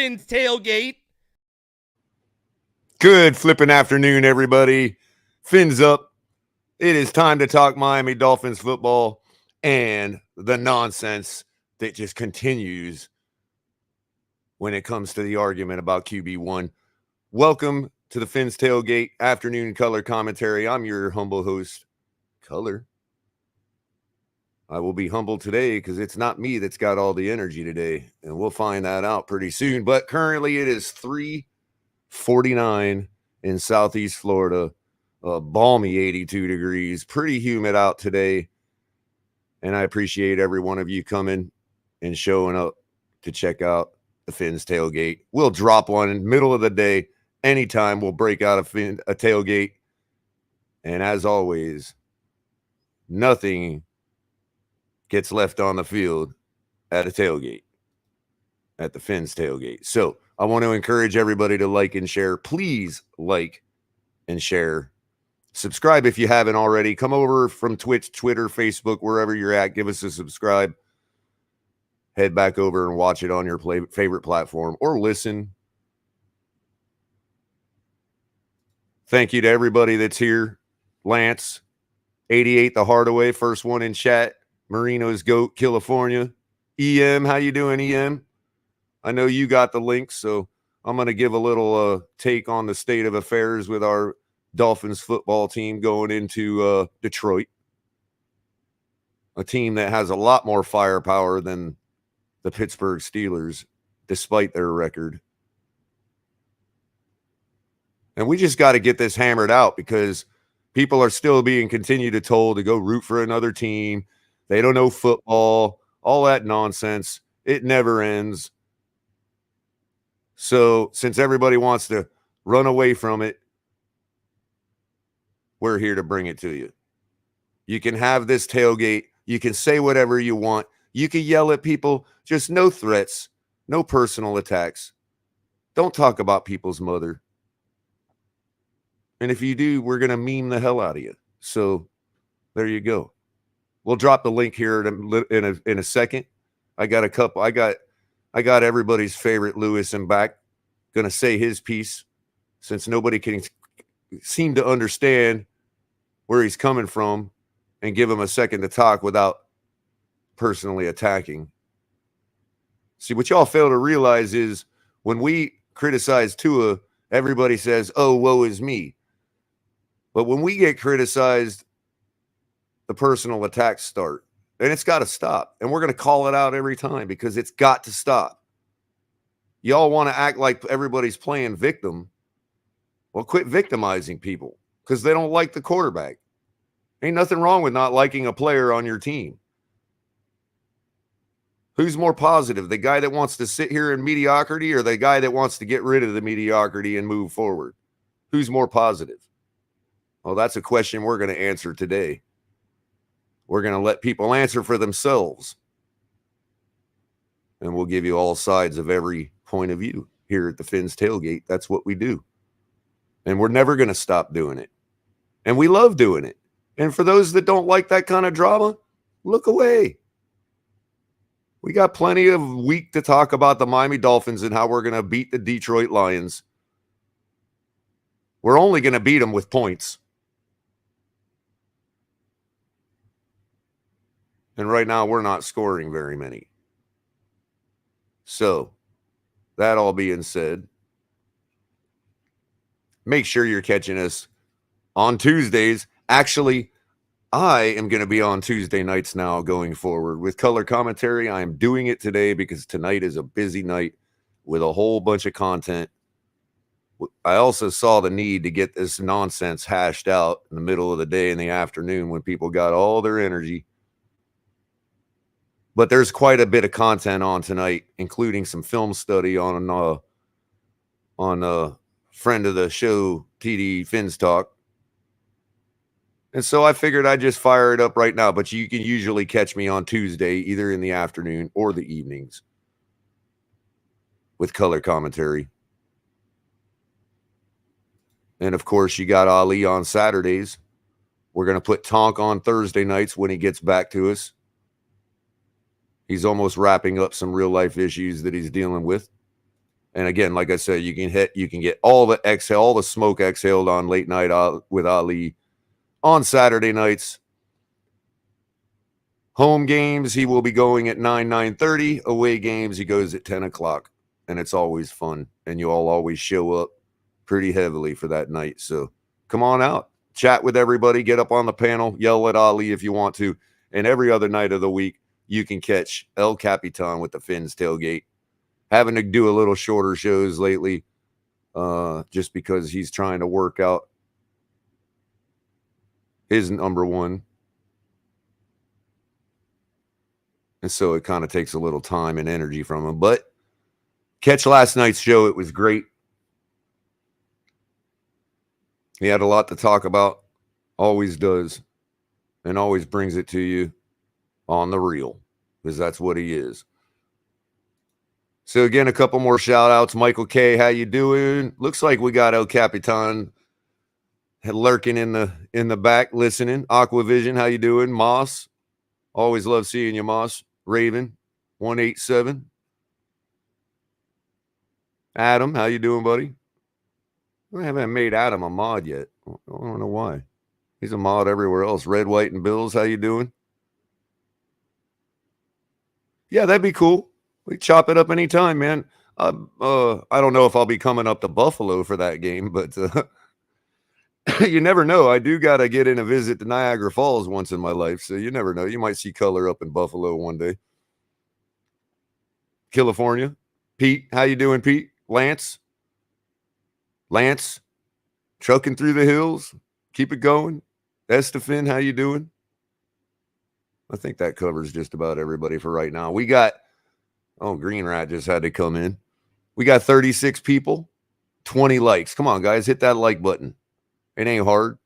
Finn's Tailgate. Good flipping afternoon, everybody. Fins up. It is time to talk Miami Dolphins football and the nonsense that just continues when it comes to the argument about QB1. Welcome to the Fins Tailgate afternoon color commentary. I'm your humble host, Culler. I will be humble today because it's not me that's got all the energy today, and we'll find that out pretty soon. But currently it is 3:49 in Southeast Florida, balmy 82 degrees, pretty humid out today, and I appreciate every one of you coming and showing up to check out the Fins Tailgate. We'll drop one in the middle of the day. Anytime we'll break out a tailgate, and as always, nothing gets left on the field at a tailgate, at the Fins Tailgate. So I want to encourage everybody to like and share. Please like and share. Subscribe if you haven't already. Come over from Twitch, Twitter, Facebook, wherever you're at. Give us a subscribe. Head back over and watch it on your favorite platform or listen. Thank you to everybody that's here. Lance, 88 the Hardaway, first one in chat. Marino's Goat, California. EM, how you doing, EM? I know you got the link, so I'm going to give a little take on the state of affairs with our Dolphins football team going into Detroit, a team that has a lot more firepower than the Pittsburgh Steelers, despite their record. And we just got to get this hammered out because people are still being continued to told to go root for another team. They don't know football, all that nonsense. It never ends. So since everybody wants to run away from it, we're here to bring it to you. You can have this tailgate. You can say whatever you want. You can yell at people, just no threats, no personal attacks. Don't talk about people's mother. And if you do, we're going to meme the hell out of you. So there you go. We'll drop the link here in a second. I got a couple. I got everybody's favorite Lewis in back. Going to say his piece since nobody can seem to understand where he's coming from and give him a second to talk without personally attacking. See, what y'all fail to realize is when we criticize Tua, everybody says, oh, woe is me. But when we get criticized, the personal attacks start. And it's got to stop. And we're going to call it out every time because it's got to stop. Y'all want to act like everybody's playing victim. Well, quit victimizing people because they don't like the quarterback. Ain't nothing wrong with not liking a player on your team. Who's more positive, the guy that wants to sit here in mediocrity or the guy that wants to get rid of the mediocrity and move forward? Who's more positive? Well, that's a question we're going to answer today. We're going to let people answer for themselves. And we'll give you all sides of every point of view here at the Fins Tailgate. That's what we do. And we're never going to stop doing it. And we love doing it. And for those that don't like that kind of drama, look away. We got plenty of week to talk about the Miami Dolphins and how we're going to beat the Detroit Lions. We're only going to beat them with points. And right now, we're not scoring very many. So, that all being said, make sure you're catching us on Tuesdays. Actually, I am going to be on Tuesday nights now going forward with color commentary. I am doing it today because tonight is a busy night with a whole bunch of content. I also saw the need to get this nonsense hashed out in the middle of the day in the afternoon when people got all their energy. But there's quite a bit of content on tonight, including some film study on a friend of the show, TD Fins Talk. And so I figured I'd just fire it up right now. But you can usually catch me on Tuesday, either in the afternoon or the evenings with color commentary. And, of course, you got Ali on Saturdays. We're going to put Tonk on Thursday nights when he gets back to us. He's almost wrapping up some real-life issues that he's dealing with. And, again, like I said, you can get all the smoke exhaled on late night with Ali on Saturday nights. Home games, he will be going at 9:30. Away games, he goes at 10 o'clock. And it's always fun. And you all always show up pretty heavily for that night. So come on out. Chat with everybody. Get up on the panel. Yell at Ali if you want to. And every other night of the week, you can catch El Capitan with the Fins Tailgate. Having to do a little shorter shows lately just because he's trying to work out his number one. And so it kind of takes a little time and energy from him. But catch last night's show. It was great. He had a lot to talk about. Always does. And always brings it to you on the reel. Because that's what he is. So again, a couple more shout outs. Michael K, how you doing? Looks like we got El Capitan lurking in the back listening. Aquavision, how you doing? Moss, always love seeing you, Moss. Raven 187. Adam, how you doing, buddy? I haven't made Adam a mod yet. I don't know why. He's a mod everywhere else. Red, White, and Bills, how you doing? Yeah, that'd be cool. We chop it up anytime, man. I don't know if I'll be coming up to Buffalo for that game, but you never know. I do got to get in a visit to Niagara Falls once in my life, so you never know. You might see Culler up in Buffalo one day. California. Pete, how you doing, Pete? Lance, trucking through the hills. Keep it going. Estefan, how you doing? I think that covers just about everybody for right now. We got, Green Rat just had to come in. We got 36 people, 20 likes. Come on, guys, hit that like button. It ain't hard.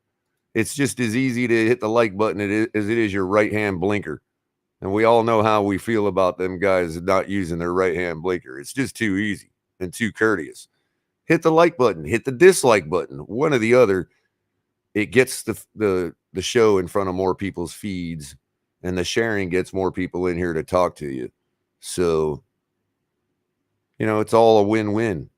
It's just as easy to hit the like button as it is your right-hand blinker. And we all know how we feel about them guys not using their right-hand blinker. It's just too easy and too courteous. Hit the like button, hit the dislike button, one or the other. It gets the show in front of more people's feeds, and the sharing gets more people in here to talk to you. So, it's all a win-win.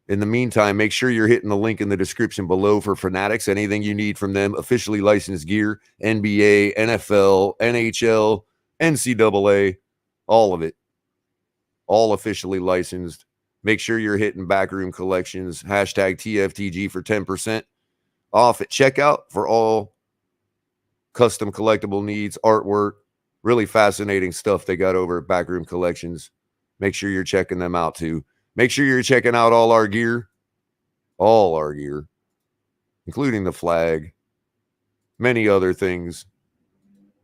In the meantime, make sure you're hitting the link in the description below for Fanatics. Anything you need from them, officially licensed gear, NBA, NFL, NHL, NCAA, all of it. All officially licensed. Make sure you're hitting Backroom Collections, hashtag TFTG for 10% off at checkout for all custom collectible needs, artwork, really fascinating stuff they got over at Backroom Collections. Make sure you're checking them out too. Make sure you're checking out all our gear, including the flag, many other things.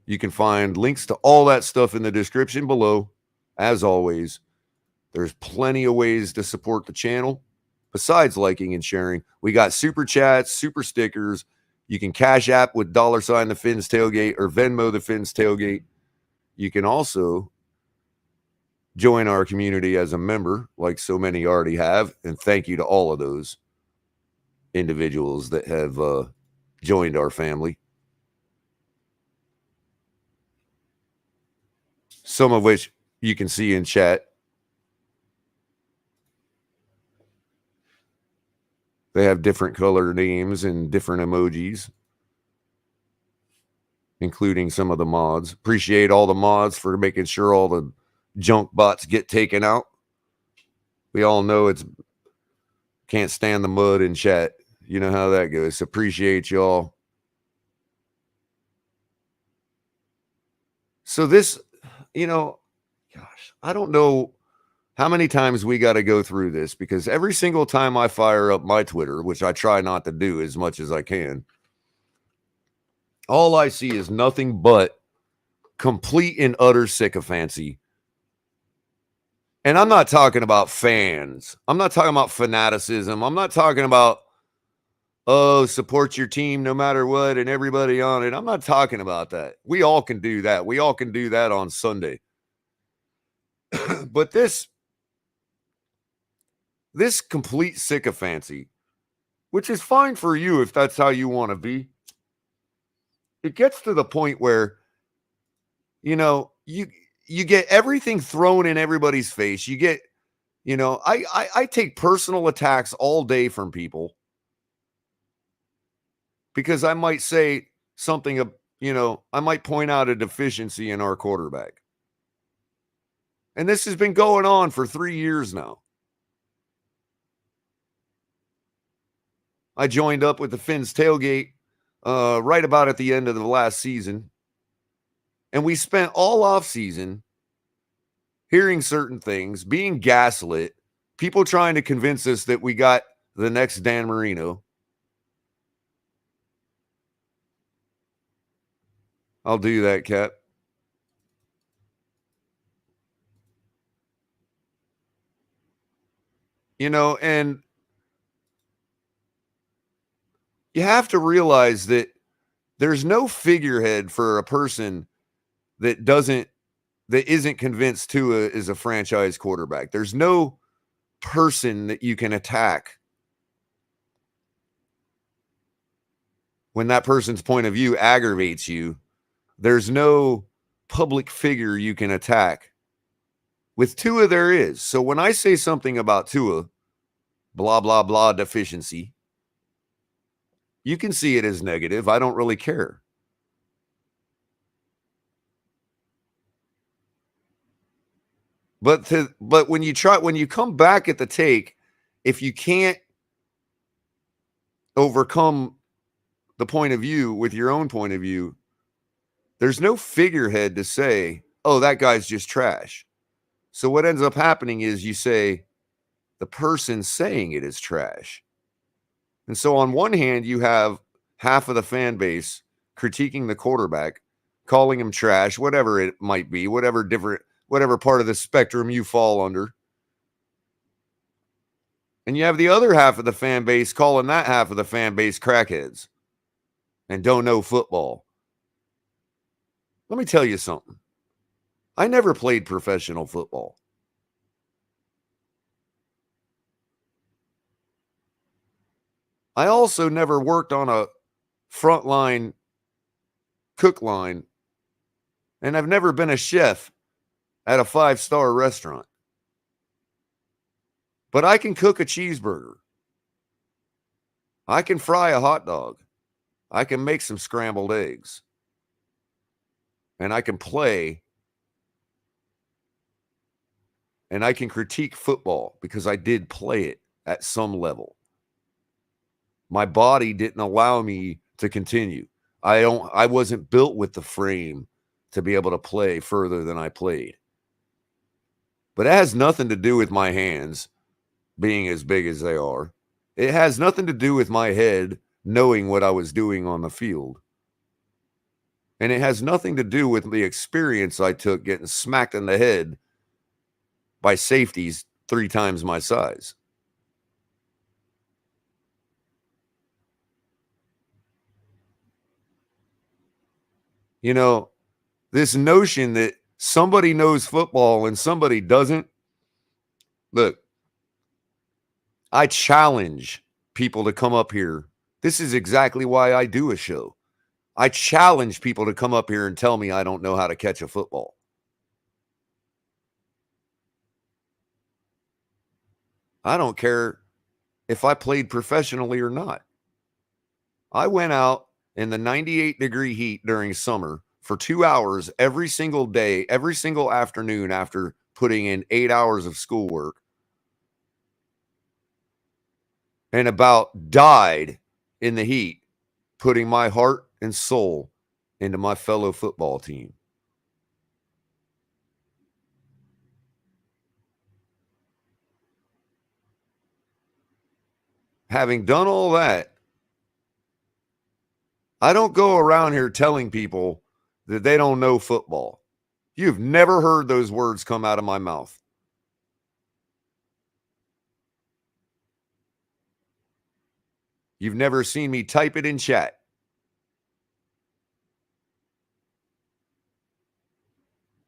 You can find links to all that stuff in the description below. As always, there's plenty of ways to support the channel besides liking and sharing. We got super chats, super stickers. You can Cash App with $, the Fins Tailgate, or Venmo the Fins Tailgate. You can also join our community as a member, like so many already have. And thank you to all of those individuals that have joined our family. Some of which you can see in chat. They have different color names and different emojis, including some of the mods. Appreciate all the mods for making sure all the junk bots get taken out. We all know it's can't stand the mud in chat. You know how that goes. Appreciate y'all. So this, gosh, I don't know how many times we got to go through this, because every single time I fire up my Twitter, which I try not to do as much as I can, all I see is nothing but complete and utter sycophancy. And I'm not talking about fans. I'm not talking about fanaticism. I'm not talking about, support your team no matter what and everybody on it. I'm not talking about that. We all can do that. We all can do that on Sunday. But this complete sycophancy, which is fine for you if that's how you want to be, it gets to the point where, you get everything thrown in everybody's face. You get, I take personal attacks all day from people because I might say something, I might point out a deficiency in our quarterback. And this has been going on for 3 years now. I joined up with the Fins Tailgate right about at the end of the last season. And we spent all off season hearing certain things, being gaslit, people trying to convince us that we got the next Dan Marino. I'll do that, Cap. And you have to realize that there's no figurehead for a person that isn't convinced Tua is a franchise quarterback. There's no person that you can attack when that person's point of view aggravates you. There's no public figure you can attack. With Tua, there is. So when I say something about Tua, blah, blah, blah, deficiency, you can see it as negative. I don't really care. But when you come back at the take, if you can't overcome the point of view with your own point of view, there's no figurehead to say, oh, that guy's just trash. So what ends up happening is you say the person saying it is trash. And so on one hand, you have half of the fan base critiquing the quarterback, calling him trash, whatever it might be, whatever part of the spectrum you fall under. And you have the other half of the fan base calling that half of the fan base crackheads and don't know football. Let me tell you something. I never played professional football. I also never worked on a frontline cook line, and I've never been a chef at a 5-star restaurant. But I can cook a cheeseburger. I can fry a hot dog. I can make some scrambled eggs. And I can play. And I can critique football because I did play it at some level. My body didn't allow me to continue. I wasn't built with the frame to be able to play further than I played. But it has nothing to do with my hands being as big as they are. It has nothing to do with my head knowing what I was doing on the field. And it has nothing to do with the experience I took getting smacked in the head by safeties 3 times my size. You know, this notion that somebody knows football and somebody doesn't. Look, I challenge people to come up here. This is exactly why I do a show. I challenge people to come up here and tell me I don't know how to catch a football. I don't care if I played professionally or not. I went out in the 98-degree heat during summer for 2 hours every single day, every single afternoon after putting in 8 hours of schoolwork, and about died in the heat, putting my heart and soul into my fellow football team. Having done all that, I don't go around here telling people that they don't know football. You've never heard those words come out of my mouth. You've never seen me type it in chat.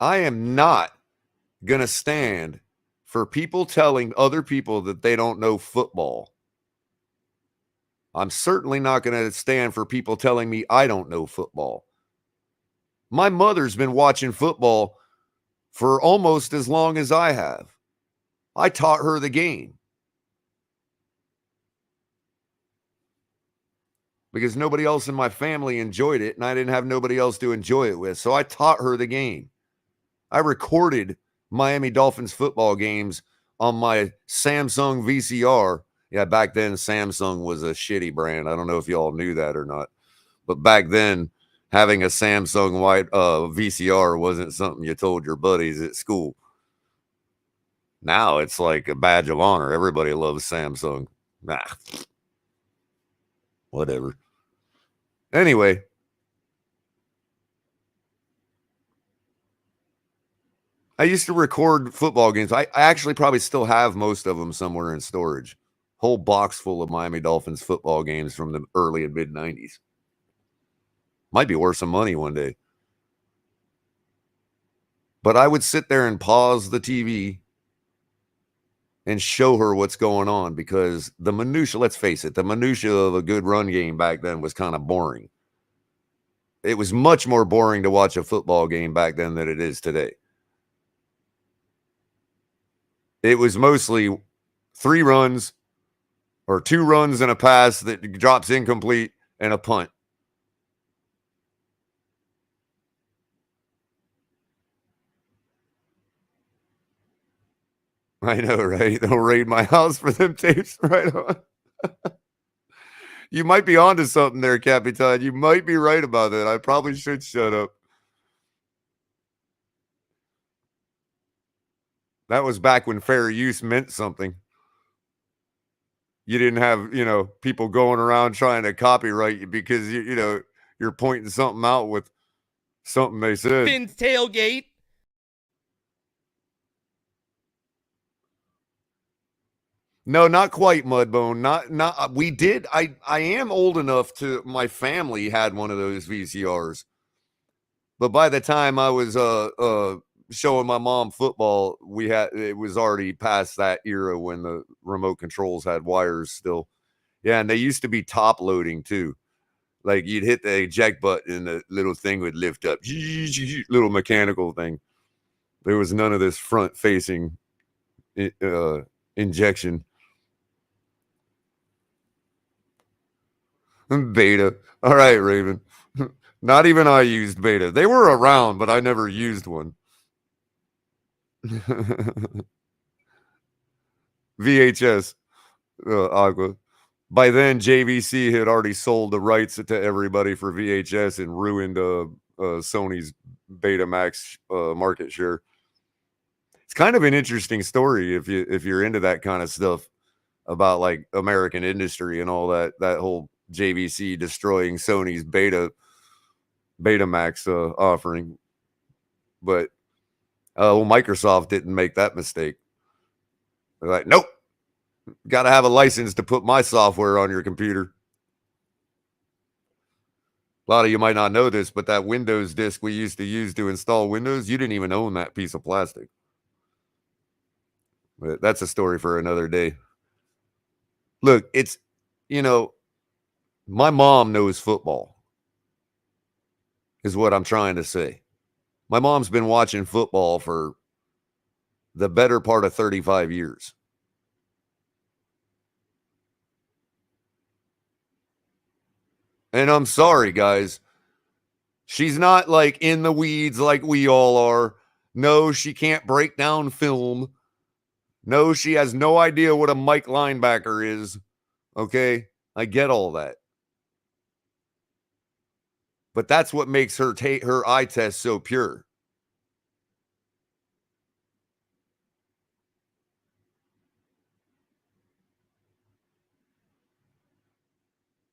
I am not going to stand for people telling other people that they don't know football. I'm certainly not going to stand for people telling me I don't know football. My mother's been watching football for almost as long as I have. I taught her the game because nobody else in my family enjoyed it, and I didn't have nobody else to enjoy it with. So I taught her the game. I recorded Miami Dolphins football games on my Samsung VCR. Yeah, back then Samsung was a shitty brand. I don't know if y'all knew that or not. But back then, having a Samsung white VCR wasn't something you told your buddies at school. Now it's like a badge of honor. Everybody loves Samsung. Nah. Whatever. Anyway. I used to record football games. I actually probably still have most of them somewhere in storage. Whole box full of Miami Dolphins football games from the early and mid 90s. Might be worth some money one day. But I would sit there and pause the TV and show her what's going on because the minutia, let's face it, the minutia of a good run game back then was kind of boring. It was much more boring to watch a football game back then than it is today. It was mostly 3 runs or 2 runs and a pass that drops incomplete and a punt. I know, right? They'll raid my house for them tapes right on. You might be onto something there, Capitan. You might be right about that. I probably should shut up. That was back when fair use meant something. You didn't have, people going around trying to copyright you because, you're pointing something out with something they said. Finn's tailgate. No, not quite, Mudbone. Not. We did. I am old enough to. My family had one of those VCRs, but by the time I was showing my mom football, it was already past that era when the remote controls had wires still. Yeah, and they used to be top loading too. Like you'd hit the eject button and the little thing would lift up, little mechanical thing. There was none of this front facing injection. Beta. All right, Raven. Not even I used beta. They were around, but I never used one. VHS, Aqua. By then, JVC had already sold the rights to everybody for VHS and ruined Sony's Betamax market share. It's kind of an interesting story if you're into that kind of stuff about like American industry and all that whole JVC destroying Sony's Betamax offering. But well, Microsoft didn't make that mistake. They're like, nope, got to have a license to put my software on your computer. A lot of you might not know this, but that Windows disk we used to use to install Windows, you didn't even own that piece of plastic. But that's a story for another day. Look, it's, my mom knows football, is what I'm trying to say. My mom's been watching football for the better part of 35 years. And I'm sorry, guys. She's not like in the weeds like we all are. No, she can't break down film. No, she has no idea what a Mike linebacker is. Okay? I get all that. But that's what makes her eye test so pure.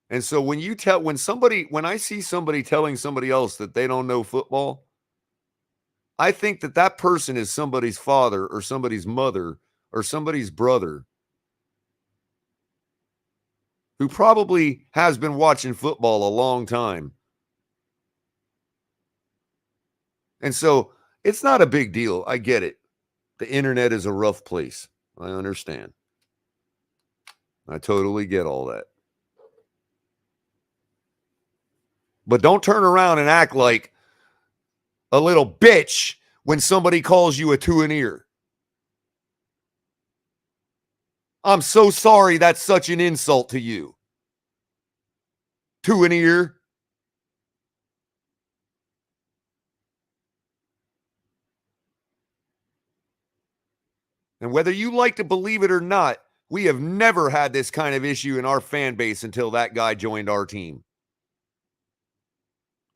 And so when I see somebody telling somebody else that they don't know football, I think that person is somebody's father or somebody's mother or somebody's brother who probably has been watching football a long time. And so it's not a big deal. I get it. The internet is a rough place. I understand. I totally get all that. But don't turn around and act like a little bitch when somebody calls you a two an ear. I'm so sorry that's such an insult to you. Two an ear. And whether you like to believe it or not, we have never had this kind of issue in our fan base until that guy joined our team.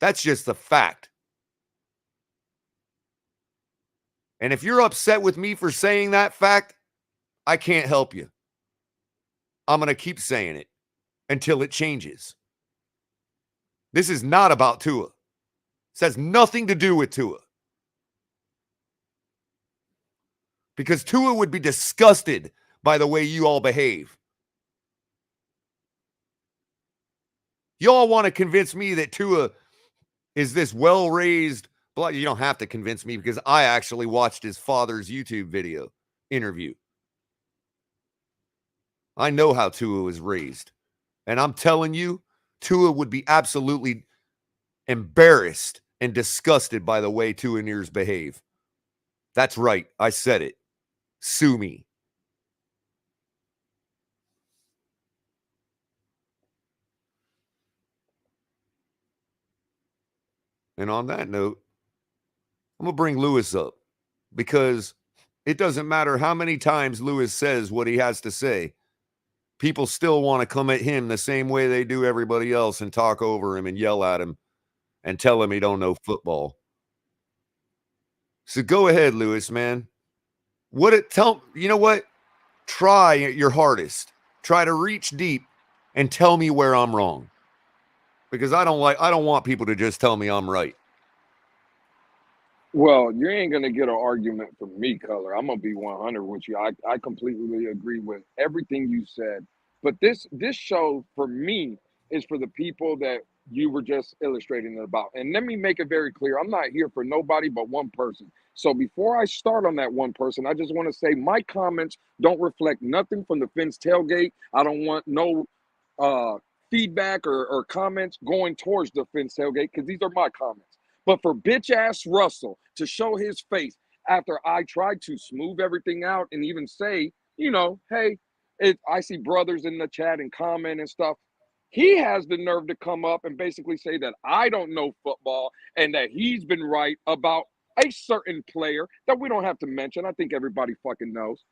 That's just the fact. And if you're upset with me for saying that fact, I can't help you. I'm going to keep saying it until it changes. This is not about Tua. This has nothing to do with Tua. Because Tua would be disgusted by the way you all behave. Y'all want to convince me that Tua is this well-raised. You don't have to convince me because I actually watched his father's YouTube video interview. I know how Tua was raised. And I'm telling you, Tua would be absolutely embarrassed and disgusted by the way Tua Nears behave. That's right. I said it. Sue me. And on that note, I'm going to bring Lewis up because it doesn't matter how many times Lewis says what he has to say. People still want to come at him the same way they do everybody else and talk over him and yell at him and tell him he don't know football. So go ahead, Lewis, man. You know what? Try your hardest. Try to reach deep and tell me where I'm wrong. Because I don't want people to just tell me I'm right. Well, you ain't gonna get an argument from me, Culler. I'm gonna be 100 with you. I completely agree with everything you said. But this show for me is for the people that you were just illustrating it about. And let me make it very clear: I'm not here for nobody but one person. So before I start on that one person, I just want to say my comments don't reflect nothing from the Fins tailgate. I don't want no feedback or comments going towards the Fins tailgate because these are my comments. But for bitch ass Russell to show his face after I tried to smooth everything out and even say, you know, hey, I see brothers in the chat and comment and stuff. He has the nerve to come up and basically say that I don't know football and that he's been right about a certain player that we don't have to mention. I think everybody fucking knows.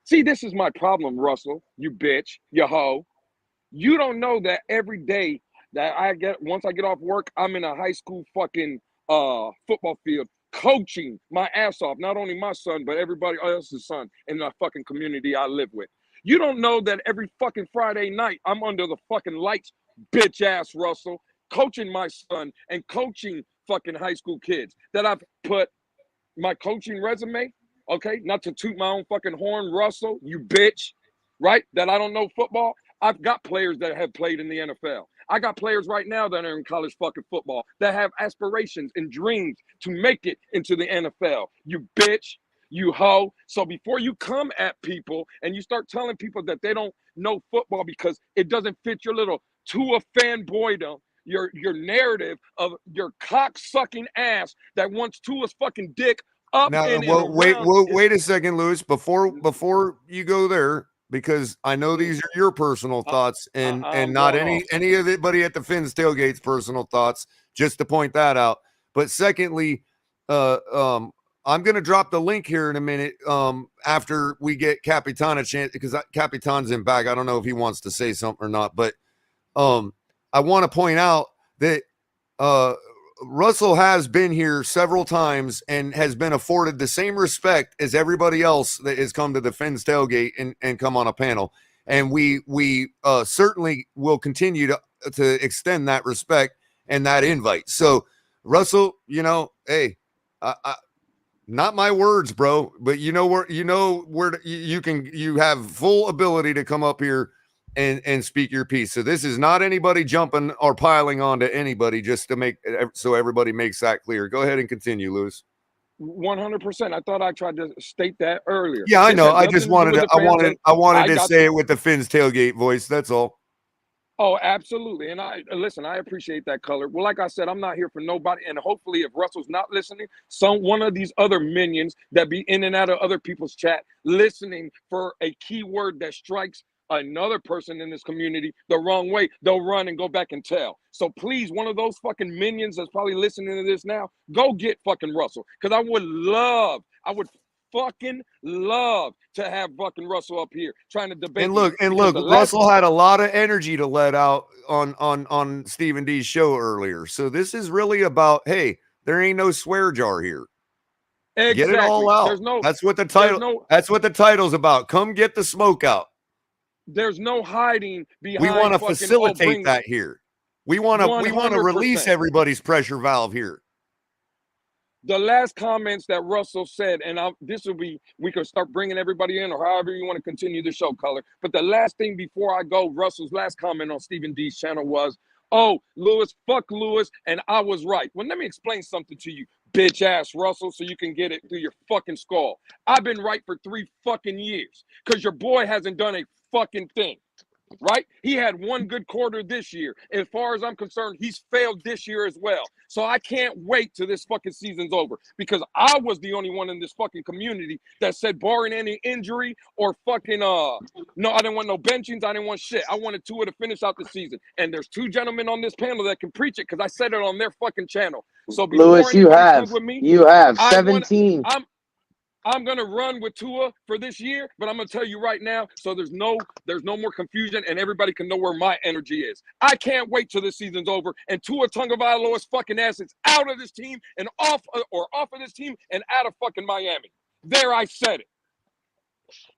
See, this is my problem, Russell, you bitch, you hoe. You don't know that every day that once I get off work, I'm in a high school fucking football field coaching my ass off. Not only my son, but everybody else's son in the fucking community I live with. You don't know that every fucking Friday night I'm under the fucking lights, bitch ass Russell, coaching my son and coaching fucking high school kids. That I've put my coaching resume, okay, not to toot my own fucking horn, Russell, you bitch, right? That I don't know football. I've got players that have played in the NFL. I got players right now that are in college fucking football that have aspirations and dreams to make it into the NFL. You bitch. You hoe. So before you come at people and you start telling people that they don't know football because it doesn't fit your little Tua fanboydom, your narrative of your cock-sucking ass that wants Tua's fucking dick up Now, and well, around. wait a second, Lewis. Before you go there, because I know these are your personal thoughts and not any of anybody at the Fins tailgate's personal thoughts. Just to point that out. But secondly, I'm going to drop the link here in a minute after we get Capitan a chance because Capitan's in back. I don't know if he wants to say something or not, but I want to point out that Russell has been here several times and has been afforded the same respect as everybody else that has come to the Fins tailgate and come on a panel. And we certainly will continue to extend that respect and that invite. So, Russell, you know, hey, not my words, bro, but you know where you have full ability to come up here and speak your piece. So this is not anybody jumping or piling on to anybody, just to make so everybody makes that clear. Go ahead and continue, Lewis. 100%. I thought I tried to state that earlier. Yeah, I know. I just wanted to I wanted to say it with the Fins tailgate voice. That's all. Oh, absolutely. And I appreciate that, Color. Well, like I said, I'm not here for nobody. And hopefully if Russell's not listening, one of these other minions that be in and out of other people's chat listening for a keyword that strikes another person in this community the wrong way, they'll run and go back and tell. So please, one of those fucking minions that's probably listening to this now, go get fucking Russell. Because I would fucking love to have fucking Russell up here trying to debate. And look, Russell had a lot of energy to let out on Stephen D's show earlier. So this is really about, hey, there ain't no swear jar here. Exactly. Get it all out. That's what the title. That's what the title's about. Come get the smoke out. There's no hiding behind. We want to facilitate that here. We want to release everybody's pressure valve here. The last comments that Russell said, and we can start bringing everybody in, or however you want to continue the show, Color. But the last thing before I go, Russell's last comment on Stephen D's channel was, "Oh, Lewis, fuck Lewis, and I was right." Well, let me explain something to you, bitch ass Russell, so you can get it through your fucking skull. I've been right for 3 fucking years because your boy hasn't done a fucking thing. Right? He had one good quarter this year. As far as I'm concerned, he's failed this year as well. So I can't wait till this fucking season's over because I was the only one in this fucking community that said barring any injury or fucking no, I didn't want no benchings. I didn't want shit. I wanted Tua to finish out the season. And there's 2 gentlemen on this panel that can preach it because I said it on their fucking channel. So before Lewis, you have 17. I'm gonna run with Tua for this year, but I'm gonna tell you right now, so there's no more confusion and everybody can know where my energy is. I can't wait till this season's over and Tua Tagovailoa's fucking ass is out of this team and off of this team and out of fucking Miami. There, I said it.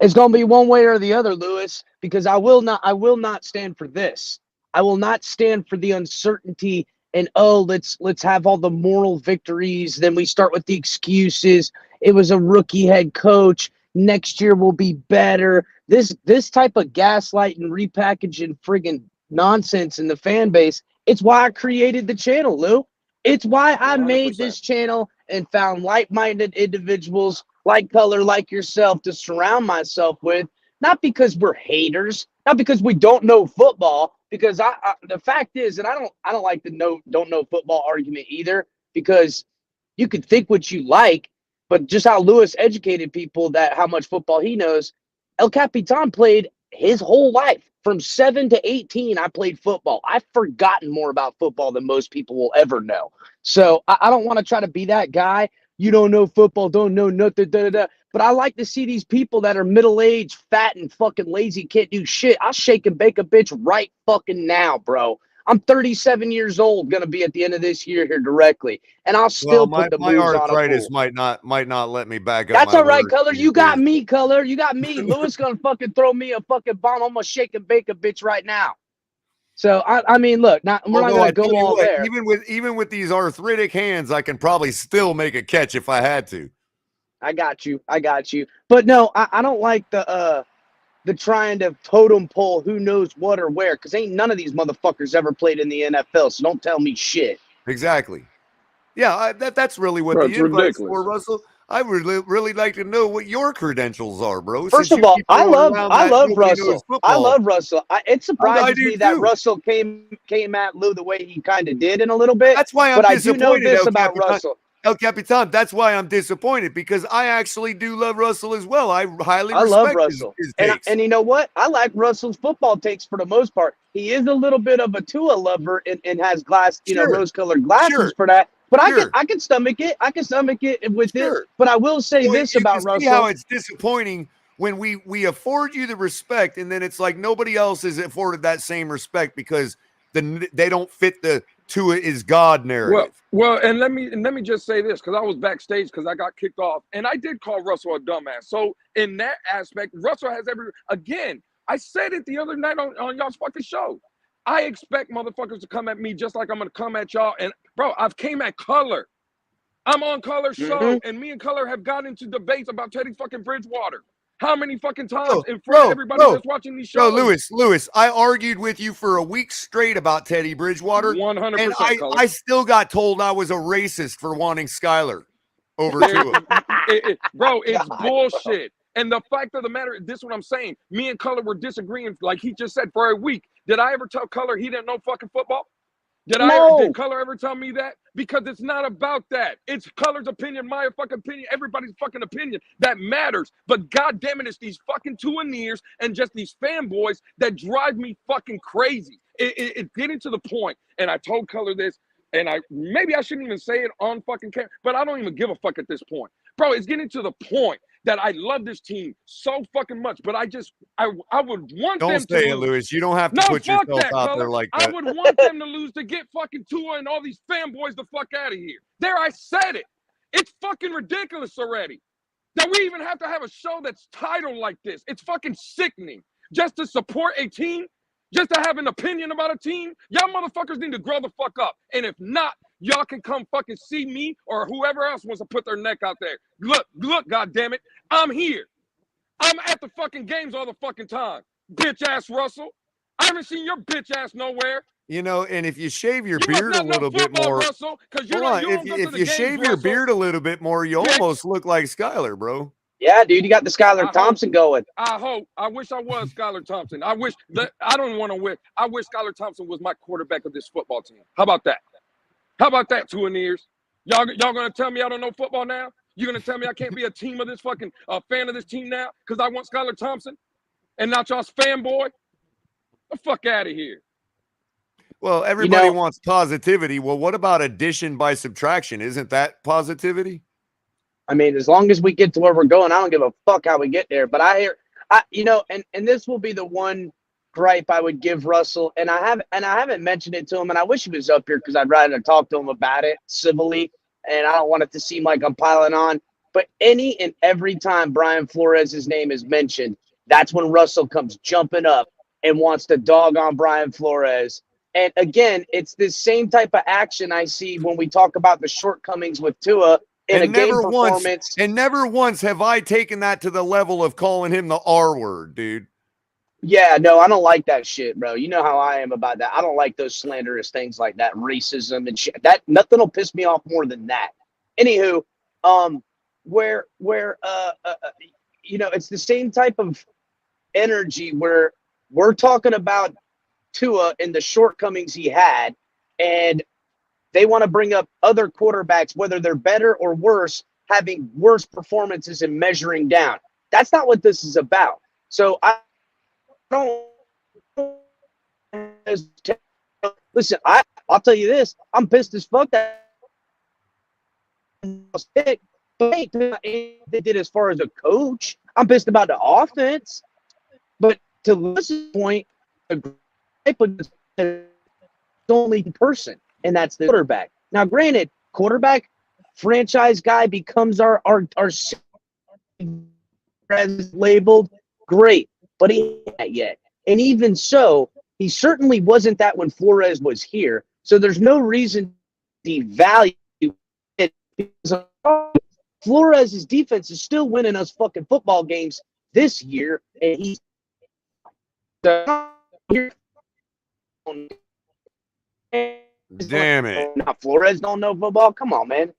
It's gonna be one way or the other, Lewis, because I will not stand for this. I will not stand for the uncertainty and let's have all the moral victories. Then we start with the excuses. It was a rookie head coach. Next year will be better. This type of gaslight and repackaging friggin' nonsense in the fan base. It's why I created the channel, Lou. It's why I 100%. made this channel and found like-minded individuals like Culler, like yourself, to surround myself with, not because we're haters, not because we don't know football, because the fact is, and I don't like the don't know football argument either, because you can think what you like, but just how Lewis educated people that how much football he knows, El Capitan played his whole life. From 7 to 18, I played football. I've forgotten more about football than most people will ever know. So I don't want to try to be that guy. You don't know football, don't know nothing, da-da-da. But I like to see these people that are middle-aged, fat, and fucking lazy, can't do shit. I'll shake and bake a bitch right fucking now, bro. I'm 37 years old, gonna be at the end of this year here directly, and I'll still put the my moves on a arthritis fool. might not let me back up. That's my all right, words Culler. these You got days. me, Culler. You got me. Lewis gonna fucking throw me a fucking bomb. I'm gonna shake and bake a bitch right now. So I mean, look, we're not Although gonna I go tell you all what, there. even with these arthritic hands, I can probably still make a catch if I had to. I got you. But no, I don't like the trying to totem pole who knows what or where, because ain't none of these motherfuckers ever played in the NFL. So don't tell me shit. Exactly. Yeah, that's really what Bro, the it's invite's ridiculous. for, Russell. I would really like to know what your credentials are, bro. First Since of you all, keep I throwing love around that nobody knows Russell. I football. love Russell. It surprises do me that too. Russell came at Lou the way he kind of did in a little bit. That's why I'm But I do know disappointed, this about Russell. El Capitan. That's why I'm disappointed, because I actually do love Russell as well. I highly I love respect Russell. his And takes. you know what? I like Russell's football takes for the most part. He is a little bit of a Tua lover and has Sure. rose-colored glasses Sure. for that. But Sure. I can stomach it. I can stomach it with Sure. it. But I will say Well, this you about can see how Russell. it's disappointing when we afford you the respect, and then it's like nobody else is afforded that same respect because they don't fit the Tua is God narrative. Well, and let me just say this, because I was backstage because I got kicked off, and I did call Russell a dumbass. So in that aspect, Russell has again, I said it the other night on y'all's fucking show. I expect motherfuckers to come at me just like I'm gonna come at y'all. And bro, I've came at Culler. I'm on Culler's show, and me and Culler have gotten into debates about Teddy fucking Bridgewater. How many fucking times in front of everybody that's watching these shows? Lewis, I argued with you for a week straight about Teddy Bridgewater. 100%, and Culler. I still got told I was a racist for wanting Skyler over Tua. Bro, it's God, bullshit. And the fact of the matter, this is what I'm saying. Me and Culler were disagreeing, like he just said, for a week. Did I ever tell Culler he didn't know fucking football? Did Culler ever tell me that? Because it's not about that. It's Culler's opinion, my fucking opinion, everybody's fucking opinion that matters. But God damn it, it's these fucking Tuaneers and just these fanboys that drive me fucking crazy. It's getting to the point, and I told Culler this, and maybe I shouldn't even say it on fucking camera, but I don't even give a fuck at this point. Bro, it's getting to the point that I love this team so fucking much, but I would want them to lose. Don't say it, Lewis. You don't have to put yourself out there like that. I would want them to lose to get fucking Tua and all these fanboys the fuck out of here. There, I said it. It's fucking ridiculous already that we even have to have a show that's titled like this. It's fucking sickening. Just to support a team, just to have an opinion about a team, y'all motherfuckers need to grow the fuck up. And if not, y'all can come fucking see me or whoever else wants to put their neck out there. Look, goddammit, I'm here. I'm at the fucking games all the fucking time. Bitch ass Russell. I haven't seen your bitch ass nowhere. You know, and if you shave your beard a little bit football, more, Russell, if you shave your beard a little bit more, you almost look like Skyler, bro. Yeah, dude, you got the Skylar Thompson going. I wish I was Skylar Thompson. I don't want to win. I wish Skylar Thompson was my quarterback of this football team. How about that? How about that, Tuaneers? Y'all gonna tell me I don't know football now? You gonna tell me I can't be a team of this fucking fan of this team now because I want Skylar Thompson and not y'all's fanboy? The fuck out of here. Well, everybody wants positivity. Well, what about addition by subtraction? Isn't that positivity? I mean, as long as we get to where we're going, I don't give a fuck how we get there. But and this will be the one gripe I would give Russell, and I haven't mentioned it to him, and I wish he was up here because I'd rather talk to him about it civilly, and I don't want it to seem like I'm piling on. But any and every time Brian Flores' name is mentioned, that's when Russell comes jumping up and wants to dog on Brian Flores. And again, it's this same type of action I see when we talk about the shortcomings with Tua in a game performance. And never once have I taken that to the level of calling him the R word, dude. Yeah, no, I don't like that shit, bro. You know how I am about that. I don't like those slanderous things like that, racism and shit. That nothing will piss me off more than that. Anywho, where it's the same type of energy where we're talking about Tua and the shortcomings he had, and they want to bring up other quarterbacks, whether they're better or worse, having worse performances and measuring down. That's not what this is about. So I don't listen. I'll tell you this: I'm pissed as fuck that they did as far as a coach. I'm pissed about the offense, but to Lewis's point, the only person, and that's the quarterback. Now, granted, quarterback franchise guy becomes our labeled great, but he ain't that yet. And even so, he certainly wasn't that when Flores was here. So there's no reason to devalue it because Flores' defense is still winning us fucking football games this year, and he's Damn it. Now Flores don't know football. Come on, man.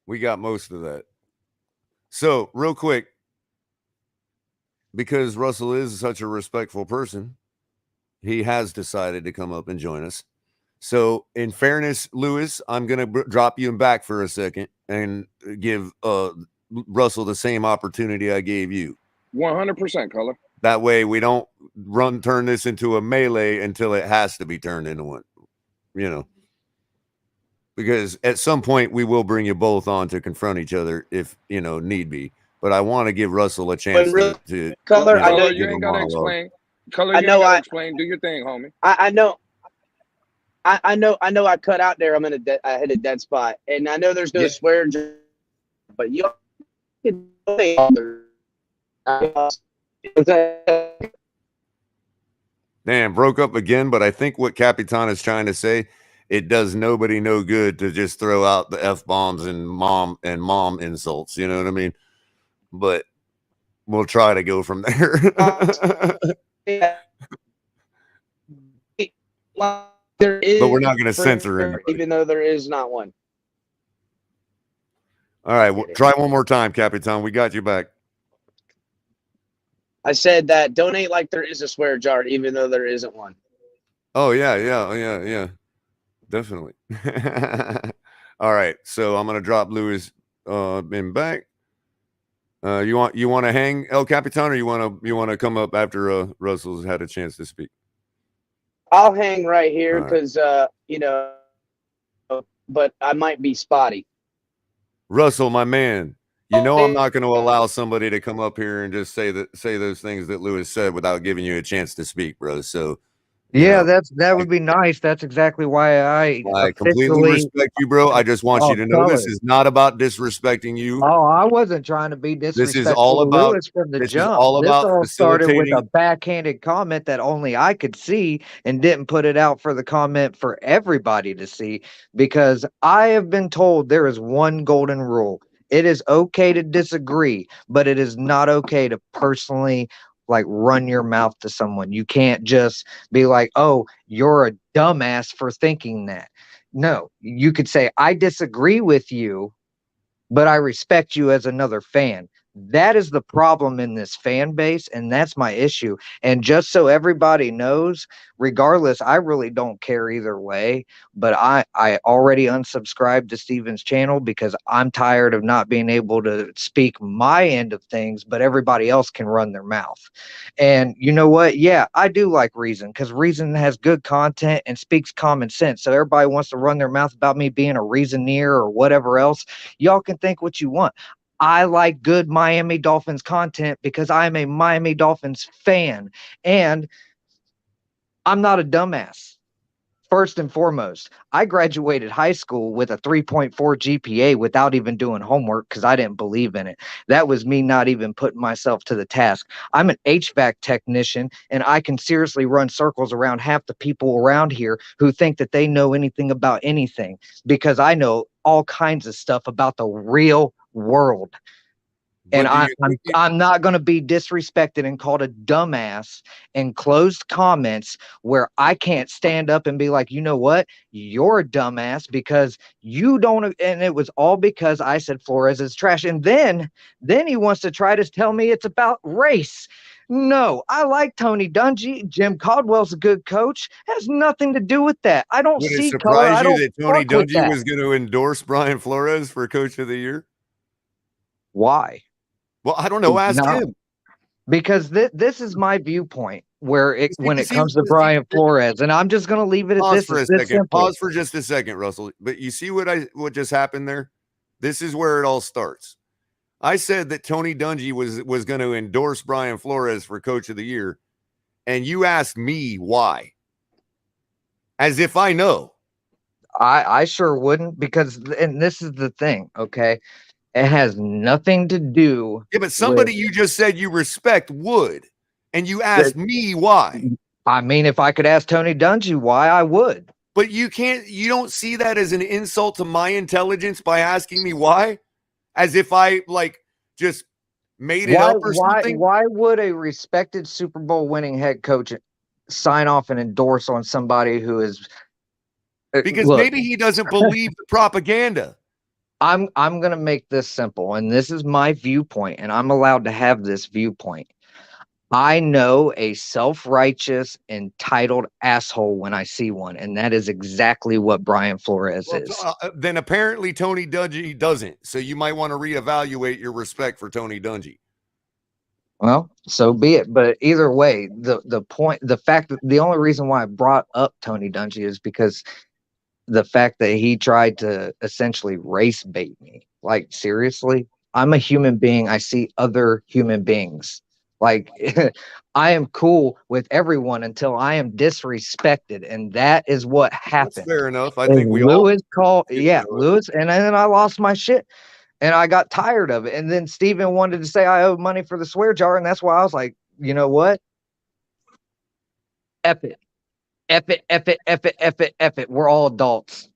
We got most of that. So, real quick, because Russell is such a respectful person, he has decided to come up and join us. So, in fairness, Lewis, I'm going to drop you back for a second and give Russell the same opportunity I gave you. 100%, Culler. That way we don't turn this into a melee until it has to be turned into one, because at some point we will bring you both on to confront each other if, need be. But I want to give Russell a chance to Culler, I know you ain't got to explain. Culler, I know. Explain. Do your thing, homie. I know. I know. I cut out there. I hit a dead spot, and I know there's no swear, but you can say Damn, broke up again, but I think what Capitan is trying to say, it does nobody no good to just throw out the F-bombs and mom insults, you know what I mean? But we'll try to go from there. But we're not going to censor anybody. Even though there is not one. All right, well, try one more time, Capitan. We got you back. I said that donate like there is a swear jar, even though there isn't one. Oh, yeah. Definitely. All right, so I'm going to drop Lewis in back. You want to hang, El Capitan, or you want to come up after Russell's had a chance to speak? I'll hang right here because, but I might be spotty. Russell, my man, I'm not going to allow somebody to come up here and just say those things that Lewis said without giving you a chance to speak, bro. So, that would be nice. That's exactly why I completely respect you, bro. I just want you to know this is not about disrespecting you. Oh, I wasn't trying to be disrespectful. This is all about Lewis from the this jump. Is all about this all started with a backhanded comment that only I could see and didn't put it out for the comment for everybody to see, because I have been told there is one golden rule. It is okay to disagree, but it is not okay to personally run your mouth to someone. You can't just be like, oh, you're a dumbass for thinking that. No, you could say, I disagree with you, but I respect you as another fan. That is the problem in this fan base, and that's my issue. And just so everybody knows, regardless, I really don't care either way, but I already unsubscribed to Steven's channel because I'm tired of not being able to speak my end of things, but everybody else can run their mouth. And you know what? Yeah, I do like Reason, because Reason has good content and speaks common sense. So everybody wants to run their mouth about me being a Reasoneer or whatever else. Y'all can think what you want. I like good Miami Dolphins content because I'm a Miami Dolphins fan, and I'm not a dumbass. First and foremost, I graduated high school with a 3.4 GPA without even doing homework because I didn't believe in it. That was me not even putting myself to the task. I'm an HVAC technician, and I can seriously run circles around half the people around here who think that they know anything about anything, because I know all kinds of stuff about the real world. And But I'm not going to be disrespected and called a dumbass in closed comments where I can't stand up and be like, you know what? You're a dumbass because you don't. And it was all because I said Flores is trash. And then he wants to try to tell me it's about race. No, I like Tony Dungy. Jim Caldwell's a good coach. Has nothing to do with that. I don't would it see color. surprise I you don't that Tony fuck with Dungy that. was going to endorse Brian Flores for Coach of the Year? Why? Well, I don't know. Ask No. him. Because this is my viewpoint where when it comes to see- Brian Flores, and I'm just going to leave it at Pause this. for a It's this second. simple. Pause for just a second, Russell. But you see what just happened there? This is where it all starts. I said that Tony Dungy was going to endorse Brian Flores for Coach of the Year, and you asked me why, as if I know. I sure wouldn't, because, and this is the thing, okay? It has nothing to do. Yeah, but somebody you just said you respect would, and you asked me why. I mean, if I could ask Tony Dungy why, I would. But you don't see that as an insult to my intelligence by asking me why? As if I just made it up or something? Why would a respected Super Bowl winning head coach sign off and endorse on somebody who is? Because maybe he doesn't believe the propaganda. I'm going to make this simple, and this is my viewpoint, and I'm allowed to have this viewpoint. I know a self-righteous, entitled asshole when I see one, and that is exactly what Brian Flores is. Then apparently Tony Dungy doesn't, so you might want to reevaluate your respect for Tony Dungy. Well, so be it. But either way, the fact that the only reason why I brought up Tony Dungy is because the fact that he tried to essentially race bait me. Like, seriously, I'm a human being. I see other human beings. Like, I am cool with everyone until I am disrespected, and that is what happened. That's fair enough. I think we all called, Lewis, and then I lost my shit, and I got tired of it. And then Steven wanted to say I owe money for the swear jar, and that's why I was like, you know what? F it. F it, F it, F it, F it, F it. We're all adults.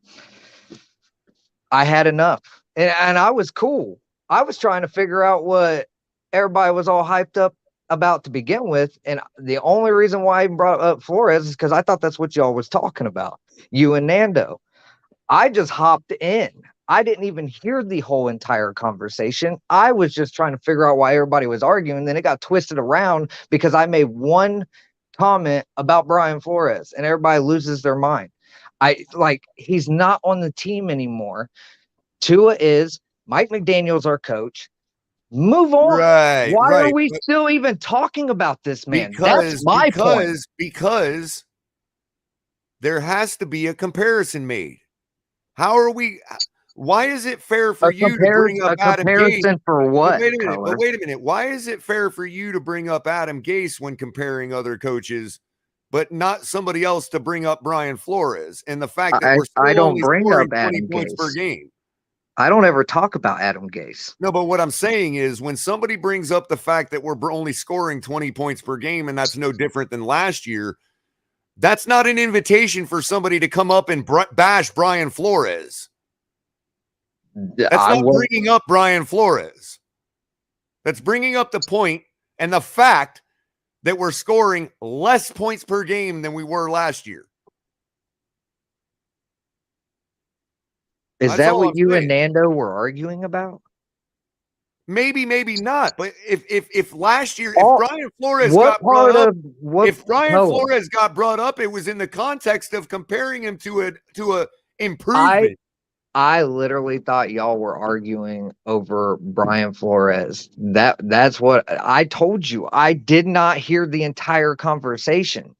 I had enough. And I was cool. I was trying to figure out what everybody was all hyped up about to begin with. And the only reason why I even brought up Flores is because I thought that's what y'all was talking about. You and Nando. I just hopped in. I didn't even hear the whole entire conversation. I was just trying to figure out why everybody was arguing. Then it got twisted around because I made one comment about Brian Flores and everybody loses their mind. He's not on the team anymore. Tua is. Mike McDaniel's our coach. Move on. Right. Why are we still even talking about this man? That's my point. Because there has to be a comparison made. How are we? Why is it fair for you to bring up Adam Gase? For what? But wait a minute. Why is it fair for you to bring up Adam Gase when comparing other coaches, but not somebody else to bring up Brian Flores? And the fact that I don't bring up Adam points Gase per game. I don't ever talk about Adam Gase. No, but what I'm saying is when somebody brings up the fact that we're only scoring 20 points per game, and that's no different than last year, that's not an invitation for somebody to come up and bash Brian Flores. That's not bringing up Brian Flores. That's bringing up the point and the fact that we're scoring less points per game than we were last year. Is that what you and Nando were arguing about? Maybe, maybe not. But if last year, if Brian Flores got brought up, Flores got brought up, it was in the context of comparing him to a improvement. I literally thought y'all were arguing over Brian Flores. That's what I told you. I did not hear the entire conversation.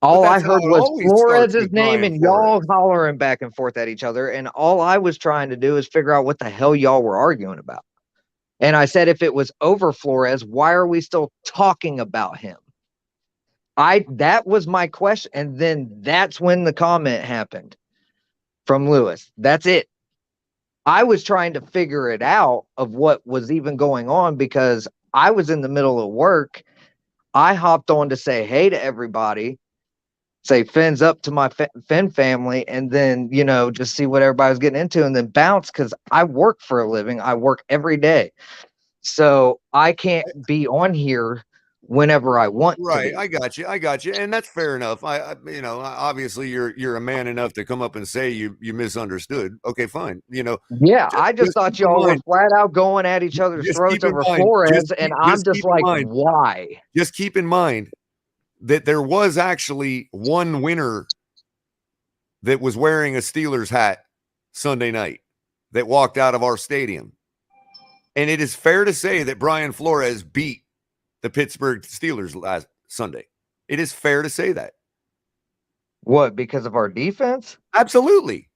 All I heard was Flores' name and y'all hollering back and forth at each other. And all I was trying to do is figure out what the hell y'all were arguing about. And I said, if it was over Flores, why are we still talking about him? That was my question. And then that's when the comment happened from Lewis. That's it. I was trying to figure it out of what was even going on because I was in the middle of work. I hopped on to say hey to everybody. Say fins up to my Fin family, and then, just see what everybody's getting into and then bounce because I work for a living. I work every day. So I can't be on here whenever I want Right, to be. I got you, and that's fair enough. You know, obviously you're a man enough to come up and say you misunderstood. Okay, fine. You know, Yeah, I just just thought keep in y'all were mind, flat out going at each other's just throats keep in over mind, Flores, and I'm just keep in like, mind, why? just keep in mind that there was actually one winner that was wearing a Steelers hat Sunday night that walked out of our stadium, and it is fair to say that Brian Flores beat the Pittsburgh Steelers last Sunday. It is fair to say that. What, because of our defense? Absolutely.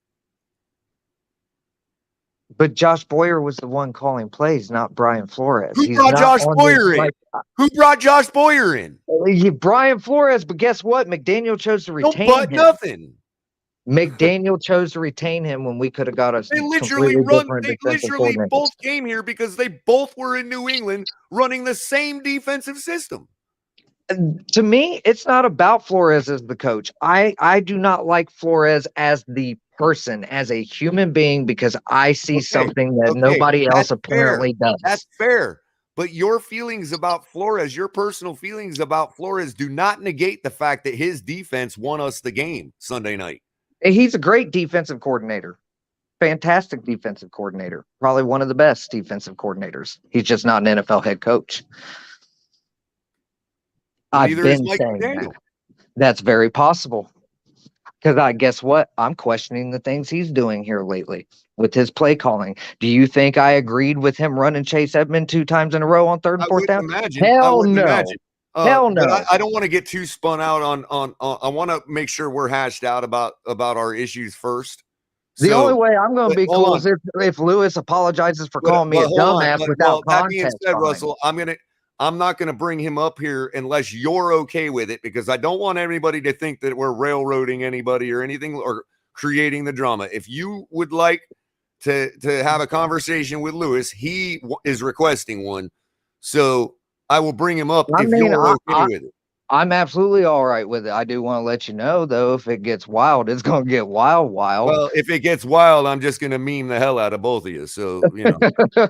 But Josh Boyer was the one calling plays, not Brian Flores. Who He's brought not Josh on Boyer this, in? Who brought Josh Boyer in? Brian Flores, but guess what? McDaniel chose to Don't retain butt him. nothing. McDaniel chose to retain him when we could have got a They completely different They defensive literally coordinator. both came here because they both were in New England running the same defensive system. To me, it's not about Flores as the coach. I do not like Flores as the person, as a human being, because I see something that nobody else apparently does. That's fair. But your feelings about Flores, your personal feelings about Flores, do not negate the fact that his defense won us the game Sunday night. He's a great defensive coordinator. Fantastic defensive coordinator. Probably one of the best defensive coordinators. He's just not an NFL head coach. I've been saying that. That's very possible. Because guess what? I'm questioning the things he's doing here lately with his play calling. Do you think I agreed with him running Chase Edmond 2 times in a row on 3rd and 4th down? Hell no. Hell no. But I don't want to get too spun out on I want to make sure we're hashed out about our issues first. The only way I'm going to be cool is if Lewis apologizes for calling me a dumbass without context. That being said, Russell, I'm not going to bring him up here unless you're okay with it, because I don't want anybody to think that we're railroading anybody or anything or creating the drama. If you would like to have a conversation with Lewis, he is requesting one. So I will bring him up if you're okay with it. I'm absolutely all right with it. I do want to let you know, though, if it gets wild, it's going to get wild. Well, if it gets wild, I'm just going to meme the hell out of both of you. So, you know.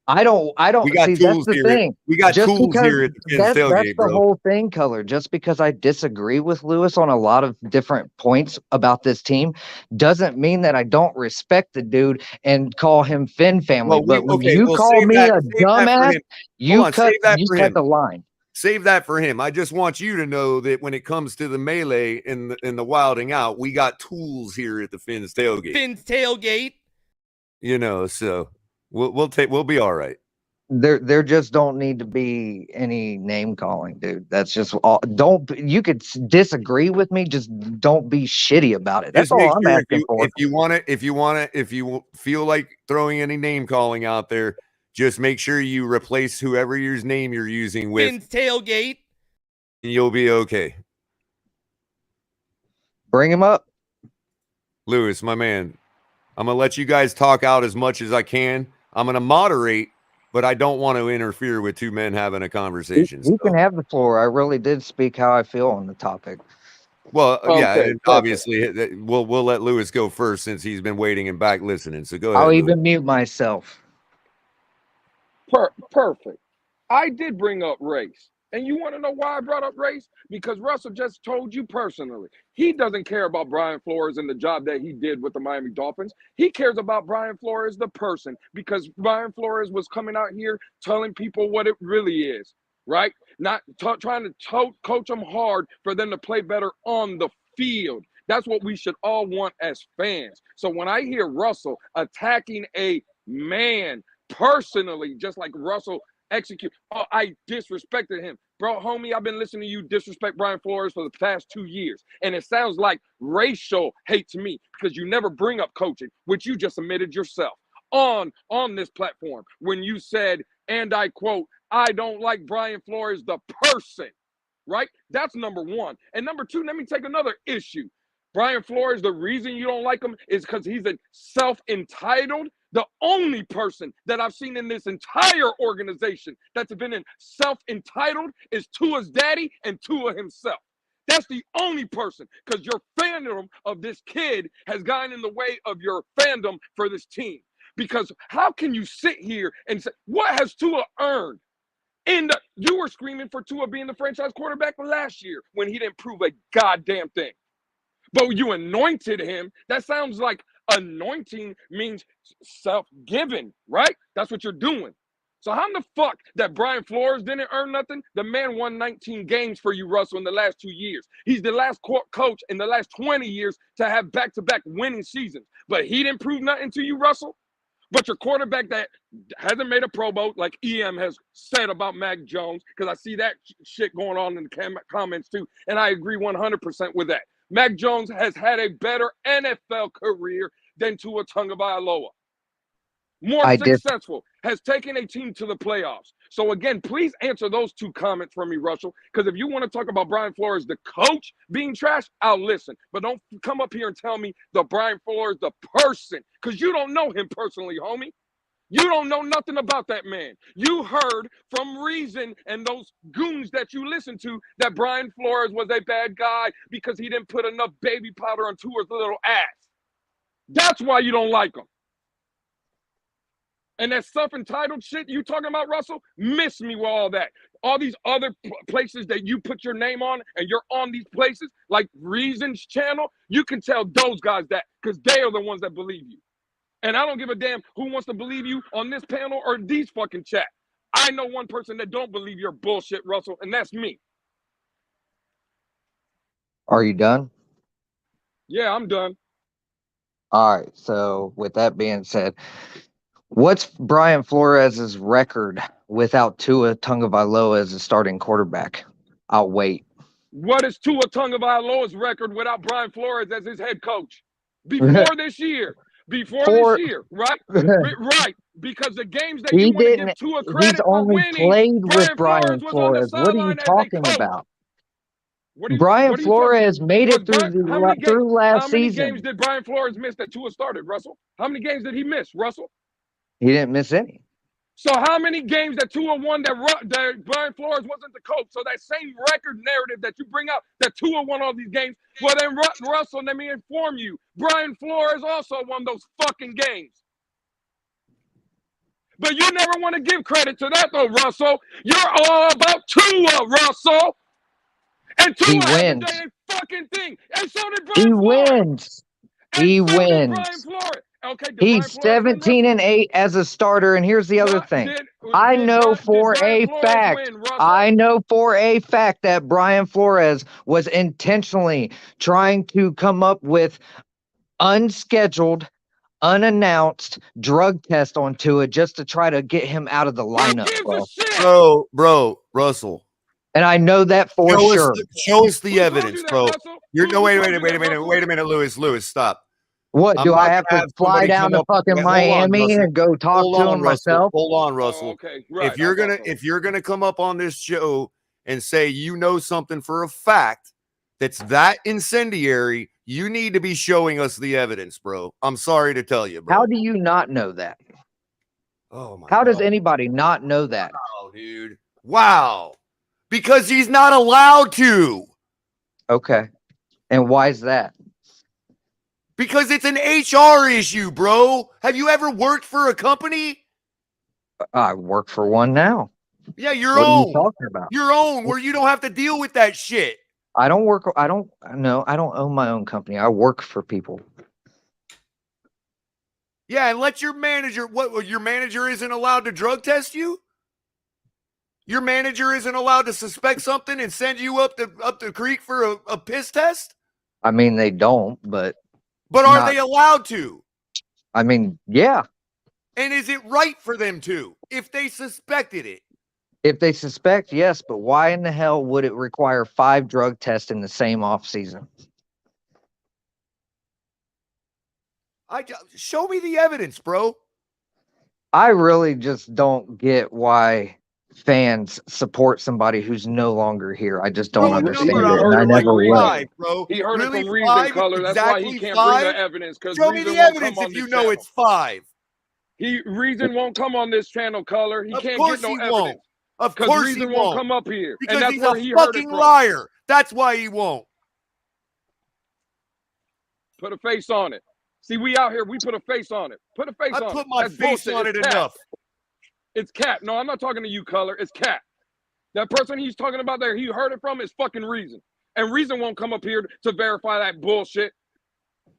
I don't we got see, tools that's the here. thing. We got just tools here at the that's tailgate, the whole thing, Culler. Just because I disagree with Lewis on a lot of different points about this team doesn't mean that I don't respect the dude and call him FinMily. Well, but when you call me a dumbass, you cut the line. Save that for him. I just want you to know that when it comes to the melee and the wilding out, we got tools here at the Finn's tailgate. Finn's tailgate. You know, so we'll be all right. There just don't need to be any name calling, dude. That's just all. You could disagree with me, just don't be shitty about it. That's all I'm asking for. If you feel like throwing any name calling out there, just make sure you replace whoever your name you're using with Finn's tailgate. And you'll be okay. Bring him up. Lewis, my man. I'm going to let you guys talk out as much as I can. I'm going to moderate, but I don't want to interfere with two men having a conversation. You can have the floor. I really did speak how I feel on the topic. Well, yeah, obviously we'll let Lewis go first since he's been waiting and back listening. So go ahead. I'll even mute myself. Perfect. I did bring up race. And you want to know why I brought up race? Because Russell just told you personally, he doesn't care about Brian Flores and the job that he did with the Miami Dolphins. He cares about Brian Flores, the person, because Brian Flores was coming out here telling people what it really is, right? Not trying to coach them hard for them to play better on the field. That's what we should all want as fans. So when I hear Russell attacking a man personally, just like Russell execute. Oh, I disrespected him. Bro, homie, I've been listening to you disrespect Brian Flores for the past 2 years. And it sounds like racial hate to me because you never bring up coaching, which you just admitted yourself on this platform when you said, and I quote, I don't like Brian Flores, the person, right? That's number one. And number two, let me take another issue. Brian Flores, the reason you don't like him is because he's a self-entitled. The only person that I've seen in this entire organization that's been in self-entitled is Tua's daddy and Tua himself. That's the only person, because your fandom of this kid has gotten in the way of your fandom for this team. Because how can you sit here and say, what has Tua earned? You were screaming for Tua being the franchise quarterback last year when he didn't prove a goddamn thing. But you anointed him. That sounds like anointing means self-given, right? That's what you're doing. So how in the fuck that Brian Flores didn't earn nothing? The man won 19 games for you, Russell, in the last 2 years. He's the last coach in the last 20 years to have back-to-back winning seasons. But he didn't prove nothing to you, Russell? But your quarterback that hasn't made a Pro Bowl, like EM has said about Mac Jones, because I see that shit going on in the comments too, and I agree 100% with that. Mac Jones has had a better NFL career than Tua Tagovailoa. More successful, has taken a team to the playoffs. So again, please answer those two comments from me, Russell, because if you want to talk about Brian Flores, the coach, being trash, I'll listen. But don't come up here and tell me the Brian Flores, the person, because you don't know him personally, homie. You don't know nothing about that man. You heard from Reason and those goons that you listen to that Brian Flores was a bad guy because he didn't put enough baby powder on Tua's little ass. That's why you don't like him. And that self-entitled shit you talking about, Russell, miss me with all that. All these other places that you put your name on and you're on these places, like Reason's channel, you can tell those guys that because they are the ones that believe you. And I don't give a damn who wants to believe you on this panel or these fucking chat. I know one person that don't believe your bullshit, Russell, and that's me. Are you done? Yeah, I'm done. All right. So with that being said, what's Brian Flores' record without Tua Tagovailoa as a starting quarterback? I'll wait. What is Tua Tagovailoa's record without Brian Flores as his head coach? Before this year. Before this year, right? Right. Because the games that you want to give Tua credit for winning, played with Brian Flores was on the Flores. What are you sideline as a talking coach. about? What are Brian Flores made it through last How many season. games did Brian Flores miss that Tua started, Russell? How many games did he miss, Russell? He didn't miss any. So how many games that Tua won that Brian Flores wasn't the coach? So that same record narrative that you bring up, that Tua won all these games, well then, Russell, let me inform you, Brian Flores also won those fucking games. But you never want to give credit to that though, Russell. You're all about Tua, Russell. And Tua hasn't done a fucking thing. And so did Brian Flores. Wins. He wins. Brian Flores. Okay, he's 17-8 as a starter, and here's the other thing. I know for a fact that Brian Flores was intentionally trying to come up with unscheduled, unannounced drug test on Tua just to try to get him out of the lineup, bro, Russell. And I know that for sure. Show us the evidence, bro. Wait a minute, Lewis, stop. What, do I have to fly down to fucking Miami and go talk to him myself? Hold on, Russell. Okay, right. If you're gonna come up on this show and say you know something for a fact that's that incendiary, you need to be showing us the evidence, bro. I'm sorry to tell you, bro. How do you not know that? Oh my! How does anybody not know that? Wow, dude. Wow. Because he's not allowed to. Okay. And why is that? Because it's an HR issue, bro. Have you ever worked for a company? I work for one now. Yeah, your own. What are you talking about? Your own, where you don't have to deal with that shit. I don't own my own company. I work for people. Yeah, and let your manager, your manager isn't allowed to drug test you? Your manager isn't allowed to suspect something and send you up the creek for a piss test? I mean, they don't, but are they allowed to? I mean, yeah. And is it right for them to, if they suspected it? If they suspect, yes, but why in the hell would it require 5 drug tests in the same off season? Show me the evidence, bro. I really just don't get why fans support somebody who's no longer here. I just don't understand it. And I never will. Bro. He heard it from Reason, Culler. That's why he can't bring the evidence. Show me the evidence if you know it's 5. Reason won't come on this channel, Culler. He can't get no evidence. Of course Reason he won't come up here. Because and that's he's where a he heard fucking it from. liar. That's why he won't. Put a face on it. See, we out here. We put a face on it. Put a face on it. I put my That's face bullshit. on It's it cap. enough. It's cap. No, I'm not talking to you, Culler. It's cap. That person he's talking about there, he heard it from is fucking Reason. And Reason won't come up here to verify that bullshit.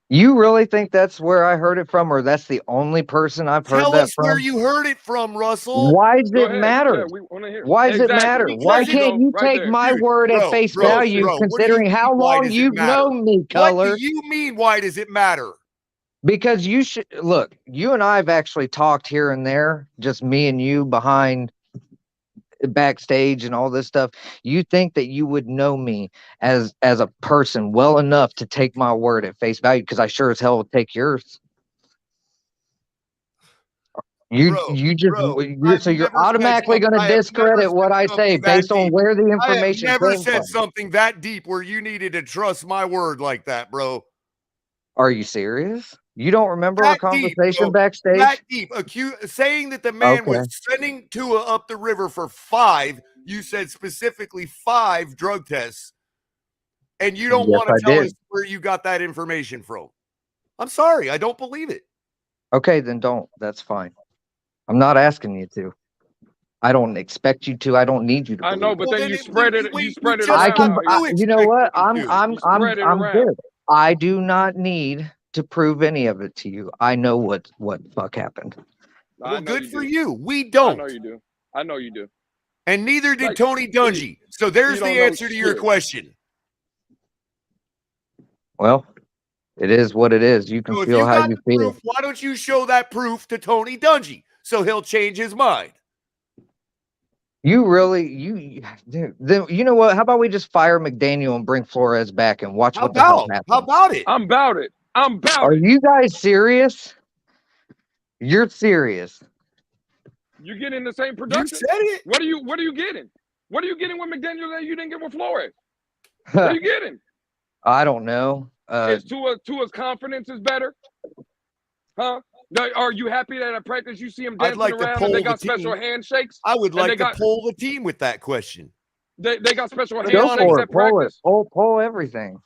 You really think that's where I heard it from, or that's the only person I've heard Tell that us from? where you heard it from, Russell. Why does Go it ahead. matter? Yeah, we want to hear. Why does it Exactly. matter? Because Why you can't go you right take there. my Dude, word at face value, bro, what do you considering mean, how why long does it you've matter? known me, What Culler? do you mean, why does it matter? Because you should look, you and I have actually talked here and there, just me and you behind backstage and all this stuff. You think that you would know me as a person well enough to take my word at face value, because I sure as hell will take yours. You Bro, so you're automatically going to discredit what I say based on where the I have information never came said from. something that deep where you needed to trust my word like that, bro. Are you serious? You don't remember our That deep, conversation bro. backstage? That deep. Saying that the man was sending Tua up the river for 5, you said specifically 5 drug tests, and you don't Yes, want to I tell did. us where you got that information from. I'm sorry, I don't believe it. Okay, then don't. That's fine. I'm not asking you to. I don't expect you to. I don't need you to. I know, but Well, then you then spread it. You spread it just I around. can. out here. You know what? I'm spread it I'm around. good. I do not need to prove any of it to you. I know what fuck happened. I Well, know good you for do. you. We I don't. know you do. I know you do. And neither did Like, Tony Dungy. So there's you the don't know answer to your shit. question. Well, it is what it is. You can So if feel you how got you the feel. proof, why don't you show that proof to Tony Dungy so he'll change his mind? You really, then you know what? How about we just fire McDaniel and bring Flores back and watch what the hell happens? How about it? I'm about it. I'm about Are it. you guys serious? You're serious. You getting the same You production? said it. What are you getting? What are you getting with McDaniel that you didn't get with Flores? What are you getting? I don't know. Is Tua's confidence is better? Huh? Are you happy that at practice you see him I'd dancing like to around and they poll got the team. special handshakes? I would like to got- poll the team with that question. They got special Go handshakes Go for at it. Poll it. practice? Poll everything.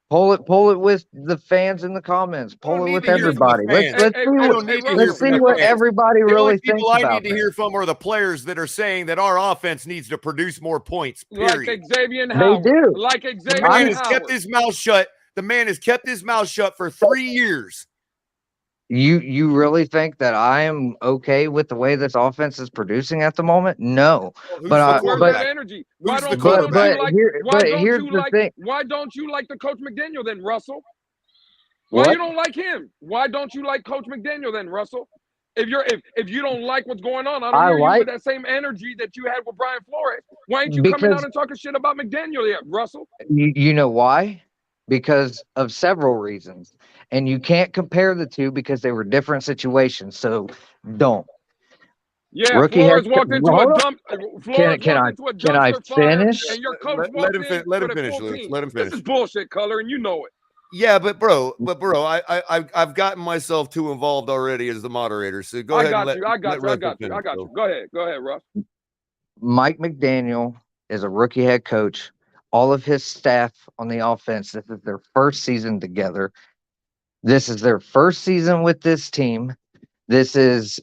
Poll it with the fans in the comments. I don't Poll it need with to hear from the everybody. fans. Let's Hey, see I what don't need to hear let's from see the what fans. everybody The really only thinks people I about need to this. hear from are the players that are saying that our offense needs to produce more points. Like Period. Xavier They Howard. do. Like The Xavier man has Howard. kept his mouth shut. The man has kept his mouth shut for 3 years. You really think that I am okay with the way this offense is producing at the moment? No. Well, who's But the Where's quarterback? that energy? Why Who's the don't you quarterback? like? Why don't you like the Coach McDaniel then, Russell? Why What? you don't like him? Why don't you like Coach McDaniel then, Russell? If you don't like what's going on, I don't hear you with that same energy that you had with Brian Flores. Why ain't you coming out and talking shit about McDaniel yet, Russell? You know why? Because of several reasons. And you can't compare the two because they were different situations. So don't. Yeah, Rookie Flores head- walked into Hold a on. dump. Flores Can walked I- into a can I dumpster fire, finish? and your coach Let walked him in fin- let with him a finish, full Lewis. team. Let him This finish. is bullshit, Culler, and you know it. Yeah, but bro, I've gotten myself too involved already as the moderator. So go ahead. I got you. Go ahead, Russ. Mike McDaniel is a rookie head coach. All of his staff on the offense, this is their first season together. This is their first season with this team. This is,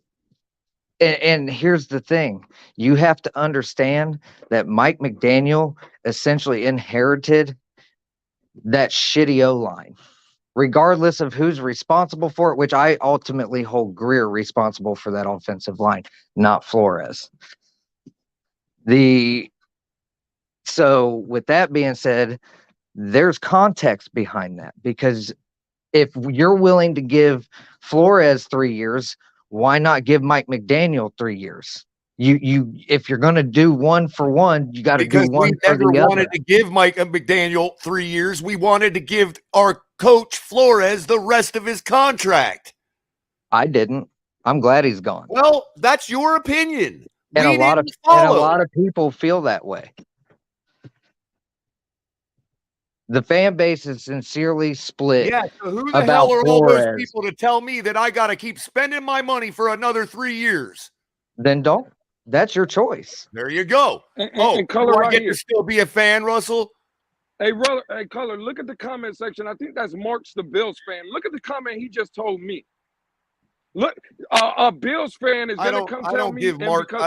and here's the thing. You have to understand that Mike McDaniel essentially inherited that shitty O-line, regardless of who's responsible for it, which I ultimately hold Greer responsible for that offensive line, not Flores. So with that being said, there's context behind that, because if you're willing to give Flores 3 years, why not give Mike McDaniel 3 years? If you're going to do one for one, you got to do one for the other. We never wanted to give Mike McDaniel 3 years. We wanted to give our coach Flores the rest of his contract. I didn't. I'm glad he's gone. Well, that's your opinion. And a lot of people feel that way. The fan base is sincerely split. Yeah, so who the hell are all those people to tell me that I got to keep spending my money for another 3 years? Then don't. That's your choice. There you go. And Culler do I right get here. to still be a fan, Russell? Hey, brother, hey, Culler, look at the comment section. I think that's Mark's the Bills fan. Look at the comment he just told me. Look, a Bills fan is gonna come tell me, I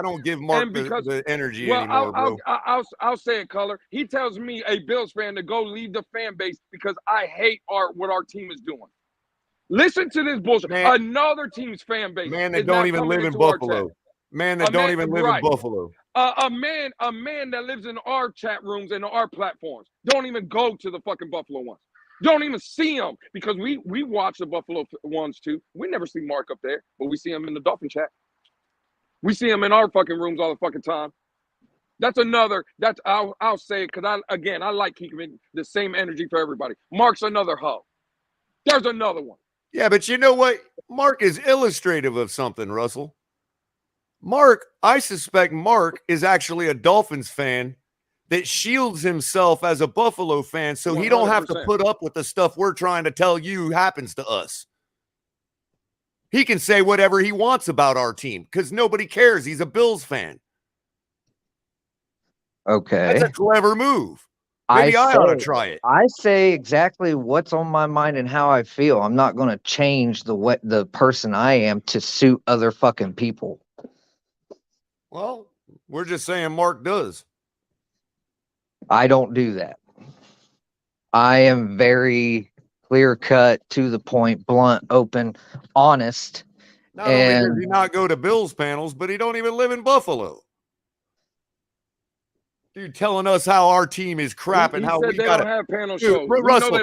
don't give Mark the energy anymore, bro. I'll say it, Culler. He tells me, a Bills fan, to go leave the fan base because I hate what our team is doing. Listen to this bullshit. Man, another team's fan base. Man that don't even live in Buffalo. Man that don't even live in Buffalo. A man that lives in our chat rooms and our platforms don't even go to the fucking Buffalo ones. Don't even see them because we watch the Buffalo ones too. We never see Mark up there, but we see him in the Dolphin chat. We see him in our fucking rooms all the fucking time. That's another. I'll say it because I like keeping the same energy for everybody. Mark's another hoe. There's another one. Yeah, but you know what? Mark is illustrative of something, Russell. I suspect Mark is actually a Dolphins fan that shields himself as a Buffalo fan so 100%. He don't have to put up with the stuff we're trying to tell you happens to us. He can say whatever he wants about our team because nobody cares. He's a Bills fan. Okay. That's a clever move. Maybe I ought to try it. I say exactly what's on my mind and how I feel. I'm not going to change the person I am to suit other fucking people. Well, we're just saying Mark does. I don't do that. I am very clear cut, to the point, blunt, open, honest. Not only does he not go to Bills panels, but he don't even live in Buffalo. Dude, telling us how our team is crap and how we got to have panel shows. Russell,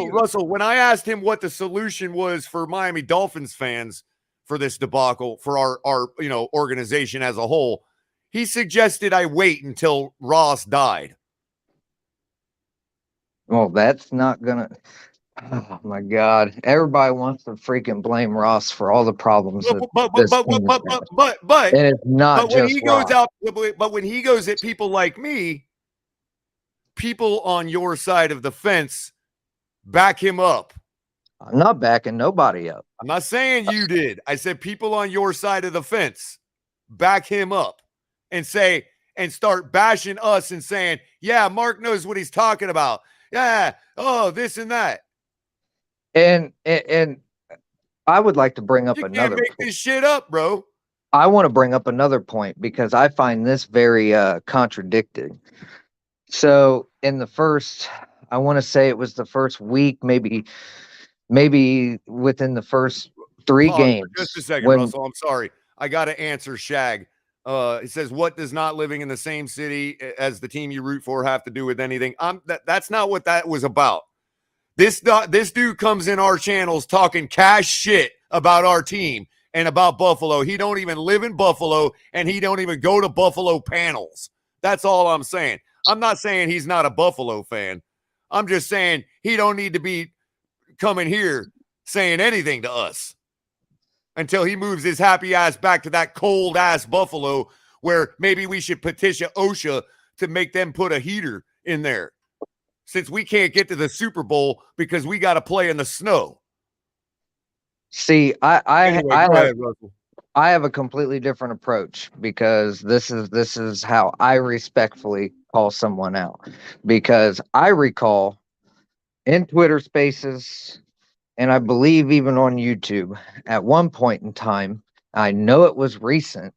Russell, when I asked him what the solution was for Miami Dolphins fans for this debacle, for our organization as a whole, he suggested I wait until Ross died. Well, that's not gonna. Oh my God! Everybody wants to freaking blame Ross for all the problems. And it's not but when just he goes out. But when he goes at people like me, people on your side of the fence back him up. I'm not backing nobody up. I'm not saying you did. I said people on your side of the fence back him up and start bashing us and saying, yeah, Mark knows what he's talking about. Yeah. Oh, this and that. And I would like to bring up you another. Can't make this shit up, bro. I want to bring up another point because I find this very contradicting. So in the first, I want to say it was the first week, maybe within the first 3 games. Just a second, Russell. I'm sorry. I got to answer Shag. It says, what does not living in the same city as the team you root for have to do with anything? That's not what that was about. This dude comes in our channels talking cash shit about our team and about Buffalo. He don't even live in Buffalo, and he don't even go to Buffalo panels. That's all I'm saying. I'm not saying he's not a Buffalo fan. I'm just saying he don't need to be coming here saying anything to us until he moves his happy ass back to that cold ass Buffalo where maybe we should petition OSHA to make them put a heater in there since we can't get to the Super Bowl because we got to play in the snow. See, I have a completely different approach because this is how I respectfully call someone out, because I recall in Twitter Spaces, and I believe even on YouTube, at one point in time, I know it was recent,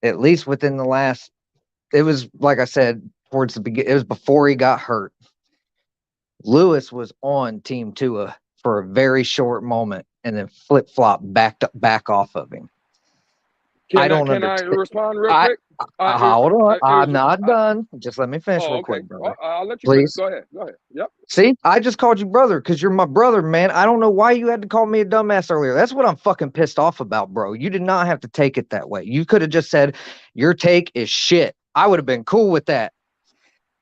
at least within the last, it was, like I said, towards the beginning, it was before he got hurt. Lewis was on Team Tua for a very short moment and then flip-flop back off of him. Can I respond real quick? Hold on. I'm not done. Just let me finish real quick, brother. I'll let you Please. Finish. Go ahead. Yep. See, I just called you brother because you're my brother, man. I don't know why you had to call me a dumbass earlier. That's what I'm fucking pissed off about, bro. You did not have to take it that way. You could have just said, your take is shit. I would have been cool with that.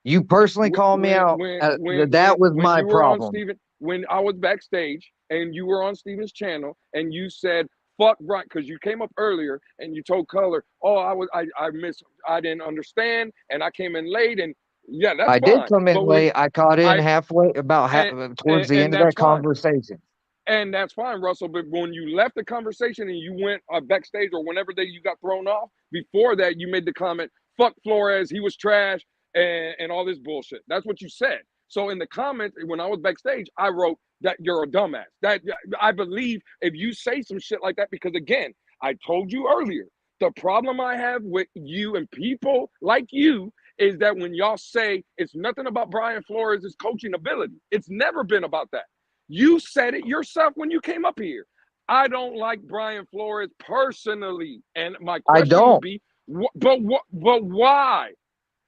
You personally called me out. That was my problem. When I was backstage and you were on Steven's channel and you said, fuck right, because you came up earlier and you told Culler, I didn't understand and I came in late, and yeah, that's fine. I did come in late. I caught in halfway, towards the end of that conversation. And that's fine, Russell. But when you left the conversation and you went backstage or whenever you got thrown off, before that you made the comment, fuck Flores, he was trash. and all this bullshit. That's what you said. So in the comments, when I was backstage, I wrote that you're a dumbass. That I believe if you say some shit like that, because again, I told you earlier, the problem I have with you and people like you is that when y'all say it's nothing about Brian Flores' coaching ability, it's never been about that. You said it yourself when you came up here. I don't like Brian Flores personally, and my question would be, but why?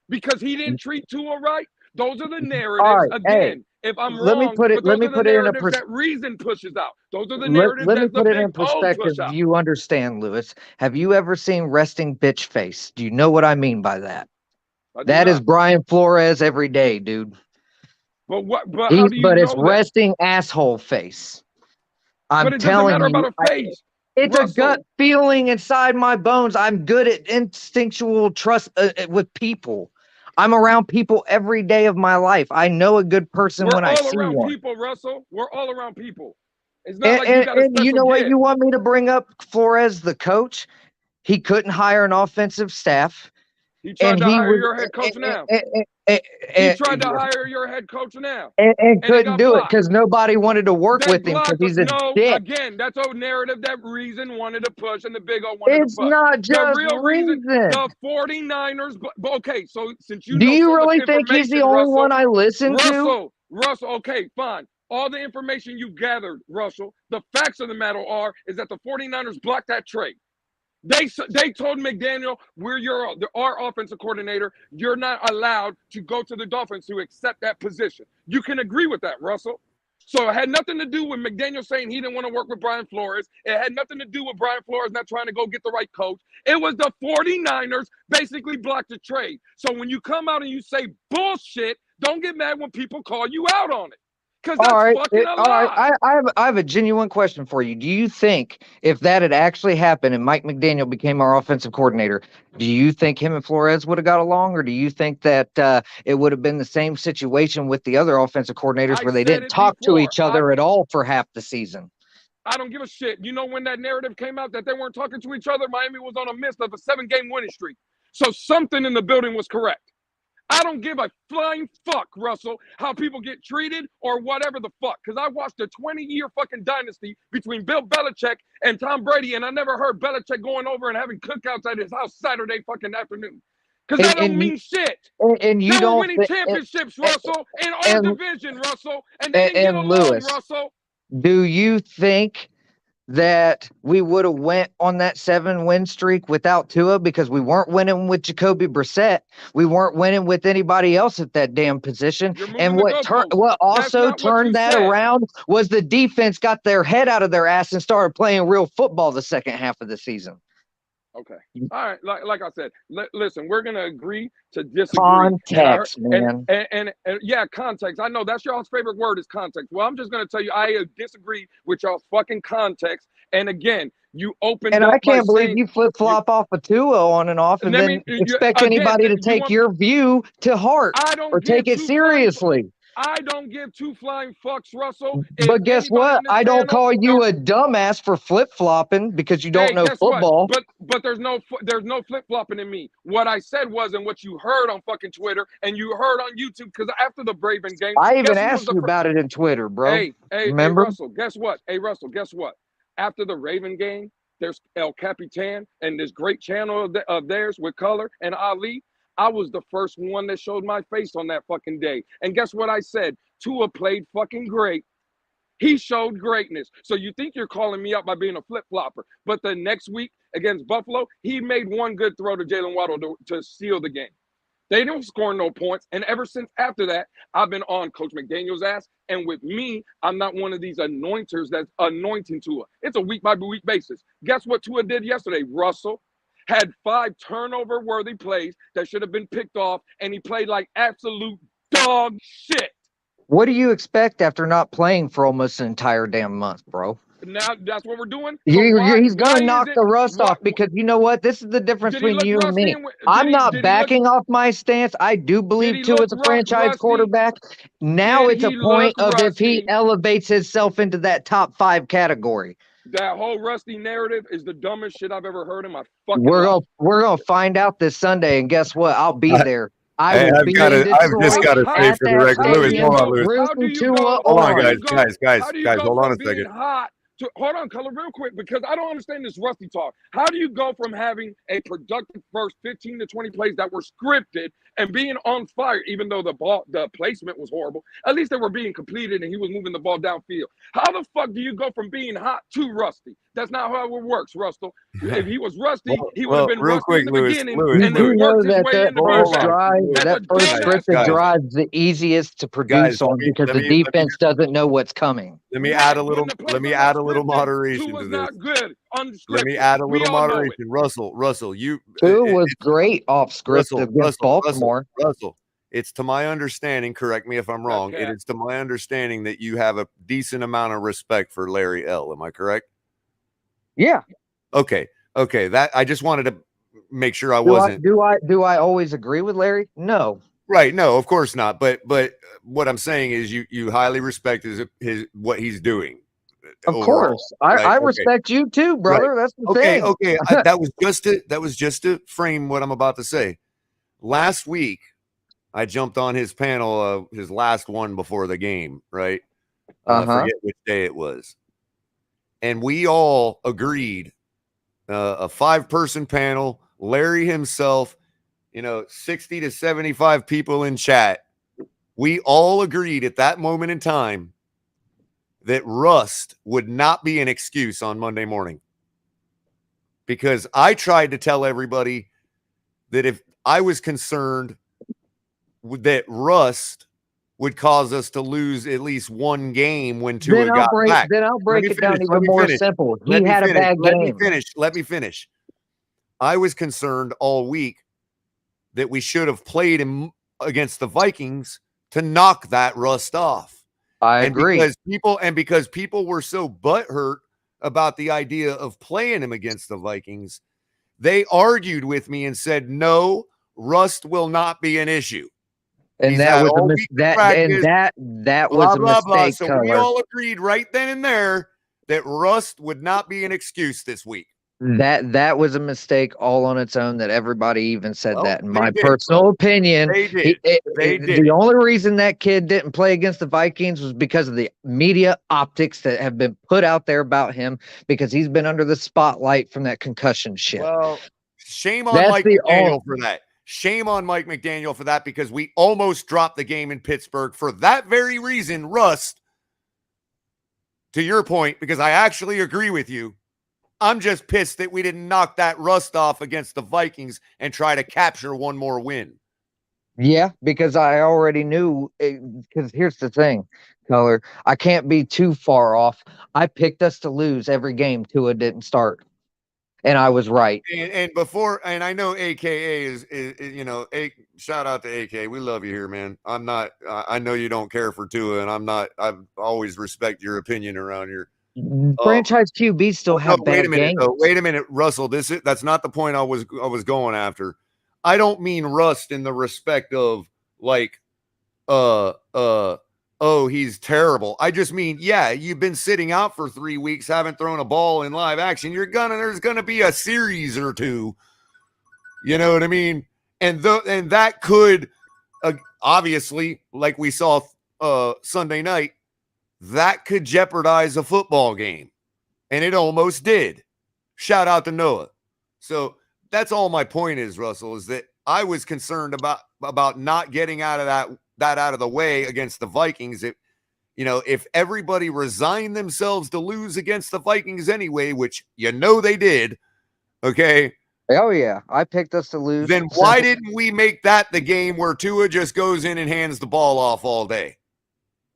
Because he didn't treat Tua right. Those are the narratives. Right, again, if I'm let me wrong, put it. but Let those me are the put it in a narratives that Reason pushes out. Those are the narratives let me that the put it in Big O perspective. push out. You understand, Lewis? Have you ever seen resting bitch face? Do you know what I mean by that? That is Brian Flores every day, dude. But what? But how do you But know it's that? resting asshole face. But it doesn't matter about a face. It's Russell, a gut feeling inside my bones. I'm good at instinctual trust with people. I'm around people every day of my life. I know a good person when I see one. We're all around people, Russell. We're all around people. It's not like you got a special you know what? gift. You want me to bring up Flores, the coach? He couldn't hire an offensive staff. He tried to hire your head coach now. He tried to hire your head coach now. And couldn't do it because nobody wanted to work with him because he's a dick. Again, that's a narrative that Reason wanted to push and the Big O wanted to push. It's not just the real reason. The 49ers. Okay, so since you know so really much think he's the Russell, only one I listen to? Russell, okay, fine. All the information you gathered, Russell, the facts of the matter is that the 49ers blocked that trade. They told McDaniel, our offensive coordinator. You're not allowed to go to the Dolphins to accept that position. You can agree with that, Russell. So it had nothing to do with McDaniel saying he didn't want to work with Brian Flores. It had nothing to do with Brian Flores not trying to go get the right coach. It was the 49ers basically blocked the trade. So when you come out and you say bullshit, don't get mad when people call you out on it. Because that's fucking a lie. I have a genuine question for you. Do you think if that had actually happened and Mike McDaniel became our offensive coordinator, do you think him and Flores would have got along, or do you think that it would have been the same situation with the other offensive coordinators where they didn't talk to each other at all for half the season? I don't give a shit. You know when that narrative came out that they weren't talking to each other, Miami was on a midst of a 7-game winning streak. So something in the building was correct. I don't give a flying fuck, Russell, how people get treated or whatever the fuck. Because I watched a 20-year fucking dynasty between Bill Belichick and Tom Brady, and I never heard Belichick going over and having cookouts at his house Saturday fucking afternoon. Because that don't mean shit. And you don't winning championships, Russell, in our division, Russell. And they didn't get along, Lewis, Russell. Do you think that we would have went on that 7-win streak without Tua because we weren't winning with Jacoby Brissett? We weren't winning with anybody else at that damn position. And what also turned that around was the defense got their head out of their ass and started playing real football the second half of the season. Okay. All right. Like I said, listen, we're going to agree to disagree. Context, man. And yeah, context. I know that's y'all's favorite word is context. Well, I'm just going to tell you, I disagree with y'all's fucking context. And again, you opened up. And I can't believe you flip-flop off a Tua on and off and then expect anybody to take your view to heart or take it seriously. I don't give two flying fucks, Russell. But guess what? I don't call you a dumbass for flip-flopping because you don't know football. But there's no flip-flopping in me. What I said was, and what you heard on fucking Twitter and you heard on YouTube, because after the Braven game, I even asked you about it in Twitter, bro. Remember? Hey, Russell, guess what? After the Raven game, there's El Capitan and this great channel of theirs with Culler and Ali. I was the first one that showed my face on that fucking day. And guess what I said? Tua played fucking great. He showed greatness. So you think you're calling me out by being a flip-flopper. But the next week against Buffalo, he made one good throw to Jalen Waddle to seal the game. They don't score no points. And ever since after that, I've been on Coach McDaniel's ass. And with me, I'm not one of these anointers that's anointing Tua. It's a week-by-week basis. Guess what Tua did yesterday? Russell had 5 turnover-worthy plays that should have been picked off, and he played like absolute dog shit. What do you expect after not playing for almost an entire damn month, bro? Now that's what we're doing. He's going to knock the rust off because you know what? This is the difference between you and me. I'm not backing off my stance. I do believe Tua is a franchise quarterback. Now it's a point of if he elevates himself into that top 5 category. That whole Rusty narrative is the dumbest shit I've ever heard in my fucking life. We're gonna find out this Sunday, and guess what? I'll be there. I Hey, will I've be got in to. I've just Detroit got to say at for the that record, Lewis. stadium, Hold on, Lewis. rooting Tua Hold on, on. guys. How do you go Hold on from a being second. hot to hold on, Color, real quick, because I don't understand this rusty talk. How do you go from having a productive first 15 to 20 plays that were scripted and being on fire, even though the placement was horrible? At least they were being completed and he was moving the ball downfield. How the fuck do you go from being hot to rusty? That's not how it works, Russell. If he was rusty, he would have been real rusty quick, in the Lewis. beginning Lewis. and then You worked know his that way that into being first Hold on. better. drive, Lewis. That's that a first dumbass scripted Guys. drive, is the easiest to produce Guys, on because the defense doesn't know what's coming. let me Right, add a when little. the plays Let me are not add a little scripted, moderation Tua's to this. not good, Let me unscripted. add a We little all know it. moderation. Russell, you. Tua was great off script Russell, against Baltimore. Russell. It's to my understanding. Correct me if I'm wrong. Okay. It is to my understanding that you have a decent amount of respect for Larry L. Am I correct? Yeah. Okay. That I just wanted to make sure I Do wasn't. I always agree with Larry? No. Right. No, of course not. But what I'm saying is you highly respect his what he's doing. Of Overall, course. right? I Okay. respect you too, brother. That's the thing. Okay. That was just to frame what I'm about to say. Last week, I jumped on his panel, his last one before the game, right? I forget which day it was. And we all agreed, a 5-person panel, Larry himself, 60 to 75 people in chat. We all agreed at that moment in time that rust would not be an excuse on Monday morning. Because I tried to tell everybody that if I was concerned that rust would cause us to lose at least one game when Tua got back. Then I'll break it down even more simple. Let He had a bad game. Let me finish. I was concerned all week that we should have played him against the Vikings to knock that rust off. I agree. Because people were so butthurt about the idea of playing him against the Vikings, they argued with me and said, no, rust will not be an issue. And that was a mistake. So we all agreed right then and there that rust would not be an excuse this week. That was a mistake all on its own. That everybody even said that. In my did, personal opinion, they did. The only reason that kid didn't play against the Vikings was because of the media optics that have been put out there about him, because he's been under the spotlight from that concussion shit. Well, shame on Mike McDaniel for that. Shame on Mike McDaniel for that, because we almost dropped the game in Pittsburgh for that very reason. Rust, to your point, because I actually agree with you. I'm just pissed that we didn't knock that rust off against the Vikings and try to capture one more win. Yeah, because I already knew. Because here's the thing, Culler, I can't be too far off. I picked us to lose every game Tua didn't start. And I was right. And I know AKA is shout out to AK. We love you here, man. I know you don't care for Tua, and I've always respect your opinion around here. Franchise QB still have bad games. Wait a minute, Russell. That's not the point I was going after. I don't mean rust in the respect of like, oh, he's terrible. I just mean, yeah, you've been sitting out for 3 weeks, haven't thrown a ball in live action. There's gonna be a series or two. You know what I mean? And that could obviously, like we saw Sunday night, that could jeopardize a football game. And it almost did. Shout out to Noah. So that's all my point is, Russell, is that I was concerned about not getting out of that out of the way against the Vikings. If everybody resigned themselves to lose against the Vikings anyway, which they did, okay? Oh yeah, I picked us to lose. Then why didn't we make that the game where Tua just goes in and hands the ball off all day?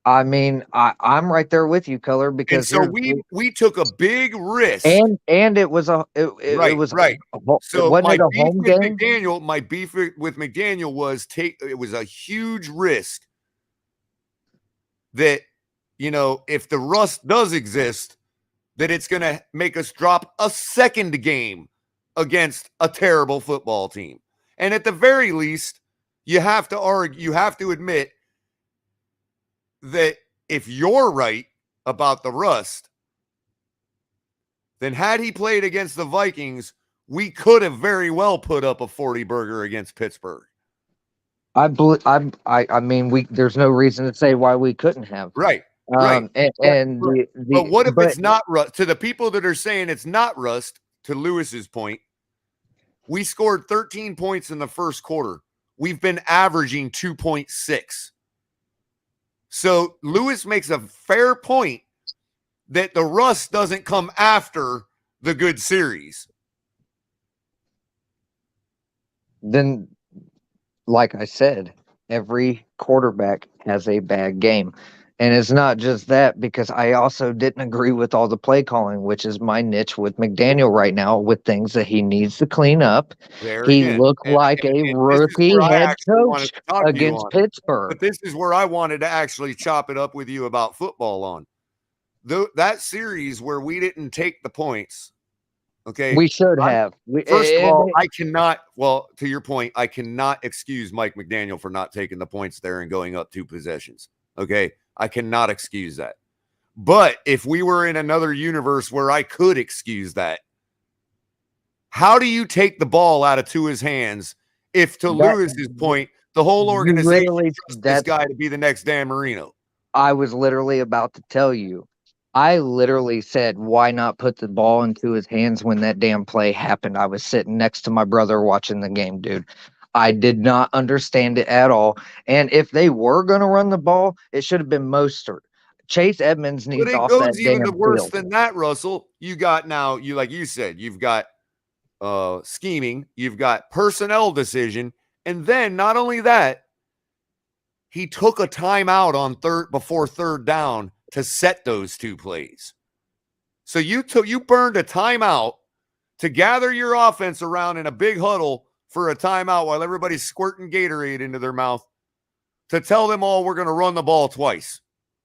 I mean, I'm right there with you, Culler, because so we took a big risk, and it was it was right. So wasn't it a home game? My beef with McDaniel was it was a huge risk that if the rust does exist, that it's going to make us drop a second game against a terrible football team. And at the very least, you have to admit that if you're right about the rust, then had he played against the Vikings, we could have very well put up a 40 burger against Pittsburgh. I believe I mean there's no reason to say why we couldn't have. Right. Right. But what if it's not rust? To the people that are saying it's not rust, to Lewis's point, we scored 13 points in the first quarter. We've been averaging 2.6. So Lewis makes a fair point that the rust doesn't come after the good series. Then, like I said, every quarterback has a bad game. And it's not just that, because I also didn't agree with all the play calling, which is my niche with McDaniel right now, with things that he needs to clean up. He looked like a rookie head coach against Pittsburgh. But this is where I wanted to actually chop it up with you about football on. That series where we didn't take the points, okay? We should have. First of all, to your point, I cannot excuse Mike McDaniel for not taking the points there and going up 2 possessions, okay? I cannot excuse that. But if we were in another universe where I could excuse that, how do you take the ball out of Tua's hands if, to Lewis's point, the whole organization trusts this guy to be the next Dan Marino? I was literally about to tell you. I literally said, why not put the ball into his hands when that damn play happened? I was sitting next to my brother watching the game, dude. I did not understand it at all. And if they were going to run the ball, it should have been Mostert. Chase Edmonds needs off that damn field. But it goes even worse than that, Russell. You got now, like you said, you've got scheming, you've got personnel decision, and then not only that, he took a timeout on before third down to set those 2 plays. So you burned a timeout to gather your offense around in a big huddle for a timeout while everybody's squirting Gatorade into their mouth to tell them all we're going to run the ball twice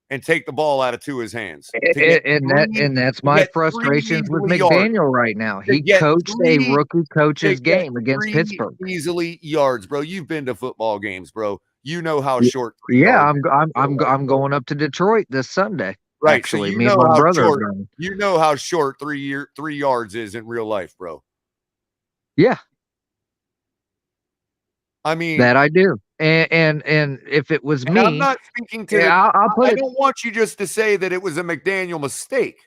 and take the ball out of Tua's hands. And that's my frustrations with McDaniel right now. He coached a rookie coach's game against Pittsburgh. Easily yards, bro. You've been to football games, bro. You know how short. I'm going up to Detroit this Sunday. Right. Actually, so me and my brother. You know how short 3 yards is in real life, bro. Yeah. I mean that I do. And if it was me, I'm not speaking to. I don't want you just to say that it was a McDaniel mistake,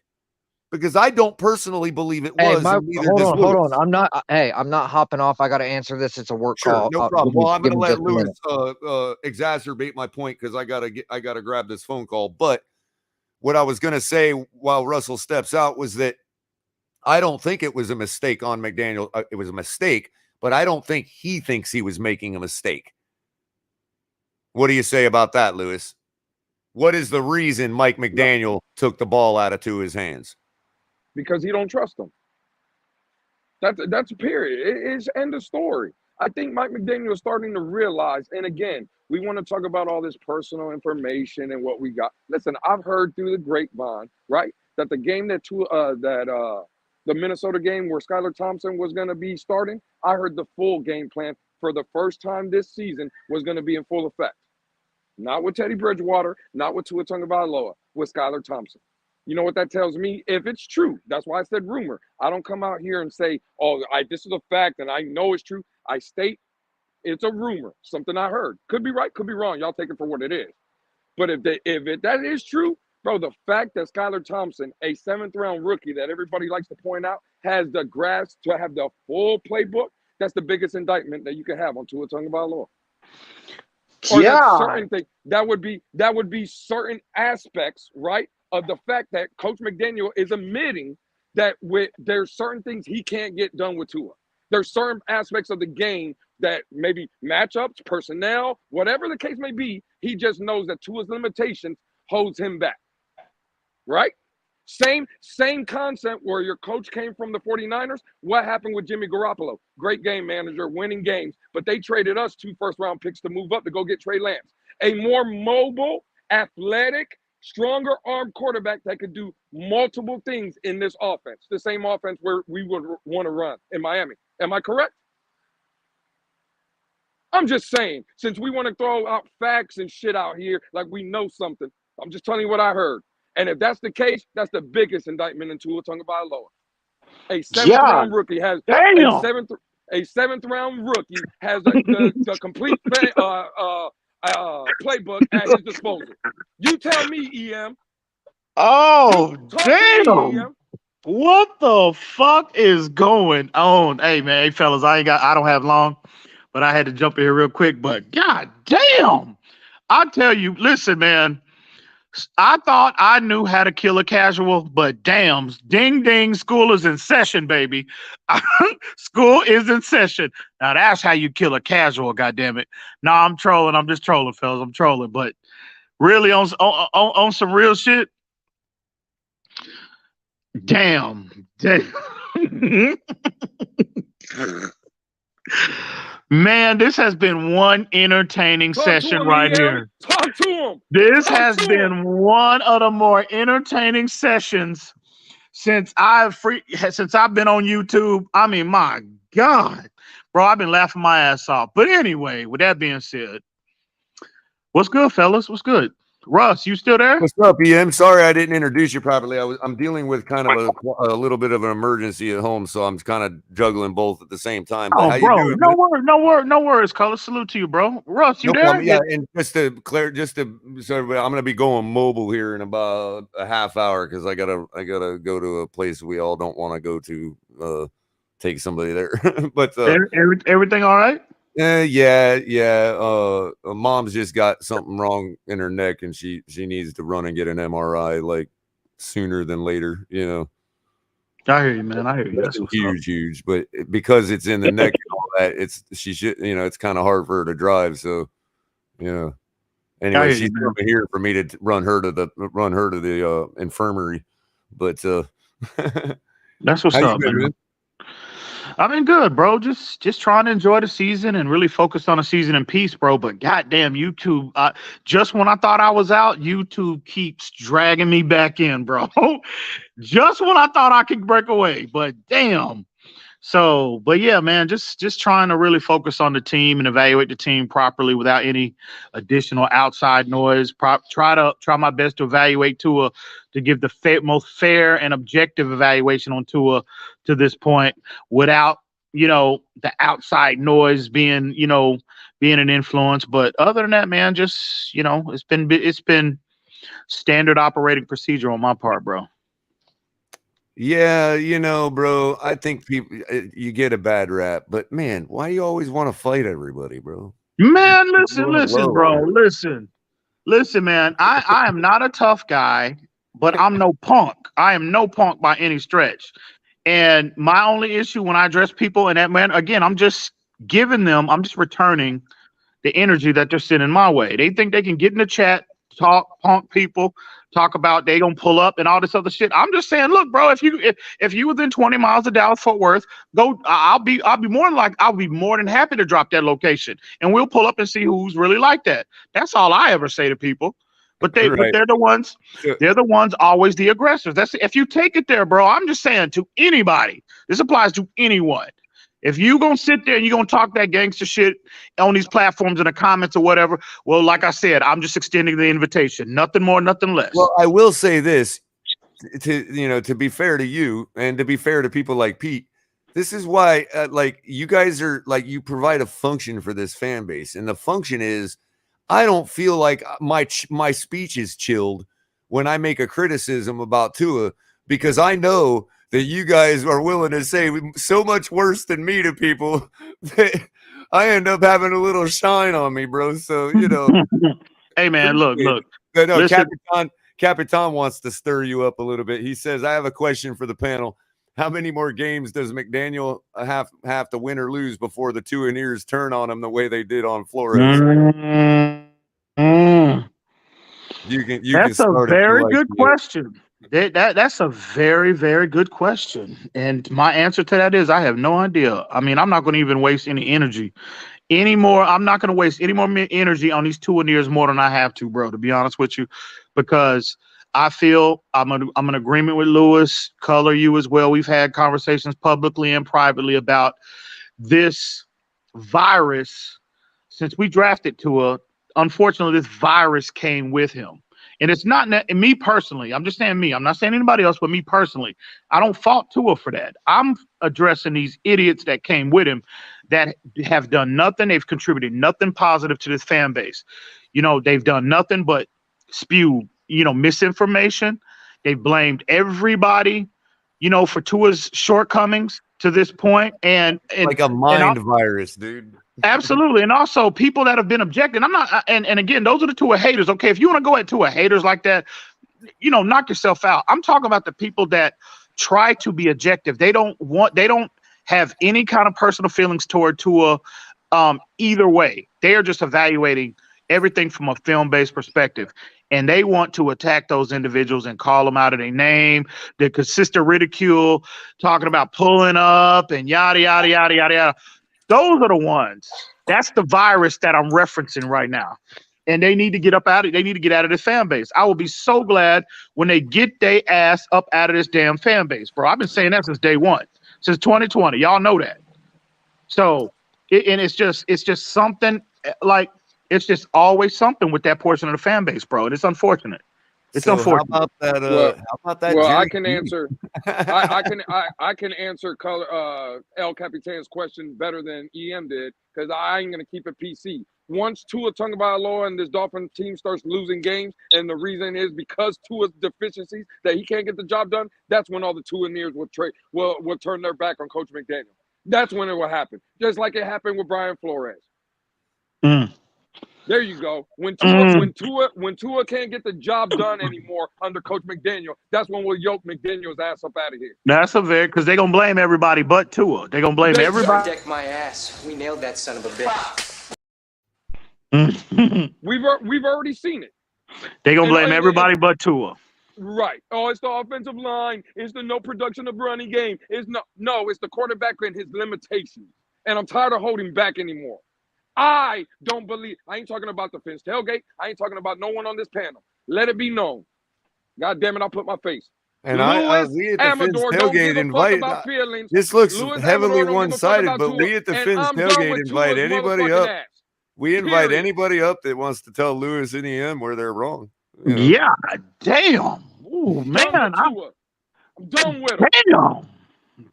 because I don't personally believe it was. Hold on. I'm not hopping off. I got to answer this. It's a work call. No problem. Well, I'm going to let Lewis exacerbate my point because I gotta grab this phone call. But what I was going to say while Russell steps out was that I don't think it was a mistake on McDaniel. It was a mistake, but I don't think he thinks he was making a mistake. What do you say about that, Lewis? What is the reason Mike McDaniel took the ball out of Tua's hands? Because he don't trust him. That's a period. It's end of story. I think Mike McDaniel is starting to realize, and again, we want to talk about all this personal information and what we got. Listen, I've heard through the grapevine, right, that the game the Minnesota game where Skylar Thompson was going to be starting, I heard the full game plan for the first time this season was going to be in full effect. Not with Teddy Bridgewater, not with Tua Tagovailoa, with Skylar Thompson. You know what that tells me? If it's true, that's why I said rumor. I don't come out here and say, this is a fact and I know it's true. I state it's a rumor, something I heard. Could be right, could be wrong. Y'all take it for what it is. But if that is true, bro, the fact that Skylar Thompson, a 7th-round rookie that everybody likes to point out, has the grasp to have the full playbook, that's the biggest indictment that you can have on Tua Tagovailoa. Certain thing that would be certain aspects, right, of the fact that Coach McDaniel is admitting that there's certain things he can't get done with Tua. There's certain aspects of the game that maybe matchups, personnel, whatever the case may be, he just knows that Tua's limitations holds him back, right? Same concept where your coach came from the 49ers. What happened with Jimmy Garoppolo? Great game manager, winning games, but they traded us 2 first-round picks to move up to go get Trey Lance. A more mobile, athletic, stronger arm quarterback that could do multiple things in this offense, the same offense where we would want to run in Miami. Am I correct? I'm just saying, since we want to throw out facts and shit out here like we know something, I'm just telling you what I heard. And if that's the case, that's the biggest indictment in Tua Tagovailoa. A 7th-round rookie has a a 7th-round rookie has the complete playbook at his disposal. You tell me, EM. Oh, Talk to me, damn. EM. What the fuck is going on? Hey, man, hey, fellas, I don't have long, but I had to jump in here real quick. But god damn, I tell you, listen, man, I thought I knew how to kill a casual, but damn, ding ding, school is in session, baby. School is in session. Now that's how you kill a casual, goddammit. Nah, I'm trolling. I'm just trolling, fellas. I'm trolling. But really on some real shit, damn. Man, this has been one entertaining Talk to session him, right EM. here. Talk to him. This Talk has to been him. one of the more entertaining sessions since I've been on YouTube. I mean, my God, bro, I've been laughing my ass off. But anyway, with that being said, what's good, fellas? What's good? Russ, you still there? What's up, EM? Sorry I didn't introduce you properly. I'm dealing with kind of a little bit of an emergency at home, so I'm kind of juggling both at the same time. But Oh, how bro, you doing? no worries, Color. Salute to you, bro. Russ, you No there? problem. Yeah, and so I'm gonna be going mobile here in about a half hour because I gotta go to a place we all don't want to go to. Take somebody there, but Everything all right? yeah. Mom's just got something wrong in her neck, and she needs to run and get an MRI like sooner than later. You know, I hear you, man. I hear you. That's what's up. huge. But because it's in the neck and all that, it's kind of hard for her to drive. So, anyway, she's coming here for me to run her to the infirmary. But that's what's up, man. I've been good, bro. Just trying to enjoy the season and really focus on the season in peace, bro. But goddamn, YouTube, just when I thought I was out, YouTube keeps dragging me back in, bro. Just when I thought I could break away, but damn. So, but yeah, man, just trying to really focus on the team and evaluate the team properly without any additional outside noise. Try my best to evaluate Tua, to give the most fair and objective evaluation on Tua to this point without, the outside noise being an influence. But other than that, man, just, it's been standard operating procedure on my part, bro. Yeah, bro, I think you get a bad rap, but man, why do you always want to fight everybody, bro? Man, listen, bro. Listen, man. I am not a tough guy, but I'm no punk. I am no punk by any stretch. And my only issue when I address people, and that, man, again, I'm just returning the energy that they're sending my way. They think they can get in the chat, talk punk people, talk about they gonna pull up and all this other shit. I'm just saying, look, bro, if you within 20 miles of Dallas Fort Worth, go. I'll be more than happy to drop that location, and we'll pull up and see who's really like that. That's all I ever say to people. But they're the ones. They're the ones always the aggressors. That's if you take it there, bro. I'm just saying to anybody. This applies to anyone. If you gonna sit there and you gonna talk that gangster shit on these platforms in the comments or whatever, well, like I said, I'm just extending the invitation. Nothing more, nothing less. Well, I will say this to be fair to you and to be fair to people like Pete. This is why, you guys are you provide a function for this fan base, and the function is, I don't feel like my speech is chilled when I make a criticism about Tua because I know that you guys are willing to say so much worse than me to people that I end up having a little shine on me, bro. So, Hey, man, look. No, Capitan wants to stir you up a little bit. He says, I have a question for the panel. How many more games does McDaniel have to win or lose before the Tuaneers turn on him the way they did on Flores? That's a very good question. That's a very, very good question. And my answer to that is I have no idea. I mean, I'm not going to even waste any energy anymore. I'm not going to waste any more energy on these Tuaneers more than I have to, bro, to be honest with you, because I feel I'm in agreement with Lewis, Culler, you as well. We've had conversations publicly and privately about this virus since we drafted Tua. Unfortunately, this virus came with him. And it's not me personally. I'm just saying me. I'm not saying anybody else, but me personally. I don't fault Tua for that. I'm addressing these idiots that came with him that have done nothing. They've contributed nothing positive to this fan base. You know, they've done nothing but spew, misinformation. They blamed everybody, for Tua's shortcomings to this point. And like a mind virus, dude. Absolutely. And also people that have been objecting. I'm not, and again, those are the Tua haters. Okay. If you want to go at Tua haters like that, knock yourself out. I'm talking about the people that try to be objective. They don't have any kind of personal feelings toward Tua either way. They are just evaluating everything from a film-based perspective. And they want to attack those individuals and call them out of their name, the consistent ridicule, talking about pulling up and yada, yada, yada, yada, yada. Those are the ones. That's the virus that I'm referencing right now. And they need to get up out of it. They need to get out of this fan base. I will be so glad when they get their ass up out of this damn fan base, bro. I've been saying that since day one, since 2020. Y'all know that. So, it's just something like, it's just always something with that portion of the fan base, bro. And it's unfortunate. It's unfortunate. How about that? Well, I can answer. I can answer El Capitan's question better than EM did because I ain't gonna keep it PC. Once Tua Tagovailoa and this Dolphin team starts losing games, and the reason is because Tua's deficiencies that he can't get the job done, that's when all the Tuaneers will turn their back on Coach McDaniel. That's when it will happen, just like it happened with Brian Flores. There you go. When Tua can't get the job done anymore under Coach McDaniel, that's when we'll yoke McDaniel's ass up out of here. That's because they're gonna blame everybody but Tua. They're gonna blame everybody. Deck my ass. We nailed that son of a bitch. We've already seen it. They're gonna blame everybody but Tua. Right. Oh, it's the offensive line. It's the no production of running game. It's it's the quarterback and his limitations. And I'm tired of holding back anymore. I don't believe. I ain't talking about the Fins tailgate. I ain't talking about no one on this panel. Let it be known. God damn it, I'll put my face. And we at the Fins tailgate invite. This looks heavily one-sided, but we at the Fins tailgate invite anybody up. We invite anybody up that wants to tell Lewis and EM where they're wrong. Yeah, damn. Oh man, I'm done with it. Damn.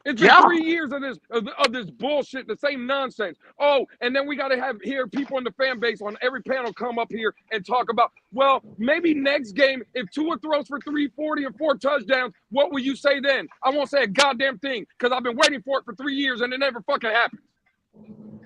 It's been 3 years of this bullshit, the same nonsense. Oh, and then we got to hear people in the fan base on every panel come up here and talk about, well, maybe next game, if Tua throws for 340 and 4 touchdowns, what will you say then? I won't say a goddamn thing because I've been waiting for it for 3 years and it never fucking happens.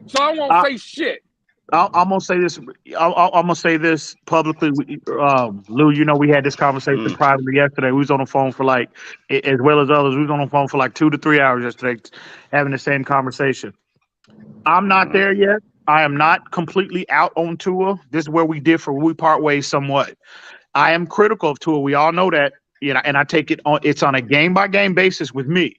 So I won't say shit. I'm gonna say this. I'm gonna say this publicly. Lou, we had this conversation privately yesterday. We was on the phone for as well as others. We was on the phone for 2 to 3 hours yesterday, having the same conversation. I'm not there yet. I am not completely out on Tua. This is where we differ. We part ways somewhat. I am critical of Tua. We all know that. And I take it on. It's on a game by game basis with me.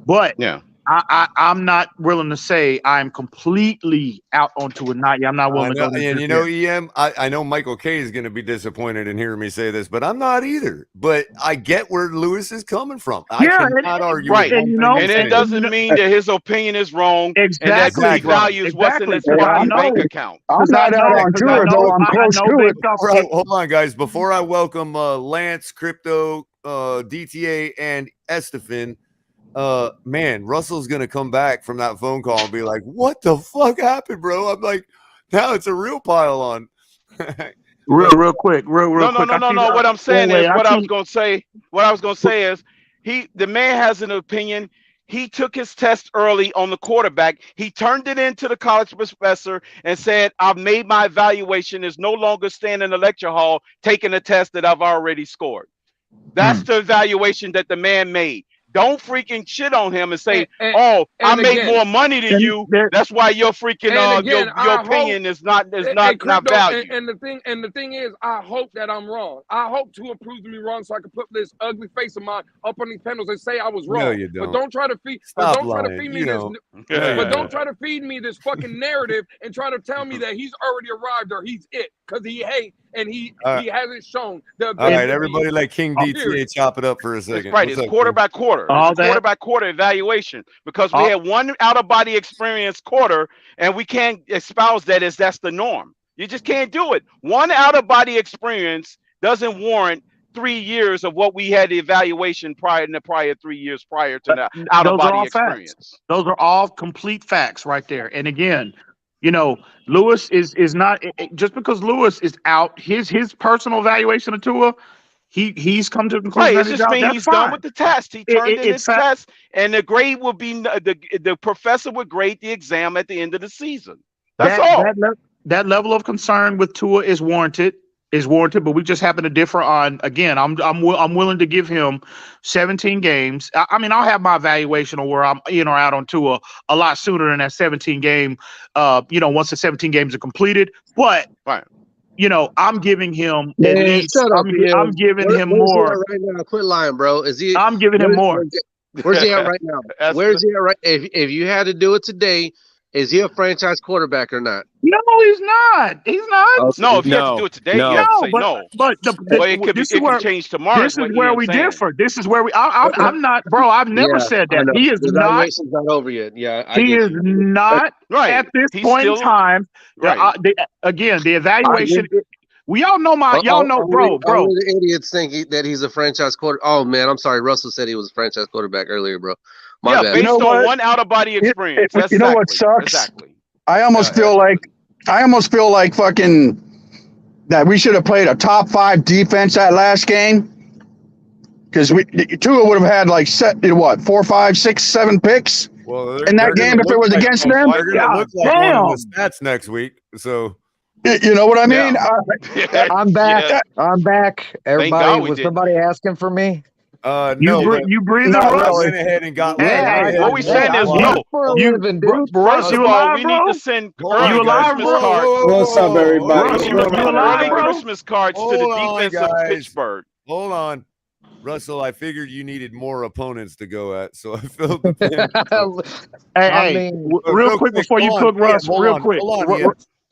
But yeah. I'm not willing to say I'm completely out onto a night. I'm not willing to go. And EM, I know Michael K is going to be disappointed in hearing me say this, but I'm not either. But I get where Lewis is coming from. I cannot argue. Right. And it doesn't mean that his opinion is wrong. Exactly. And that he values what's in his bank account. I'm not out on Tua, though. I'm close to it. Right, hold on, guys. Before I welcome Lance, Crypto, DTA, and Estefan, man, Russell's gonna come back from that phone call and be like, what the fuck happened, bro? I'm like, now it's a real pile on. real quick. No. What I'm saying is what I was gonna say is the man has an opinion. He took his test early on the quarterback. He turned it into the college professor and said, I've made my evaluation. Is no longer staying in the lecture hall taking a test that I've already scored. That's the evaluation that the man made. Don't freaking shit on him and say, I make more money than you. That's why your freaking your opinion is not valued. And the thing is, I hope that I'm wrong. I hope Tua proves me wrong so I can put this ugly face of mine up on these panels and say I was wrong. No, you don't. But don't try to feed. Don't try to feed me this. Don't try to feed me this fucking narrative and try to tell me that he's already arrived or he's it because he hates. And he hasn't shown the ability. All right, everybody let King DTA chop it up for a second. That's right, it's quarter by quarter. It's quarter by quarter evaluation because we had one out-of-body experience quarter, and we can't espouse that as that's the norm. You just can't do it. One out-of-body experience doesn't warrant 3 years of what we had the evaluation in the prior 3 years prior to the out of body experience. Facts. Those are all complete facts right there. And again, Lewis is not just because Lewis is out. His personal evaluation of Tua, he's come to the conclusion Right, it's just mean he's done with the test. He turned in his test, and the grade will be the professor would grade the exam at the end of the season. That's all. That level of concern with Tua is warranted. But we just happen to differ on. Again, I'm willing to give him 17 games. I mean, I'll have my evaluation on where I'm in or out on Tua a lot sooner than that 17 game. Once the 17 games are completed. But I'm giving him at least. I'm giving him more. Right now, quit lying, bro. Is he? I'm giving him more. Where's he at right now? Where's he at right? If you had to do it today, is he a franchise quarterback or not? No, he's not. He's not. Okay. No, if you have to do it today, you have to say no. But it could change tomorrow. This is where we differ. This is where I'm not, bro. I've never said that. He is not. The evaluation's not over yet. Yeah, he is not at this point in time. Right. Again, the evaluation. We all know y'all know, bro. The idiots think that he's a franchise quarter. Oh man, I'm sorry. Russell said he was a franchise quarterback earlier, bro. My bad. Based on one out of body experience. That's you know what sucks? Exactly. I almost feel like fucking that we should have played a top 5 defense that last game. Because Tua would have had like 4, 5, 6, 7 picks in that game if it was against them. They're gonna look like one of the stats next week. So you know what I mean? I'm back. Yeah. I'm back. Everybody, was somebody asking for me? No, you breathe out. I went ahead and got. What we saying is no. First of all, we need to send early Christmas cards. What's up, everybody? Early Christmas cards to the defense of Pittsburgh. Hold on. Russell, I figured you needed more opponents to go at, so I filled the pen. Hey, real quick before you cook Russ, real quick.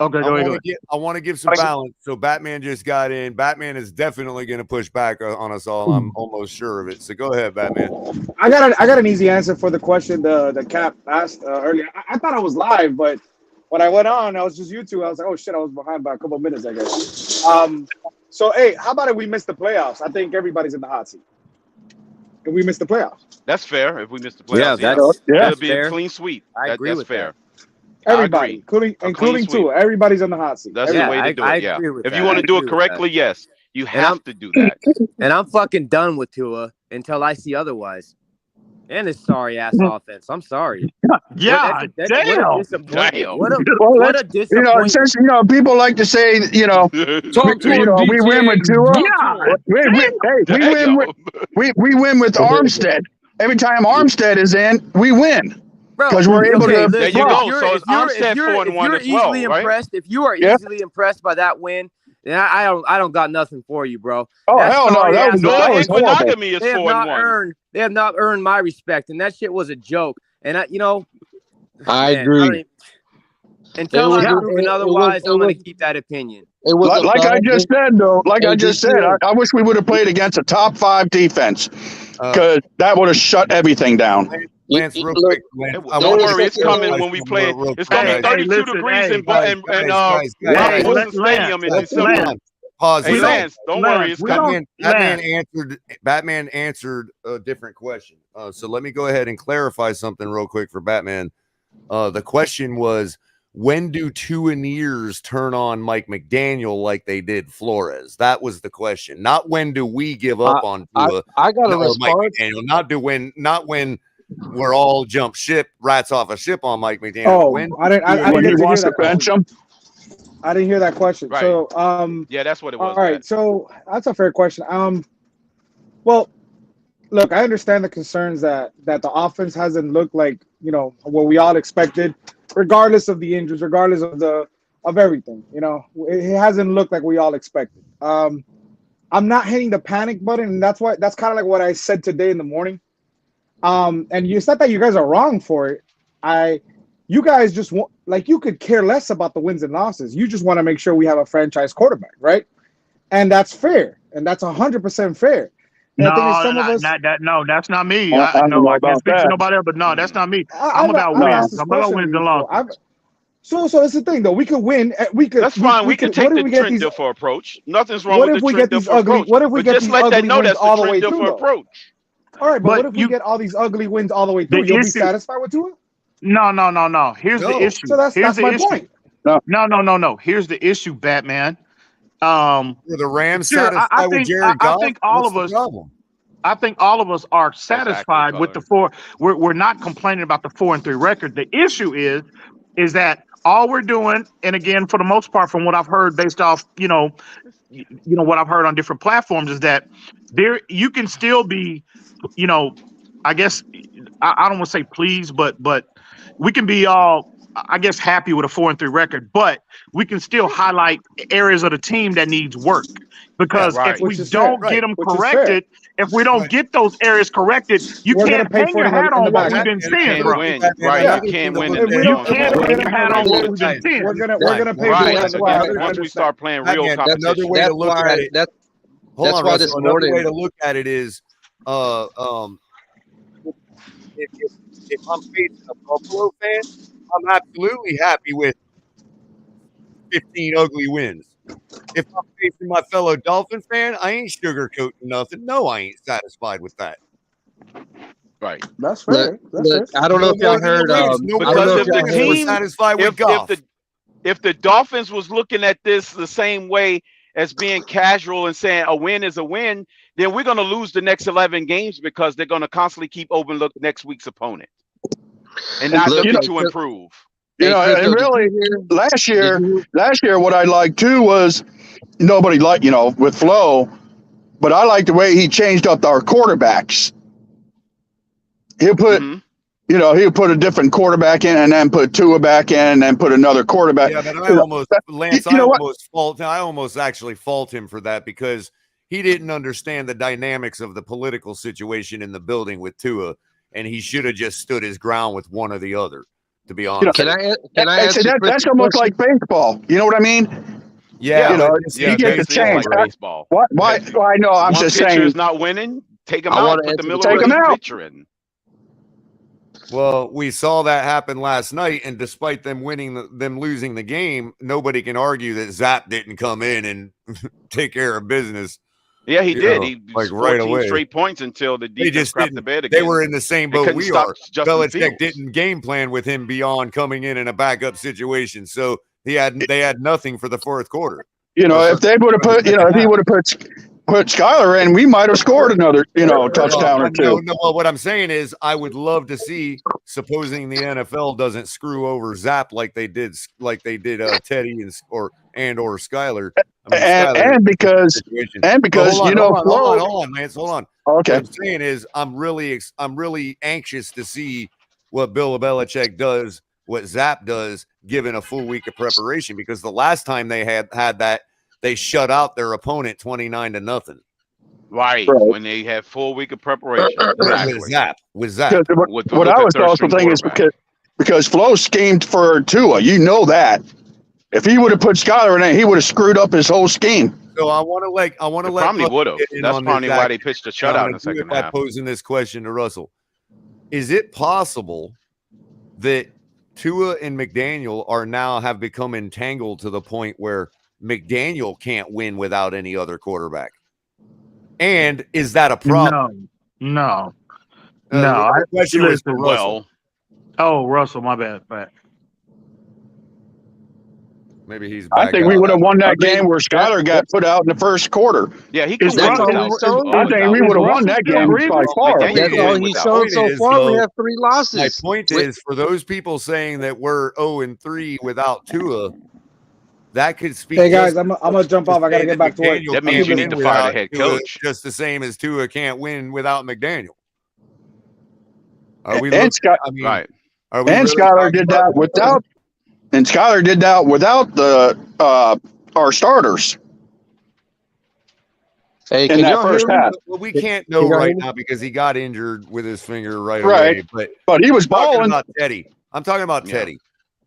Okay, go ahead. I want to give some balance. So Batman just got in. Batman is definitely going to push back on us all. I'm almost sure of it. So go ahead, Batman. I got an easy answer for the question the Cap asked earlier. I thought I was live, but when I went on, I was just YouTube. I was like, oh shit, I was behind by a couple of minutes, I guess. So hey, how about if we miss the playoffs? I think everybody's in the hot seat. If we miss the playoffs, that's fair. If we miss the playoffs, it'll be a clean sweep. I agree with fair. That. Everybody, including Tua, everybody's on the hot seat. That's the way to do it. Yeah. If you want to do it correctly, yes, you have to do that. And I'm fucking done with Tua until I see otherwise. And his sorry ass offense. I'm sorry. Yeah, damn. What a disappointment. What a disappointment. Since people like to say, we win with Tua. We win with Armstead. Every time Armstead is in, we win. Because we're able to. There you go. So it's Armstead 4-1 as well, right? If you are easily impressed by that win, then I don't got nothing for you, bro. Oh hell no! That was monogamy is 4-1. They have not earned my respect, and that shit was a joke. And I agree. Until I'm proven otherwise, I'm going to keep that opinion. Like I just said, though. I wish we would have played against a top 5 defense, because that would have shut evering down. Lance, real quick. Don't worry, it's coming when we play. It's going to be 32 degrees in Stadium in December. Pause. Hey, Lance, don't worry, it's coming. Batman answered a different question. So let me go ahead and clarify something real quick for Batman. The question was, when do 2 ears turn on Mike McDaniel like they did Flores? That was the question. Not when do we give up on Tua. I got a response. Mike McDaniel. Not when we're all jump ship, rats off a ship on Mike McDaniel. Oh, when I didn't he wants to bench him. I didn't hear that question. Right. So yeah, that's what it was. All right, so that's a fair question. Well, look, I understand the concerns that the offense hasn't looked like what we all expected, regardless of the injuries, regardless of everything. It hasn't looked like we all expected. I'm not hitting the panic button, and that's kind of like what I said today in the morning. And it's not that you guys are wrong for it. You guys just want, you could care less about the wins and losses. You just want to make sure we have a franchise quarterback, right? And that's fair, and that's 100% fair. And No, that's not me. I can't speak to nobody else, but no, that's not me. I'm about wins. I'm about wins and losses. So that's the thing, though. We could win. We could. That's fine. We can take the trend these, differ approach. Nothing's wrong what with if the we trend get these differ ugly? approach. What if we But get just these let that ugly know wins that's the all the trend way differ through, though? approach. All right, but But what if we get all these ugly wins all the way through? The You'll be issue- satisfied with Tua? No. Here's the issue. So that's the my issue. point. No. Here's the issue, Batman. Were the Rams Sure, satisfied with Jared I Goff? think all What's of the us. problem? I think all of us are satisfied Exactly, with the 4. We're not complaining about the 4-3 record. The issue is that all we're doing, and again, for the most part, from what I've heard, based off what I've heard on different platforms, is that you can still be, I guess I don't want to say pleased, but we can be all, I guess, happy with a 4-3 record, but we can still highlight areas of the team that needs work. Because if we don't get them corrected, if we don't get those areas corrected, you can't hang your hat on what we've been seeing, bro. Win. Right, you can't win. You can't hang your hat on what we've been seeing. We're gonna pay right. for it. Once we start playing real competition. Another way to look at it. That's why this Another morning. way to look at it is, if I'm facing a Buffalo fan, I'm absolutely happy with 15 ugly wins. If I'm facing my fellow Dolphin fan, I ain't sugarcoating nothing. No, I ain't satisfied with that. Right. That's fair. Look, I don't know if y'all heard. Because if the team satisfied with Goff. If the Dolphins was looking at this the same way as being casual and saying a win is a win, then we're going to lose the next 11 games because they're going to constantly keep overlook next week's opponent and not looking to improve. And really, last year, what I liked too was nobody liked, with Flo, but I liked the way he changed up our quarterbacks. He'll put, he'll put a different quarterback in and then put Tua back in and then put another quarterback. Yeah, but I almost actually fault him for that because he didn't understand the dynamics of the political situation in the building with Tua, and he should have just stood his ground with one or the other. To be honest, can I ask that's almost like baseball. You know what I mean? Yeah, you get the chance. Like baseball. Why? I know. I'm just saying. Is not winning. Take him out. Put the middle of the pitcher in. Well, we saw that happen last night, and despite them losing the game, nobody can argue that Zap didn't come in and take care of business. Yeah, he did. He like right 14 away. Straight points until the defense crapped the bed again. They were in the same boat we are. Belichick didn't game plan with him beyond coming in a backup situation, so they had nothing for the fourth quarter. If they would have put, if he would have put Skyler in, we might have scored another, touchdown or two. No, what I'm saying is, I would love to see, supposing the NFL doesn't screw over Zap like they did Teddy or Skyler. And because hold on, Lance, hold on. Okay. What I'm saying is, I'm really anxious to see what Bill Belichick does, what Zap does, given a full week of preparation, because the last time they had that, they shut out their opponent 29-0. Right. When they had full week of preparation. Exactly. With Zap. What I was also thinking is because Flo schemed for Tua. You know that. If he would have put Skyler in it, he would have screwed up his whole scheme. So I want to let probably would have. That's probably why they pitched a shutout in the second half. By posing this question to Russell, is it possible that Tua and McDaniel have become entangled to the point where McDaniel can't win without any other quarterback? And is that a problem? No. The question was for Russell. Russell, my bad. Maybe he's back. I think we would have won that game where Skyler got put out in the first quarter. Yeah, he could I think we would have won that game by far. That's all he's shown so far. We have 3 losses. My point is, for those people saying that we're 0-3 without Tua, that could speak. Hey guys, I'm gonna jump off. I gotta get back to work. That means you need to fire the head coach. Just the same as Tua can't win without McDaniel. Skyler did that without. And Skyler did that without our starters. Hey, in that first half. Well, we can't know right now because he got injured with his finger right away. But he was balling. I'm talking about Teddy.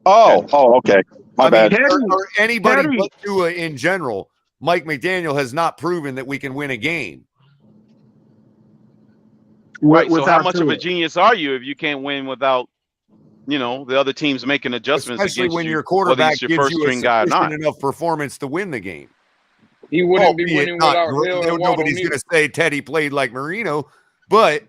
Oh, okay. My bad. Or anybody but Tua in general. Mike McDaniel has not proven that we can win a game. Right. So how much of a genius are you if you can't win without you know, the other teams making adjustments, especially against when you, your whether quarterback he's your gives first you a string guy or not. sufficient enough performance to win the game. He wouldn't be Albeit winning not without great. Hill and Waddle Nobody's neither. going to say Teddy played like Marino, but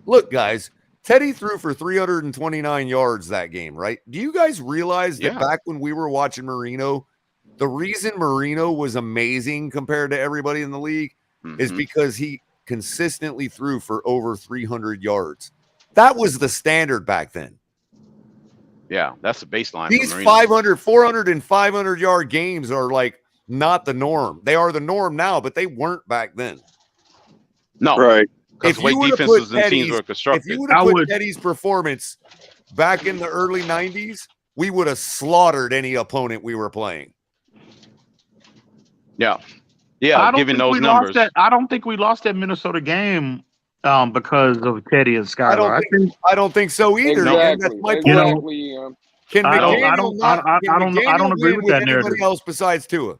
look, guys, Teddy threw for 329 yards that game, right? Do you guys realize that back when we were watching Marino, the reason Marino was amazing compared to everybody in the league is because he consistently threw for over 300 yards. That was the standard back then. Yeah, that's the baseline. These 500, 400, and 500 yard games are like not the norm. They are the norm now, but they weren't back then. No, right. Because the way defenses and teams were constructed. If you would have put Teddy's performance back in the early 90s, we would have slaughtered any opponent we were playing. Yeah. Yeah, given those numbers. I don't think we lost that Minnesota game because of Teddy and Skylar. I don't think so either. Exactly. And that's my point. Exactly. Can McDaniel I don't agree with that narrative. Anybody else besides Tua?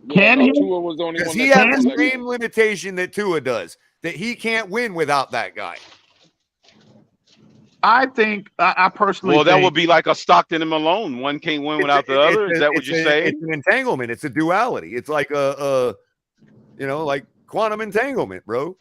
Can he? Tua was the only Because one he that has the can. same limitation that Tua does, that he can't win without that guy. I think I personally. Well, that would be like a Stockton and Malone. One can't win without the other. Is that what you're saying? It's an entanglement. It's a duality. It's like like quantum entanglement, bro.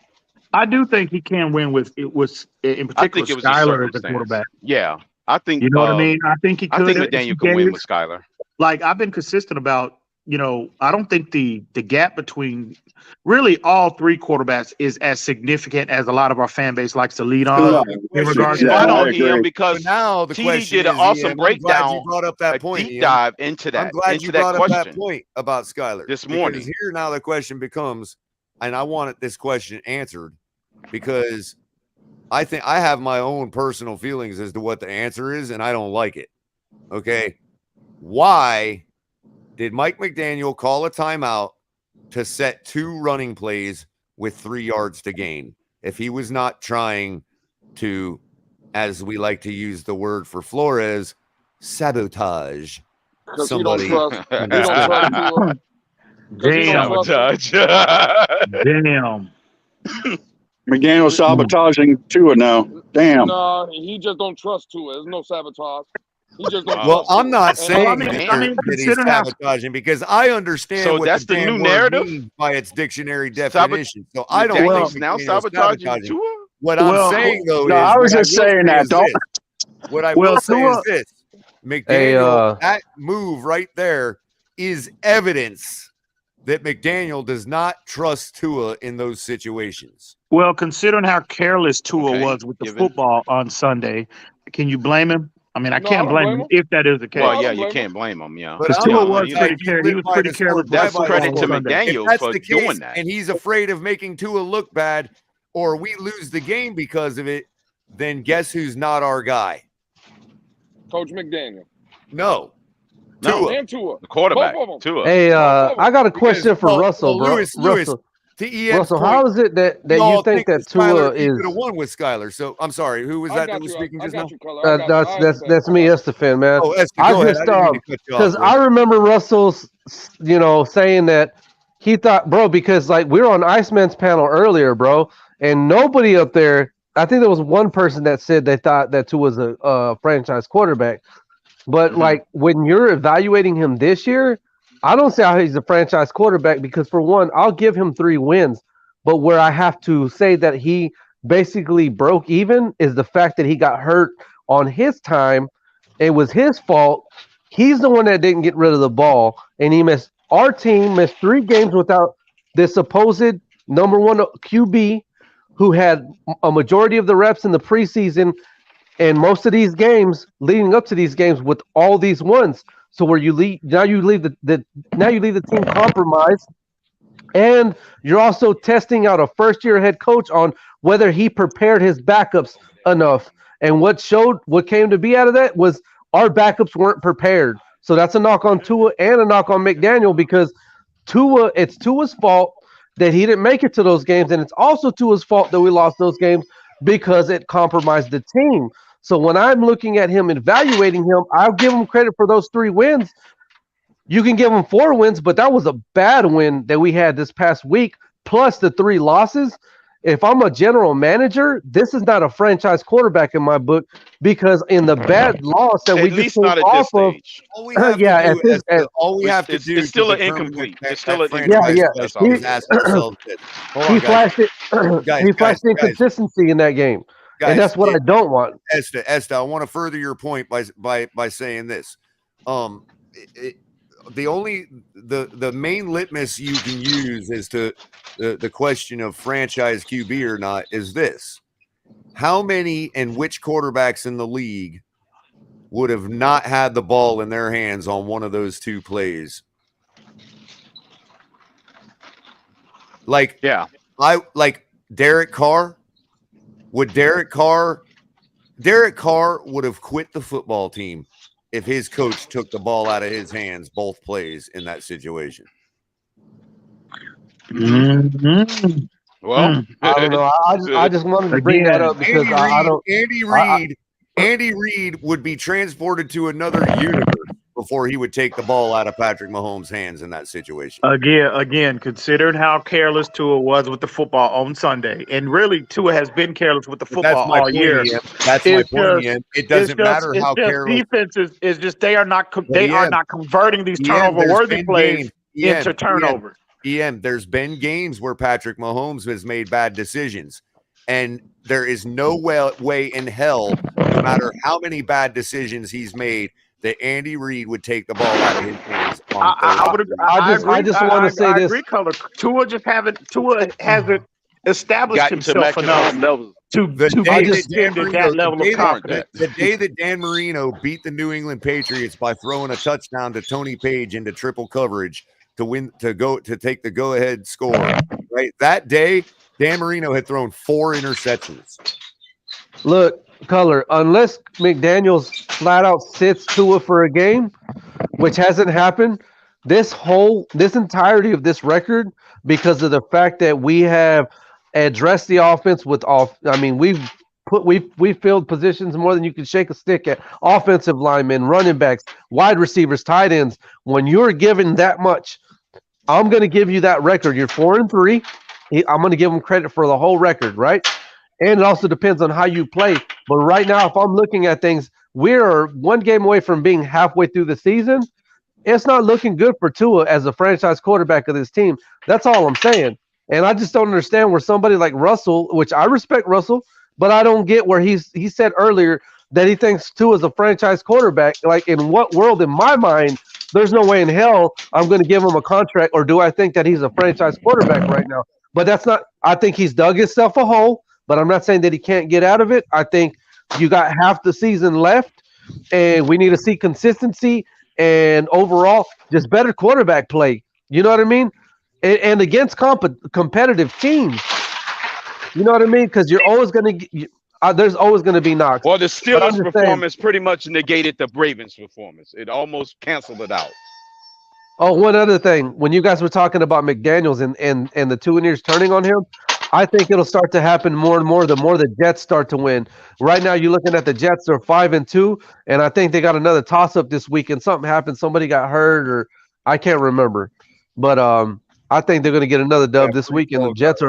I do think he can win with in particular Skylar as the quarterback. Yeah, I think you know what I mean. I think he could. I think McDaniel can win with Skylar. Like I've been consistent about. I don't think the gap between really all three quarterbacks is as significant as a lot of our fan base likes to lead on. In regards to I don't hear because now the TD did an awesome breakdown. You brought up that point. Deep dive into that. I'm glad you brought up that point about Skylar this morning. Because here now the question becomes, and I wanted this question answered because I think I have my own personal feelings as to what the answer is, and I don't like it. Okay, why did Mike McDaniel call a timeout to set 2 running plays with 3 yards to gain if he was not trying to, as we like to use the word for Flores, sabotage somebody? Damn. Sabotage. Damn. McDaniel sabotaging Tua now. Damn. No, he just don't trust Tua. There's no sabotage. He just don't Well, trust I'm Tua. not And saying that he's sabotaging because I understand So what that's the damn new word narrative? means by its dictionary definition. So I don't McDaniel's think now McDaniel's sabotaging Tua. What I'm saying though is I was just saying that. Don't. What I will say is this: McDaniel, that move right there is evidence that McDaniel does not trust Tua in those situations. Well, considering how careless Tua was with the football on Sunday, can you blame him? I mean, I can't blame him if that is the case. Well, yeah, you can't blame him. Yeah, But Tua was pretty careless. He was pretty careless. That's with credit to football on Sunday. McDaniel If that's for the doing case, that. and he's afraid of making Tua look bad, or we lose the game because of it, then guess who's not our guy? Coach McDaniel. No. No. And Tua. The quarterback. Both of them. Tua. Hey, I got a question for Well, Russell, bro. Lewis, to Ian's Russell, point, how is it that you think that Tua he is? could have won with Skylar. So I'm sorry, who was that was speaking just now? That's me, Estefan, man. Oh, Estefan, I go ahead. just I didn't mean to cut you off, because bro. I remember Russell's, saying that he thought, bro, because like we were on Iceman's panel earlier, bro, and nobody up there. I think there was one person that said they thought that Tua was a franchise quarterback, but like when you're evaluating him this year. I don't say how he's a franchise quarterback because, for one, I'll give him 3 wins. But where I have to say that he basically broke even is the fact that he got hurt on his time. It was his fault. He's the one that didn't get rid of the ball. And our team missed 3 games without this supposed number 1 QB who had a majority of the reps in the preseason and most of these games leading up to these games with all these ones. So where you leave the team compromised, and you're also testing out a first-year head coach on whether he prepared his backups enough. And what came to be out of that was our backups weren't prepared. So that's a knock on Tua and a knock on McDaniel because it's Tua's fault that he didn't make it to those games, and it's also Tua's fault that we lost those games because it compromised the team. So when I'm looking at him, evaluating him, I'll give him credit for those 3 wins. You can give him 4 wins, but that was a bad win that we had this past week, plus the 3 losses. if I'm a general manager, this is not a franchise quarterback in my book, because in the bad loss that we At just least came not at off this of, stage. All we have yeah, to at do, this, at, all we have to It's do still to an determine incomplete. that, It's still an yeah, incomplete. yeah, That's question all. is ask ourselves this. Hold on, he guys. flashed it. He flashed inconsistency in that game, and that's what I don't want. Esther, I want to further your point by saying this. The main litmus you can use as to the question of franchise QB or not is this: how many and which quarterbacks in the league would have not had the ball in their hands on one of those two plays? Like, Derek Carr. Would Derek Carr would have quit the football team if his coach took the ball out of his hands both plays in that situation? Mm-hmm. Well, I don't know. I just wanted to bring that up because Andy Reid would be transported to another universe before he would take the ball out of Patrick Mahomes' hands in that situation. Again, considering how careless Tua was with the football on Sunday, and really Tua has been careless with the football all year. That's my point, Ian. It doesn't matter how careless. Defenses is just they are not converting these turnover-worthy plays into turnovers. There's been games where Patrick Mahomes has made bad decisions, and there is no way in hell, no matter how many bad decisions he's made, that Andy Reid would take the ball out of his hands. I just want to say this. Culler. Tua hasn't established himself enough to be extended that level of confidence. The day that Dan Marino beat the New England Patriots by throwing a touchdown to Tony Page into triple coverage to take the go-ahead score, right? That day, Dan Marino had thrown 4 interceptions. Look, Culler, unless McDaniels flat out sits Tua for a game, which hasn't happened, this entirety of this record, because of the fact that we have addressed the offense with we've filled positions more than you can shake a stick at: offensive linemen, running backs, wide receivers, tight ends. When you're given that much, I'm going to give you that record. You're 4-3. I'm going to give them credit for the whole record, right? And it also depends on how you play. But right now, if I'm looking at things, we're 1 game away from being halfway through the season. It's not looking good for Tua as a franchise quarterback of this team. That's all I'm saying. And I just don't understand where somebody like Russell, which I respect Russell, but I don't get where he said earlier that he thinks Tua is a franchise quarterback. Like, in what world, in my mind, there's no way in hell I'm going to give him a contract, or do I think that he's a franchise quarterback right now? But that's not – I think he's dug himself a hole. But I'm not saying that he can't get out of it. I think you got half the season left, and we need to see consistency and overall just better quarterback play. You know what I mean? And against competitive teams. You know what I mean? Because you're always going to there's always going to be knocks. Well, the Steelers' performance pretty much negated the Ravens' performance. It almost canceled it out. Oh, one other thing. When you guys were talking about McDaniels and the 2 years turning on him, I think it'll start to happen more and more the more the Jets start to win. Right now, you're looking at the Jets are 5-2, and I think they got another toss-up this week, and something happened. Somebody got hurt, or I can't remember. But I think they're going to get another dub this week, and the Jets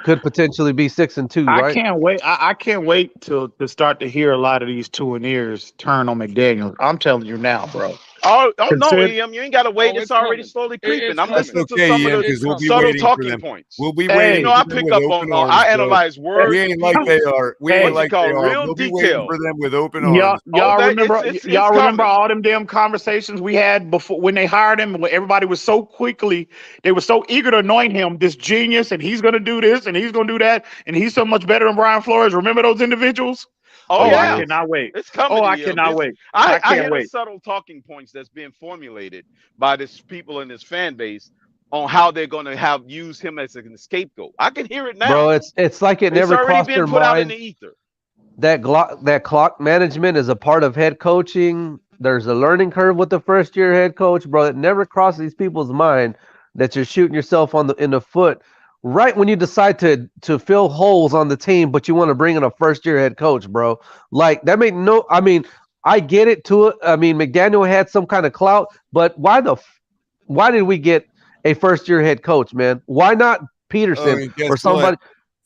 could potentially be 6-2. Right? I can't wait to start to hear a lot of these 2 years turn on McDaniels. I'm telling you now, bro. Oh no, Liam, you ain't got to wait. It's already slowly creeping. I'm listening to some of the subtle talking points. We'll be waiting. You know, I pick up on. I analyze words. We ain't like they are. We ain't like they are. Real we'll be detail. waiting for them with open arms. Y'all remember all them damn conversations we had before when they hired him? When everybody was they were so eager to anoint him this genius, and he's going to do this, and he's going to do that, and he's so much better than Brian Flores. Remember those individuals? Oh, yeah. I cannot wait. It's coming. I cannot wait. I can't hear wait. the subtle talking points that's being formulated by this people in this fan base on how they're going to use him as a scapegoat. I can hear it now. Bro, it's like it never crossed their put out in mind the ether. that clock management is a part of head coaching. There's a learning curve with the first-year head coach, bro. It never crosses these people's mind that you're shooting yourself in the foot right when you decide to fill holes on the team, but you want to bring in a first-year head coach, bro. Like, that made no – I mean, I get it to it. I mean, McDaniel had some kind of clout, but why did we get a first-year head coach, man? Why not Peterson or somebody?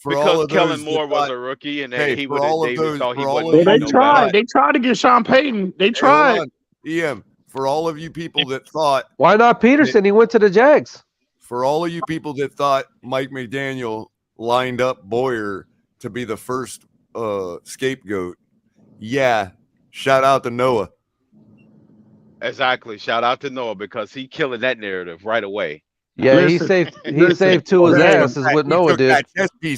because Kellen Moore was a rookie and he thought he wasn't. Well, they tried to get Sean Payton. They tried. EM, for all of you people that thought, why not Peterson? He went to the Jags. For all of you people that thought Mike McDaniel lined up Boyer to be the first scapegoat, yeah, shout out to Noah. Exactly. Shout out to Noah because he killing that narrative right away. Yeah, he saved Tua's ass is what Noah did. He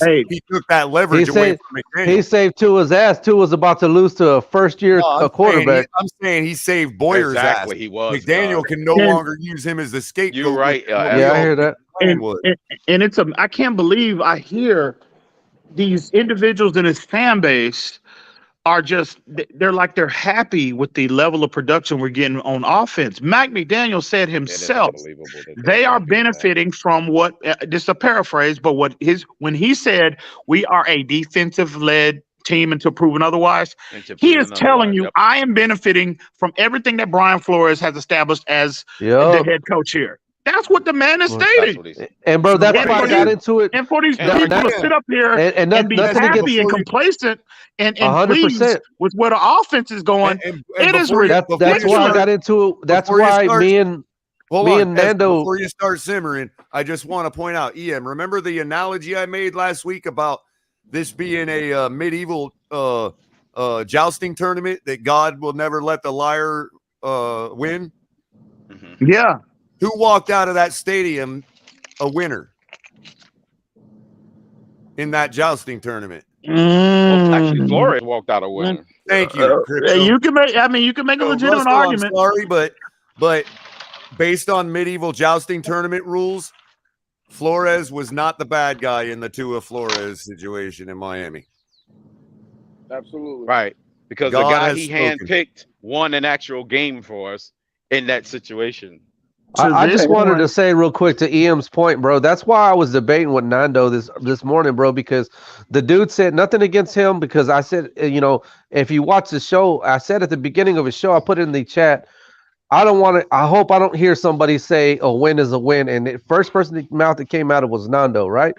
took that leverage away from McDaniel. He saved Tua's ass. Tua's about to lose to a first-year quarterback. I'm saying he saved Boyer's ass. He was. McDaniel can no longer use him as the scapegoat. You're right. Yeah, I hear that. And it's I can't believe I hear these individuals in his fan base are they're happy with the level of production we're getting on offense. Mike McDaniel said himself they are benefiting from what this is a paraphrase, but when he said we are a defensive-led team until proven otherwise, he is telling you I am benefiting from everything that Brian Flores has established as the head coach here. That's what the man is stating. And bro, that's why I got into it. And for these people to sit up here and be happy and complacent and pleased with where the offense is going, it is ridiculous. That's why I got into it. That's why me and Nando. Before you start simmering, I just want to point out, EM, remember the analogy I made last week about this being a medieval jousting tournament that God will never let the liar win? Mm-hmm. Yeah. Who walked out of that stadium a winner in that jousting tournament? Well, actually, Flores walked out a winner. Thank you. You can make a legitimate argument. I'm sorry, but based on medieval jousting tournament rules, Flores was not the bad guy in the Tua Flores situation in Miami. Absolutely. Right. Because God the guy has he spoken. handpicked won an actual game for us in that situation. I just wanted to say real quick to EM's point, bro. That's why I was debating with Nando this morning, bro, because the dude said nothing against him because I said, if you watch the show, I said at the beginning of the show, I put it in the chat, I hope I don't hear somebody say a win is a win. And the first person mouth that came out of was Nando, right?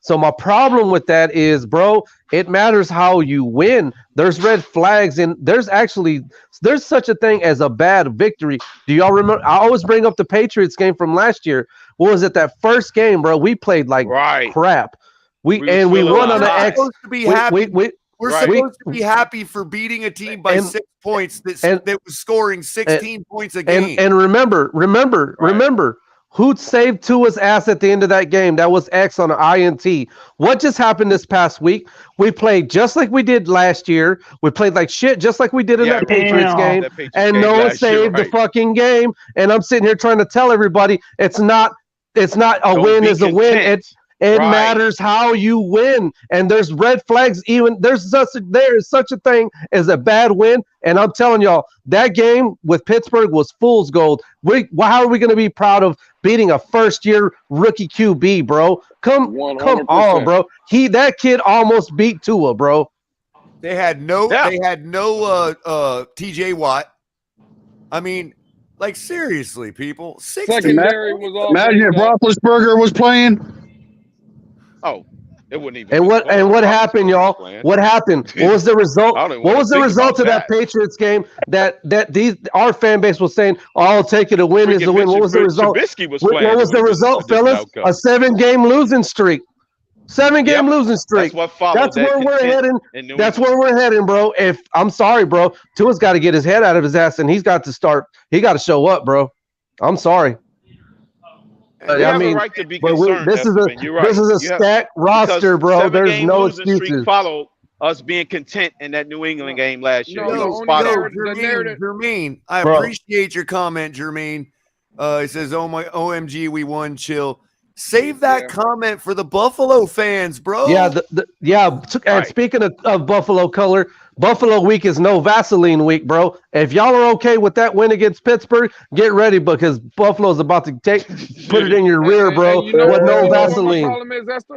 So my problem with that is, bro, it matters how you win. There's red flags and there's such a thing as a bad victory. Do y'all remember? I always bring up the Patriots game from last year. What was it? That first game, bro? We played like crap. We won on the X. We're supposed to be happy for beating a team by 6 points that was scoring 16 points a game. And remember. Who saved Tua's ass at the end of that game? That was X on an INT. What just happened this past week? We played just like we did last year. We played like shit just like we did in that Patriots game. And no one saved the fucking game. And I'm sitting here trying to tell everybody it's not a win is a win. It matters how you win. And there's red flags. There is such a thing as a bad win. And I'm telling y'all, that game with Pittsburgh was fool's gold. How are we going to be proud of beating a first-year rookie QB, bro? Come on, bro. That kid almost beat Tua, bro. They had no TJ Watt. I mean, like seriously, people. Secondary was all. Imagine if Roethlisberger was playing. Oh, it wouldn't even. And what happened, y'all? What happened? What was the result? What was the result of that Patriots game? That our fan base was saying, "Oh, I'll take it. A win is a win." What was the result? What was the result, fellas? A 7-game losing streak. 7-game losing streak. That's where we're heading. That's where we're heading, bro. I'm sorry, bro. Tua's got to get his head out of his ass, and he's got to start. He got to show up, bro. I'm sorry. I mean, right to be concerned, this is a stacked roster, bro. There's no excuses. Follow us being content in that New England game last year. Jermaine, I appreciate your comment, Jermaine. It says, "Oh my, OMG, we won." Chill. Save that comment for the Buffalo fans, bro. Yeah, And speaking of Buffalo color, Buffalo week is no Vaseline week, bro. If y'all are okay with that win against Pittsburgh, get ready because Buffalo's about to put it in your rear, bro. With no Vaseline.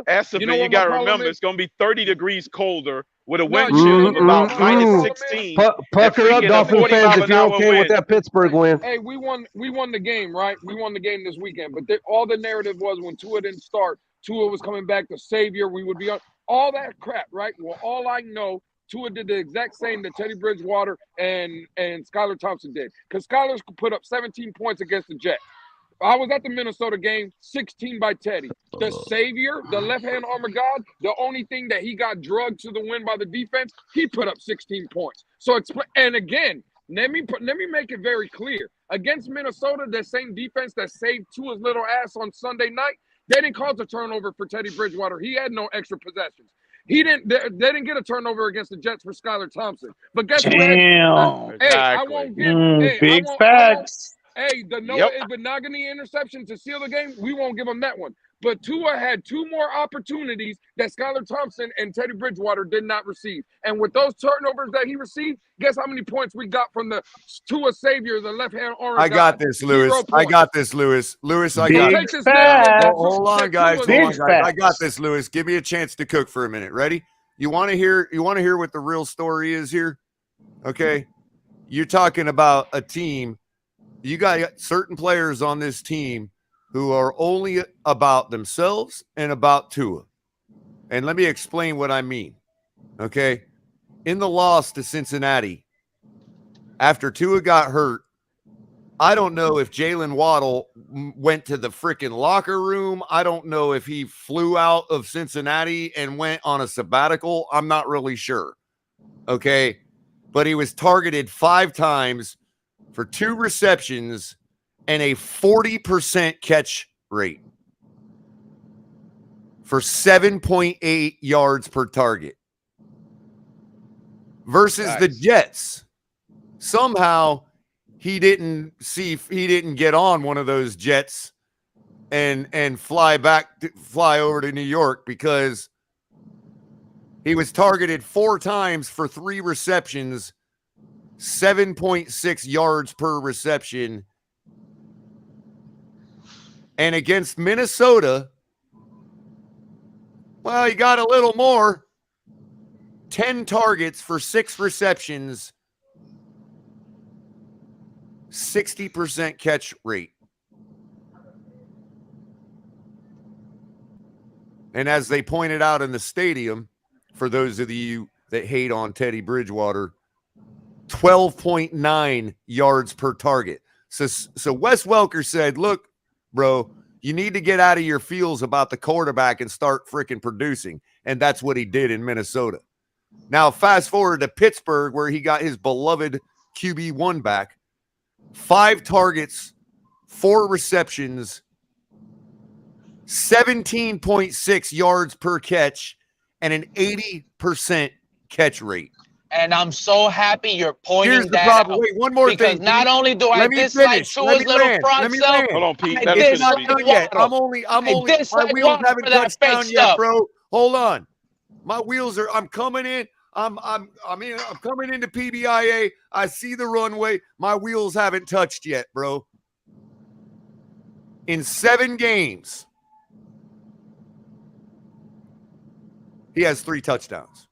Esther, you got to remember, it's going to be 30 degrees colder with a wind chill of about -16. Pucker up, Dolphin fans, if you're okay with that Pittsburgh win. Hey, we won the game, right? We won the game this weekend. But all the narrative was when Tua didn't start, Tua was coming back, the savior. We would be on. all that crap, right? Well, all I know, Tua did the exact same that Teddy Bridgewater and Skylar Thompson did. Because Skylar put up 17 points against the Jets. I was at the Minnesota game, 16 by Teddy. The savior, the left-hand armor god, the only thing that he got drugged to the win by the defense, he put up 16 points. So and again, let me make it very clear. Against Minnesota, the same defense that saved Tua's little ass on Sunday night, they didn't cause a turnover for Teddy Bridgewater. He had no extra possessions. They didn't get a turnover against the Jets for Skylar Thompson. But guess what? I won't give big facts. The Benogany interception to seal the game, we won't give him that one. But Tua had 2 more opportunities that Skylar Thompson and Teddy Bridgewater did not receive. And with those turnovers that he received, guess how many points we got from the Tua savior, the left-hand orange I got this, Lewis. I got this, Lewis. Lewis, I got this. Hold on, guys. I got this, Lewis. Give me a chance to cook for a minute. Ready? You want to hear what the real story is here? Okay. You're talking about a team. You got certain players on this team who are only about themselves and about Tua. And let me explain what I mean. Okay. In the loss to Cincinnati, after Tua got hurt, I don't know if Jalen Waddle went to the freaking locker room. I don't know if he flew out of Cincinnati and went on a sabbatical. I'm not really sure. Okay. But he was targeted 5 times for 2 receptions and a 40% catch rate for 7.8 yards per target versus the Jets. Somehow he didn't get on one of those jets and fly over to New York because he was targeted 4 times for 3 receptions, 7.6 yards per reception. And against Minnesota, well, he got a little more. 10 targets for 6 receptions, 60% catch rate. And as they pointed out in the stadium, for those of you that hate on Teddy Bridgewater, 12.9 yards per target. So Wes Welker said, look, bro, you need to get out of your feels about the quarterback and start freaking producing. And that's what he did in Minnesota. Now, fast forward to Pittsburgh, where he got his beloved QB1 back. 5 targets, 4 receptions, 17.6 yards per catch, and an 80% catch rate. And I'm so happy you're pointing Here's the that problem. out. Wait, one more because thing. Not only do I dislike Tua's little front self, Hold on, Pete. It's not done yet. I'm only. My wheels haven't touched down yet, bro. Hold on. My wheels are. I'm coming in. I'm coming into PBIA. I see the runway. My wheels haven't touched yet, bro. In 7 games, he has 3 touchdowns.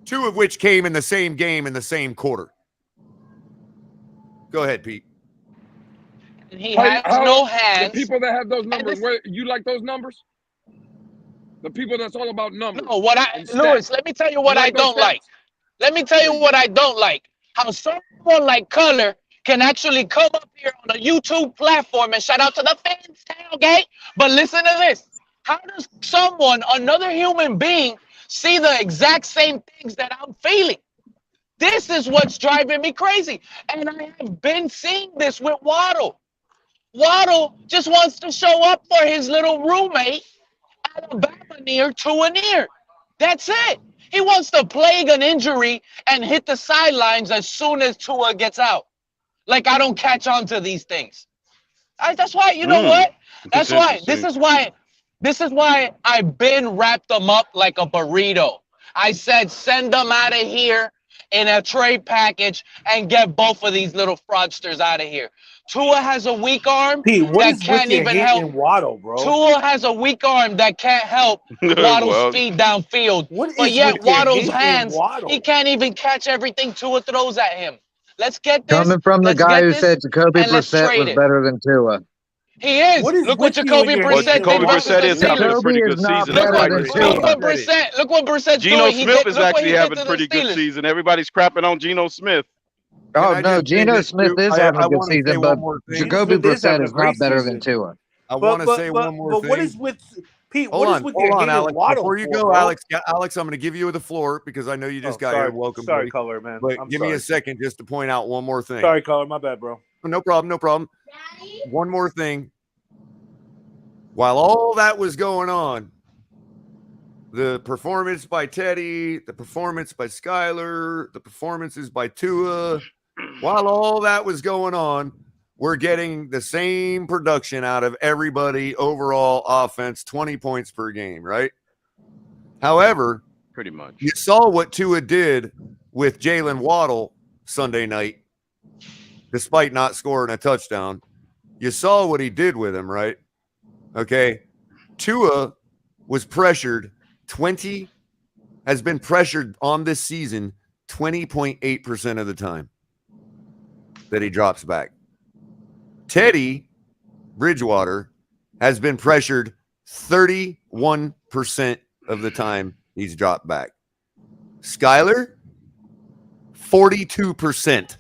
2 of which came in the same game in the same quarter. Go ahead, Pete. He has no hands. The people that have those numbers, you like those numbers? The people that's all about numbers. No, Lewis, let me tell you what I don't like. Let me tell you what I don't like. How someone like Culler can actually come up here on a YouTube platform and shout out to the fans tailgate. But listen to this. How does another human being, see the exact same things that I'm feeling? This is what's driving me crazy. And I have been seeing this with Waddle. Waddle just wants to show up for his little roommate, Alabama near, Tua near. That's it. He wants to plague an injury and hit the sidelines as soon as Tua gets out. Like I don't catch on to these things. That's why, you know what? That's why. This is why I've been wrapped them up like a burrito. I said, send them out of here in a trade package and get both of these little fraudsters out of here. Tua has a weak arm that can't even help Waddle, bro. Tua has a weak arm that can't help Waddle's speed downfield. But yet Waddle's hands, he can't even catch everything Tua throws at him. Let's get this. Coming from the guy who said Jacoby Brissett was better than Tua. He is. Look what Jacoby Brissett did versus the is having a Steelers. pretty good season. Look what Brissett's Geno doing. Smith is actually having a a pretty good season. Everybody's crapping on Geno Smith. Oh no, Geno Smith is having a good season, but Jacoby Brissett is not better than Tua. I want to say one more thing. But what is with Pete? Hold What is with on, your Alex. Waddle Before you for, go, bro? Alex, I'm going to give you the floor because I know you just got here. Welcome, sorry, buddy. Culler, man. But I'm give me a second just to point out one more thing. Sorry, Culler, my bad, bro. No problem. No problem. One more thing. While all that was going on, the performance by Teddy, the performance by Skyler, the performances by Tua, while all that was going on, we're getting the same production out of everybody, overall offense, 20 points per game, right? However, pretty much, you saw what Tua did with Jalen Waddle Sunday night, despite not scoring a touchdown. You saw what he did with him, right? Okay. Tua was pressured has been pressured on this season 20.8% of the time that he drops back. Teddy Bridgewater has been pressured 31% of the time he's dropped back. Skyler, 42%.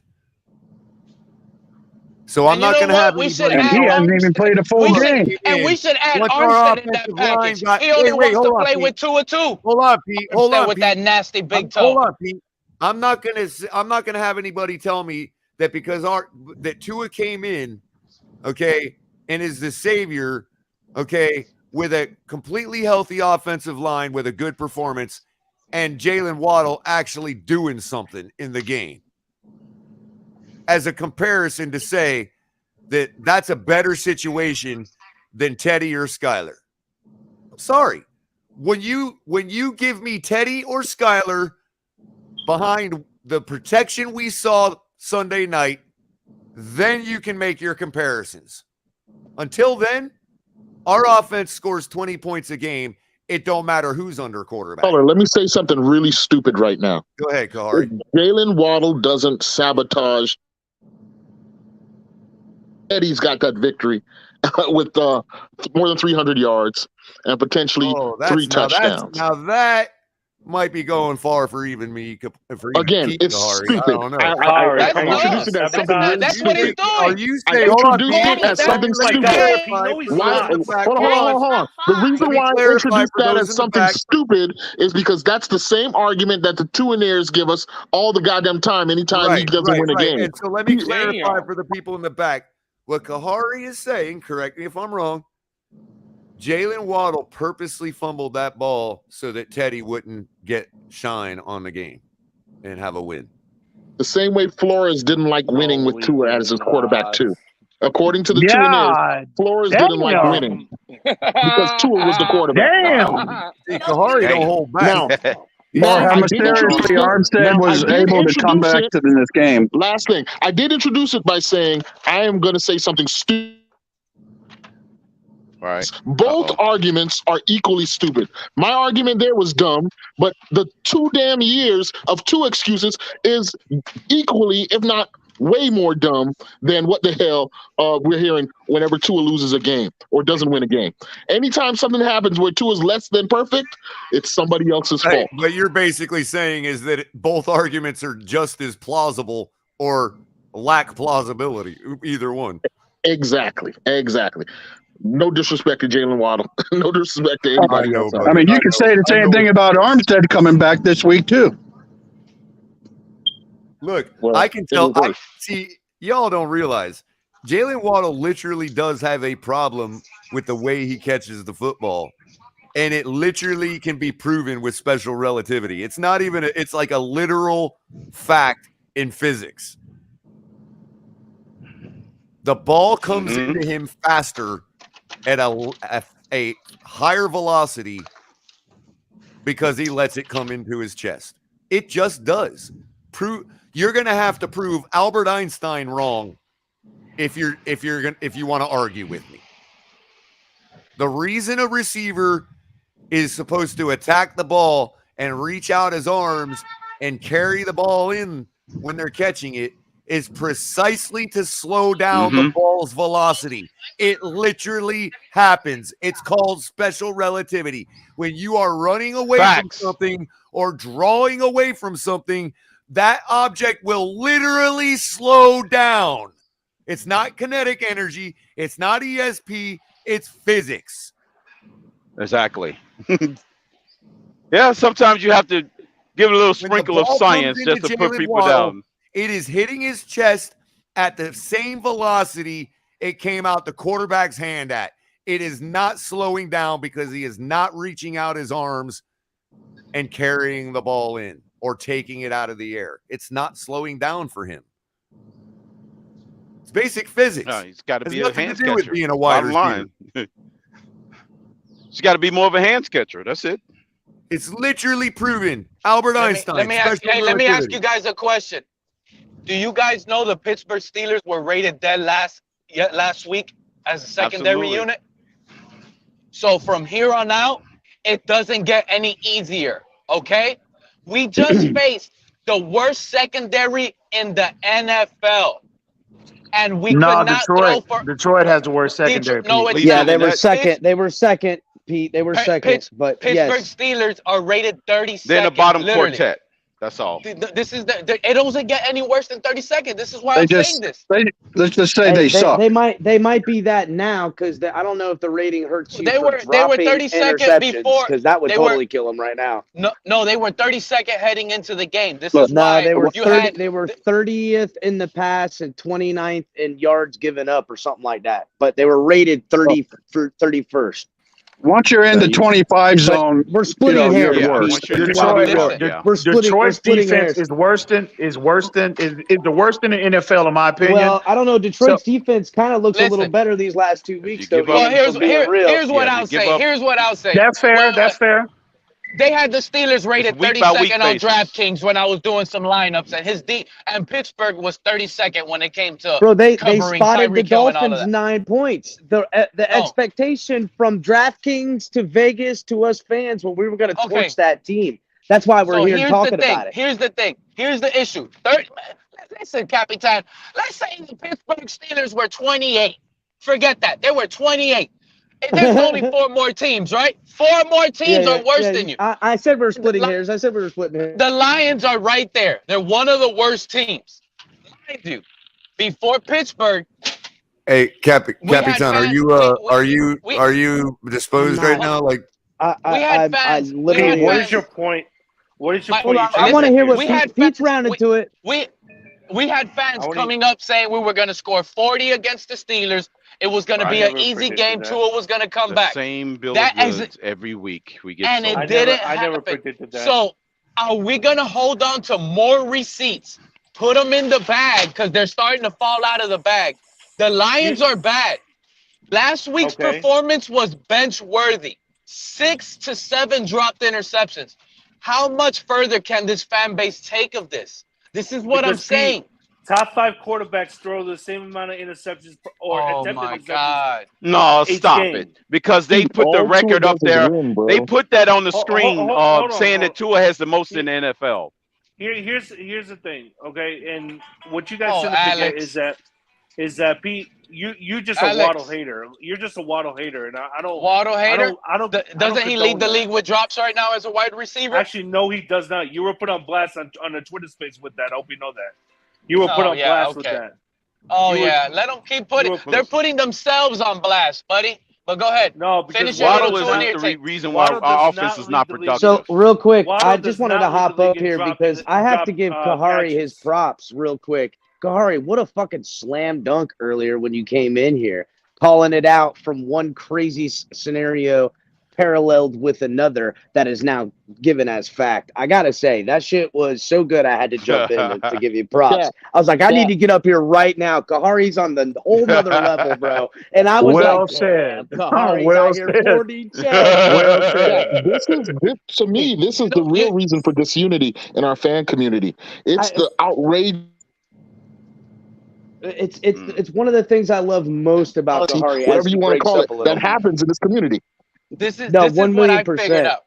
So I'm not going to have anybody. And he hasn't even played a full game. And we should add Once our Armstead in that offensive line package. got- He only wait, wants hold to on, play Pete. with Tua too. Hold on, Pete. Hold on, with Pete. that nasty big toe. Hold on, Pete. I'm not gonna have anybody tell me that because that Tua came in, okay, and is the savior, okay, with a completely healthy offensive line with a good performance, and Jalen Waddle actually doing something in the game. As a comparison to say that that's a better situation than Teddy or Skyler. Sorry. When you give me Teddy or Skyler behind the protection we saw Sunday night, then you can make your comparisons. Until then, our offense scores 20 points a game. It don't matter who's under quarterback. Culler, let me say something really stupid right now. Go ahead, Kahari. If Jalen Waddle doesn't sabotage, Eddie's got that victory with more than 300 yards and potentially 3 touchdowns. Now that might be going far for even me. Again, it's stupid. I don't know. I introduced it as something really That's what he's stupid. doing. Are you I saying? Hold on, introduced Pete. it as something stupid. Hold on. The reason why I introduced that as something stupid is because that's the same argument that the Tuinaires give us all the goddamn time anytime he doesn't win a game. And so let me clarify for the people in the back. What Kahari is saying, correct me if I'm wrong, Jalen Waddle purposely fumbled that ball so that Teddy wouldn't get shine on the game and have a win. The same way Flores didn't like winning with Tua as his quarterback, too. According to the Tuinaires, Flores didn't like winning because Tua was the quarterback. See, Kahari don't hold back. How mysteriously Armstead was able to come back to this game. Last thing, I did introduce it by saying I am going to say something stupid. All right. Both arguments are equally stupid. My argument there was dumb, but the 2 damn years of 2 excuses is equally, if not way more dumb than what the hell we're hearing whenever Tua loses a game or doesn't win a game. Anytime something happens where Tua is less than perfect, it's somebody else's fault. But you're basically saying is that both arguments are just as plausible or lack plausibility, either one. Exactly. No disrespect to Jalen Waddle. No disrespect to anybody else. I mean, you could say the same thing about Armstead coming back this week, too. Look, I can tell. See, y'all don't realize Jalen Waddle literally does have a problem with the way he catches the football. And it literally can be proven with special relativity. It's not even, it's like a literal fact in physics. The ball comes into him faster at a higher velocity because he lets it come into his chest. It just does. You're going to have to prove Albert Einstein wrong if you want to argue with me. The reason a receiver is supposed to attack the ball and reach out his arms and carry the ball in when they're catching it is precisely to slow down the ball's velocity. It literally happens. It's called special relativity. When you are running away from something or drawing away from something, that object will literally slow down. It's not kinetic energy. It's not ESP. It's physics. Exactly. Yeah, sometimes you have to give a little sprinkle of science just to put people down. It is hitting his chest at the same velocity it came out the quarterback's hand at. It is not slowing down because he is not reaching out his arms and carrying the ball in or taking it out of the air. It's not slowing down for him. It's basic physics. No, he's got to be a nothing hands to do catcher. with being a wide receiver. He's got to be more of a hands catcher. That's it. It's literally proven. Albert Einstein. Let me ask you guys a question. Do you guys know the Pittsburgh Steelers were rated dead last week as a secondary unit? So from here on out, it doesn't get any easier, okay? We just faced the worst secondary in the NFL. And we could not throw for... Detroit has the worst secondary. They were second. They were second, Pete. They were second. But Pittsburgh Steelers are rated 32nd. They're in the bottom quartet. That's all. This is it doesn't get any worse than 32nd. This is why I'm saying this. Let's just say they suck. They might be that now because I don't know if the rating hurts you. They were 32nd before because that would totally kill them right now. No, they were 32nd heading into the game. This Look, is why they were 30th in the pass and 29th in yards given up or something like that. But they were rated 31st. Once you're in the 25 zone, we're splitting hairs. Detroit's defense is the worst in the NFL, in my opinion. Well, I don't know. Detroit's defense kind of looks a little better these last 2 weeks. Though, well, here's what I'll say. Here's what I'll say. That's fair. That's fair. They had the Steelers rated 32nd on DraftKings when I was doing some lineups, and Pittsburgh was 32nd when it came to they spotted the Dolphins 9 points. The expectation from DraftKings to Vegas to us fans when we were going to torch that team. That's why we're here talking about it. Here's the thing. Here's the issue. Listen, Capitan. Let's say the Pittsburgh Steelers were 28. Forget that. They were 28. There's only 4 more teams, right? 4 more teams are worse than you. I said we were splitting hairs. The Lions are right there. They're one of the worst teams. Mind you, before Pittsburgh. Hey, Capitan, are you disposed right now? Like, we had fans. What is your point? What is your point? I want to hear what Pete's rounded to it. We had fans coming up saying we were going to score 40 against the Steelers. It was going to be an easy game. Tua was going to come back. Same bill of goods every week. We get and it didn't happen. I never predicted that. So are we going to hold on to more receipts? Put them in the bag because they're starting to fall out of the bag. The Lions are bad. Last week's performance was bench worthy. 6 to 7 dropped interceptions. How much further can this fan base take of this? This is what I'm saying. Top 5 quarterbacks throw the same amount of interceptions or attempted interceptions. God. No, stop it. Because they put the record up there. They put that on the screen saying that Tua has the most in the NFL. Here's the thing, okay? And what you guys shouldn't forget is that Pete, you just a Waddle hater. You're just a Waddle hater, and I don't. Waddle hater? Doesn't he lead the that. league with drops right now as a wide receiver? Actually, no, he does not. You were put on blast on a Twitter space with that. I hope you know that. You were put on blast with that. Let them keep putting. They're putting themselves on blast, buddy. But go ahead. No, because Waddle is not the reason why our offense is not productive. So real quick, I just wanted to hop up here because I have to give Kahari his props real quick. Kahari, what a fucking slam dunk earlier when you came in here, calling it out from one crazy scenario paralleled with another that is now given as fact. I gotta say, that shit was so good I had to jump in to give you props. I was like, I need to get up here right now. Kahari's on the whole other level, bro. And I was Kahari's well out here 40 To me, this is the real reason for disunity in our fan community. It's the outrage. It's one of the things I love most about Kahari. Whatever you want to call it, that happens in this community. This is what I figured out.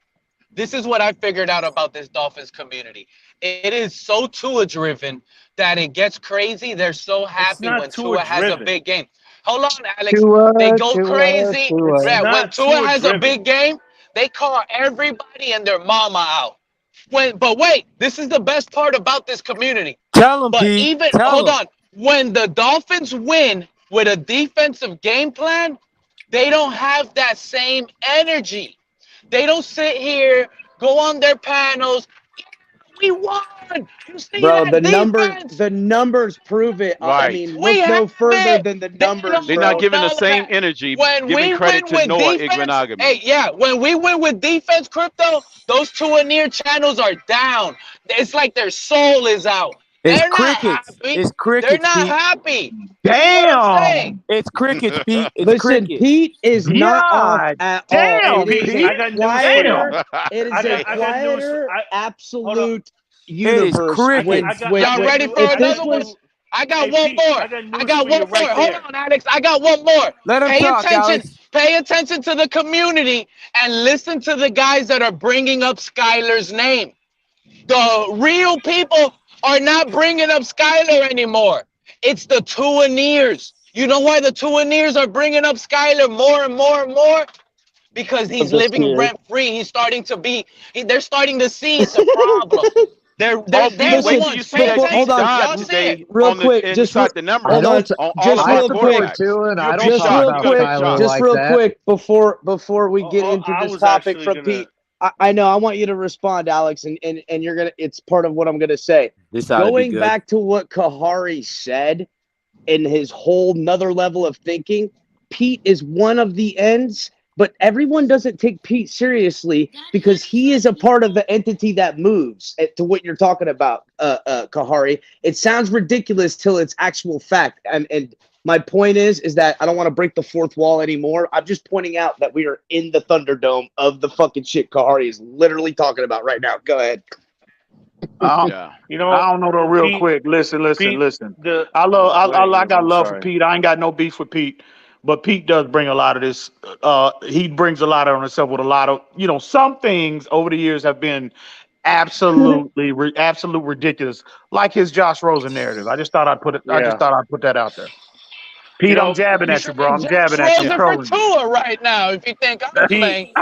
This is what I figured out about this Dolphins community. It is so Tua driven that it gets crazy. They're so happy when Tua has a big game. Hold on, Alex. They go crazy. Yeah, when Tua has a big game, they call everybody and their mama out. But wait, this is the best part about this community. Tell them, Pete. Hold on. When the Dolphins win with a defensive game plan, they don't have that same energy. They don't sit here, go on their panels. We won. You see Bro, that the numbers prove it. Right. I mean, look no further than the numbers. They're not giving the same energy, giving credit to Noah Igbenogany. Hey, yeah, when we win with defense, Crypto, those Tua near channels are down. It's like their soul is out. It's They're crickets. not happy. It's crickets. They're not Pete. happy. Damn. It's crickets, Pete. It's Listen, crickets. Pete is not off at all. Pete. I got quieter. It is a quieter, absolute universe. Y'all ready for another one? I got one more. I got one more. Hold on, Alex. I got one more. Let him talk, Alex. Pay attention to the community and listen to the guys that are bringing up Skyler's name. The real people are not bringing up Skyler anymore. It's the Tuaneers. You know why the Tuaneers are bringing up Skyler more and more and more? Because he's living rent free. He's starting to be. They're starting to see it's a problem. Hold on, real quick, just real quick before we get into this topic from Pete. I know I want you to respond, Alex, and you're gonna. It's part of what I'm gonna say. Going back to what Kahari said, in his whole nother level of thinking, Pete is one of the ends. But everyone doesn't take Pete seriously because he is a part of the entity that moves. To what you're talking about, Kahari. It sounds ridiculous till it's actual fact. And my point is that I don't want to break the fourth wall anymore. I'm just pointing out that we are in the Thunderdome of the fucking shit Kahari is literally talking about right now. Go ahead. You know, I don't know though. Real quick, listen. I got love for Pete. I ain't got no beef with Pete. But Pete does bring a lot of this. He brings a lot on himself with a lot of, some things over the years have been absolute ridiculous, like his Josh Rosen narrative. I just thought I'd put it. I just thought I'd put that out there. Pete, I'm jabbing at you, bro. I'm jabbing at you. For Tua right now, if you think I'm playing.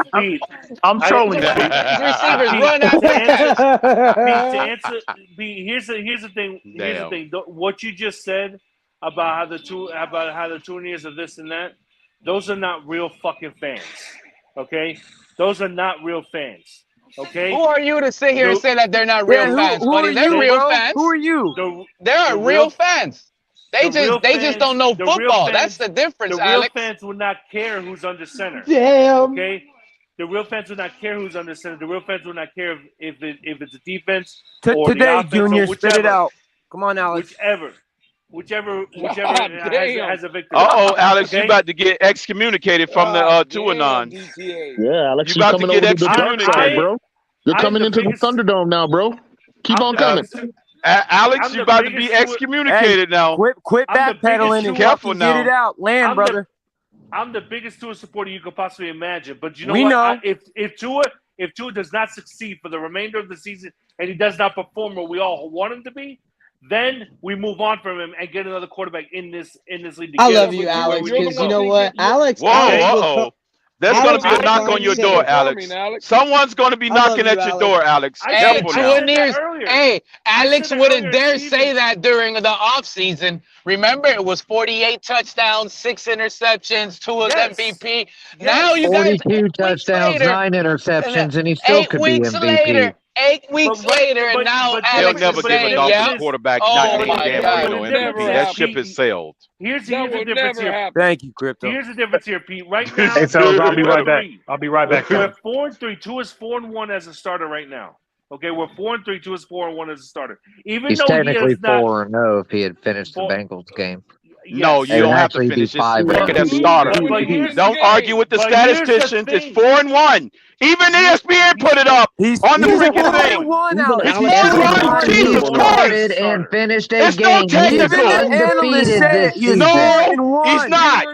I'm trolling you. Receivers run out. Here's the thing. Here's the thing. What you just said about how the Tuaneers are this and that, those are not real fucking fans. Okay? Those are not real fans. Okay? Who are you to sit here and say that they're not real fans, buddy? They're real fans. Who are you? They're real fans. They just don't know football. That's the difference, Alex. The real fans will not care who's under center. Damn. Okay? The real fans will not care who's under center. The real fans will not care if it's a defense or today, the offense, Junior, or whichever, spit it out. Come on, Alex. Whichever has a victory. Alex, you about to get excommunicated from the Tuanons. Yeah, Alex, you about to get excommunicated, bro. You're coming into the Thunderdome now, bro. Keep on coming. Alex, you about to be excommunicated now. Quit backpedaling and careful now. Get it out, brother. I'm the biggest Tua supporter you could possibly imagine. But you know we what? Know. If Tua does not succeed for the remainder of the season and he does not perform where we all want him to be, then we move on from him and get another quarterback in this league. I love you, Alex, because you know what, Alex. There's going to be a knock on your door, Alex. Someone's going to be knocking at your door, Alex. Hey, Alex wouldn't dare say that during the offseason. Remember, it was 48 touchdowns, 6 interceptions, Tua's MVP. Now you guys 42 touchdowns, 9 interceptions, and he still could be MVP. 8 weeks later, and now Alex they'll never is give saying, an offensive quarterback not named Dan Marino MVP. That ship is sailed. Here's the difference here. Thank you, Crypto. Here's the difference here, Pete. Right now, hey, fellas, I'll be right back. We're 4-3. Tua's 4-1 as a starter right now. Okay, we're 4-3. Tua's 4-1 as a starter. He's technically 4-0 if he had finished the Bengals game. Yes. No, you don't have to finish his record as starter. Don't argue with the statisticians. It's 4-1. Even ESPN put it up on the freaking thing. He started and finished a game. He's undefeated this season. No, he's not.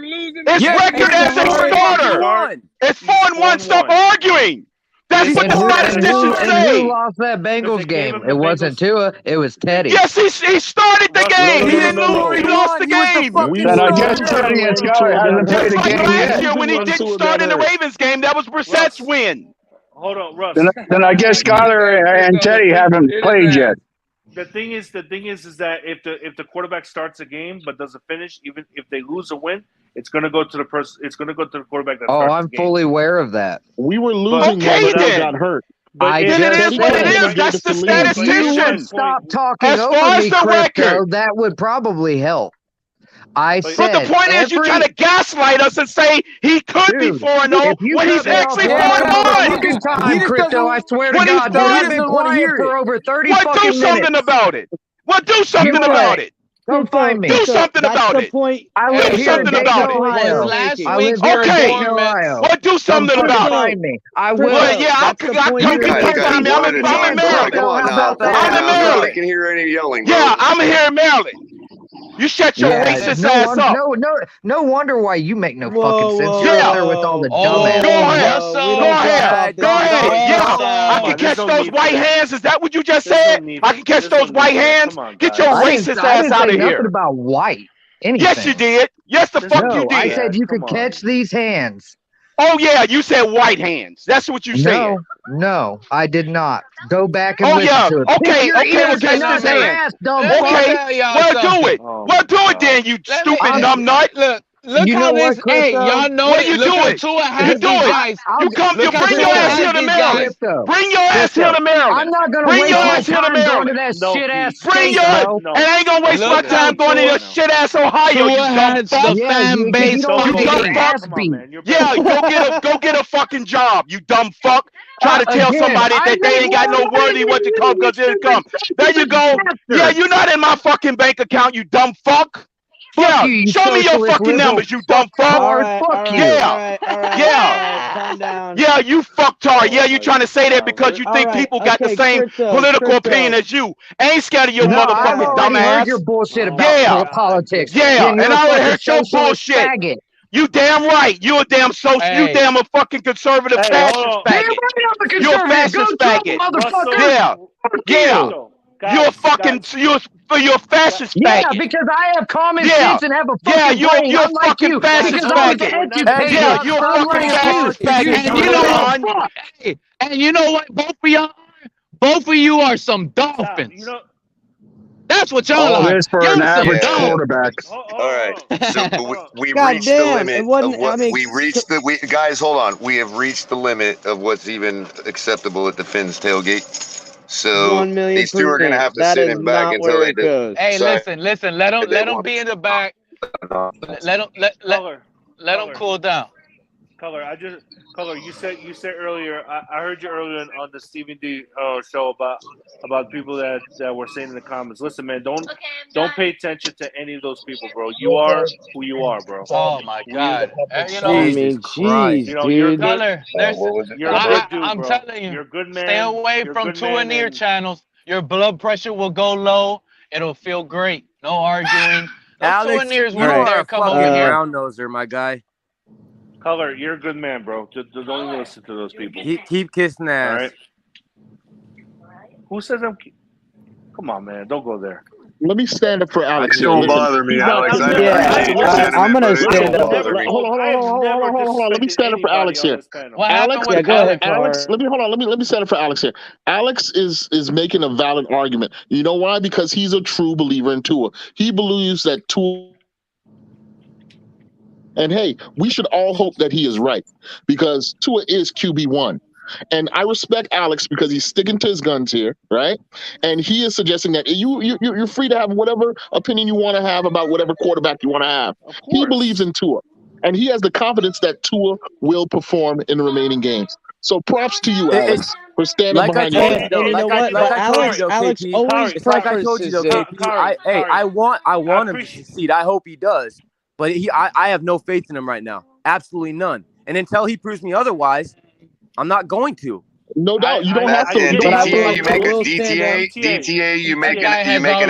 His record as a starter. It's 4-1. Stop arguing. That's what the statisticians And say. who lost that Bengals game? It wasn't Tua. It was Teddy. Yes, he started the game. He didn't lose. He lost the game. Then I guess Teddy and Sky hasn't played a Just like game last yet. year when he didn't start in the Ravens game, that was Brissett's win. Hold on, Russ. Then I guess Skyler and Teddy haven't played yet. The thing is that if the quarterback starts a game but doesn't finish, even if they lose or win, it's gonna go to the person. It's gonna go to the quarterback that starts I'm the game. fully aware of that. We were losing when Teddy got hurt. But then it is what it is. That's the statistician. If you would stop talking As over far as me, the Crypto, record. that would probably help. I said, But the point is, you try to gaslight us and say he could be 4-0 when he's actually 4-1. Time, Crypto, I swear to When he's God, dude, I've been 4-1. quiet for over 30 Well, fucking do something minutes. about it. Well, do something about it. Come find me. Do something about it. I live Do here in something Dayton, about it. Ohio. Last I week's live here in Okay. Dayton, Ohio. Well, do something Come about find it. me. I will. Well, yeah, I'll come find me. I'm in Maryland. Come on now. I'm in Nobody Maryland. can hear any yelling. Bro. Yeah, I'm here in Maryland. You shut your racist ass up. No wonder why you make no fucking sense. You're Yeah. up there with all the Go dumbass. ahead. Go ahead. Yeah. I can catch those white hands. Is that what you just said? I can catch those white hands. Get your racist ass out of here. Nothing about white. Anything. Yes, you did. Yes, the fuck you did. I said you could catch these hands. Oh, yeah, you said white hands. That's what you said. No, I did not. Go back and Oh, listen yeah. to it. Okay, Pick your well, ears catch out his of your hand. ass, dumb Okay, fuck. well, do it. Well, do it then, you stupid numb nut. Look You how know this. what, Hey, Crypto? y'all know Well, it. you Look do how it. Tua You has do these it. guys. You come, you Look how bring your Tua ass has here to these Maryland. guys. Bring your ass here to Maryland. I'm not gonna Bring waste your my ass here to time going to Maryland. that shit ass Bring state, your, bro. and I ain't gonna waste my Look time how going to your Tua- shit ass Ohio. Tua You dumb has fuck. the fan base don't fucking get dumb your fuck. ass beat. Yeah, go get a fucking job. You dumb fuck. Try to tell Again, somebody I that they made ain't got no more worthy what to come because they didn't come. There you go. Yeah, you're not in my fucking bank account, you dumb fuck. Yeah, you, show me your socialist fucking liberal numbers, you dumb fuck. Fuck you. Yeah, yeah. Calm down. Yeah, you fucktard. Yeah, you trying to say that because you think people got the same political opinion as you. Ain't scared of your No, I've motherfucking already heard dumbass. your bullshit about politics. Yeah, You're and a I already fucking heard your socialist bullshit. faggot. You damn right. You a damn social. You Hey. damn a fucking conservative fascist faggot. You a fascist faggot. Yeah. You're a fucking. You're a fascist Yeah, faggot. because I have common Yeah. sense and have a Yeah, fucking you're brain, a unlike fucking you, fascist because I was faggot. educated. Yeah, you're a fucking unlike fascist you. faggot. And You you know moron. what? Hey, and you know what? Both of you are some dolphins. That's what y'all All are. this for Y'all an some average dolphins. quarterback. All right, so we God reached the damn, limit it wasn't- of what I mean, we reached. Guys, hold on. We have reached the limit of what's even acceptable at the Finn's tailgate. So 1,000,000%. these two are gonna have to That sit is in back not until where they it goes. Hey, decide listen. Let they them want be in the back. Let them cool down. Color, you said earlier. I heard you earlier on the Stephen D show about people that were saying in the comments. Listen, man, don't pay attention to any of those people, bro. You are who you are, bro. Oh my God! You know, I mean, jeez, you know, you're dude. Color, You're a good dude, I'm bro. telling you, You're a good man. stay away You're a from good Tua man, near and- channels. Your blood pressure will go low. It'll feel great. No arguing. Those Tua Alex, nears you went are there. a Come over fucking here. brown noser, my guy. Color, you're a good man, bro. Don't even listen to those people. Keep kissing ass. All right. Who says I'm? Come on, man. Don't go there. Let me stand up for Alex. Don't Listen, bother me, he's not Alex. gonna- I'm gonna stand up. Hold on. Let me stand up for Alex here. What Alex, happened with Alex, let me stand up for Alex here. Alex is making a valid argument. You know why? Because he's a true believer in Tua. He believes that Tua. And hey, we should all hope that he is right because Tua is QB1. And I respect Alex because he's sticking to his guns here, right? And he is suggesting that you're free to have whatever opinion you want to have about whatever quarterback you want to have. He believes in Tua. And he has the confidence that Tua will perform in the remaining games. So props to you, Alex, for standing Like I behind told your you, though, like I told you, though, Alex KP. always It's like I told you, though, preferences KP. I want him to succeed. I hope he does. But I have no faith in him right now. Absolutely none. And until he proves me otherwise, I'm not going to. No doubt. You don't have to. DTA, you make an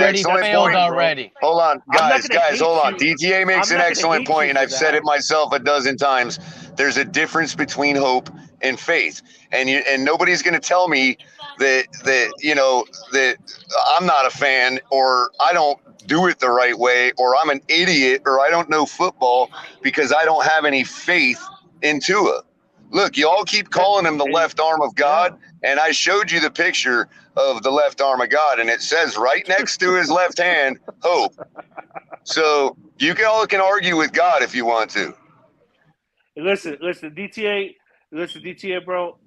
excellent point. Already. Hold on, guys, hold on. DTA makes an excellent point, and I've said it myself a dozen times. There's a difference between hope and faith. And nobody's going to tell me that I'm not a fan, or I don't do it the right way, or I'm an idiot, or I don't know football because I don't have any faith in Tua. Look, you all keep calling him the left arm of God, and I showed you the picture of the left arm of God, and it says right next to his left hand, hope. So you all can argue with God if you want to. Listen, DTA, bro.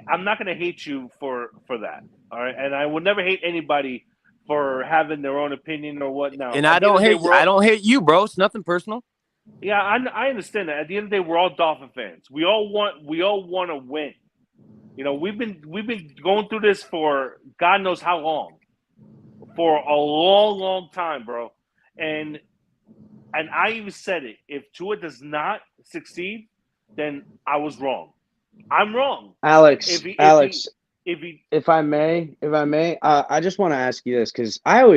I'm not gonna hate you for that, all right? And I will never hate anybody for having their own opinion or whatnot. And I don't hate you, bro. It's nothing personal. Yeah, I understand that. At the end of the day, we're all Dolphin fans. We all want to win. You know, we've been going through this for God knows how long, for a long, long time, bro. And I even said it. If Tua does not succeed, then I was wrong. I'm wrong, Alex. If I may, I just want to ask you this because I'll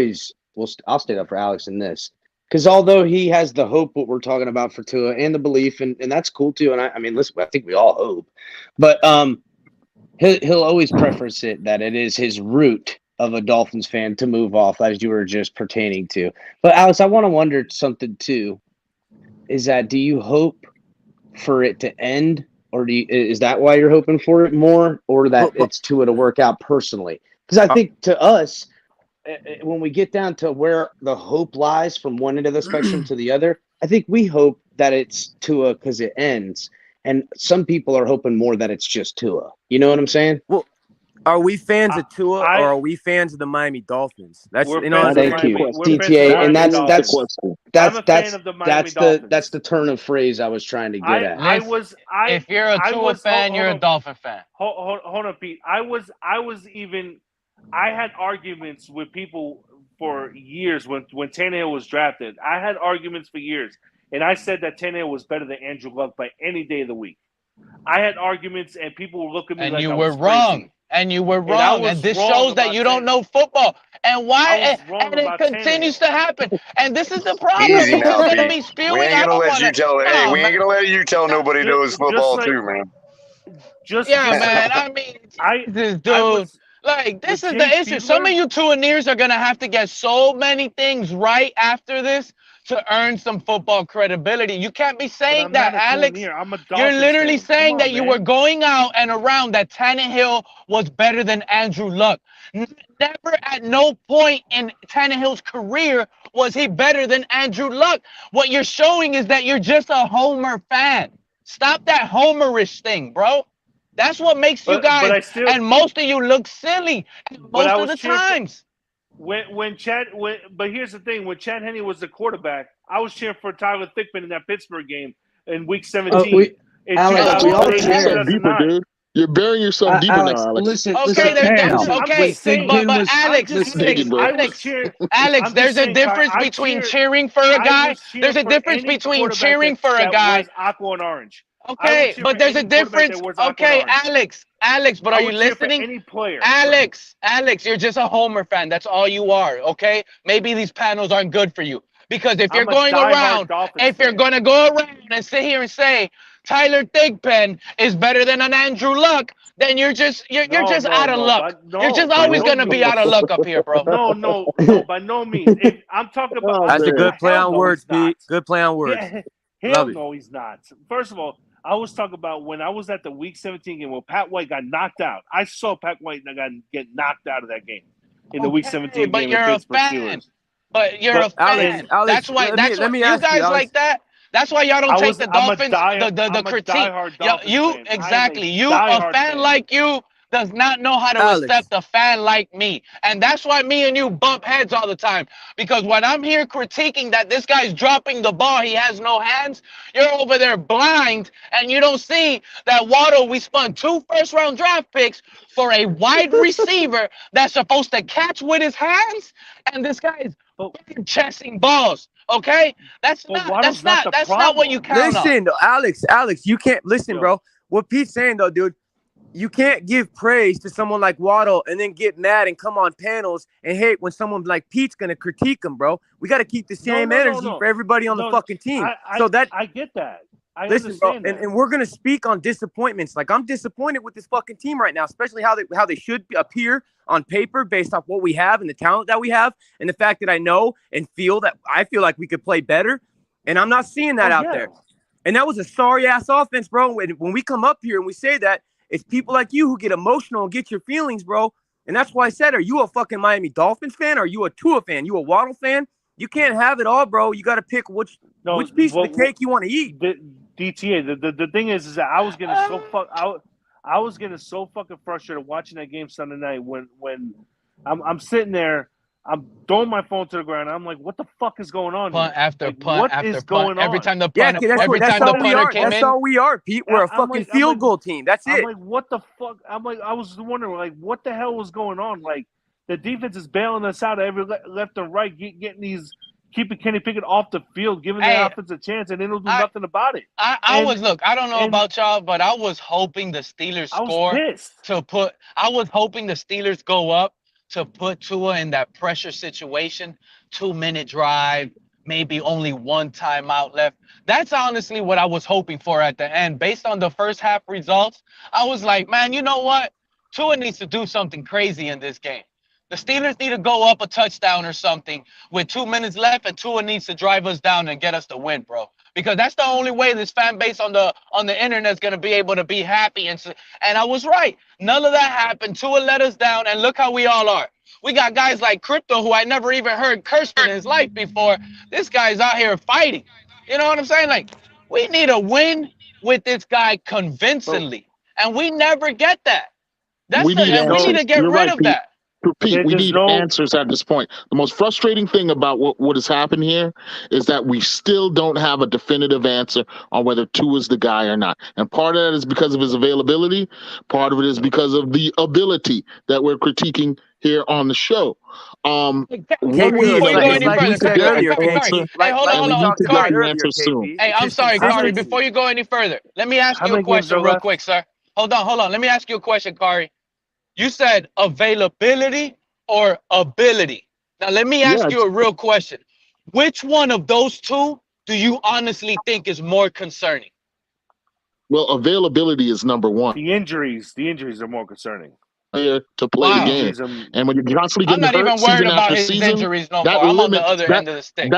stand up for Alex in this. Because although he has the hope, what we're talking about for Tua, and the belief, and that's cool too. And I mean, listen, I think we all hope, but he'll always preference it that it is his root of a Dolphins fan to move off, as you were just pertaining to. But Alex, I want to wonder something too. Is that, do you hope for it to end, or is that why you're hoping for it more, or that it's Tua to work out personally? Because I think to us, when we get down to where the hope lies from one end of the spectrum to the other, I think we hope that it's Tua because it ends. And some people are hoping more that it's just Tua. You know what I'm saying? Well, are we fans of Tua or are we fans of the Miami Dolphins? That's thank you, DTA, and that's the turn of phrase I was trying to get at. If you're a Tua fan, you're a Dolphin fan. Hold on, Pete. I had arguments with people for years when Tannehill was drafted. I had arguments for years, and I said that Tannehill was better than Andrew Luck by any day of the week. I had arguments, and people would look at me like I was crazy. And you were wrong. And this shows that you don't know football. And why? And it continues to happen. And this is the problem. Easy People now, are going to Pete. be spewing. We ain't gonna let you tell. Hey, we ain't gonna let you tell nobody knows football too, man. Man. I mean, dude. Like, this is the issue. Some of you Tuaneers are going to have to get so many things right after this to earn some football credibility. You can't be saying that, Alex. You're literally saying that you were going out and around that Tannehill was better than Andrew Luck. Never at no point in Tannehill's career was he better than Andrew Luck. What you're showing is that you're just a Homer fan. Stop that Homerish thing, bro. That's what makes you guys and most of you look silly most of the times. But here's the thing: when Chad Henne was the quarterback, I was cheering for Tyler Thigpen in that Pittsburgh game in Week 17. Alex, we all deeper, dude. You're burying yourself deeper Alex, now, Alex. Listen, but Alex, there's a difference between cheering for a guy. There's a difference between cheering for a guy. Aqua and orange. Okay, but there's a difference. Okay, Alex, but are you listening? Alex, you're just a Homer fan. That's all you are, okay? Maybe these panels aren't good for you. Because if you're going around, you're going to go around and sit here and say Tyler Thigpen is better than an Andrew Luck, then you're just out of luck. You're just always going to be out of luck up here, bro. No, by no means. I'm talking about. That's a good play on words, Pete. Good play on words. Hell no, he's not. First of all, I was talking about when I was at the Week 17 game when Pat White got knocked out. I saw Pat White get knocked out of that game in the Week 17 game in Pittsburgh Steelers. But you're a fan. Alex, that's why you guys like that. That's why y'all don't take the Dolphins, the critique. You a fan like you does not know how to accept a fan like me. And that's why me and you bump heads all the time. Because when I'm here critiquing that this guy's dropping the ball, he has no hands, you're over there blind, and you don't see that Waddle, we spun 2 first-round draft picks for a wide receiver that's supposed to catch with his hands, and this guy is chasing balls. Okay? That's not what you count on. Listen, Alex, you can't listen, bro. What Pete's saying though, dude, you can't give praise to someone like Waddle and then get mad and come on panels and hate when someone like Pete's gonna critique him, bro. We got to keep the same energy for everybody on the fucking team. I get that. Listen, bro, understand that. and we're gonna speak on disappointments. Like, I'm disappointed with this fucking team right now, especially how they should appear on paper based off what we have and the talent that we have, and the fact that I know and feel like we could play better, and I'm not seeing that out there. And that was a sorry ass offense, bro. When we come up here and we say that, it's people like you who get emotional and get your feelings, bro. And that's why I said, are you a fucking Miami Dolphins fan? Or are you a Tua fan? You a Waddle fan? You can't have it all, bro. You got to pick which piece of the cake you want to eat. DTA. The thing is that I was getting I was getting so fucking frustrated watching that game Sunday night when I'm sitting there, I'm throwing my phone to the ground. I'm like, what the fuck is going on? Punt here? after like, punt what after is punt. going Every on? time the punter, came in. That's all we are, Pete. We're a fucking field goal team. That's it. I'm like, what the fuck? I'm like, I was wondering, like, what the hell was going on? Like, the defense is bailing us out every left and right, getting keeping Kenny Pickett off the field, giving the offense a chance, and they don't do nothing about it. I don't know about y'all, but I was hoping the Steelers score I was hoping the Steelers go up to put Tua in that pressure situation, 2-minute drive, maybe only one timeout left. That's honestly what I was hoping for at the end. Based on the first half results, I was like, man, you know what? Tua needs to do something crazy in this game. The Steelers need to go up a touchdown or something with 2 minutes left, and Tua needs to drive us down and get us the win, bro. Because that's the only way this fan base on the internet is going to be able to be happy. And I was right. None of that happened. Tua let us down, and look how we all are. We got guys like Crypto, who I never even heard cursed in his life before. This guy's out here fighting. You know what I'm saying? Like, we need a win with this guy convincingly, and we never get that. We need to get rid of that. Pete, we need answers at this point. The most frustrating thing about what has happened here is that we still don't have a definitive answer on whether Tua is the guy or not. And part of that is because of his availability. Part of it is because of the ability that we're critiquing here on the show. Hold on. Hey, I'm sorry, Kari. Before you go any further, let me ask you a question real quick, sir. Hold on. Let me ask you a question, Kari. You said availability or ability. Now, let me ask you a real question. Which one of those two do you honestly think is more concerning? Well, availability is number one. The injuries are more concerning. To play the game. And when you're constantly getting hurt season after season, I'm on the other end of the stick.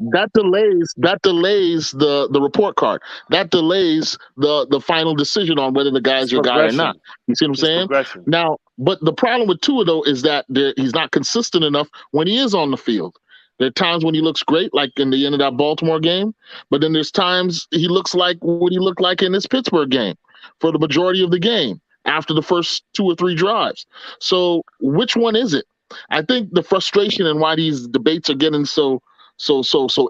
That delays the report card. That delays the final decision on whether the guy's your guy or not. You see what I'm saying? Now, but the problem with Tua, though, is that he's not consistent enough when he is on the field. There are times when he looks great, like in the end of that Baltimore game, but then there's times he looks like what he looked like in this Pittsburgh game for the majority of the game after the first 2 or 3 drives. So which one is it? I think the frustration and why these debates are getting so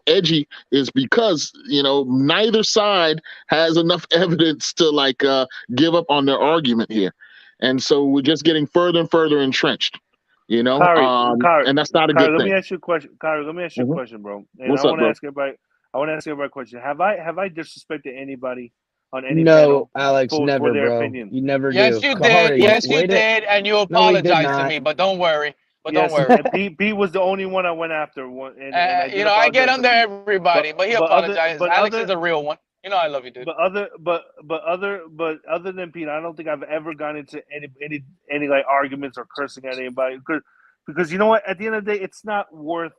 edgy is because, neither side has enough evidence to give up on their argument here. And so we're just getting further and further entrenched, and that's not a good thing. Let me ask you a question. Kari, let me ask you a question, bro. And I want to ask everybody a question. Have I disrespected anybody on any panel? No, Alex, never, for their bro. opinion? You never do. Yes, you did. Yes, you did. And you apologized to me, but don't worry. But don't worry. B was the only one I went after. I get under everybody, but he apologized. Alex is a real one. I love you, dude. But other than Pete, I don't think I've ever gone into any like arguments or cursing at anybody because you know what? At the end of the day, it's not worth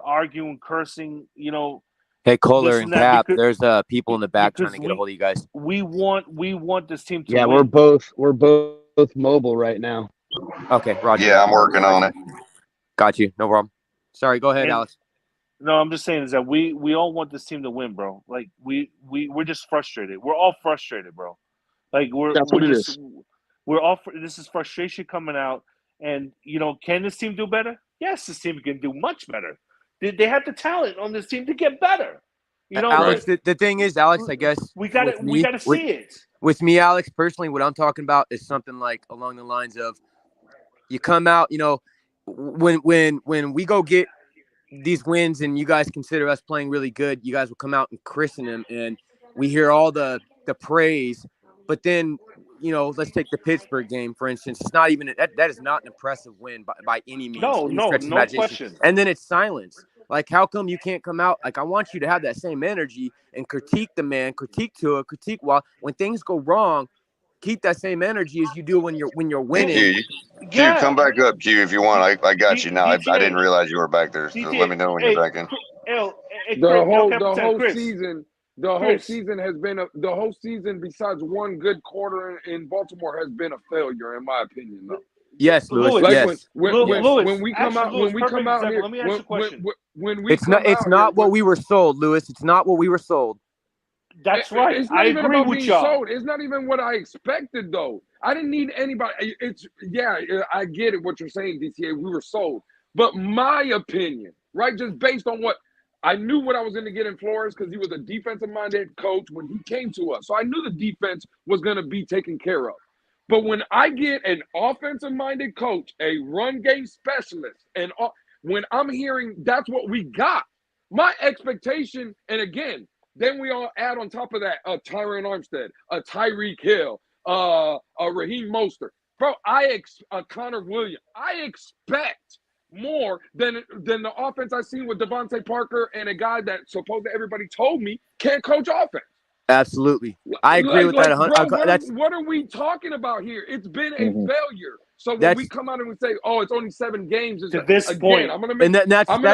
arguing, cursing. Hey, Culler and Cap, there's people in the back trying to get a hold of you guys. We want this team to win. We're both mobile right now. Okay, Roger. Yeah, I'm working on it. Got you. No problem. Sorry, go ahead, Alex. No, I'm just saying is that we all want this team to win, bro. Like we're just frustrated. We're all frustrated, bro. Like that's what it is. We're all this is frustration coming out, and can this team do better? Yes, this team can do much better. They have the talent on this team to get better. Alex, the thing is, Alex, I guess we gotta see it. With me, Alex, personally, what I'm talking about is something like along the lines of you come out, when we go get these wins and you guys consider us playing really good, you guys will come out and christen them, and we hear all the praise. But then, let's take the Pittsburgh game, for instance. It's not even that is not an impressive win by any means. No question. And then it's silence. Like, how come you can't come out? Like, I want you to have that same energy and critique the man, critique Tua, critique when things go wrong. Keep that same energy as you do when you're winning. Q, come back up, Q, if you want. I got you now. I didn't realize you were back there. So let me know when you're back in. The whole season has been the whole season besides one good quarter in Baltimore has been a failure in my opinion though. Yes, Lewis. Like yes. when we come out here, let me ask you a question. When we it's not what we were sold, Lewis. It's not what we were sold. That's right. It's not even agree about with being y'all. sold. It's not even what I expected though. I didn't need anybody. I get it what you're saying, DTA. We were sold. But my opinion, right, just based on what I knew what I was going to get in Flores because he was a defensive-minded coach when he came to us. So I knew the defense was going to be taken care of. But when I get an offensive-minded coach, a run game specialist, and when I'm hearing that's what we got, my expectation, and again, then we all add on top of that a Tyron Armstead, a Tyreek Hill, a Raheem Mostert. Bro, Connor Williams. I expect more than the offense I seen with Devontae Parker and a guy that supposedly everybody told me can't coach offense. Absolutely. I agree with that. Bro, what are we talking about here? It's been a failure. So when we come out and we say, "Oh, it's only 7 games," to this point, I'm gonna make. That's what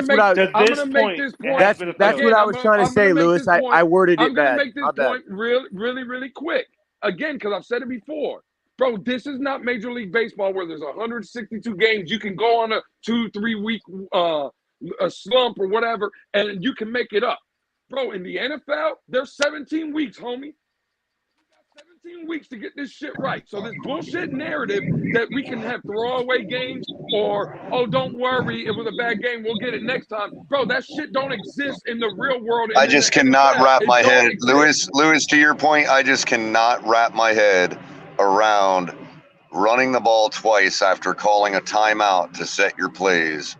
I was trying to say, Lewis. I worded it bad. I'm gonna make this point really quick. Again, because I've said it before, bro. This is not Major League Baseball where there's 162 games. You can go on a 2-3 week a slump or whatever, and you can make it up. Bro, in the NFL, there's 17 weeks, homie. 17 weeks to get this shit right. So this bullshit narrative that we can have throwaway games or, oh, don't worry, it was a bad game, we'll get it next time. Bro, that shit don't exist in the real world. I just cannot wrap my head, Lewis, to your point, I just cannot wrap my head around running the ball twice after calling a timeout to set your plays.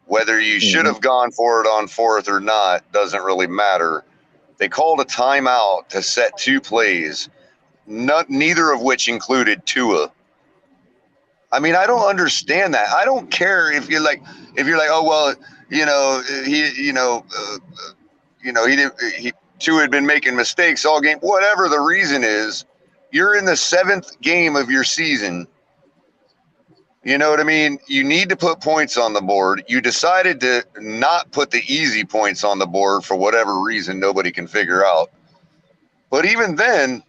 Whether you should have gone for it on 4th or not doesn't really matter. They called a timeout to set 2 plays, neither of which included Tua. I mean, I don't understand that. I don't care if you're like, oh well, Tua had been making mistakes all game. Whatever the reason is, you're in the 7th game of your season. You know what I mean? You need to put points on the board. You decided to not put the easy points on the board for whatever reason nobody can figure out. But even then,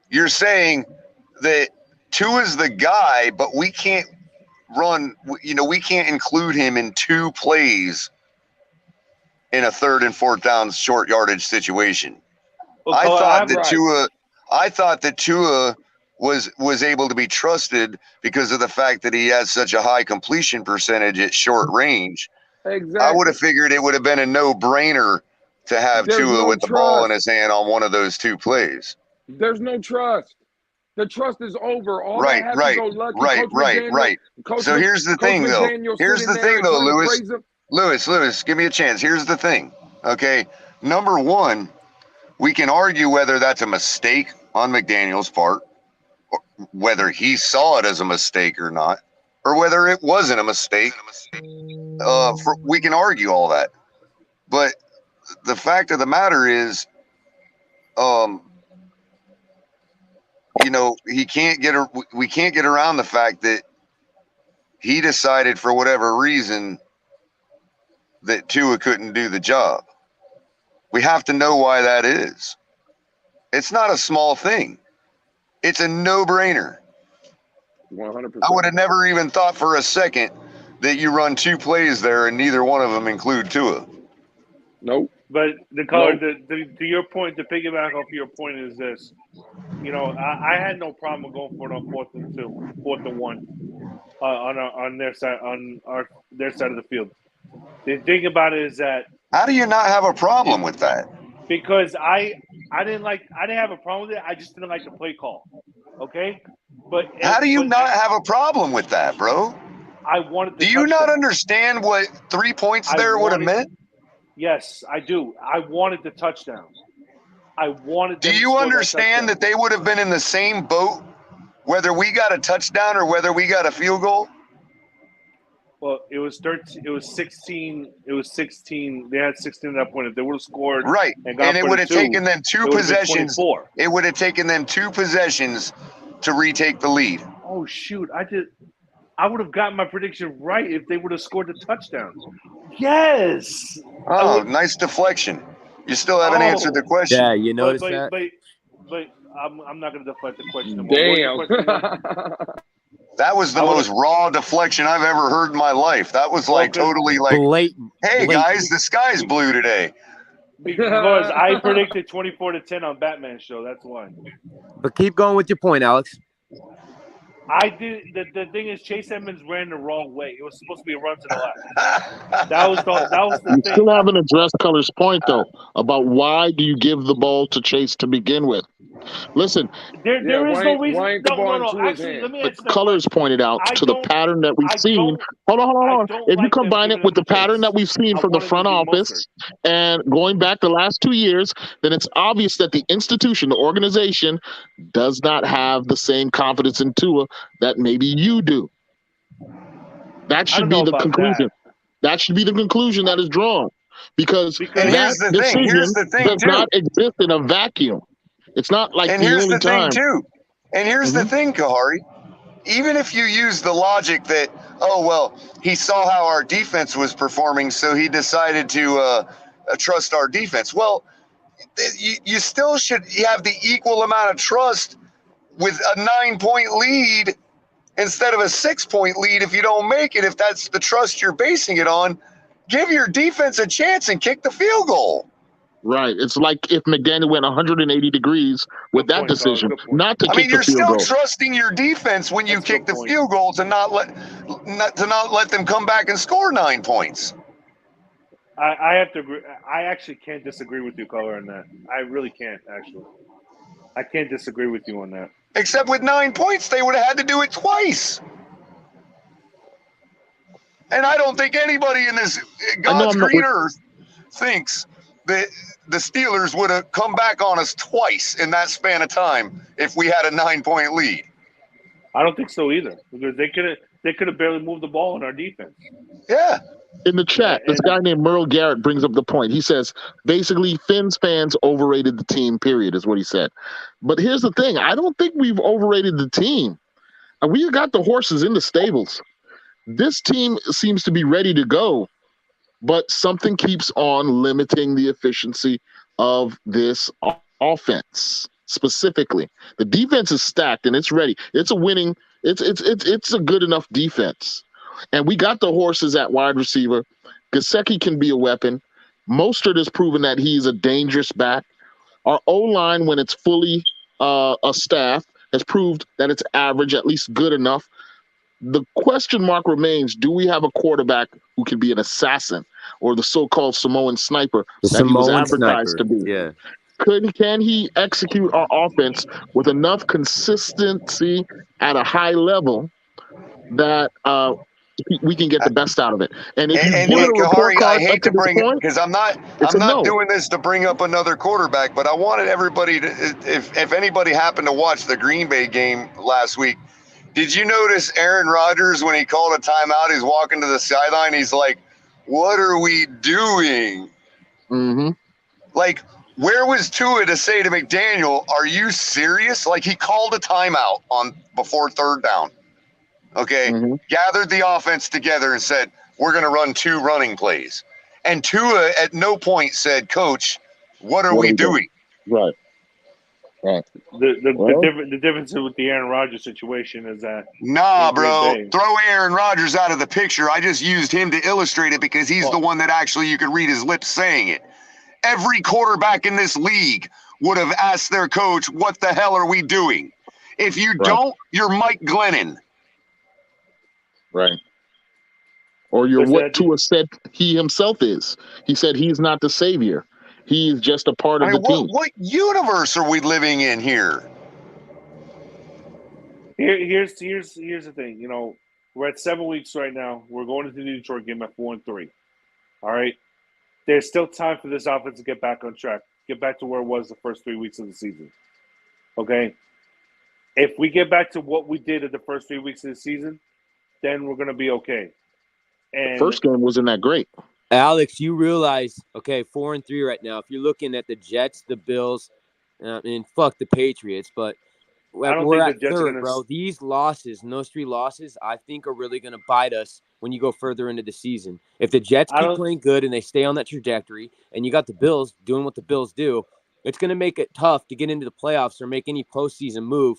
you're saying that Tua's the guy, but we can't we can't include him in 2 plays in a 3rd and 4th down short yardage situation. Well, I thought that Tua was able to be trusted because of the fact that he has such a high completion percentage at short range. Exactly. I would have figured it would have been a no-brainer to have Tua with the ball in his hand on one of those 2 plays. There's no trust. The trust is over. All right. So here's the thing, though. Lewis, give me a chance. Here's the thing. Okay, number one, we can argue whether that's a mistake on McDaniel's part, whether he saw it as a mistake or not, or whether it wasn't a mistake. We can argue all that, but the fact of the matter is, we can't get around the fact that he decided for whatever reason that Tua couldn't do the job. We have to know why that is. It's not a small thing. It's a no-brainer. 100%. I would have never even thought for a second that you run 2 plays there and neither one of them include Tua. Nope. But the color, to your point, to piggyback off your point is this. I had no problem going for it on 4th and 2, 4th and 1, on their side, their side of the field. The thing about it is that, how do you not have a problem with that? Because I didn't have a problem with it. I just didn't like the play call. Okay, but how do you not have a problem with that, bro? I wanted. Do you not understand what 3 points there would have meant? Yes, I do. I wanted the touchdown. I wanted. Do you understand that they would have been in the same boat, whether we got a touchdown or whether we got a field goal? Well, it was 13. It was 16. It was 16. They had 16 at that point. If they would have scored, Right, and it would have taken them two possessions. 24. It would have taken them 2 possessions to retake the lead. Oh shoot! I would have gotten my prediction right if they would have scored the touchdown. Yes. Oh, nice deflection. You still haven't answered the question. Yeah, you noticed that. But I'm not going to deflect the question anymore. Damn. That was the most raw deflection I've ever heard in my life. That was like totally like, blatant. Hey guys, the sky's blue today. Because I predicted 24-10 on Batman show. That's why. But keep going with your point, Alex. I did. The thing is, Chase Edmonds ran the wrong way. It was supposed to be a run to the left. That was the You thing. still haven't addressed Culler's point though about why do you give the ball to Chase to begin with? Listen, there is no reason. No. Actually, let me answer that. Culler's pointed out to the pattern that we've seen. Hold on. If you combine it with the pattern that we've seen from the front office and going back the last 2 years, then it's obvious that the institution, the organization, does not have the same confidence in Tua that maybe you do. That should be the conclusion. That should be the conclusion that is drawn. Because that decision does not exist in a vacuum. It's not like the only time. And here's the thing, Kahari. Even if you use the logic that, he saw how our defense was performing, so he decided to trust our defense. Well, you still should have the equal amount of trust with a 9-point lead instead of a 6-point lead if you don't make it. If that's the trust you're basing it on, give your defense a chance and kick the field goal. Right. It's like if McDaniel went 180 degrees with that decision, not to kick the field goal. You're still trusting your defense when you kick the field goal to not let them come back and score 9 points. I have to agree. I actually can't disagree with you, Culler, on that. I really can't, actually. I can't disagree with you on that. Except with 9 points, they would have had to do it twice. And I don't think anybody in this God's green earth thinks that the Steelers would have come back on us twice in that span of time if we had a 9-point lead. I don't think so either, because they could have barely moved the ball in our defense. Yeah. In the chat, this guy named Merle Garrett brings up the point. He says, basically, Fins fans overrated the team, period, is what he said. But here's the thing. I don't think we've overrated the team. We got the horses in the stables. This team seems to be ready to go, but something keeps on limiting the efficiency of this offense. Specifically, the defense is stacked and it's ready. It's a winning. It's a good enough defense, and we got the horses at wide receiver. Gesicki can be a weapon. Mostert has proven that he's a dangerous back. Our O-line, when it's fully a staff, has proved that it's average, at least good enough. The question mark remains: do we have a quarterback who can be an assassin or the so-called Samoan sniper that he was advertised to be? Yeah. Can he execute our offense with enough consistency at a high level that we can get the best out of it? And if Kahari, I hate to bring it because I'm not doing this to bring up another quarterback, but I wanted everybody to, if anybody happened to watch the Green Bay game last week, did you notice Aaron Rodgers when he called a timeout? He's walking to the sideline. He's like, "What are we doing?" Mm-hmm. Like, where was Tua to say to McDaniel, "Are you serious?" Like, he called a timeout before third down. Okay, gathered the offense together and said, "We're going to run 2 running plays." And Tua at no point said, "Coach, what are we doing?" Right. The difference with the Aaron Rodgers situation is that bro, throw Aaron Rodgers out of the picture. I just used him to illustrate it because he's the one that actually you could read his lips saying it. Every quarterback in this league would have asked their coach, "What the hell are we doing?" If you don't, you're Mike Glennon. Right. Or you're what Tua said he himself is. He said he's not the savior. He's just a part of the team. What universe are we living in here? Here's the thing. You know, we're at 7 weeks right now. We're going into the Detroit game at 4-3. All right. There's still time for this offense to get back on track, get back to where it was the first 3 weeks of the season. Okay. If we get back to what we did at the first 3 weeks of the season, then we're going to be okay. And first game wasn't that great. Alex, you realize, okay, 4-3 right now. If you're looking at the Jets, the Bills, and fuck the Patriots, but we're at third, bro. These losses, and those 3 losses, I think are really going to bite us when you go further into the season. If the Jets keep playing good and they stay on that trajectory, and you got the Bills doing what the Bills do, it's going to make it tough to get into the playoffs or make any postseason move.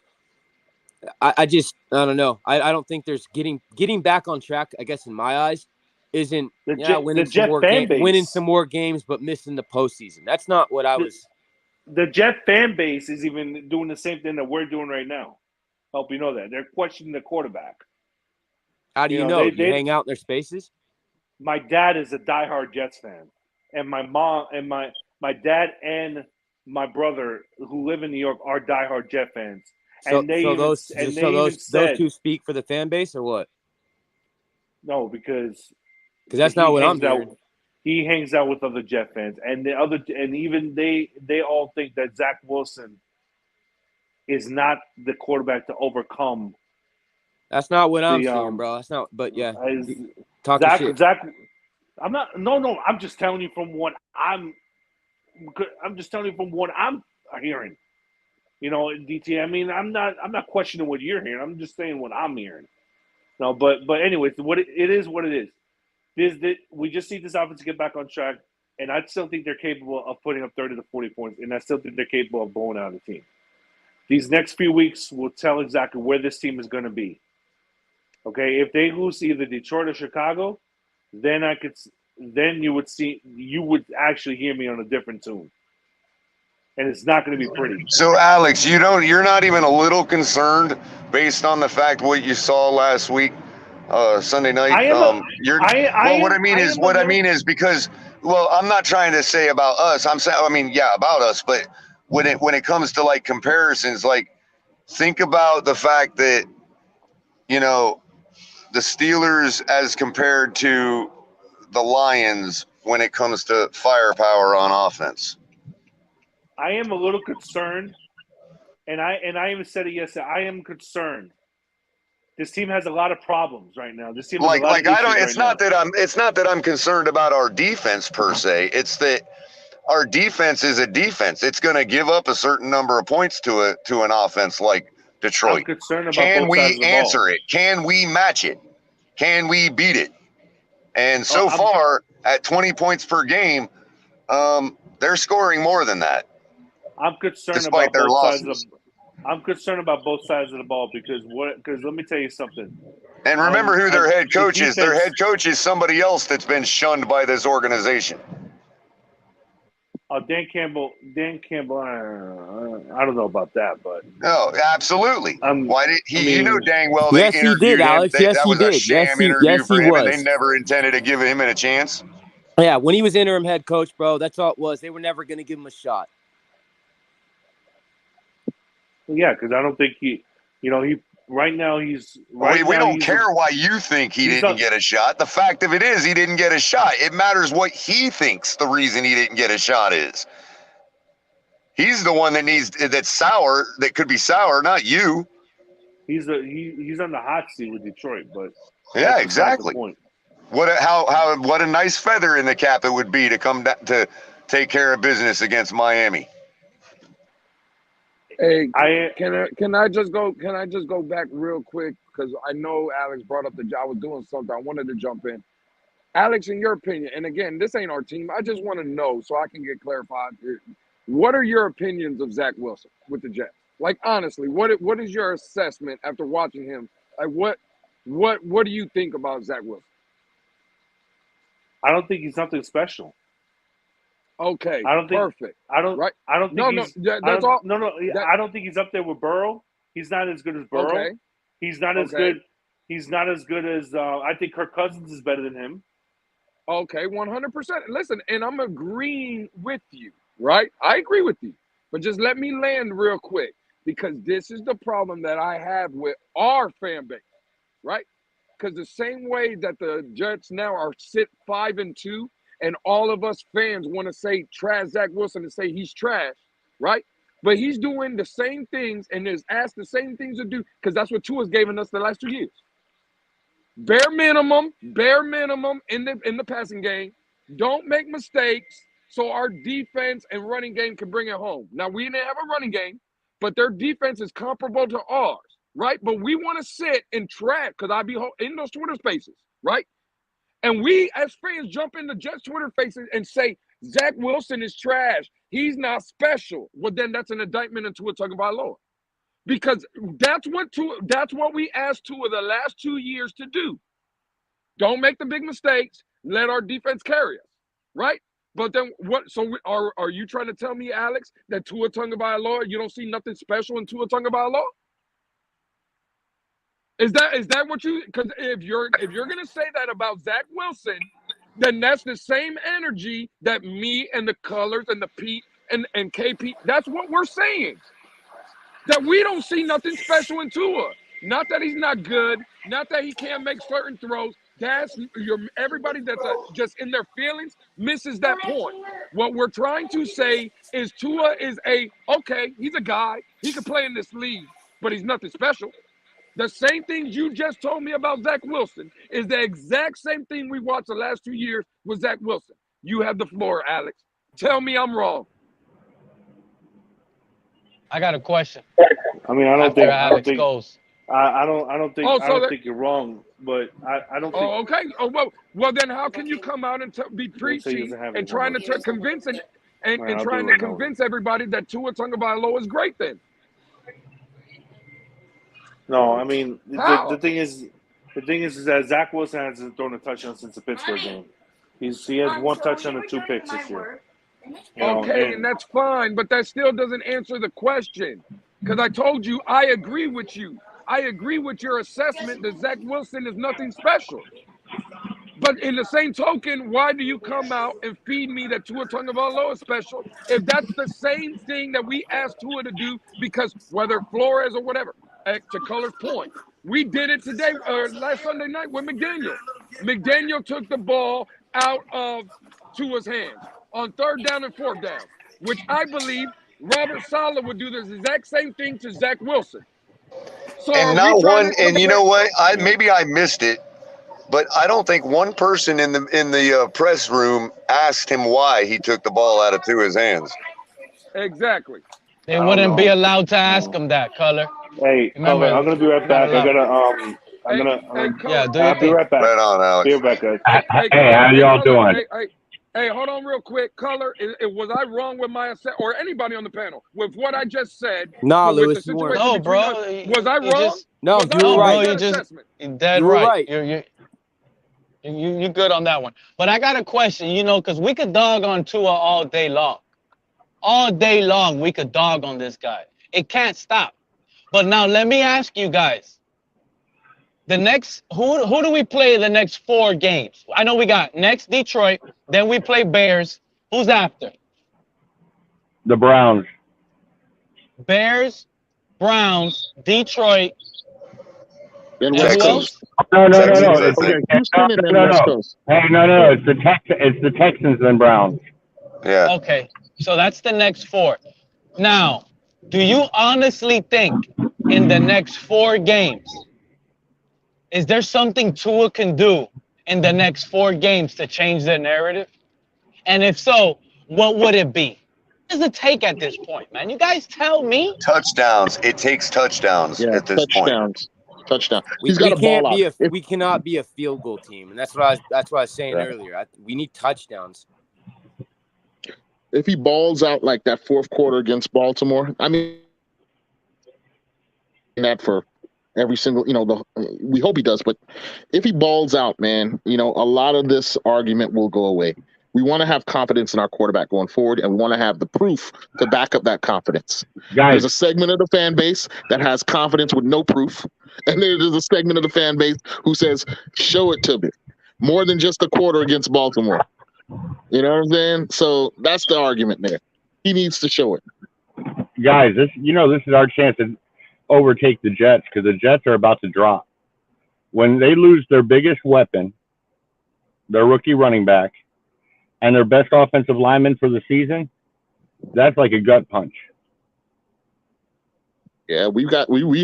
I don't know. I don't think there's getting back on track, I guess, in my eyes, isn't winning some more games, but missing the postseason. That's not what I was. The Jet fan base is even doing the same thing that we're doing right now. Hope you know that. They're questioning the quarterback. How do you know? They hang out in their spaces? My dad is a diehard Jets fan. And my mom and my dad and my brother who live in New York are diehard Jet fans. So, and those 2 speak for the fan base or what? No, because that's not what I'm hearing. He hangs out with other Jet fans, and even they all think that Zach Wilson is not the quarterback to overcome. That's not what I'm seeing, bro. That's not. But yeah, Zach. I'm not. No. I'm just telling you from what I'm just telling you from what I'm hearing. You know, DT. I mean, I'm not questioning what you're hearing. I'm just saying what I'm hearing. No, but anyways, it is what it is. We just need this offense to get back on track, and I still think they're capable of putting up 30 to 40 points, and I still think they're capable of blowing out a team. These next few weeks will tell exactly where this team is going to be. Okay, if they lose to either Detroit or Chicago, then you would actually hear me on a different tune, and it's not going to be pretty. So, Alex, you're not even a little concerned based on the fact what you saw last week. Sunday night. What I mean is because, well, I'm not trying to say about us. I'm saying, about us. But when it comes to like comparisons, like think about the fact that, you know, the Steelers as compared to the Lions when it comes to firepower on offense. I am a little concerned, and I even said it yesterday. I am concerned. This team has a lot of problems right now. This team has a lot of issues it's not that I'm concerned about our defense per se. It's that our defense is a defense. It's going to give up a certain number of points to an offense like Detroit. I'm concerned about Can both sides of we the answer ball. it? Can we match it? Can we beat it? And so far, at 20 points per game, they're scoring more than that. I'm concerned despite about their both losses. sides of the I'm concerned about both sides of the ball because let me tell you something. And remember who their head coach is. Their defense- head coach is somebody else that's been shunned by this organization. Dan Campbell. I don't know about that, but no, absolutely. Why did he? You know dang well yes, they he interviewed did, Alex. him. Yes, that he was did. a sham interview for him, and they never intended to give him a chance. Yeah, when he was interim head coach, bro, that's all it was. They were never going to give him a shot. Yeah, because I don't think he right now he's. We don't care why you think he didn't get a shot. The fact of it is he didn't get a shot. It matters what he thinks the reason he didn't get a shot is. He's the one that's sour, that could be sour, not you. He's on the hot seat with Detroit, but yeah, exactly. What a nice feather in the cap it would be to come down to take care of business against Miami. Hey, can I just go back real quick because I know Alex brought up I was doing something. I wanted to jump in. Alex, in your opinion, and again, this ain't our team. I just want to know so I can get clarified. What are your opinions of Zach Wilson with the Jets? Like honestly, what is your assessment after watching him? Like what do you think about Zach Wilson? I don't think he's something special. Okay, I don't think perfect. I don't think he's up there with Burrow. He's not as good as Burrow. Okay. He's not as good. He's not as good as I think Kirk Cousins is better than him. Okay, 100%. Listen, and I'm agreeing with you, right? I agree with you. But just let me land real quick because this is the problem that I have with our fan base, right? Because the same way that the Jets now are sit 5-2, and all of us fans want to say trash Zach Wilson and say he's trash, right? But he's doing the same things and is asked the same things to do because that's what Tua's given us the last 2 years. bare minimum in the passing game. Don't make mistakes so our defense and running game can bring it home. Now, we didn't have a running game, but their defense is comparable to ours, right? But we want to sit and track, because I be in those Twitter spaces, right? And we, as fans, jump into Jets Twitter faces and say, Zach Wilson is trash. He's not special. Well, then that's an indictment into Tua Tagovailoa. Because that's what we asked Tua the last 2 years to do. Don't make the big mistakes. Let our defense carry us, right? But then what? So are you trying to tell me, Alex, that Tua Tagovailoa, you don't see nothing special in Tua Tagovailoa? Is that what you? Because if you're gonna say that about Zach Wilson, then that's the same energy that me and the Cullers and the Pete and KP. That's what we're saying. That we don't see nothing special in Tua. Not that he's not good. Not that he can't make certain throws. That's everybody that's just in their feelings misses that point. What we're trying to say is Tua is okay, he's a guy. He can play in this league, but he's nothing special. The same things you just told me about Zach Wilson is the exact same thing we watched the last 2 years with Zach Wilson. You have the floor, Alex. Tell me I'm wrong. I got a question. I mean, I don't think Alex goes. I don't think you're wrong, but I don't think. Oh, okay. Oh, well, then how can you come out and be preaching and trying to convince and trying to convince everybody that Tua Tagovailoa is great then? No, I mean the thing is that Zach Wilson hasn't thrown a touchdown since the Pittsburgh game. He has 1 touchdown and 2 picks this year. Okay, and that's fine, but that still doesn't answer the question. Because I told you, I agree with you. I agree with your assessment that Zach Wilson is nothing special. But in the same token, why do you come out and feed me that Tua Tagovailoa is special if that's the same thing that we asked Tua to do? Because whether Flores or whatever, to Culler's point, we did it today, last Sunday night with McDaniel. McDaniel took the ball out of Tua's hands on 3rd down and 4th down, which I believe Robert Saleh would do the exact same thing to Zach Wilson. So and not one, and you know what? Maybe I missed it, but I don't think one person in the press room asked him why he took the ball out of Tua's hands. Exactly. They wouldn't be allowed to ask him that, Culler. Hey, Culler, I'm gonna be right back. I'll be right back. Right on, Alex. Be right back, guys. Hey, how y'all doing? Hey, hold on real quick. Culler, was I wrong with my assessment, or anybody on the panel, with what I just said? Nah, Lewis, you weren't. No, bro. Was I wrong? No, you were right. You're dead right. You're good on that one. But I got a question, because we could dog on Tua all day long. All day long, we could dog on this guy. It can't stop. But now let me ask you guys. The next, who do we play the next 4 games? I know we got next Detroit, then we play Bears. Who's after? The Browns. Bears, Browns, Detroit. Then West Coast. No. Okay, Houston and then West Coast. Hey, no. It's the Texans and Browns. Yeah. Okay, so that's the next 4. Now, do you honestly think in the next 4 games, is there something Tua can do in the next 4 games to change the narrative? And if so, what would it be? What does it take at this point, man? You guys tell me. Touchdowns. It takes touchdowns at this point. Touchdown. We cannot be a field goal team, and that's what I was saying earlier. We need touchdowns. If he balls out like that 4th quarter against Baltimore, I mean, that for every single, we hope he does, but if he balls out, man, a lot of this argument will go away. We want to have confidence in our quarterback going forward, and we want to have the proof to back up that confidence. Guys. There's a segment of the fan base that has confidence with no proof, and there's a segment of the fan base who says, show it to me. More than just a quarter against Baltimore. You know what I'm saying? So that's the argument there. He needs to show it. Guys, this is our chance to overtake the Jets, because the Jets are about to drop. When they lose their biggest weapon, their rookie running back, and their best offensive lineman for the season, that's like a gut punch. Yeah, we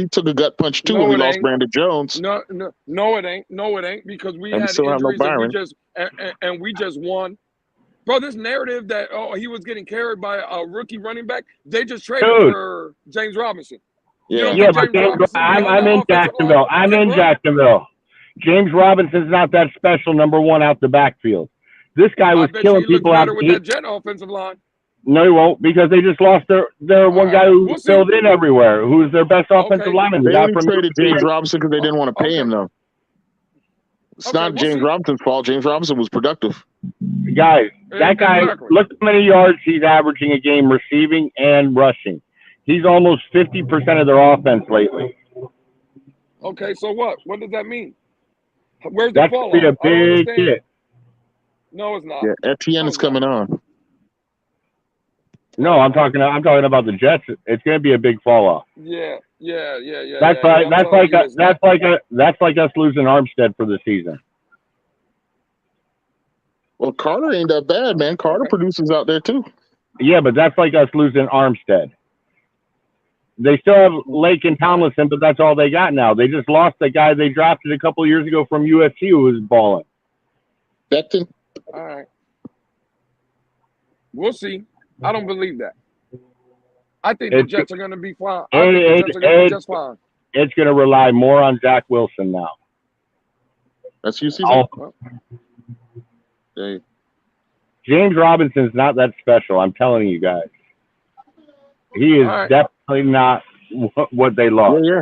took a gut punch too when we lost Brandon Jones. No, it ain't. No, it ain't because we And had still have no injuries Byron. and we just won. Bro, this narrative that he was getting carried by a rookie running back, they just traded for James Robinson. Yeah, but I'm in Jacksonville. I'm in Jacksonville. James Robinson's not that special. Number one out the backfield. This guy was killing people out. With that Jet offensive line. No, he won't, because they just lost their one guy who filled in everywhere, who's their best offensive lineman. They only traded James Robinson because they didn't want to pay him, though. It's not James Robinson's fault. James Robinson was productive. Guys, that guy, look how many yards he's averaging a game receiving and rushing. He's almost 50% of their offense lately. Okay, so what? What does that mean? Where's the fall? That's a big hit. No, it's not. Yeah, Etienne is coming on. No, I'm talking about the Jets. It's going to be a big fall off. Yeah. That's like us losing Armstead for the season. Well, Carter ain't that bad, man. Carter produces out there too. Yeah, but that's like us losing Armstead. They still have Lake and Tomlinson, but that's all they got now. They just lost the guy they drafted a couple of years ago from UFC who was balling. Becton. All right. We'll see. I don't believe that. I think the Jets are going to be fine. I think the Jets are going to be just fine. It's going to rely more on Zach Wilson now. That's you see. James Robinson's not that special. I'm telling you guys. He is definitely not what they lost. Yeah.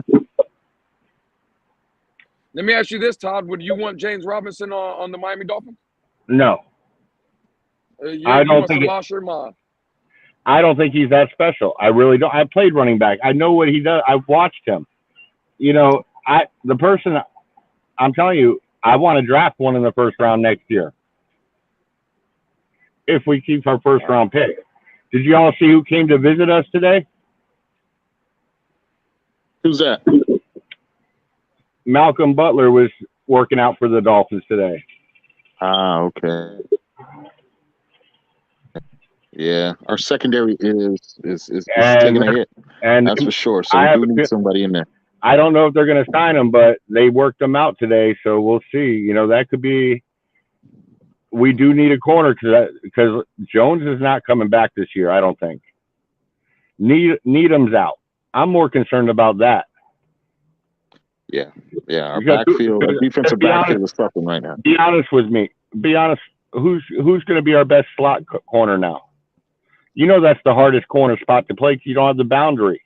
Let me ask you this, Todd. Would you want James Robinson on the Miami Dolphins? No. I don't think lost your mind. I don't think he's that special. I really don't. I played running back. I know what he does. I've watched him. You know, I'm telling you, I want to draft one in the first round next year. If we keep our first round pick. Did you all see who came to visit us today? Who's that? Malcolm Butler was working out for the Dolphins today. Ah, okay. Yeah, our secondary is taking a hit. And that's for sure. So we do need somebody in there. I don't know if they're going to sign him, but they worked him out today, so we'll see. You know, that could be. We do need a corner because Jones is not coming back this year, I don't think. Needham's out. I'm more concerned about that. Yeah. Our backfield, our defensive backfield is suffering right now. Be honest with me. Be honest. Who's going to be our best slot corner now? You know that's the hardest corner spot to play because you don't have the boundary.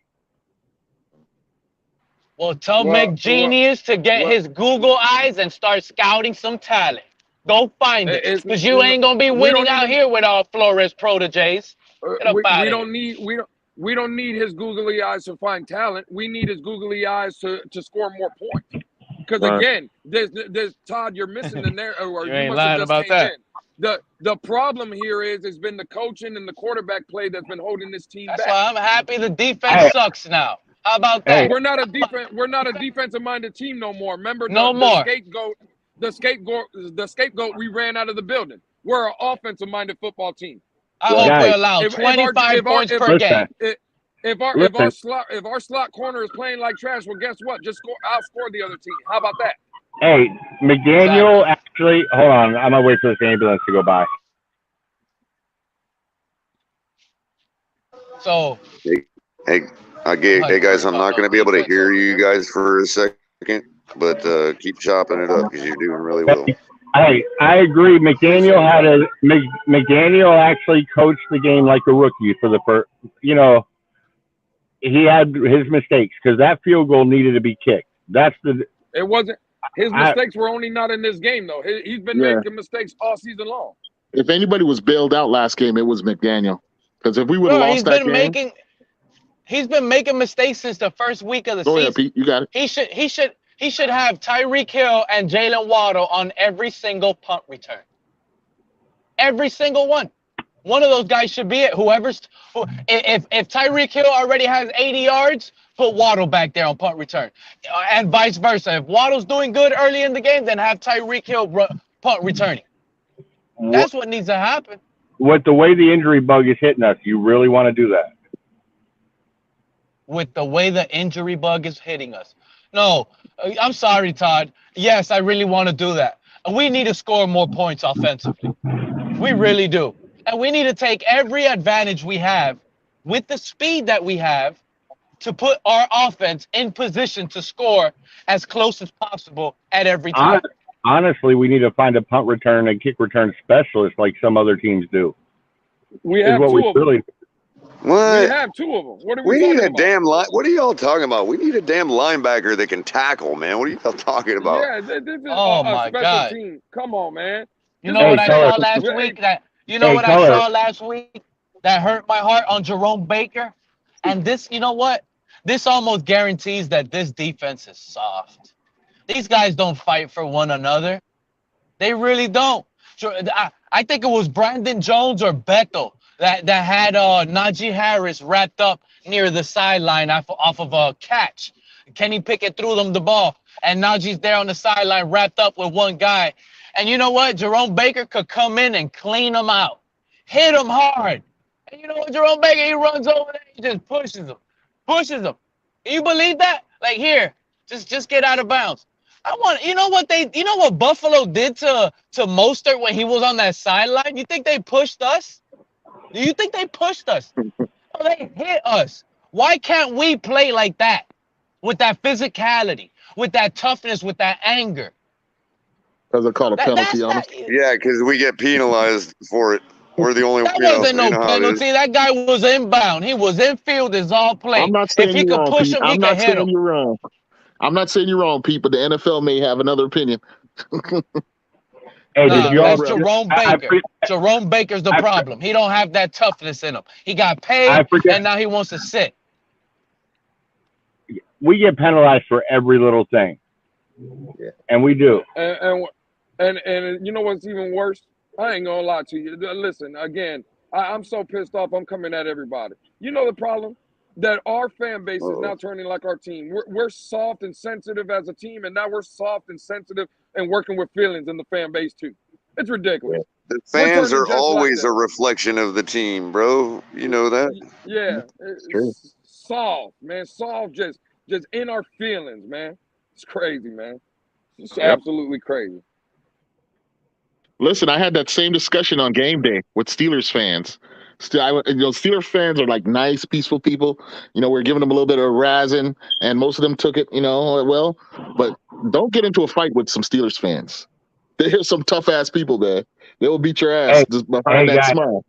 Well, tell McGenius to get his Google eyes and start scouting some talent. Go find it, because you ain't gonna be winning out here with our Flores proteges. We don't need his googly eyes to find talent. We need his googly eyes to score more points. Because again, there's Todd, you're missing the narrative. Or you ain't lying about that. The problem here it's been the coaching and the quarterback play that's been holding this team back. That's why I'm happy the defense sucks now. How about that? We're not a defensive minded team no more. Remember the scapegoat we ran out of the building. We're an offensive minded football team. I hope we allow 25 points per game. If our slot corner is playing like trash, well, guess what? Just outscore the other team. How about that? Hey, McDaniel actually. Hold on, I'm gonna wait for this ambulance to go by. So. Hey guys, I'm not going to be able to hear you guys for a second, but keep chopping it up because you're doing really well. Hey, I agree. McDaniel actually coached the game like a rookie for the first. You know, he had his mistakes because that field goal needed to be kicked. It wasn't his mistakes were only not in this game though. He's been making mistakes all season long. If anybody was bailed out last game, it was McDaniel. Because if we would have lost that game. He's been making mistakes since the first week of the season. Go ahead, Pete. You got it. He should have Tyreek Hill and Jalen Waddle on every single punt return. Every single one. One of those guys should be it. If Tyreek Hill already has 80 yards, put Waddle back there on punt return, and vice versa. If Waddle's doing good early in the game, then have Tyreek Hill punt returning. That's what needs to happen. With the way the injury bug is hitting us, you really want to do that? with the way the injury bug is hitting us. No, I'm sorry, Todd. Yes, I really want to do that. We need to score more points offensively. We really do. And we need to take every advantage we have with the speed that we have to put our offense in position to score as close as possible at every time. Honestly, we need to find a punt return and kick return specialist like some other teams do. We have two of them. What? We have two of them. What are we need talking a about? damn line. What are y'all talking about? We need a damn linebacker that can tackle, man. What are y'all talking about? Yeah, this is Oh a my special God. team. Come on, man. You know what I saw last week? I saw last week that hurt my heart on Jerome Baker? And this, you know what? This almost guarantees that this defense is soft. These guys don't fight for one another. They really don't. I think it was Brandon Jones or Bethel that had Najee Harris wrapped up near the sideline off of a catch. Kenny Pickett threw them the ball, and Najee's there on the sideline wrapped up with one guy. And you know what? Jerome Baker could come in and clean them out, hit them hard. And you know what? Jerome Baker, he runs over there, he just pushes them. Can you believe that? Like, here, just get out of bounds. You know what Buffalo did to Mostert when he was on that sideline? You think they pushed us? Do you think they pushed us? No, they hit us. Why can't we play like that? With that physicality, with that toughness, with that anger. Because they're called a penalty on us. Yeah, because we get penalized for it. We're the only. That wasn't no penalty. That guy was inbound. He was infield. Is all play. I'm not saying if he you're could wrong, push Pete. him, he I'm could not hit saying him. you're wrong. I'm not saying you're wrong, Pete, but the NFL may have another opinion. Hey, that's Jerome Baker. Jerome Baker's the problem. He don't have that toughness in him. He got paid, and now he wants to sit. We get penalized for every little thing, and we do. And you know what's even worse? I ain't gonna lie to you. Listen, again, I'm so pissed off. I'm coming at everybody. You know the problem? That our fan base is now turning like our team. We're soft and sensitive as a team, and now we're soft and sensitive and working with feelings in the fan base too. It's ridiculous. The fans are always a reflection of the team, bro. You know that? Yeah, it's soft, man. Soft, just in our feelings, man. It's crazy, man. It's absolutely crazy. Listen, I had that same discussion on game day with Steelers fans. Steelers fans are like nice, peaceful people. We're giving them a little bit of razzing, and most of them took it, well. But don't get into a fight with some Steelers fans. They're some tough ass people, man. They will beat your ass just behind that smile.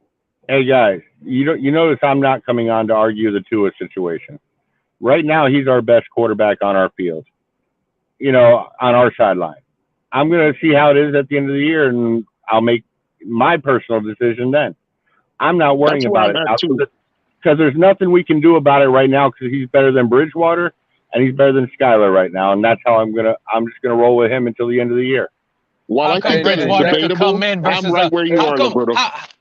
Hey guys, you notice I'm not coming on to argue the Tua situation. Right now, he's our best quarterback on our field. On our sideline. I'm going to see how it is at the end of the year, and I'll make my personal decision then. I'm not worrying about it because there's nothing we can do about it right now because he's better than Bridgewater and he's better than Skyler right now, and that's how I'm just gonna roll with him until the end of the year. While I think that is debatable, I'm right where you are, Roberto.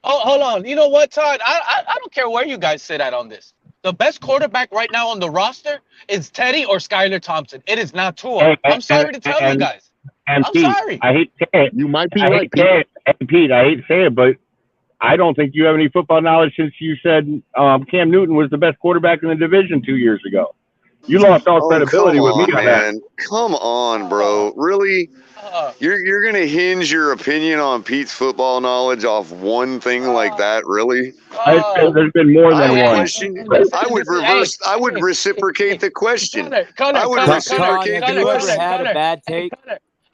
Hold on. You know what, Todd? I don't care where you guys sit at on this. The best quarterback right now on the roster is Teddy or Skyler Thompson. It is not Tua. I'm sorry to tell you guys. And I'm Pete, sorry. I hate to say it. You might be right, Pete, I hate to say it, but I don't think you have any football knowledge since you said Cam Newton was the best quarterback in the division 2 years ago. You lost all credibility with me on that. Come on, bro. Really? You're gonna hinge your opinion on Pete's football knowledge off one thing like that? Really? There's been more than one. I would reciprocate the question. I would reciprocate the question. Had a bad take?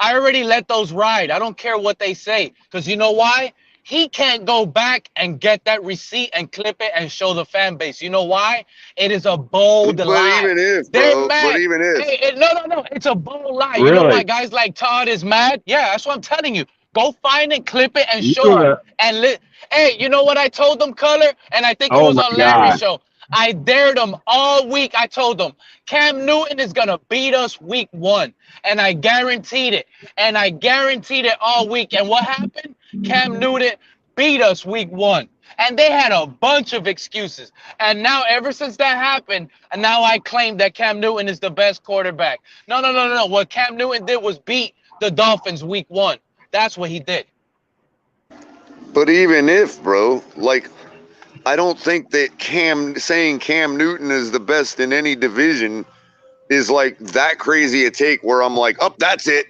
I already let those ride. I don't care what they say, because you know why? He can't go back and get that receipt and clip it and show the fan base. You know why? It is a bold lie. But even if, bro. But even if. Hey, no. It's a bold lie. Really? You know why guys like Todd is mad? Yeah, that's what I'm telling you. Go find it, clip it, and show it. Hey, you know what I told them, Culler? And I think it was on Larry's show. I dared them all week. I told them, Cam Newton is going to beat us week 1. And I guaranteed it. And I guaranteed it all week. And what happened? Cam Newton beat us week 1. And they had a bunch of excuses. And now, ever since that happened, and now I claim that Cam Newton is the best quarterback. No. What Cam Newton did was beat the Dolphins week 1. That's what he did. But even if, bro, like, I don't think that saying Cam Newton is the best in any division is like that crazy a take where I'm like, oh, that's it.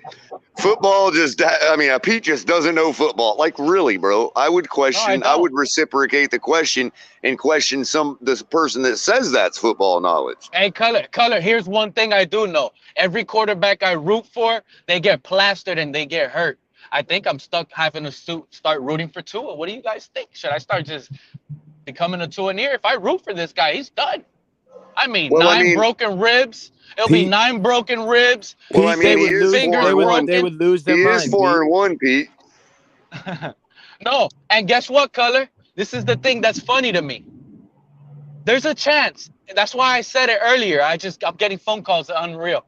Football Pete just doesn't know football. Like, really, bro? I would question, I would reciprocate the question and question this person that says that's football knowledge. Hey, Culler, here's one thing I do know. Every quarterback I root for, they get plastered and they get hurt. I think I'm stuck having to start rooting for Tua. What do you guys think? Should I start just becoming a Tua-neer? If I root for this guy, he's done. I mean, broken ribs. It'll be 9 broken ribs. Well, I mean, they would lose their mind. He is 4-1, Pete. No, and guess what, Culler? This is the thing that's funny to me. There's a chance. That's why I said it earlier. I'm getting phone calls. Unreal.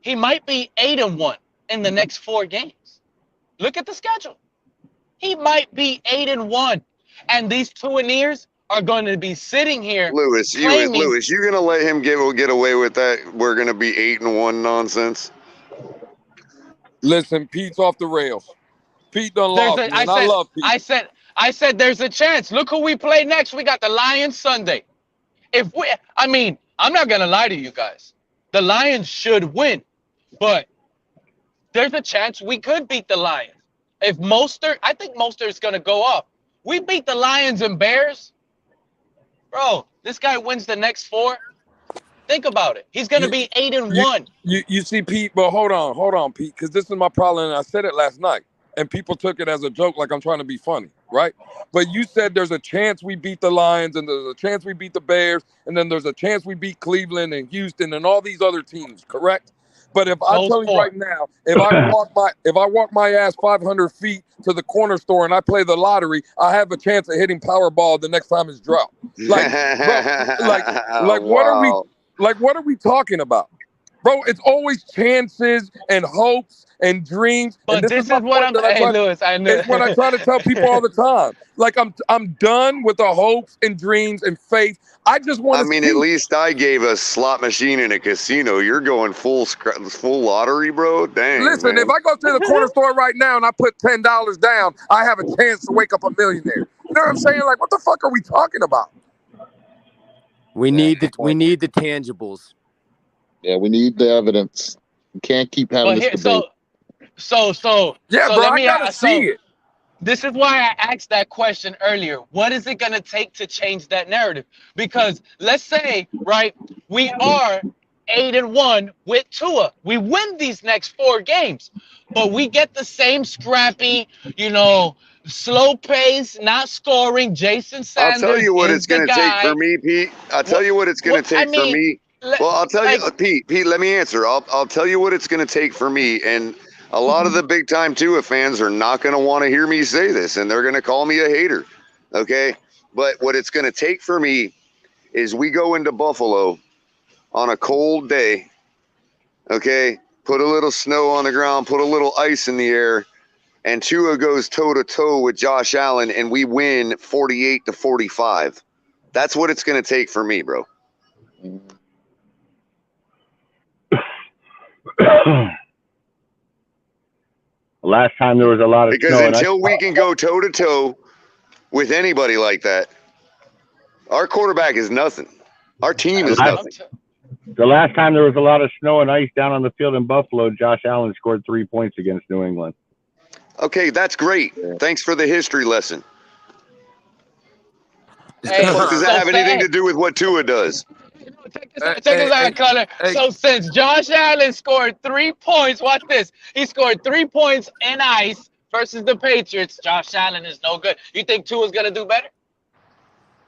He might be 8-1 in the next 4 games. Look at the schedule. He might be 8-1, and these Tua-neers are going to be sitting here. Lewis, you gonna let him get away with that? We're gonna be 8-1 nonsense. Listen, Pete's off the rails. Pete done lost, man. I love Pete. I said there's a chance. Look who we play next. We got the Lions Sunday. I'm not gonna lie to you guys. The Lions should win, but there's a chance we could beat the Lions. I think Mostert's gonna go off. We beat the Lions and Bears. Bro, this guy wins the next 4. Think about it. He's going to be 8-1. You see, Pete, but hold on, Pete, because this is my problem, and I said it last night, and people took it as a joke like I'm trying to be funny, right? But you said there's a chance we beat the Lions, and there's a chance we beat the Bears, and then there's a chance we beat Cleveland and Houston and all these other teams, correct? But if I tell you right now, if I walk my ass 500 feet to the corner store and I play the lottery, I have a chance of hitting Powerball the next time it's dropped. What are we talking about, bro? It's always chances and hopes and dreams. But and this is what I'm saying, Lewis. I know. It's what I try to tell people all the time. Like I'm done with the hopes and dreams and faith. I just want to. I mean, at least I gave a slot machine in a casino. You're going full lottery, bro. Dang. Listen, man. if I go to the corner store right now and I put $10 down, I have a chance to wake up a millionaire. You know what I'm saying? Like, what the fuck are we talking about? We need the tangibles. Yeah, we need the evidence. We can't keep having this debate. Yeah, bro, I gotta see it. This is why I asked that question earlier. What is it going to take to change that narrative? Because let's say, right, we are 8-1 with Tua. We win these next 4 games, but we get the same scrappy, slow pace, not scoring. Jason Sanders. I'll tell you what it's going to take for me, Pete. I'll tell you what it's going to take for me. Well, I'll tell you, Pete, let me answer. I'll tell you what it's going to take for me. And a lot of the big time Tua fans are not going to want to hear me say this, and they're going to call me a hater. Okay. But what it's going to take for me is we go into Buffalo on a cold day. Okay. Put a little snow on the ground, put a little ice in the air, and Tua goes toe to toe with Josh Allen, and we win 48-45. That's what it's going to take for me, bro. Last time there was a lot of because until we can go toe to toe with anybody like that, our quarterback is nothing. Our team is nothing. The last time there was a lot of snow and ice down on the field in Buffalo, Josh Allen scored 3 points against New England. Okay, that's great. Thanks for the history lesson. Hey, does that have anything to do with what Tua does? Check this out, Culler. So since Josh Allen scored 3 points, watch this. He scored 3 points in ice versus the Patriots. Josh Allen is no good. You think Tua's going to do better?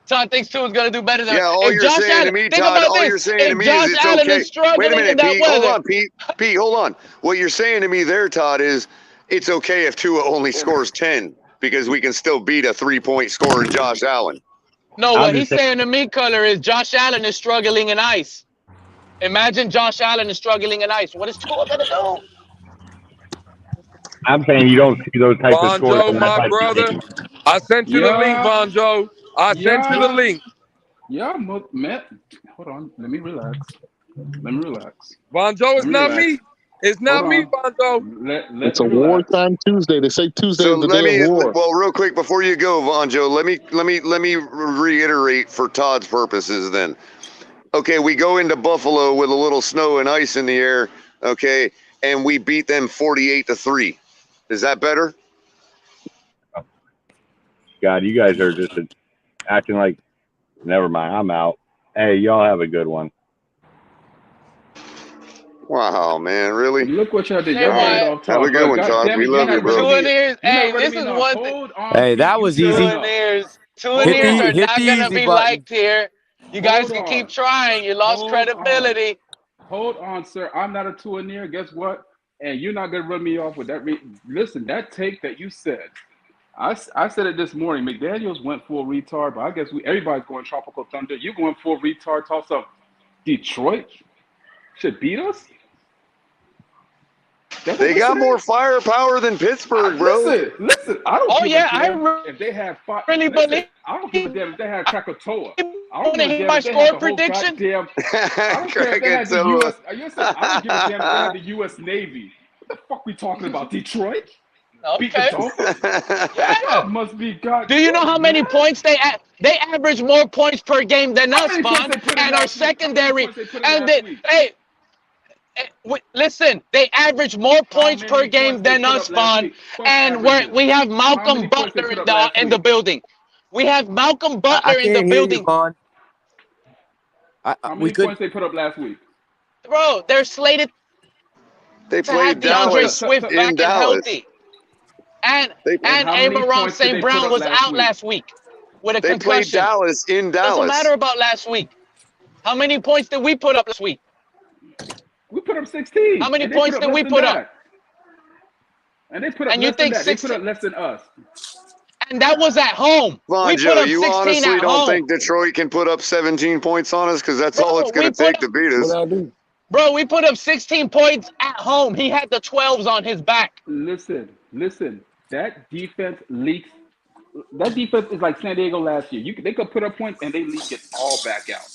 Todd thinks Tua's going to do better than all you're saying to me, Todd, all you're saying to me is it's okay. Wait a minute, Pete. Hold on, Pete. Pete, hold on. What you're saying to me there, Todd, is it's okay if Tua only scores 10 because we can still beat a 3-point scorer in Josh Allen. No, what he's saying to me, Culler, is Josh Allen is struggling in ice. Imagine Josh Allen is struggling in ice. What is Tua going to do? I'm saying you don't see those types of scores. Bonjo, my brother. I sent you the link, Bonjo. I sent you the link. Yeah, Matt. Hold on. Let me relax. Bonjo, it's not me. It's not me, Bonzo. It's a wartime Tuesday. They say Tuesday is the day of war. Well, real quick before you go, Vonjo, let me reiterate for Todd's purposes. Then, okay, we go into Buffalo with a little snow and ice in the air. Okay, and we beat them 48-3. Is that better? God, you guys are just acting like. Never mind. I'm out. Hey, y'all have a good one. Wow, man, really? Look what y'all did. Hey, Y'all what? got off Have a good one, Todd. We love you, bro. Hey, this is one thing. Hey, that was easy. Two ears are Hit not the going to easy be button. liked here. You guys can keep trying. You lost credibility. Hold on, sir. I'm not a two and near. Guess what? And you're not gonna run me off with that. Listen, that take that you said. I said it this morning. McDaniels went full retard, but I guess everybody's going tropical thunder. You going full retard? Toss up. Detroit should beat us. They got more firepower than Pittsburgh, bro. Listen. I don't. Oh give yeah, a damn if they have five. Really believe. I don't give a damn if they had Krakatoa. I Want to hear my score prediction? I don't care if they had the U.S. I don't give a damn if they had the U.S. Navy. What the fuck we talking about? Detroit? Beat the Dolphins? Yeah. Must be God. Do you know how many points they average more points per game than us, Vaughn, and our secondary? And listen, they average more points per game than us, Vaughn, and we have Malcolm Butler in the building. We have Malcolm Butler in the building. How many points they put up last week? Bro, they're slated They to have played DeAndre Dallas Swift in back and Dallas. healthy. And how many Aaron points did St. they Brown put up was last out week? last week with a They played concussion. Dallas in Dallas. Doesn't matter about last week. How many points did we put up last week? We put up 16. How many and they points did we put up? And they put up And you less than think that. They 16? put up less than us. And that was at home. We put Vonjo, up you 16 honestly at don't home. think Detroit can put up 17 points on us? Because that's all it's going to take to beat us. Bro, we put up 16 points at home. He had the 12s on his back. Listen. That defense leaks. That defense is like San Diego last year. They could put up points and they leak it all back out.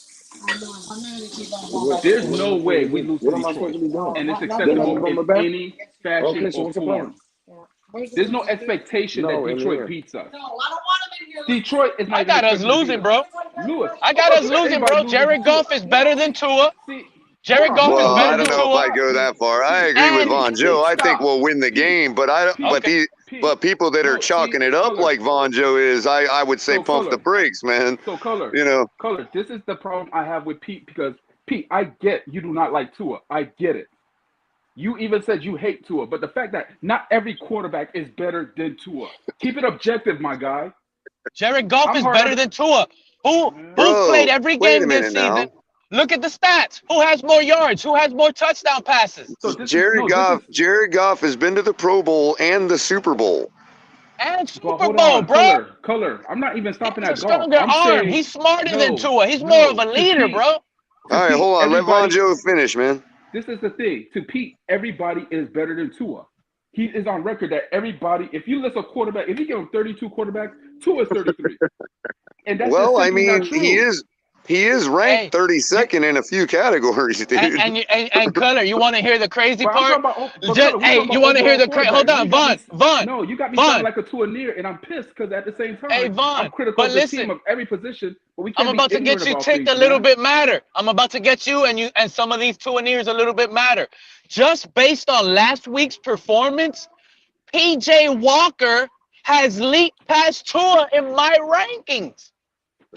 There's no way we lose to Detroit, and it's acceptable in any fashion or form. There's no expectation that Detroit beats us. Detroit is not. I got us losing, bro. Lewis. I got us losing, bro. Jared Goff is better than Tua. Jared Goff is Well, better I than don't know Tua. if I go that far. I agree with Vonjo. I think we'll win the game, but but people that are chalking it up like Vonjo is, I would say pump the brakes, man. So Culler, you know, Culler, this is the problem I have with Pete, because Pete, I get you do not like Tua. I get it. You even said you hate Tua, but the fact that not every quarterback is better than Tua. Keep it objective, my guy. Jared Goff is better than Tua. Who played every game this season? Look at the stats. Who has more yards? Who has more touchdown passes? Jared Goff has been to the Pro Bowl and the Super Bowl. And Super Bowl, bro. Culler. I'm not even stopping at Goff. Stronger arm. He's smarter than Tua. He's more of a leader, bro. All right, hold on. Let Vonjo finish, man. This is the thing. To Pete, everybody is better than Tua. He is on record that everybody, if you list a quarterback, if you give him 32 quarterbacks, Tua is 33. And that's I mean, he is ranked 32nd in a few categories, dude. And Culler, you want to hear the crazy part? You want to hear the crazy? Hold on, Vaughn. No, you got me sounding like a Tua near, and I'm pissed because at the same time, I'm critical of the team of every position. But we can't I'm about to get you ticked a little bit madder. I'm about to get you and some of these Tua nears a little bit madder. Just based on last week's performance, PJ Walker has leaked past Tua in my rankings.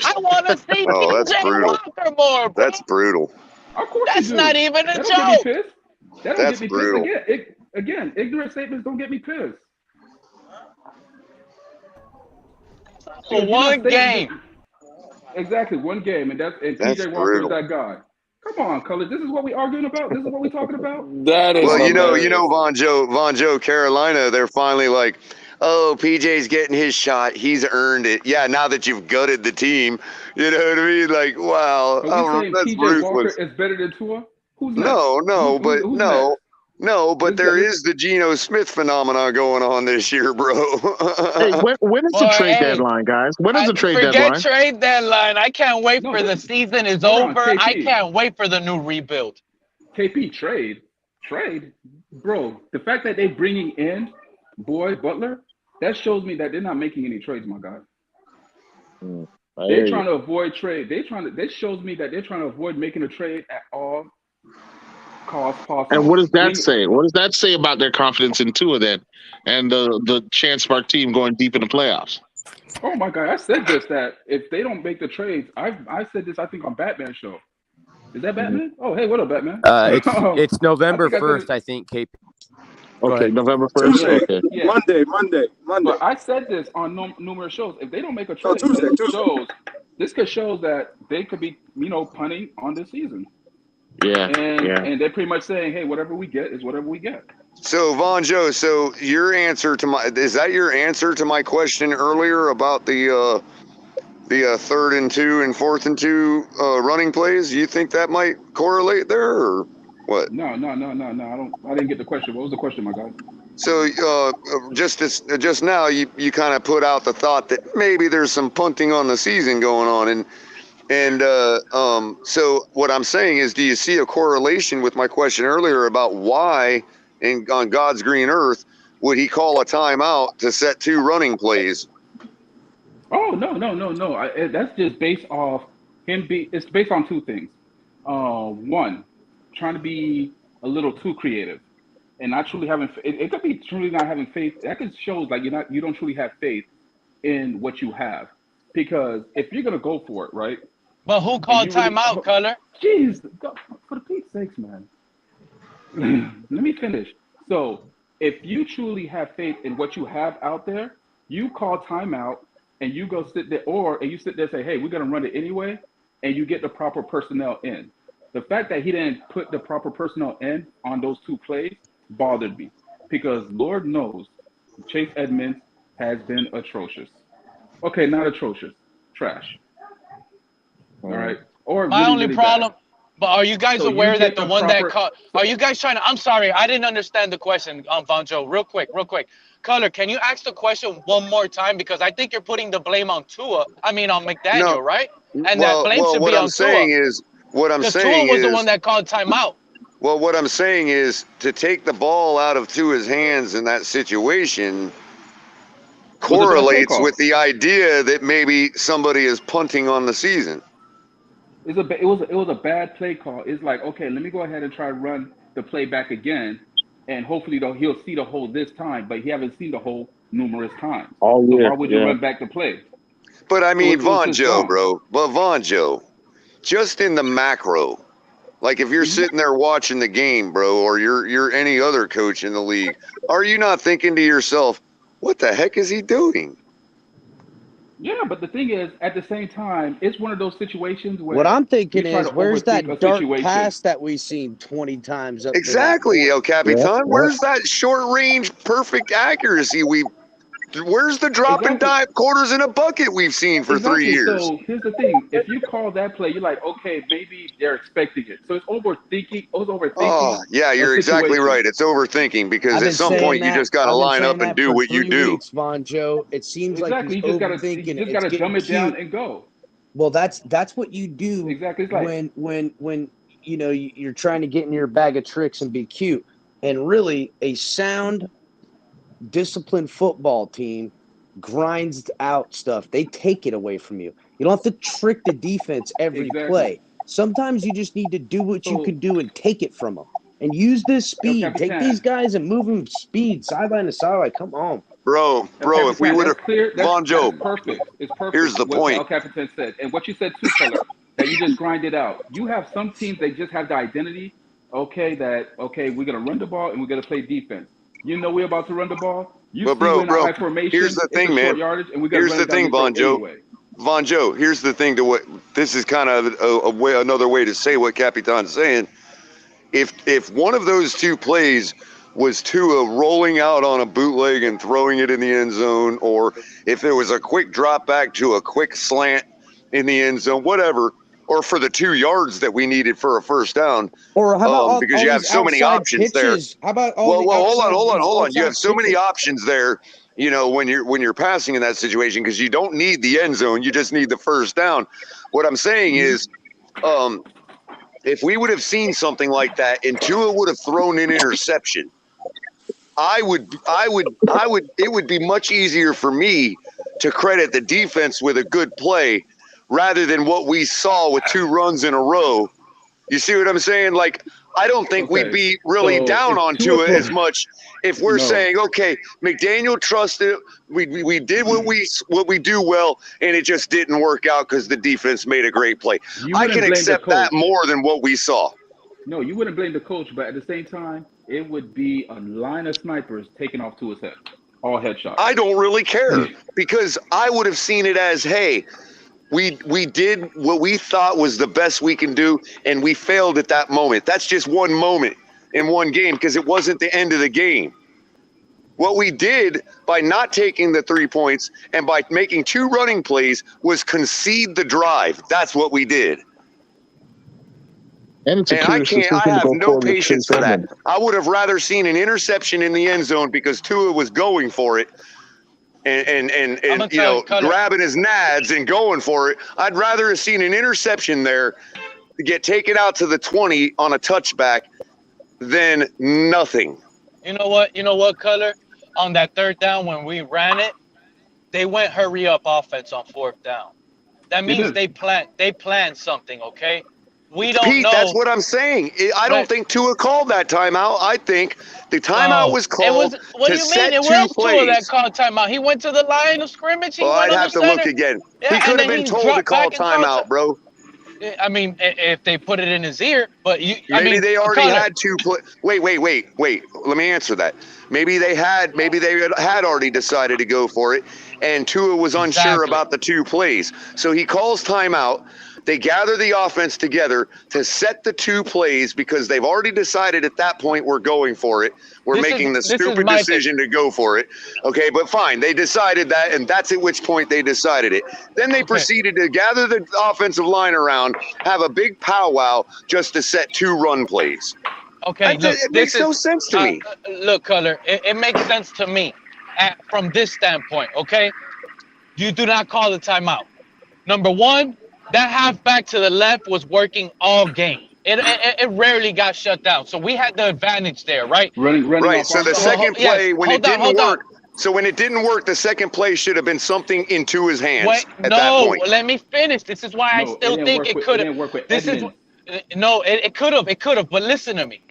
I want to see PJ Walker more, bro. That's brutal. Of course that's not even a joke. That's brutal. Again, ignorant statements don't get me pissed. For one game. Exactly, one game, and PJ Walker is that guy. Come on, Culler. This is what we arguing about. This is what we talking about. That is. Well, you know, Vonjo, Carolina. They're finally like, oh, PJ's getting his shot. He's earned it. Yeah, now that you've gutted the team, you know what I mean? Like, wow, that's PJ ruthless. Walker is better than Tua? Who's but there is the Geno Smith phenomenon going on this year, bro. Hey, when is the trade deadline, guys? When is the trade deadline? Forget trade deadline. I can't wait for the season is over. I can't wait for the new rebuild. KP trade. Trade, bro. The fact that they're bringing in Boy Butler, that shows me that they're not making any trades, my guy. They're trying to avoid trade. This shows me that they're trying to avoid making a trade at all costs possible. And what does that say? What does that say about their confidence in Tua then, and the chance of our team going deep in the playoffs? Oh my God, I said this, that if they don't make the trades, I said this, I think, on Batman show. Is that Batman? Oh, hey, what up, Batman? It's November 1st, I think, KP. Okay, November 1st. Okay. Yeah. Monday. But I said this on numerous shows. If they don't make a trade, this could show that they could be, punting on this season. Yeah. And they're pretty much saying, hey, whatever we get is whatever we get. So Von Joe, your answer to is that your answer to my question earlier about the 3rd and 2 and 4th and 2 running plays? You think that might correlate there, or what? No. I didn't get the question. What was the question, my guy? So just now, you kind of put out the thought that maybe there's some punting on the season going on, and so what I'm saying is, do you see a correlation with my question earlier about why, on God's green earth, would he call a timeout to set 2 running plays? Oh, no. That's just based off him. It's based on 2 things. One, trying to be a little too creative, and not truly having. It could be truly not having faith. That could shows like you don't truly have faith in what you have, because if you're gonna go for it, right? But who called timeout, Culler? Jeez, for Pete's sakes, man. Let me finish. So, if you truly have faith in what you have out there, you call timeout and you go sit there, and you sit there and say, hey, we're going to run it anyway, and you get the proper personnel in. The fact that he didn't put the proper personnel in on those 2 plays bothered me, because Lord knows Chase Edmonds has been atrocious. Okay, not atrocious, trash. All right. Or my really, only really problem. bad. But are you guys aware that the one that caught? So, are you guys trying to? I'm sorry, I didn't understand the question, Vanjo. Real quick. Culler, can you ask the question one more time, because I think you're putting the blame on Tua. I mean on McDaniel, right? And that blame should be on Tua. What I'm saying Tua was is the one that called timeout. Well, what I'm saying is, to take the ball out of Tua's hands in that situation correlates with the idea that maybe somebody is punting on the season. It was a bad play call. It's like, okay, let me go ahead and try to run the play back again, and hopefully he'll see the hole this time, but he hasn't seen the hole numerous times. So why would you run back the play? But I mean, Von Joe, bro. But Von Joe, just in the macro, like if you're sitting there watching the game, bro, or you're any other coach in the league, are you not thinking to yourself, what the heck is he doing? Yeah, but the thing is, at the same time, it's one of those situations where what I'm thinking is, where's that dark pass that we've seen 20 times? Exactly, El Capitan. Where's that short range, perfect accuracy? Where's the drop and dive quarters in a bucket we've seen for 3 years? So here's the thing: if you call that play, you're like, okay, maybe they're expecting it. So it's overthinking. Oh, yeah, you're exactly right. It's overthinking, because at some point you just got to line up and do what you do. Von Joe, it seems like he's overthinking. You just got to dumb it down and go. Well, that's what you do when you're trying to get in your bag of tricks and be cute. And really, a sound, disciplined football team grinds out stuff. They take it away from you. You don't have to trick the defense every play. Sometimes you just need to do what you can do and take it from them. And use this speed. Take these guys and move them speed, sideline to sideline. Come on. Bro, if we would have Von Joe. Perfect. It's perfect. Here's the point. What El Capitan said. And what you said too, Culler, that you just grind it out. You have some teams that just have the identity, we're gonna run the ball and we're gonna play defense. We're about to run the ball. Bro, here's the thing, man. Here's the thing, Von Joe. Anyway. Von Joe, here's the thing. This is kind of another way to say what Capitan's saying. If one of those 2 plays was Tua rolling out on a bootleg and throwing it in the end zone, or if there was a quick drop back to a quick slant in the end zone, whatever, or for the 2 yards that we needed for a first down, or how about because you have so many options pitches? There. How about hold on. You have so many options there. When you're passing in that situation, because you don't need the end zone, you just need the first down. What I'm saying is, if we would have seen something like that and Tua would have thrown an interception, it would be much easier for me to credit the defense with a good play rather than what we saw with 2 runs in a row. You see what I'm saying? Like, I don't think we'd be really down on Tua as much if we're saying, okay, McDaniel trusted, we did what we do well, and it just didn't work out because the defense made a great play. I can accept that more than what we saw. No, you wouldn't blame the coach, but at the same time, it would be a line of snipers taking off Tua's head, all headshots. I don't really care because I would have seen it as, hey, we did what we thought was the best we can do, and we failed at that moment. That's just one moment in one game because it wasn't the end of the game. What we did by not taking the 3 points and by making 2 running plays was concede the drive. That's what we did. And I have no patience for that. I would have rather seen an interception in the end zone because Tua was going for it and you know, grabbing his nads and going for it. I'd rather have seen an interception there to get taken out to the 20 on a touchback than nothing. You know what, Culler? On that 3rd down when we ran it, they went hurry up offense on 4th down. That means they planned something, okay? We don't Pete, know. that's what I'm saying. I don't think Tua called that timeout. I think the timeout was called what to do you set mean? It 2 was plays. Tua that called timeout. He went to the line of scrimmage. I'd have to look again. He could have been told to call timeout, bro. I mean, if they put it in his ear, but maybe they already had 2 plays. Wait. Let me answer that. Maybe they had already decided to go for it, and Tua was unsure about the 2 plays. So he calls timeout. They gather the offense together to set the 2 plays because they've already decided at that point we're going for it. We're making the stupid decision to go for it. Okay, but fine. They decided that, and that's at which point they decided it. Then they proceeded to gather the offensive line around, have a big powwow just to set 2 run plays. Okay, look, it makes no sense to me. Look, Culler, it makes sense to me from this standpoint, okay? You do not call the timeout. Number 1, that halfback to the left was working all game. It rarely got shut down. So we had the advantage there, right? Running right. So the second play, when it didn't work, so when it didn't work, the second play should have been something into his hands at that point. No, let me finish. This is why I still think it could have. It could have. It could have. But listen to me.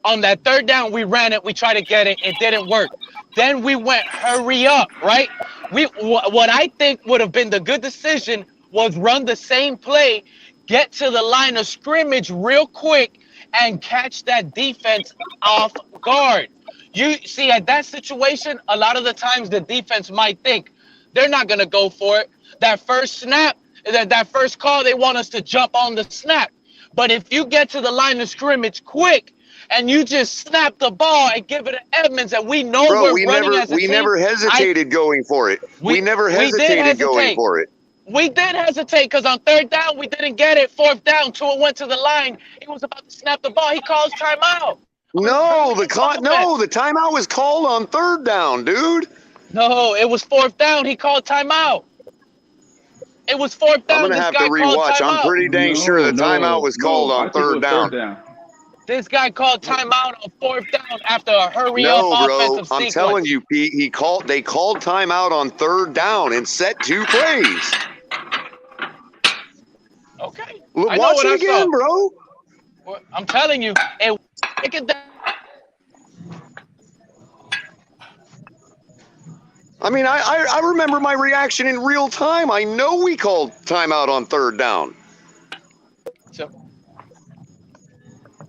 On that 3rd down, we ran it. We tried to get it. It didn't work. Then we went hurry up, right? What I think would have been the good decision was run the same play, get to the line of scrimmage real quick, and catch that defense off guard. You see, at that situation, a lot of the times the defense might think they're not going to go for it. That first snap, that first call, they want us to jump on the snap. But if you get to the line of scrimmage quick and you just snap the ball and give it to Edmonds, and we know we're running as a team. We never hesitated going for it. We never hesitated going for it. We did hesitate because on 3rd down, we didn't get it. 4th down, Tua went to the line. He was about to snap the ball. He calls timeout. No, the timeout was called on 3rd down, dude. No, it was 4th down. He called timeout. It was 4th down. I'm going to have to rewatch. I'm pretty dang sure the timeout was called on 3rd down. This guy called timeout on 4th down after a hurry-up offensive sequence. I'm telling you, Pete, they called timeout on 3rd down and set 2 plays. Okay. Watch it again, bro. I'm telling you, look at that. I mean, I remember my reaction in real time. I know we called timeout on 3rd down. So,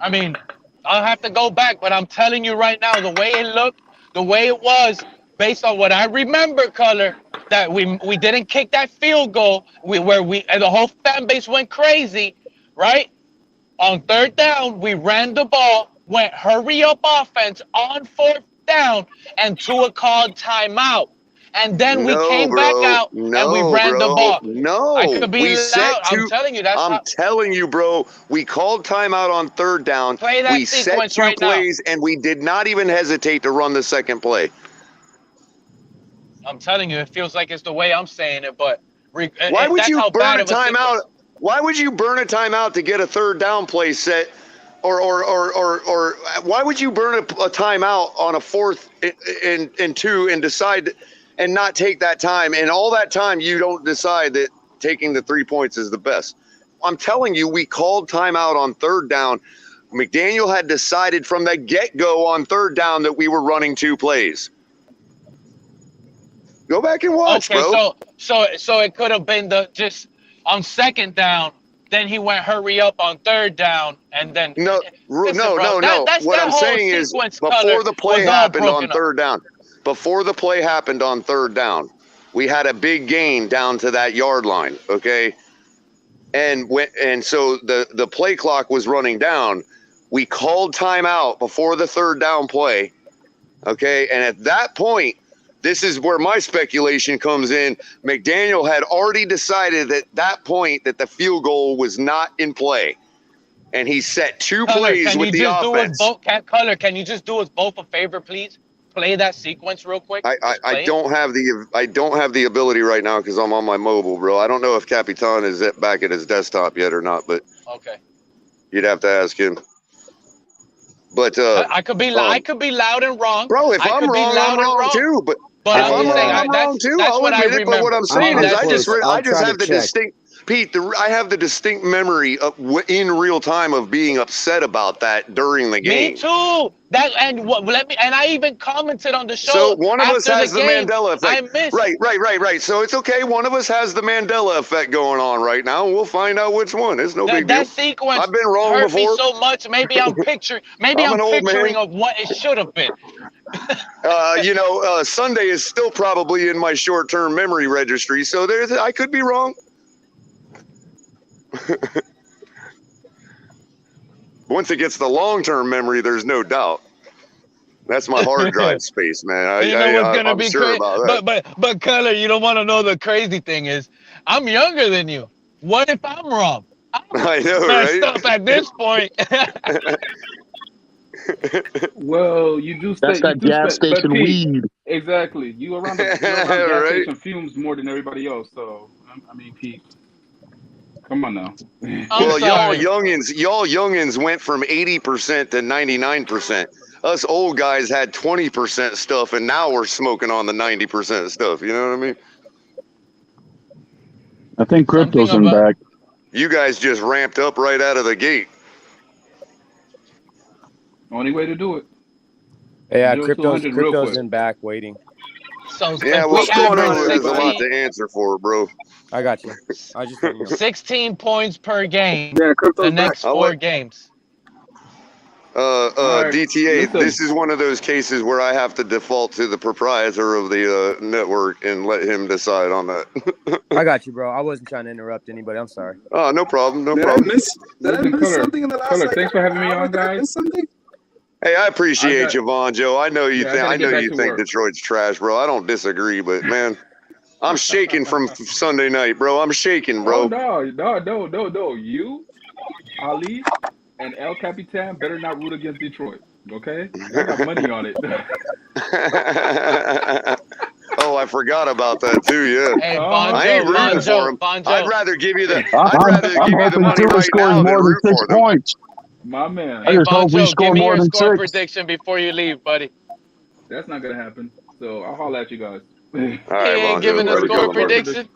I mean, I'll have to go back, but I'm telling you right now, the way it looked, the way it was, based on what I remember, Culler, that we didn't kick that field goal and the whole fan base went crazy, right? On 3rd down, we ran the ball, went hurry up offense on 4th down, and Tua called timeout. And then we came back out and we ran the ball. No, I could be loud. I'm telling you, I'm telling you, bro. We called timeout on 3rd down. Play that we set 2 plays, and we did not even hesitate to run the second play. I'm telling you, it feels like it's the way I'm saying it, but why would you burn a timeout? Why would you burn a timeout to get a third down play set? Or why would you burn a timeout on a 4th and 2 and decide and not take that time? And all that time, you don't decide that taking the 3 points is the best. I'm telling you, we called timeout on 3rd down. McDaniel had decided from the get-go on 3rd down that we were running 2 plays. Go back and watch, bro. So it could have been just on 2nd down. Then he went hurry up on 3rd down, and then no. What I'm saying is before the play happened on 3rd down. Before the play happened on 3rd down, we had a big gain down to that yard line. Okay, and so the play clock was running down. We called timeout before the 3rd down play. Okay, and at that point, this is where my speculation comes in. McDaniel had already decided at that point that the field goal was not in play. And he set 2 plays with the offense. Culler, can you just do us both a favor, please? Play that sequence real quick. I don't have the ability right now because I'm on my mobile, bro. I don't know if Capitan is back at his desktop yet or not, but okay. You'd have to ask him. But I could be loud and wrong. Bro, if I'm wrong, I'm wrong too. But if I'm wrong, I'm wrong too. I'll admit it. But what I'm saying is, I just have the distinct. Pete, I have the distinct memory of in real time of being upset about that during the game. Me too. And I even commented on the show. So one of us has the game, Mandela effect. Right. So it's okay. One of us has the Mandela effect going on right now. We'll find out which one. It's no big deal. That sequence I've been wrong hurt before. me so much. Maybe I'm picturing. Maybe I'm picturing of what it should have been. Sunday is still probably in my short-term memory registry. So I could be wrong. Once it gets the long-term memory, there's no doubt. That's my hard drive space, man. I'm sure about that. But Culler, you don't want to know the crazy thing is, I'm younger than you. What if I'm wrong? I know, messed right? up at this point. Well, you do. That's that gas station weed. Exactly. You around the gas station fumes more than everybody else. So I mean, Pete. Come on now. Well, y'all youngins went from 80% to 99%. Us old guys had 20% stuff, and now we're smoking on the 90% stuff. You know what I mean? I think crypto's in back. You guys just ramped up right out of the gate. Only way to do it. Yeah, crypto's in back waiting. So yeah, what's going on? There's a lot to answer for, bro. I got you. I just 16 points per game. Yeah, the next 4 games. DTA, this is one of those cases where I have to default to the proprietor of the network and let him decide on that. I got you, bro. I wasn't trying to interrupt anybody. I'm sorry. Oh, no problem. No problem. Did I miss something in the last? Culler, thanks for having me on, guys. Hey, I appreciate you, Von Joe. I know you think Detroit's trash, bro. I don't disagree, but man, I'm shaking from Sunday night, bro. I'm shaking, bro. Oh, no. You, Ali, and El Capitan better not root against Detroit. Okay? I got money on it. Oh, I forgot about that too. Yeah, hey, I ain't rooting for him. I'd rather give you the. the money right now than root for them. Points. My man. I just hope we score more than 6. Score prediction before you leave, buddy. That's not gonna happen. So I'll holler at you guys. All right, he ain't giving a score prediction.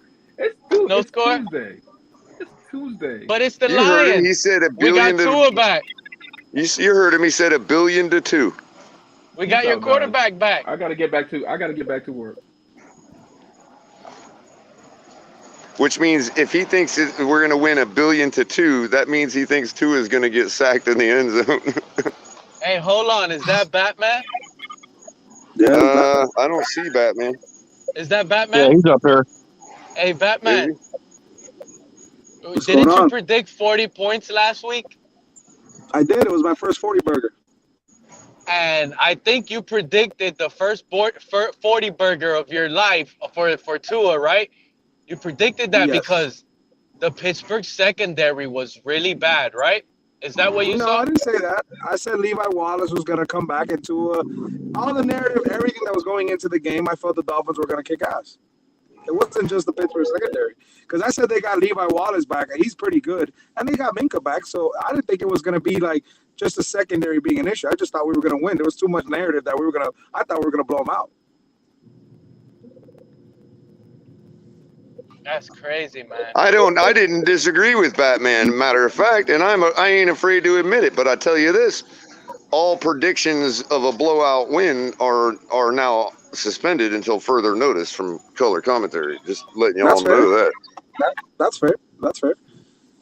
No score. Tuesday. It's Tuesday. But it's the You heard him. Lions. He said $1 We billion. got Tua back. You heard him. He said $1 billion to 2. We got your quarterback back. I gotta get back to work. Which means if he thinks we're going to win $1 billion to 2, that means he thinks 2 is going to get sacked in the end zone. Hey, hold on. Is that Batman? Yeah. I don't see Batman. Is that Batman? Yeah, he's up there. Hey, Batman. Didn't you predict 40 points last week? I did. It was my first 40 burger. And I think you predicted the first 40 burger of your life for Tua, right? You predicted that because the Pittsburgh secondary was really bad, right? Is that what you said? No, I didn't say that. I said Levi Wallace was going to come back into all the narrative, everything that was going into the game. I felt the Dolphins were going to kick ass. It wasn't just the Pittsburgh secondary. Because I said they got Levi Wallace back, and he's pretty good, and they got Minka back. So I didn't think it was going to be like just the secondary being an issue. I just thought we were going to win. There was too much narrative that I thought we were going to blow them out. That's crazy, man. I didn't disagree with Batman. Matter of fact, and I ain't afraid to admit it. But I tell you this: all predictions of a blowout win are now suspended until further notice from Culler commentary. Just letting y'all know that. That's fair. That's fair.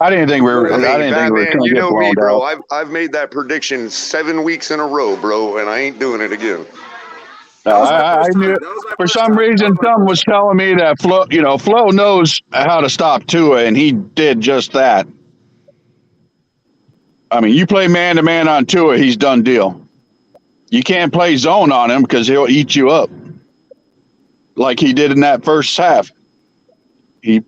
I didn't think we were. I mean, I didn't think we were Batman, going to you get know blown me, bro. out. I've made that prediction 7 weeks in a row, bro, and I ain't doing it again. I knew for some reason Tom was telling me that Flo knows how to stop Tua, and he did just that. I mean, you play man to man on Tua, he's done deal. You can't play zone on him because he'll eat you up, like he did in that first half. He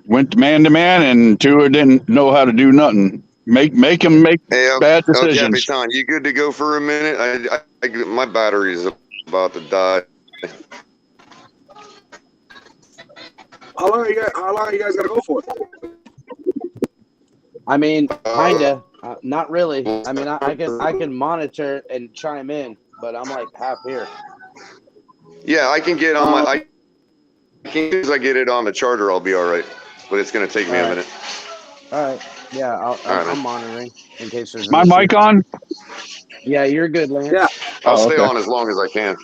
went man to man, and Tua didn't know how to do nothing. Make him make bad decisions. Capitan, you good to go for a minute? My battery is about to die. How long are you guys gonna go for? I mean, kinda. Not really. I mean, I can monitor and chime in, but I'm like half here. Yeah, I can get on as I get it on the charger, I'll be all right. But it's gonna take me a minute. All right. Yeah, I'm monitoring in case there's. My mic on? Yeah, you're good, Lance. Yeah. I'll stay on as long as I can.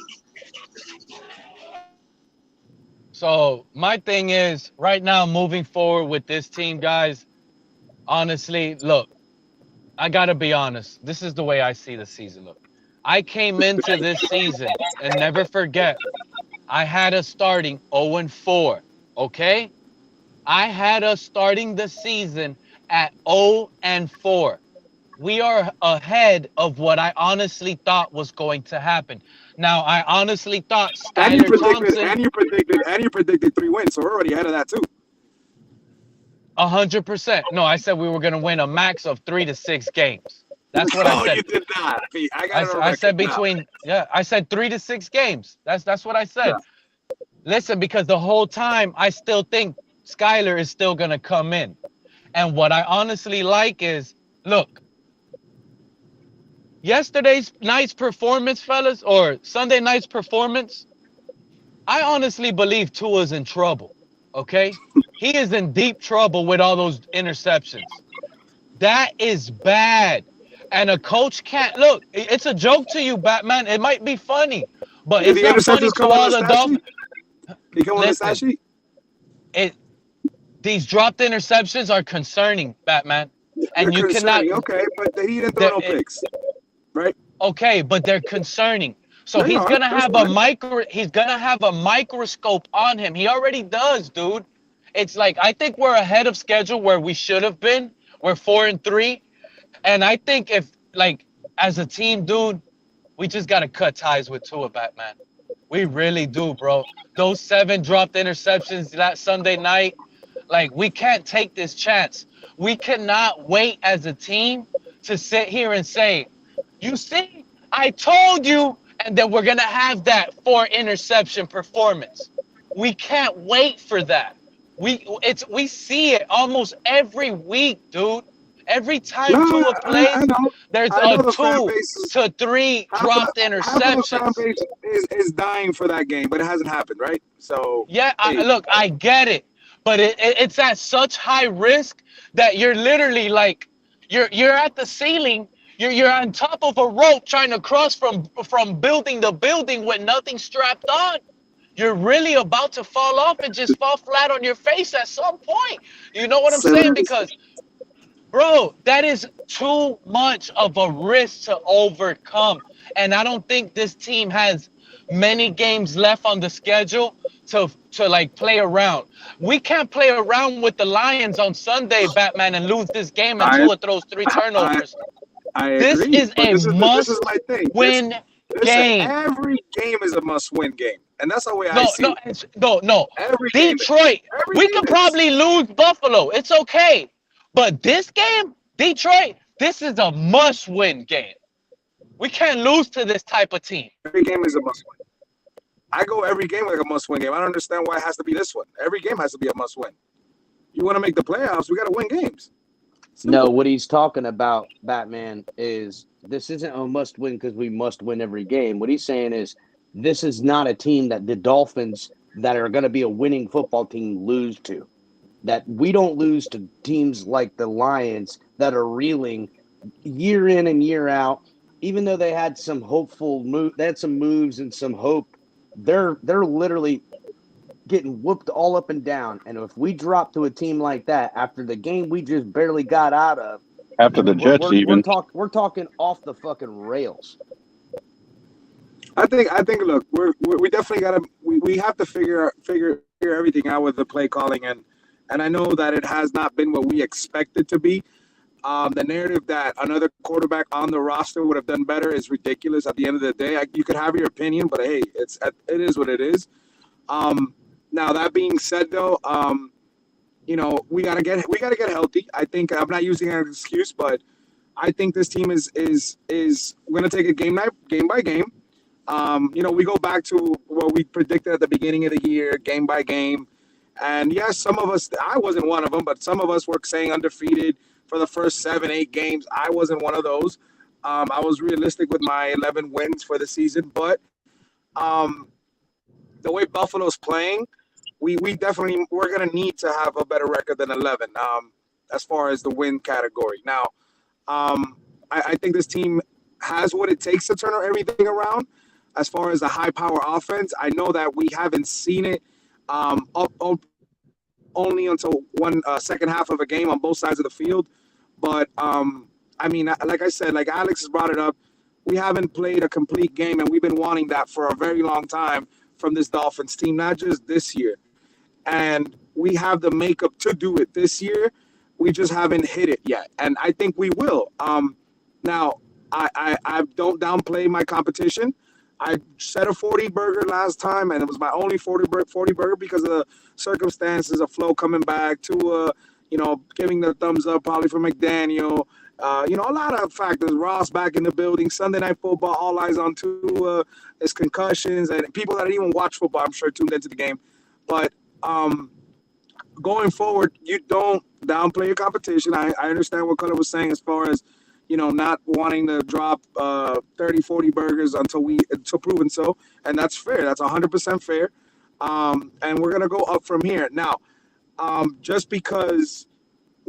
So my thing is, right now, moving forward with this team, guys, honestly, look, I got to be honest. This is the way I see the season. Look, I came into this season, and never forget, I had us starting 0-4, okay? I had us starting the season at 0-4. We are ahead of what I honestly thought was going to happen. Now, I honestly thought Skylar Thompson... And you predicted 3 wins, so we're already ahead of that, too. 100%. No, I said we were going to win a max of 3 to 6 games. That's what I said. No, you did not. I said between... Yeah, I said 3 to 6 games. That's what I said. Yeah. Listen, because the whole time, I still think Skylar is still going to come in. And what I honestly like is, look, yesterday's night's performance, fellas, or Sunday night's performance, I honestly believe Tua's in trouble, okay? He is in deep trouble with all those interceptions. That is bad. And a coach can't... Look, it's a joke to you, Batman. It might be funny, but it's not funny to all the Dolphins. Listen, these dropped interceptions are concerning, Batman. And you cannot... Okay, but he didn't throw no picks. Right. Okay, but they're concerning. So he's gonna have a microscope on him. He already does, dude. It's like, I think we're ahead of schedule where we should have been. We're 4-3. And I think if, like, as a team, dude, we just gotta cut ties with Tua, Batman. We really do, bro. Those 7 dropped interceptions that Sunday night, like, we can't take this chance. We cannot wait as a team to sit here and say, you see, I told you, and then we're going to have that 4 interception performance. We can't wait for that. We see it almost every week, dude. Every time Tua plays, there's a 2 to 3 dropped interceptions. The is dying for that game, but it hasn't happened, right? So yeah, look, I get it, but it's at such high risk that you're literally like, you're at the ceiling. You're on top of a rope trying to cross from building to building with nothing strapped on. You're really about to fall off and just fall flat on your face at some point. You know what I'm saying? Because, bro, that is too much of a risk to overcome. And I don't think this team has many games left on the schedule to like play around. We can't play around with the Lions on Sunday, Batman, and lose this game and Tua throws 3 turnovers. I agree. This is a must-win game. Every game is a must-win game, and that's the way I see it. No. Detroit, we could probably lose Buffalo. It's okay. But this game, Detroit, this is a must-win game. We can't lose to this type of team. Every game is a must-win. I go every game like a must-win game. I don't understand why it has to be this one. Every game has to be a must-win. You want to make the playoffs, we got to win games. Simple. No, what he's talking about, Batman, is this isn't a must-win because we must win every game. What he's saying is this is not a team that the Dolphins that are going to be a winning football team lose to. That we don't lose to teams like the Lions that are reeling year in and year out. Even though they had some hopeful they had some moves and some hope. They're literally getting whooped all up and down. And if we drop to a team like that after the game we just barely got out of, after the Jets, we're talking off the fucking rails. I think. Look, we definitely we have to figure everything out with the play calling, and I know that it has not been what we expected to be. The narrative that another quarterback on the roster would have done better is ridiculous. At the end of the day, you could have your opinion, but hey, it is what it is. Now that being said, though, we gotta get healthy. I think I'm not using it as an excuse, but I think this team is we're gonna take it game by game. We go back to what we predicted at the beginning of the year, game by game. And yes, some of us, I wasn't one of them, but some of us were saying undefeated for the first 7-8 games. I wasn't one of those. I was realistic with my 11 wins for the season, but the way Buffalo's playing, we're going to need to have a better record than 11 as far as the win category. Now, I think this team has what it takes to turn everything around as far as a high-power offense. I know that we haven't seen it only until one second half of a game on both sides of the field. But, like I said, like Alex has brought it up, we haven't played a complete game, and we've been wanting that for a very long time from this Dolphins team, not just this year. And we have the makeup to do it this year. We just haven't hit it yet, and I think we will. Now, I don't downplay my competition. I set a 40 burger last time, and it was my only 40 burger because of the circumstances of Flo coming back, to giving the thumbs up probably for McDaniel. A lot of factors. Ross back in the building. Sunday Night Football, all eyes on Tua. His concussions, and people that didn't even watch football, I'm sure, tuned into the game. But going forward, you don't downplay your competition. I understand what Culler was saying as far as not wanting to drop 30, 40 burgers until proven so. And that's fair. That's 100% fair. And we're going to go up from here. Now, just because,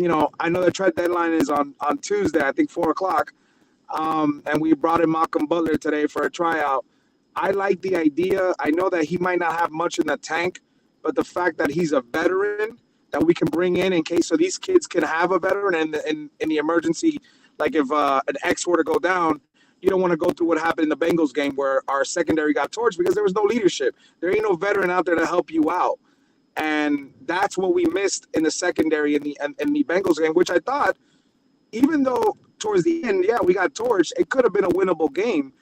I know the trade deadline is on Tuesday, I think 4 o'clock. And we brought in Malcolm Butler today for a tryout. I like the idea. I know that he might not have much in the tank, but the fact that he's a veteran that we can bring in case so these kids can have a veteran in the emergency. Like if an X were to go down, you don't want to go through what happened in the Bengals game where our secondary got torched because there was no leadership. There ain't no veteran out there to help you out. And that's what we missed in the secondary in the Bengals game, which I thought, even though towards the end, we got torched, it could have been a winnable game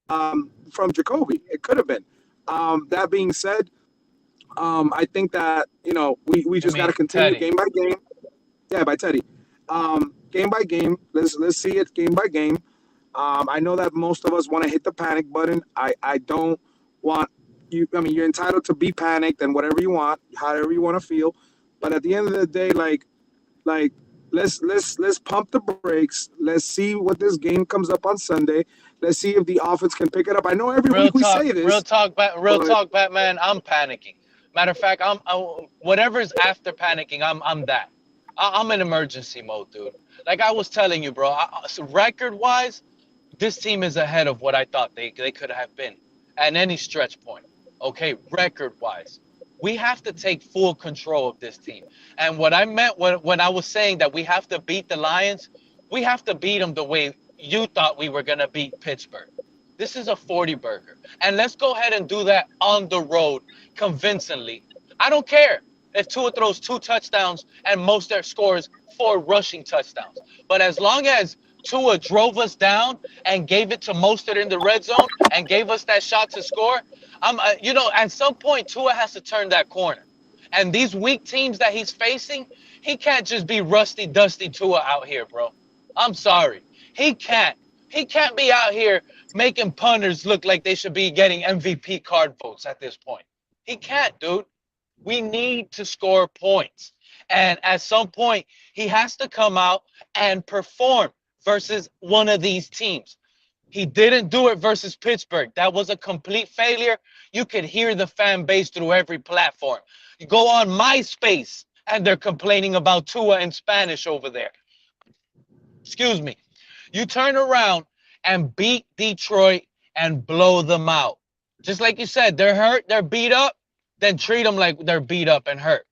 from Jacoby. It could have been. That being said, I think that, we just got to continue game by game. Yeah, by Teddy. Game by game. Let's see it game by game. I know that most of us want to hit the panic button. I don't want you. I mean, you're entitled to be panicked and whatever you want, however you want to feel. But at the end of the day, like let's pump the brakes. Let's see what this game comes up on Sunday. Let's see if the offense can pick it up. I know every week we say this. Real talk, Batman. I'm panicking. Matter of fact, whatever's after panicking, I'm that. I'm in emergency mode, dude. Like I was telling you, bro, record-wise, this team is ahead of what I thought they could have been at any stretch point. Okay, record-wise. We have to take full control of this team. And what I meant when I was saying that we have to beat the Lions, we have to beat them the way you thought we were going to beat Pittsburgh. This is a 40 burger. And let's go ahead and do that on the road convincingly. I don't care if Tua throws 2 touchdowns and Mostert scores 4 rushing touchdowns. But as long as Tua drove us down and gave it to Mostert in the red zone and gave us that shot to score, at some point Tua has to turn that corner. And these weak teams that he's facing, he can't just be rusty, dusty Tua out here, bro. I'm sorry. He can't. He can't be out here making punters look like they should be getting MVP card votes at this point. He can't, dude. We need to score points. And at some point, he has to come out and perform versus one of these teams. He didn't do it versus Pittsburgh. That was a complete failure. You could hear the fan base through every platform. You go on MySpace, and they're complaining about Tua in Spanish over there. Excuse me. You turn around and beat Detroit and blow them out. Just like you said, they're hurt, they're beat up, then treat them like they're beat up and hurt.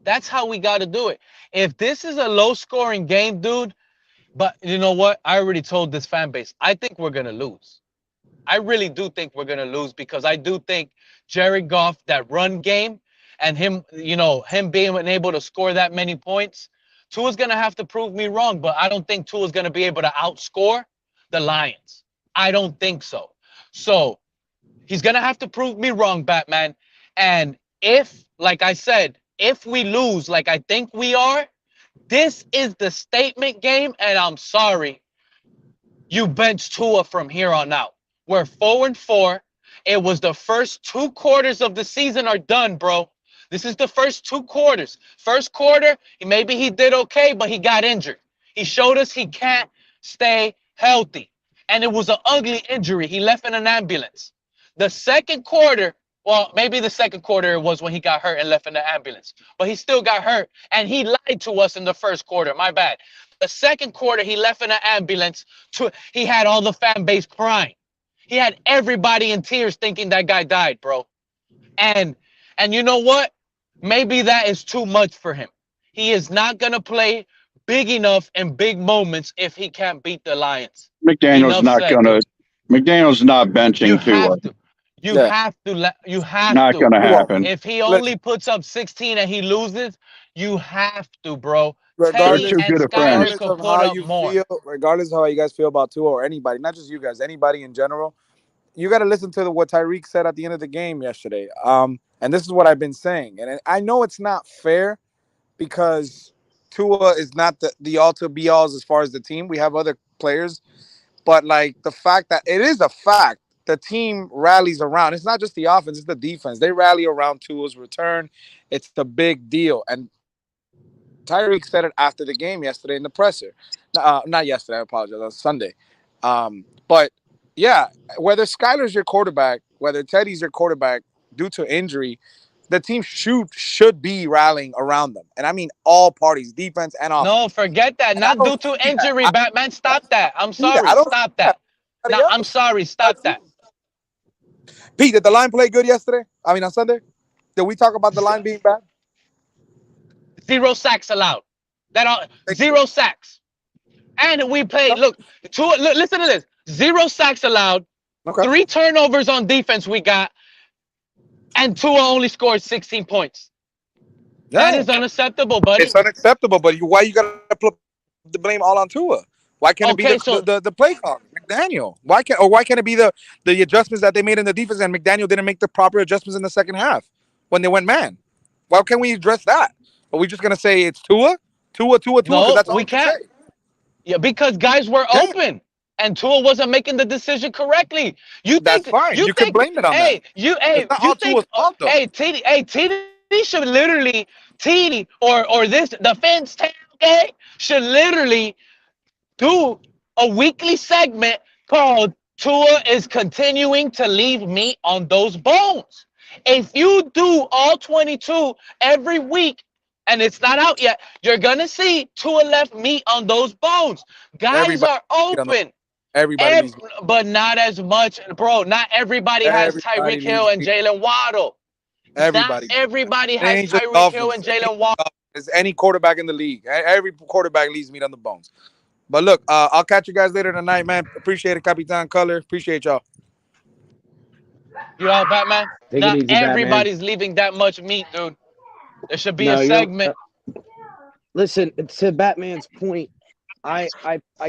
That's how we got to do it. If this is a low-scoring game, dude, but you know what? I already told this fan base, I think we're going to lose. I really do think we're going to lose because I do think Jared Goff, that run game, and him, him being able to score that many points, Tua's going to have to prove me wrong, but I don't think Tua's going to be able to outscore the Lions. I don't think so. So he's going to have to prove me wrong, Batman. And if, like I said, if we lose like I think we are, this is the statement game, and I'm sorry. You bench Tua from here on out. We're 4-4. It was the first 2 quarters of the season are done, bro. This is the first 2 quarters. First quarter, maybe he did okay, but he got injured. He showed us he can't stay healthy. And it was an ugly injury. He left in an ambulance. The second quarter, well, maybe the second quarter was when he got hurt and left in the ambulance. But he still got hurt. And he lied to us in the first quarter. My bad. The second quarter, he left in an ambulance. He had all the fan base crying. He had everybody in tears thinking that guy died, bro. And you know what? Maybe that is too much for him. He is not going to play big enough in big moments if he can't beat the Lions. McDaniel's not benching Tua. You have to. Not going to happen. If he only puts up 16 and he loses, you have to, bro. Regardless, Teddy and Skyler could of put how up you more. feel, regardless of how you guys feel about Tua or anybody, not just you guys, anybody in general, you got to listen to what Tyreek said at the end of the game yesterday. And this is what I've been saying. And I know it's not fair because Tua is not the all-to-be-alls as far as the team. We have other players. But, like, the fact that it is a fact, the team rallies around. It's not just the offense, it's the defense. They rally around Tua's return. It's a big deal. And Tyreek said it after the game yesterday in the presser. Not yesterday, I apologize. On Sunday. But, yeah, whether Skyler's your quarterback, whether Teddy's your quarterback, due to injury, the team should be rallying around them. And I mean all parties, defense and offense. No, forget that. Not due to injury, Batman. Stop that. I'm sorry. Stop that. No, I'm sorry. Stop that. Pete, did the line play good yesterday? I mean, on Sunday? Did we talk about the line being bad? 0 sacks allowed. 0 sacks. And we played, look, listen to this. 0 sacks allowed. Okay. 3 turnovers on defense we got. And Tua only scored 16 points. Yeah. That is unacceptable, buddy. It's unacceptable, but why you got to put the blame all on Tua? Why can't it be the play call, McDaniel? Why can't it be the adjustments that they made in the defense and McDaniel didn't make the proper adjustments in the second half when they went man? Why can't we address that? Are we just gonna say it's Tua? No, that's all we can't. Say. Yeah, because guys were open. And Tua wasn't making the decision correctly. That's fine. You can blame it on that. TD should literally, the Fins tailgate should literally do a weekly segment called Tua is continuing to leave meat on those bones. If you do all 22 every week, and it's not out yet, you're going to see Tua left meat on those bones. Guys are open. But not as much, bro. Not everybody has Tyreek Hill and Jalen Waddle. Not everybody has Tyreek Hill and Jalen Waddle. There's any quarterback in the league. Every quarterback leaves meat on the bones. But look, I'll catch you guys later tonight, man. Appreciate it, Capitan Culler. Appreciate y'all. You all, Batman? Not everybody's leaving that much meat, dude. There should be a segment. Listen, to Batman's point, I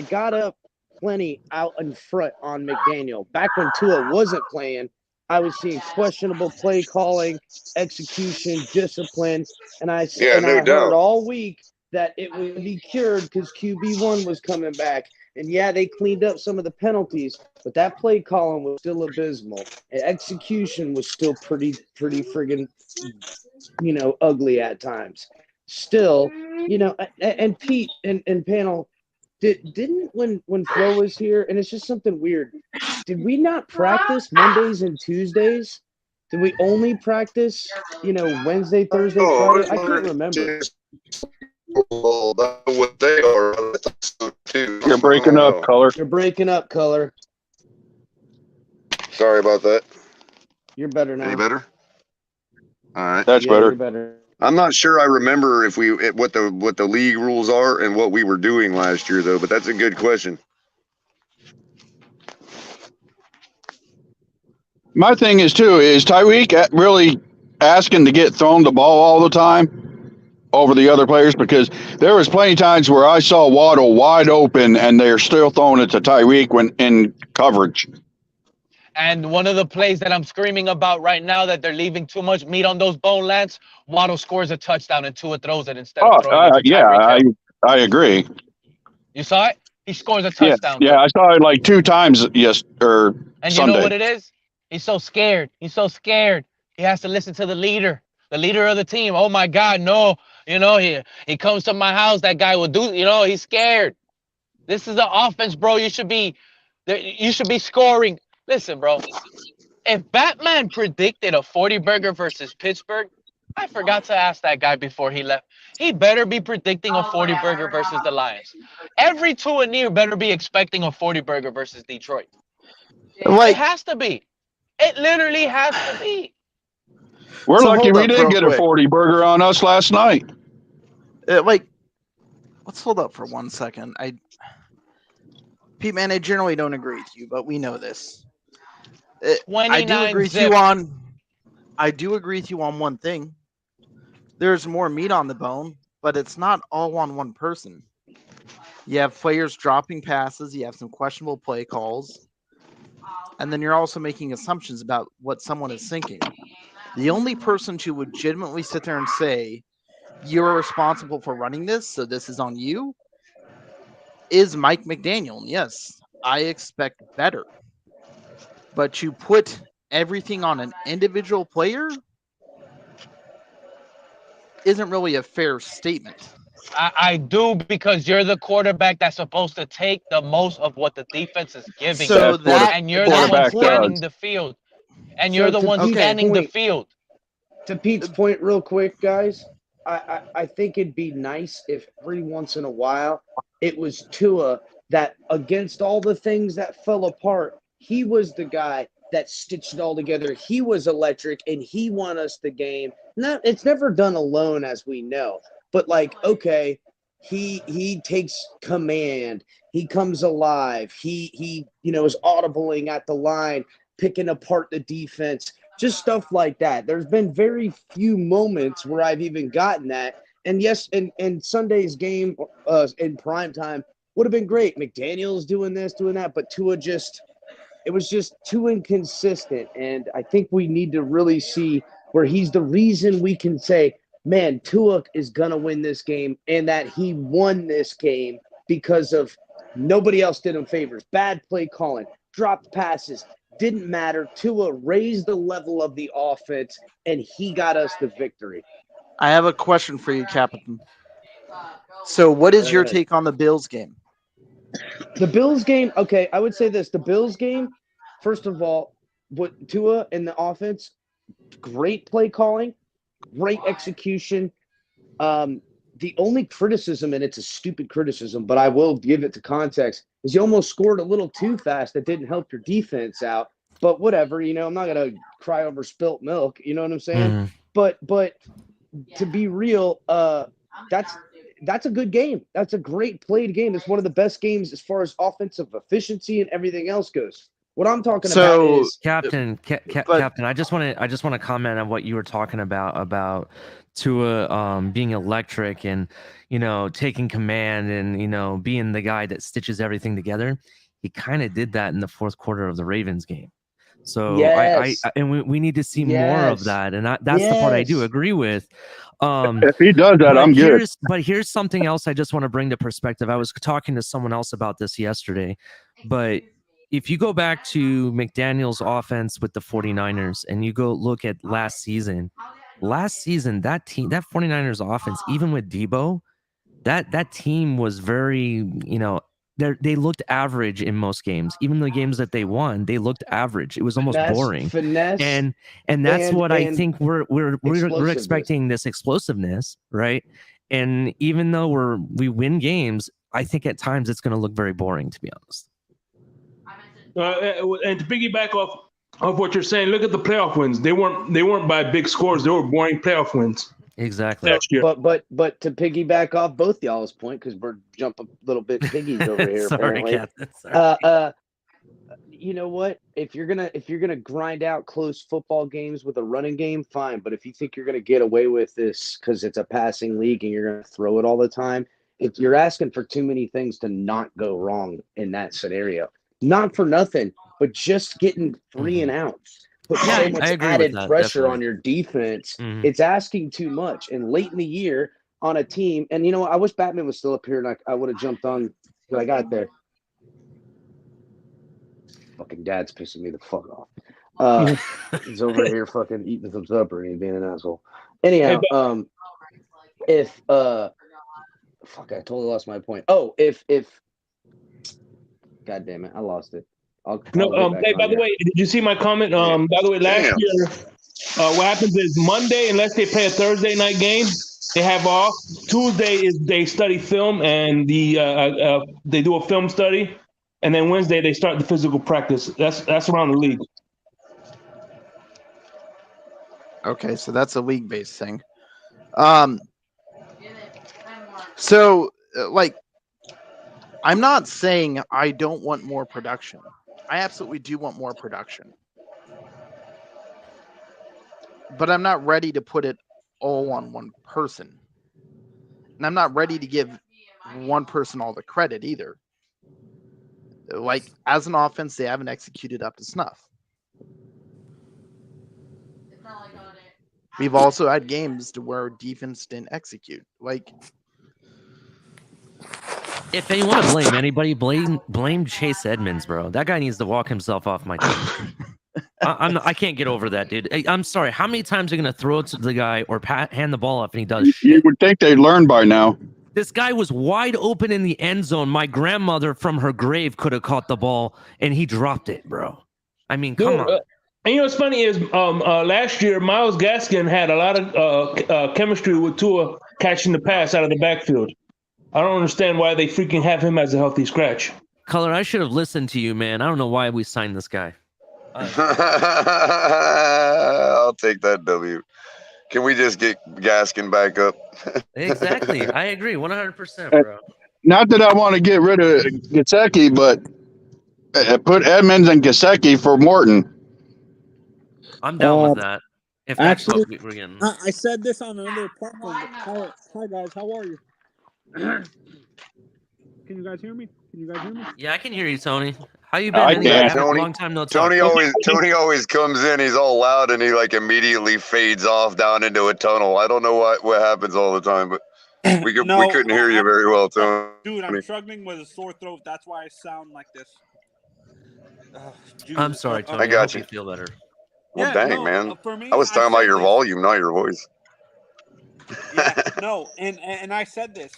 got up plenty out in front on McDaniel. Back when Tua wasn't playing, I was seeing questionable play calling, execution, discipline, and I heard all week that it would be cured because QB1 was coming back. And yeah, they cleaned up some of the penalties, but that play calling was still abysmal. And execution was still pretty friggin', ugly at times. Still, and Pete and panel, didn't when Flo was here, and it's just something weird. Did we not practice Mondays and Tuesdays? Did we only practice, Wednesday, Thursday, Friday? I can't remember. Well, that's what they are. Too. You're breaking up, Culler. You're breaking up, Culler. Sorry about that. You're better now. Any better? All right. That's better. You're better. I'm not sure I remember what the league rules are and what we were doing last year though, but that's a good question. My thing is Tyreek really asking to get thrown the ball all the time over the other players? Because there was plenty of times where I saw Waddle wide open and they're still throwing it to Tyreek when in coverage. And one of the plays that I'm screaming about right now that they're leaving too much meat on those bone lats, Waddle scores a touchdown and Tua throws it instead of throwing it to Tyreek Hill. I agree. You saw it? He scores a touchdown. Yeah, I saw it like 2 times And Sunday. you know what it is? He's so scared. He's so scared. He has to listen to the leader of the team. Oh my God, no. He comes to my house, that guy will do, he's scared. This is the offense, bro. You should be scoring. Listen, bro. If Batman predicted a 40-burger versus Pittsburgh, I forgot to ask that guy before he left. He better be predicting a 40-burger versus the Lions. Every Tua near better be expecting a 40-burger versus Detroit. It has to be. It literally has to be. We're lucky we didn't get a 40-burger on us last night. Let's hold up for 1 second. Pete, man, I generally don't agree with you, but we know this. I do agree with you on one thing. There's more meat on the bone, but it's not all on one person. You have players dropping passes, you have some questionable play calls, and then you're also making assumptions about what someone is thinking. The only person to legitimately sit there and say, you're responsible for running this, so this is on you, is Mike McDaniel. And yes, I expect better. But to put everything on an individual player isn't really a fair statement. I do, because you're the quarterback that's supposed to take the most of what the defense is giving. And you're the one scanning the field. And you're the one scanning the field. To Pete's point, real quick, guys, I think it'd be nice if every once in a while it was Tua that, against all the things that fell apart, he was the guy that stitched it all together. He was electric, and he won us the game. It's never done alone, as we know. But he takes command. He comes alive. He is audibling at the line, picking apart the defense. Just stuff like that. There's been very few moments where I've even gotten that. And yes, in Sunday's game in prime time would have been great. McDaniel's doing this, doing that, but Tua it was just too inconsistent. And I think we need to really see where he's the reason we can say, man, Tua is going to win this game, and that he won this game because of nobody else did him favors. Bad play calling, dropped passes, didn't matter. Tua raised the level of the offense, and he got us the victory. I have a question for you, Captain. So what is your take on the Bills game? The Bills game, okay, I would say this. The Bills game, first of all, what Tua and the offense, great play calling, great execution. The only criticism, and it's a stupid criticism, but I will give it to context, is you almost scored a little too fast that didn't help your defense out. But whatever, I'm not going to cry over spilt milk. You know what I'm saying? Mm-hmm. But to be real, that's a good game. That's a great played game. It's one of the best games as far as offensive efficiency and everything else goes. What I'm talking about is Captain. I just want to comment on what you were talking about Tua being electric and taking command and being the guy that stitches everything together. He kind of did that in the fourth quarter of the Ravens game. So Yes. and we need to see more of Yes. that, and that's the part I do Yes. agree with. If he does that, I'm good. But here's something else I just want to bring to perspective. I was talking to someone else about this yesterday, but if you go back to McDaniel's offense with the 49ers and you go look at last season, that 49ers offense, even with Debo, that team was very, they looked average in most games. Even the games that they won, they looked average. It was almost boring. Finesse, and that's what I think we're explosiveness. expecting, this explosiveness, right? And even though we win games, I think at times it's going to look very boring, to be honest. And to piggyback off what you're saying, look at the playoff wins. They weren't by big scores. They were boring playoff wins. Exactly. Last year. But to piggyback off both y'all's point, because we're jumping a little bit piggies over here. Sorry, apparently. Captain. Sorry. You know what? If you're gonna grind out close football games with a running game, fine. But if you think you're gonna get away with this because it's a passing league and you're gonna throw it all the time, if you're asking for too many things to not go wrong in that scenario. Not for nothing, but just getting 3 and outs. Put so much added pressure on your defense. It's asking too much. And late in the year on a team, and I wish Batman was still up here and I would have jumped on when I got there. Fucking dad's pissing me the fuck off. He's over here fucking eating some supper and he's being an asshole. Anyhow, fuck, I totally lost my point. Oh, if God damn it, I lost it. By the way, did you see my comment? By the way, last year, what happens is Monday, unless they play a Thursday night game, they have off. Tuesday is they study film and they do a film study, and then Wednesday they start the physical practice. That's around the league. Okay, so that's a league-based thing. So I'm not saying I don't want more production. I absolutely do want more production. But I'm not ready to put it all on one person. And I'm not ready to give one person all the credit either. As an offense, they haven't executed up to snuff. We've also had games to where defense didn't execute. If you want to blame anybody, blame Chase Edmonds, bro. That guy needs to walk himself off my team. I can't get over that, dude. I'm sorry. How many times are you going to throw it to the guy or hand the ball off and he does shit? You would think they'd learn by now. This guy was wide open in the end zone. My grandmother from her grave could have caught the ball and he dropped it, bro. I mean, come on. And what's funny is last year, Myles Gaskin had a lot of chemistry with Tua catching the pass out of the backfield. I don't understand why they freaking have him as a healthy scratch. Culler, I should have listened to you, man. I don't know why we signed this guy. I'll take that W. Can we just get Gaskin back up? Exactly. I agree 100%, bro. Not that I want to get rid of Gesicki, but put Edmonds and Gesicki for Morton. I'm down with that. If that's Actually, what we're getting. I said this on another platform. Hi guys, how are you? Can you guys hear me? Yeah, I can hear you, Tony. How you been? I Anyway? can. Tony, long time no talk. Tony always comes in. He's all loud and he immediately fades off down into a tunnel. I don't know what happens all the time, but we couldn't hear you very well, Tony. Dude, I'm struggling with a sore throat. That's why I sound like this. I'm sorry, Tony. I got hope you. Feel better. Well, dang, man. I was talking about your volume, not your voice. Yeah, no, and I said this.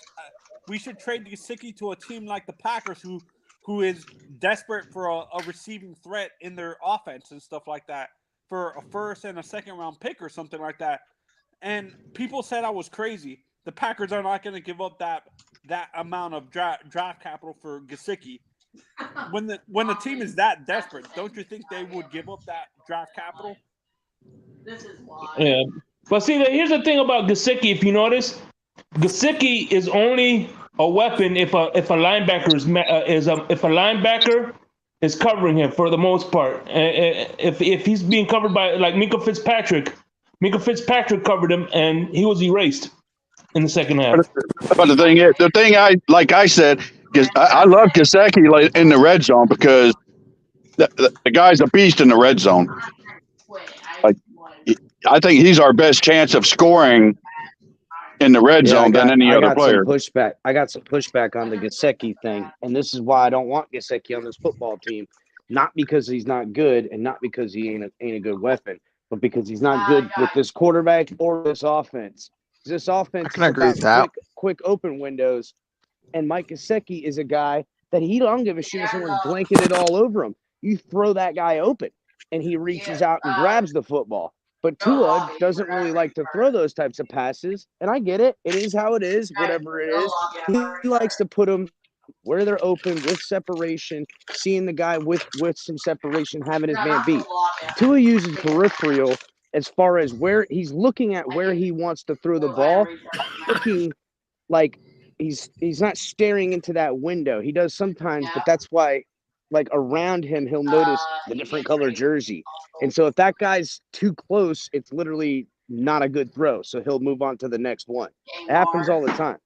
We should trade Gesicki to a team like the Packers, who is desperate for a receiving threat in their offense and stuff like that, for a first and a second round pick or something like that. And people said I was crazy. The Packers are not going to give up that amount of draft capital for Gesicki. When the team is that desperate, don't you think they would give up that draft capital? This is why. Yeah, but see, here's the thing about Gesicki. If you notice, Gesicki is only a weapon if a linebacker if a linebacker is covering him for the most part. If he's being covered by Minka Fitzpatrick covered him and he was erased in the second half. But the thing I said, because I love Gesicki in the red zone because the guy's a beast in the red zone. Like, I think he's our best chance of scoring in the red zone than any other player. I got some pushback on the Gesicki thing, and this is why I don't want Gesicki on this football team. Not because he's not good, and not because he ain't a good weapon, but because he's not good with this quarterback or this offense. This offense can agree with that. quick open windows, and Mike Gesicki is a guy that he don't give a shit if someone's blanketed all over him. You throw that guy open, and he reaches out and grabs the football. But Tua doesn't really like to throw those types of passes, and I get it. It is how it is, whatever it is. He likes to put them where they're open with separation, seeing the guy with some separation, having his man beat. Tua uses peripheral as far as where he's looking at where he wants to throw the ball, looking like he's not staring into that window. He does sometimes, but that's why, like, around him, he'll notice the different color jersey. And so if that guy's too close, it's literally not a good throw. So he'll move on to the next one. It happens all the time.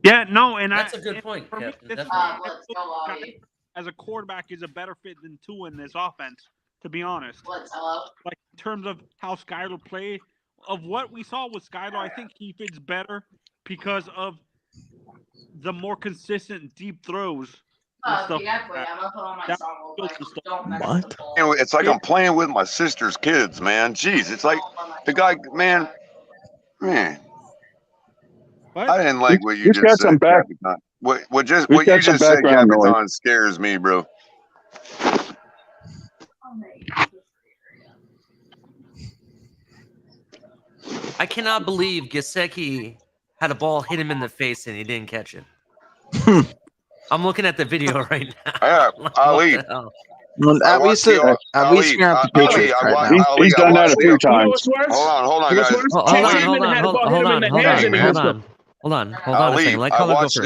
Yeah, no, and That's a good point, For me, Captain. this Definitely. as a quarterback is a better fit than Tua in this offense, to be honest. Like, in terms of how Skyler played, of what we saw with Skyler, I think he fits better because of the more consistent deep throws. And stuff like What? It's like I'm playing with my sister's kids, man. Jeez, it's like the guy, man. I didn't like what you just said, Capitan. What you just said, Capitan, scares me, bro. I cannot believe Gesicki had a ball hit him in the face and he didn't catch it. I'm looking at the video right now. Yeah, Ali. At least you're not the Patriots right now. He's done that a few times. Hold on, guys. Hold on a second. Let Culler go first.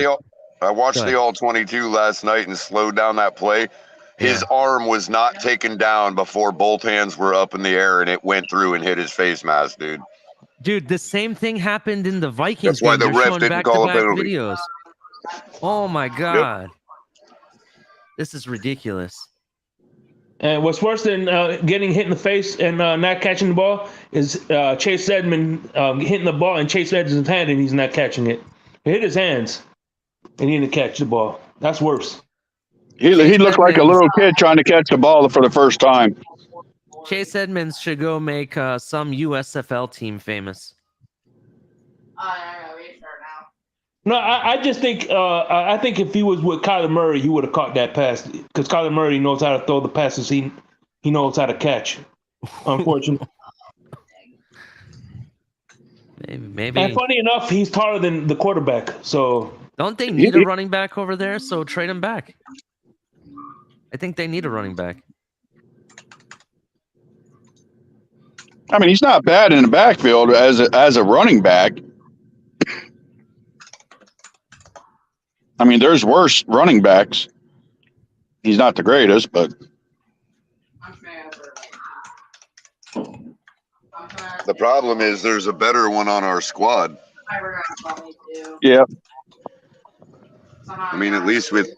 I watched the All-22 last night and slowed down that play. His arm was not taken down before both hands were up in the air, and it went through and hit his face mask, dude. Dude, the same thing happened in the Vikings That's why game. the ref didn't call a penalty. Videos. Oh my god. This is ridiculous. And what's worse than getting hit in the face and not catching the ball is Chase Edmonds hitting the ball in Chase Edmonds' hand and he's not catching it. He hit his hands and he didn't catch the ball. That's worse. He looked like a little kid trying to catch the ball for the first time. Chase Edmonds should go make some USFL team famous. No, I just think I think if he was with Kyler Murray, he would have caught that pass because Kyler Murray knows how to throw the passes he knows how to catch. Unfortunately, maybe. And funny enough, he's taller than the quarterback. So don't they need a running back over there? So trade him back. I think they need a running back. I mean, he's not bad in the backfield as a running back. I mean, there's worse running backs. He's not the greatest, but the problem is there's a better one on our squad. Yeah. I mean, at least with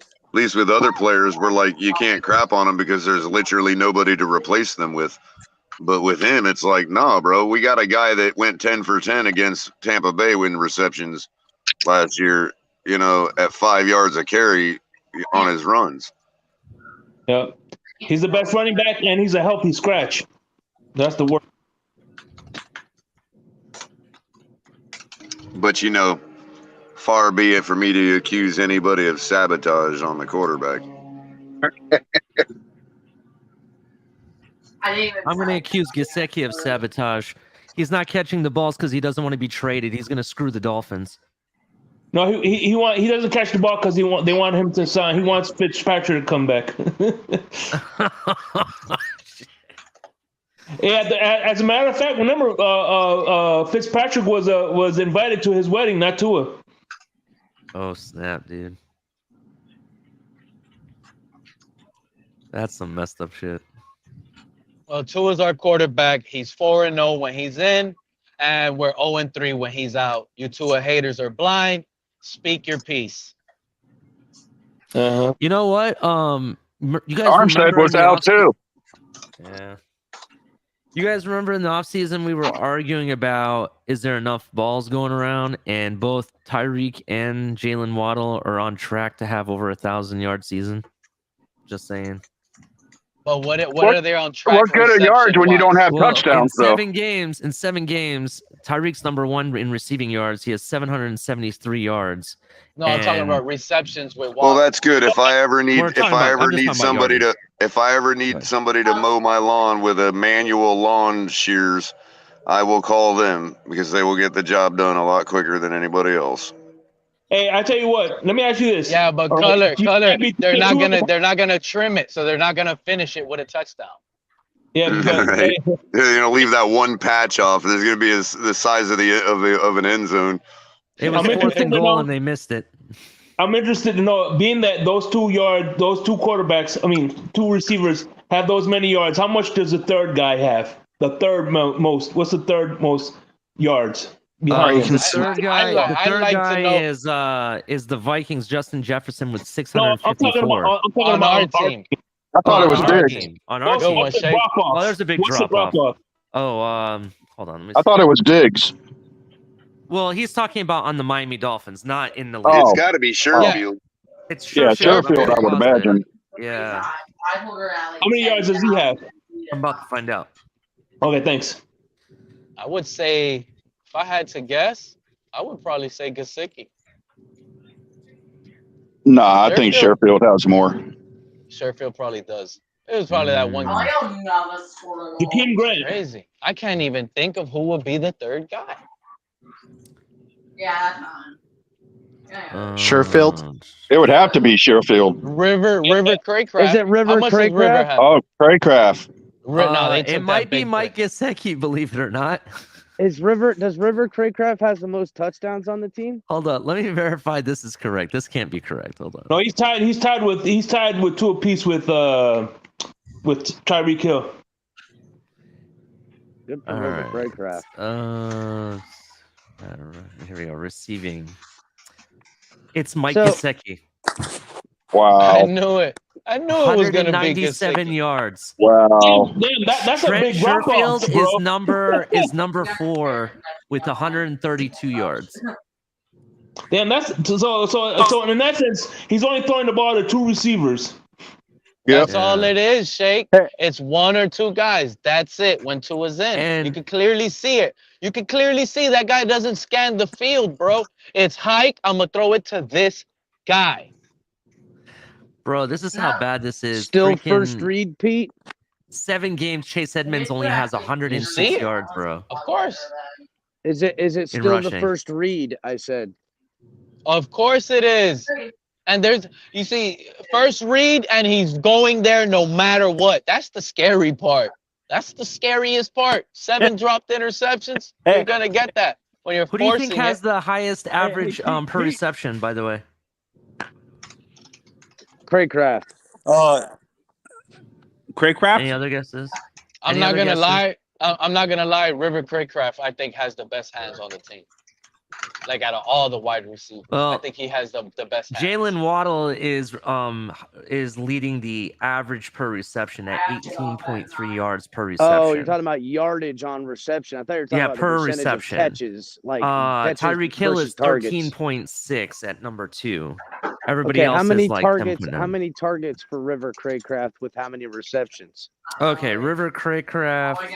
other players, we're like, you can't crap on them because there's literally nobody to replace them with. But with him, it's like, nah, bro, we got a guy that went 10 for 10 against Tampa Bay in receptions last year, you know, at 5 yards a carry on his runs. Yeah. He's the best running back, and he's a healthy scratch. That's the word. But, you know, far be it for me to accuse anybody of sabotage on the quarterback. I'm going to accuse Gesicki of sabotage. He's not catching the balls because he doesn't want to be traded. He's going to screw the Dolphins. No, he doesn't catch the ball because they want him to sign. He wants Fitzpatrick to come back. Yeah, as a matter of fact, remember Fitzpatrick was invited to his wedding, not Tua. Oh snap, dude! That's some messed up shit. Well, Tua's our quarterback. He's 4-0 when he's in, and we're 0-3 when he's out. You Tua haters are blind. Speak your piece. You know what? You guys Armstead was out too. Yeah. You guys remember in the offseason we were arguing about is there enough balls going around, and both Tyreek and Jalen Waddle are on track to have over 1,000-yard season. Just saying. But what are they on track? What good are yards when you don't have touchdowns? In 7 games, Tyreek's number 1 in receiving yards. He has 773 yards. No, I'm talking about receptions with Waddle. Well, that's good. If I ever need somebody to mow my lawn with a manual lawn shears, I will call them because they will get the job done a lot quicker than anybody else. Hey, I tell you what. Let me ask you this. Yeah, but Culler, they're not gonna trim it, so they're not gonna finish it with a touchdown. Yeah, because Right. They're gonna leave that one patch off. There's gonna be the size of an end zone. It was 4th and goal, and they missed it. I'm interested to know, being that those two receivers have those many yards, how much does the third guy have? The third most. What's the third most yards behind him? The third guy is the Vikings' Justin Jefferson with 654. I'm talking about our team. I thought it was Diggs. On our team. Well, there's a big drop off. Oh, hold on. Let me I thought it was Diggs. Well, he's talking about on the Miami Dolphins, not in the league. It's got to be Sherfield. It's Sherfield, I would imagine. Yeah. How many yards does he have? I'm about to find out. Okay, thanks. I would say, if I had to guess, I would probably say Gesicki. Nah, I think Sherfield has more. Sherfield probably does. It was probably that one guy. Jakeem Grant. Crazy. I can't even think of who would be the third guy. Yeah, that's fine. Sherfield? It would have to be Sherfield. River Craycraft. Is it River How much does River Craycraft? have? Oh, Craycraft. It might be Mike Gesicki, believe it or not. Does River Craycraft has the most touchdowns on the team? Hold on, let me verify this is correct. This can't be correct. Hold on. No, he's tied with 2 apiece with Tyreek Hill. Good for River Craycraft. Here we go. Receiving. It's Mike Gesicki. Wow. I knew it. I knew it was going to be 197 Gesicki. yards. Wow. Damn, that's a big drop off, Sherfield is number 4 with 132 yards. Damn, that's so in that sense, he's only throwing the ball to 2 receivers. That's all it is, Shake. It's 1 or 2 guys. That's it. When 2 is in, you can clearly see it. You can clearly see that guy doesn't scan the field, bro. It's hike. I'm gonna throw it to this guy. Bro, this is how bad this is. Still first read, Pete. 7 games. Chase Edmonds only has 106 yards, bro. Of course. Is it still the first read? I said. Of course it is. And you see, first read, and he's going there no matter what. That's the scary part. That's the scariest part. 7 dropped interceptions. You're gonna get that when you're Who do you forcing think has the highest average per reception, by the way? Craycraft. Craycraft? Any other guesses? I'm not gonna lie. I'm not gonna lie. River Craycraft, I think, has the best hands on the team. Like out of all the wide receivers, I think he has the best hands. Jalen Waddle is leading the average per reception at 18.3 yards per reception. Oh, you're talking about yardage on reception. I thought you were talking about per the percentage reception. of catches. Like Tyreek Hill is targets. 13.6 at number 2. Everybody Okay, else how many is like targets? 10.9. How many targets for River Craycraft with how many receptions? Okay, River Craycraft.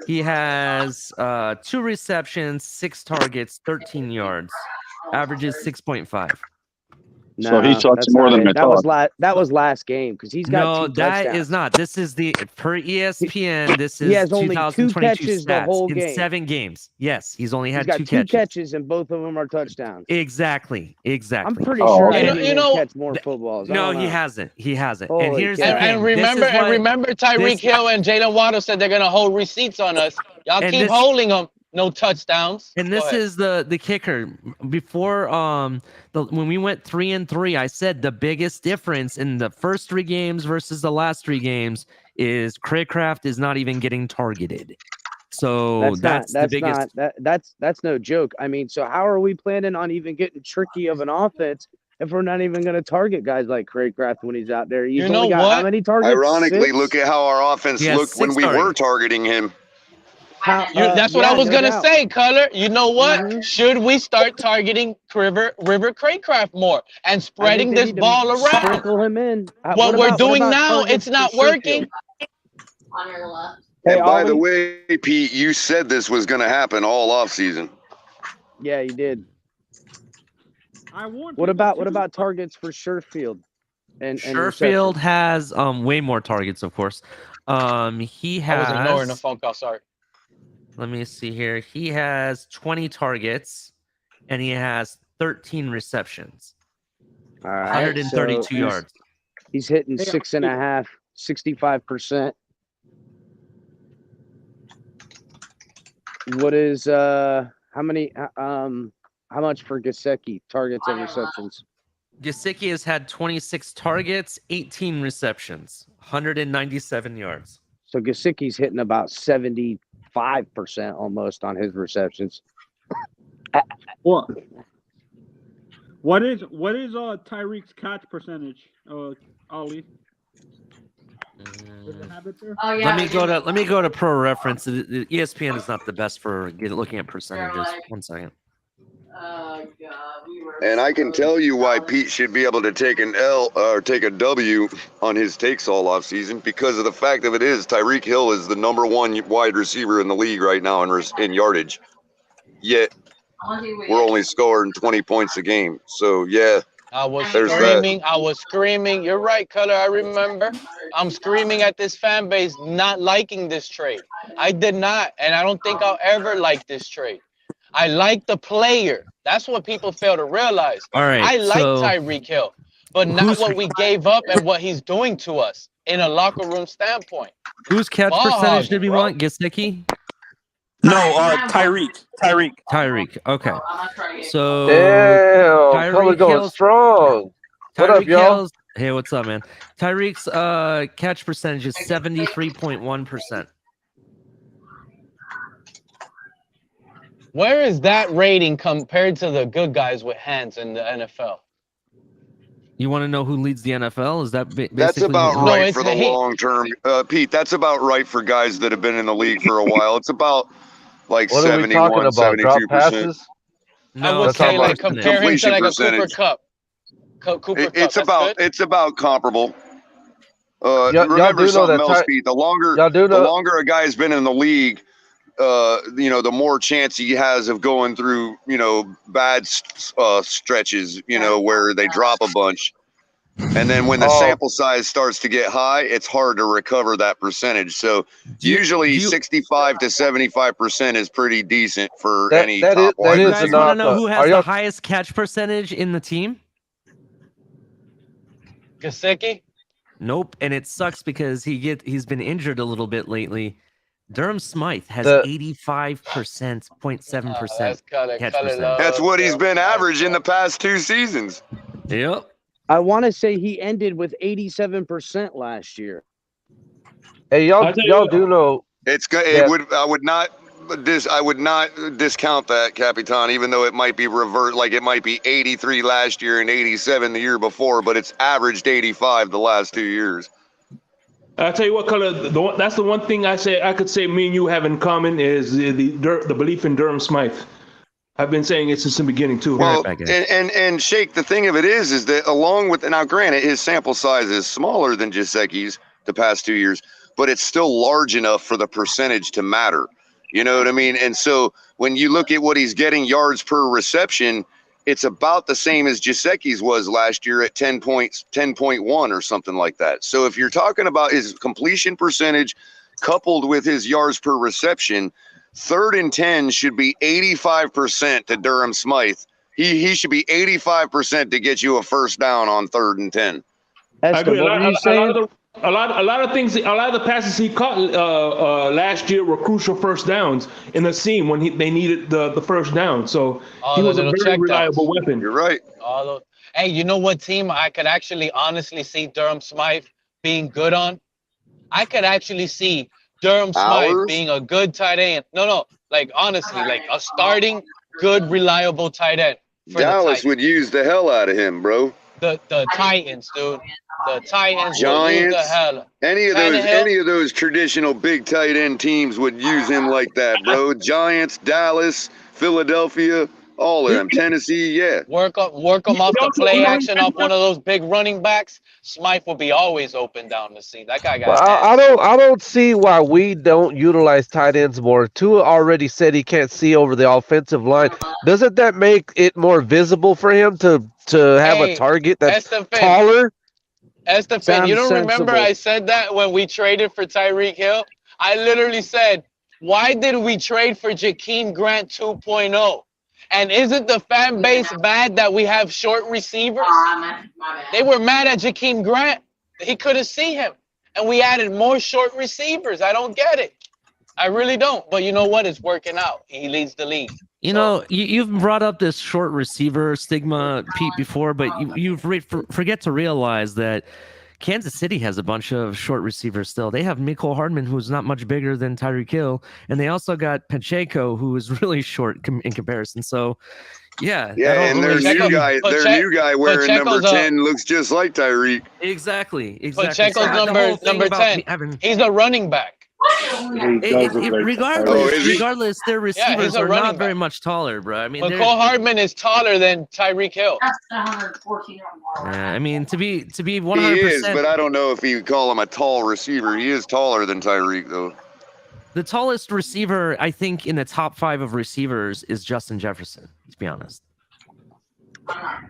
He has 2 receptions, 6 targets, 13 yards. Averages 6.5. So he sucks more than I thought. That was last game because he's got 2 touchdowns. That is not. This is the per ESPN. This is He has only 2 2022 catches the stats whole in game. 7 games. Yes, he's only had He's got 2 2 catches. and both of them are touchdowns. Exactly. I'm pretty sure You he know, catch more footballs. I No, don't he know. hasn't. He hasn't. Holy and here's the cow. thing. And remember, Tyreek Hill and Jalen Waddle said they're gonna hold receipts on us. Y'all keep holding them. No touchdowns. And this is the kicker. Before when we went 3-3, I said the biggest difference in the first 3 games versus the last 3 games is Craycraft is not even getting targeted. So that's the biggest. That's no joke. I mean, so how are we planning on even getting tricky of an offense if we're not even going to target guys like Craycraft when he's out there? He's You only know got what? how many targets? Ironically, 6? look at how our offense looked when we were targeting him. That's what I was gonna say, Culler. You know what? Should we start targeting River Craycraft more and spreading this ball around? Sprinkle him in. What we're doing now, it's not working. On your left. And Hey, by the Ollie. way, Pete, you said this was going to happen all off season. Yeah, you did. I warned What people about targets for Sherfield? And Sherfield has way more targets, of course. He has. I was ignoring the phone call. Sorry. Let me see here. He has 20 targets, and he has 13 receptions. All right, 132 so yards. He's hitting 6.5, 65%. What is how many how much for Gesicki targets and receptions? Gesicki has had 26 targets, 18 receptions, 197 yards. So Gesicki's hitting about 75% almost on his receptions. What is Tyreek's catch percentage, Ollie? Does it have it there? Oh, yeah, Let me go to Pro Reference. The ESPN is not the best for looking at percentages. 1 second. Oh, God. And I can tell you why Pete should be able to take an L or take a W on his takes all off season, because of the fact of it is Tyreek Hill is the #1 wide receiver in the league right now in yardage. Yet we're only scoring 20 points a game. So yeah, I was there's screaming. that. I was screaming. You're right, Culler. I remember. I'm screaming at this fan base not liking this trade. I did not, and I don't think I'll ever like this trade. I like the player. That's what people fail to realize. All right, I like so Tyreek Hill, but not what we gave up and what he's doing to us in a locker room standpoint. Whose catch Ball percentage hogging, did we bro. want? Gesicki? No, Tyreek. Tyreek. Okay. So Damn, Color going strong. What up, Tyreek y'all? Hill's, hey, what's up, man? Tyreek's catch percentage is 73.1%. Where is that rating compared to the good guys with hands in the NFL? You want to know who leads the NFL? Is that basically That's about right for the long term, Pete. That's about right for guys that have been in the league for a while. It's about like What are we talking 71, about? Drop 72%. passes? I would say like compare him to like a Cooper Cup. It's about comparable. Y'all Remember do know something that else, Pete. The longer a guy's been in the league, the more chance he has of going through, bad stretches, where they drop a bunch. And then when the sample size starts to get high, it's hard to recover that percentage. So usually 65 to 75% is pretty decent for any top wide You receiver. guys want to know who has the highest catch percentage in the team? Gesicki? Nope, and it sucks because he's been injured a little bit lately. Durham Smythe has 85%, 0.7% catch percentage. That's what he's been averaging the past 2 seasons. Yep. I want to say he ended with 87% last year. Hey, y'all do know it's good. I would not discount that, Capitan, even though it might be revert, like it might be 83 last year and 87 the year before, but it's averaged 85 the last 2 years. I'll tell you what, Color. That's the one thing I could say me and you have in common is the belief in Durham Smythe. I've been saying it since the beginning too. Well, and Shake, the thing of it is that along with, now granted, his sample size is smaller than Gesicki's the past 2 years, but it's still large enough for the percentage to matter. You know what I mean? And so when you look at what he's getting yards per reception, it's about the same as Gesicki's was last year at 10.1 or something like that. So if you're talking about his completion percentage coupled with his yards per reception, 3rd and 10 should be 85% to Durham Smythe. He should be 85% to get you a first down on 3rd and 10. I agree. A lot of the passes he caught last year were crucial first downs in the seam when they needed the first down. So he was a very reliable weapon. You're right. Hey, you know what team I could actually honestly see Durham Smythe being good on? I could actually see Durham Smythe being a good tight end. No, like honestly, like a starting good, reliable tight end. Dallas would use the hell out of him, bro. The Titans, dude. The Titans Giants, would use the hell. any of those traditional big tight end teams would use him like that, bro. Giants, Dallas, Philadelphia, all of them. Tennessee, yeah. Work them off the play action off one of those big running backs. Smythe will be always open down the seam. That guy got. But I don't see why we don't utilize tight ends more. Tua already said he can't see over the offensive line. Doesn't that make it more visible for him to have a target that's taller? Estefan, you don't remember I said that when we traded for Tyreek Hill? I literally said, why did we trade for Jakeem Grant 2.0? And isn't the fan base mad that we have short receivers? They were mad at Jakeem Grant. He couldn't see him. And we added more short receivers. I don't get it. I really don't. But you know what? It's working out. He leads the league. You know, you've brought up this short receiver stigma, Pete, before, but you forget to realize that Kansas City has a bunch of short receivers still. They have Mecole Hardman, who's not much bigger than Tyreek Hill, and they also got Pacheco, who is really short in comparison. So, yeah. Yeah, and their new guy wearing number 10 looks just like Tyreek. Exactly. Pacheco's number 10. He's a running back. Regardless, their receivers are not very much taller, bro. I mean, Mecole Hardman is taller than Tyreek Hill. Yeah, I mean, to be 100%. He is, but I don't know if you call him a tall receiver. He is taller than Tyreek, though. The tallest receiver, I think, in the top 5 of receivers is Justin Jefferson. To be honest,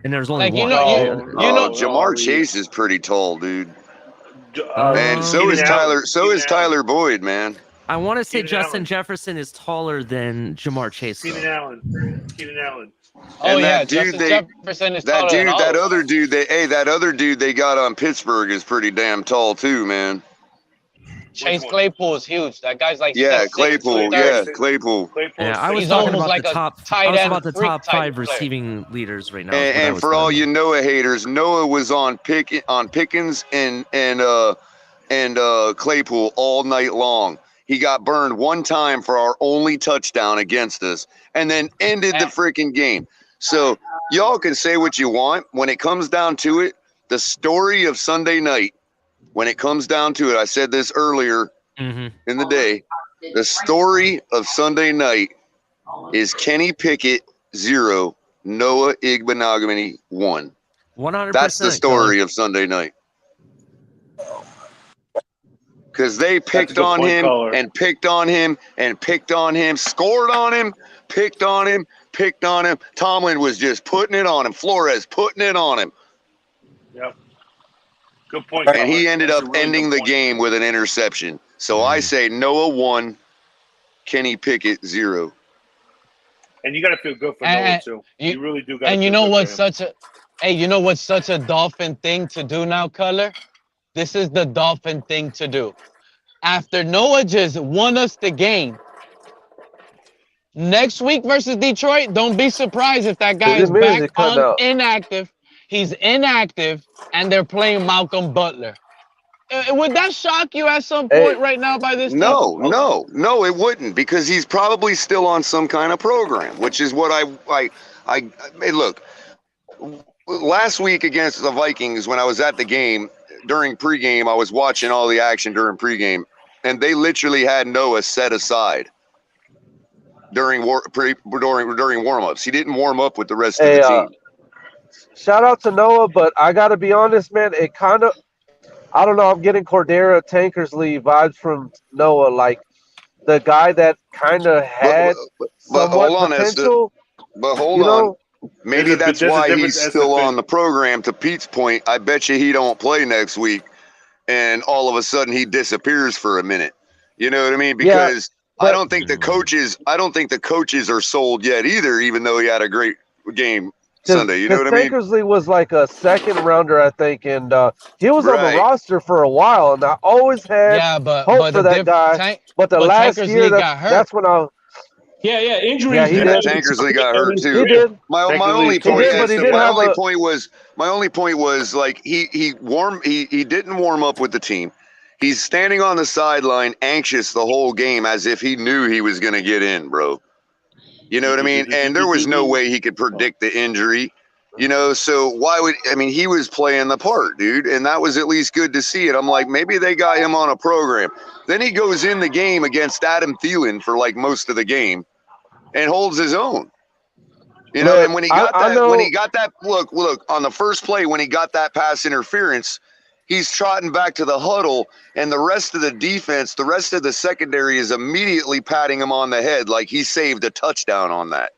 and there's only one. Jamar Chase is pretty tall, dude. And so is Tyler. So is Tyler Boyd, man. I want to say Justin Jefferson is taller than Jamar Chase. Keenan Allen. Oh yeah, Justin Jefferson is taller than all that other dude they got on Pittsburgh is pretty damn tall too, man. Chase Claypool is huge. That guy's like Claypool. Yeah, I was talking about the top. I was about the top 5 receiving leaders right now. And for all you Noah haters, Noah was on Pickens and Claypool all night long. He got burned one time for our only touchdown against us, and then ended the freaking game. So y'all can say what you want. When it comes down to it, the story of Sunday night. When it comes down to it, I said this earlier in the day, the story of Sunday night is Kenny Pickett 0, Noah Igbenogany 1. 100%. That's the story of Sunday night. Because they picked on him and picked on him and picked on him, scored on him, picked on him. Tomlin was just putting it on him. Flores putting it on him. Yep. Good point. And he ended up ending the game with an interception. So I say Noah 1, Kenny Pickett 0. And you got to feel good for Noah too. You really do. And you know what's such a Dolphin thing to do now, Culler? This is the Dolphin thing to do. After Noah just won us the game, next week versus Detroit, don't be surprised if that guy is back on inactive. He's inactive, and they're playing Malcolm Butler. Would that shock you at some point right now by this time? No, it wouldn't, because he's probably still on some kind of program, which is what I look. Last week against the Vikings, when I was at the game, during pregame, I was watching all the action during pregame, and they literally had Noah set aside during warm-ups. He didn't warm up with the rest of the team. Shout out to Noah, but I got to be honest, man, it kind of, I don't know, I'm getting Cordero Tankersley vibes from Noah, like the guy that kind of had somewhat potential. But hold on. Maybe that's why he's still on the program. To Pete's point, I bet you he don't play next week, and all of a sudden he disappears for a minute. You know what I mean? Because I don't think the coaches are sold yet either, even though he had a great game Sunday. You know what I mean? Tankersley was like a second rounder, I think, and he was on the roster for a while, and I always had hope for that guy. But the last year, that's when I. Injuries. Yeah, he did. Tankersley got hurt too. He did. My only point was like he didn't warm up with the team. He's standing on the sideline, anxious the whole game, as if he knew he was going to get in, bro. You know what I mean? And there was no way he could predict the injury. You know, so why would he was playing the part, dude, and that was at least good to see it. I'm like, maybe they got him on a program. Then he goes in the game against Adam Thielen for like most of the game and holds his own. You know, and when he got that look on the first play, when he got that pass interference, he's trotting back to the huddle, and the rest of the defense, the rest of the secondary is immediately patting him on the head like he saved a touchdown on that.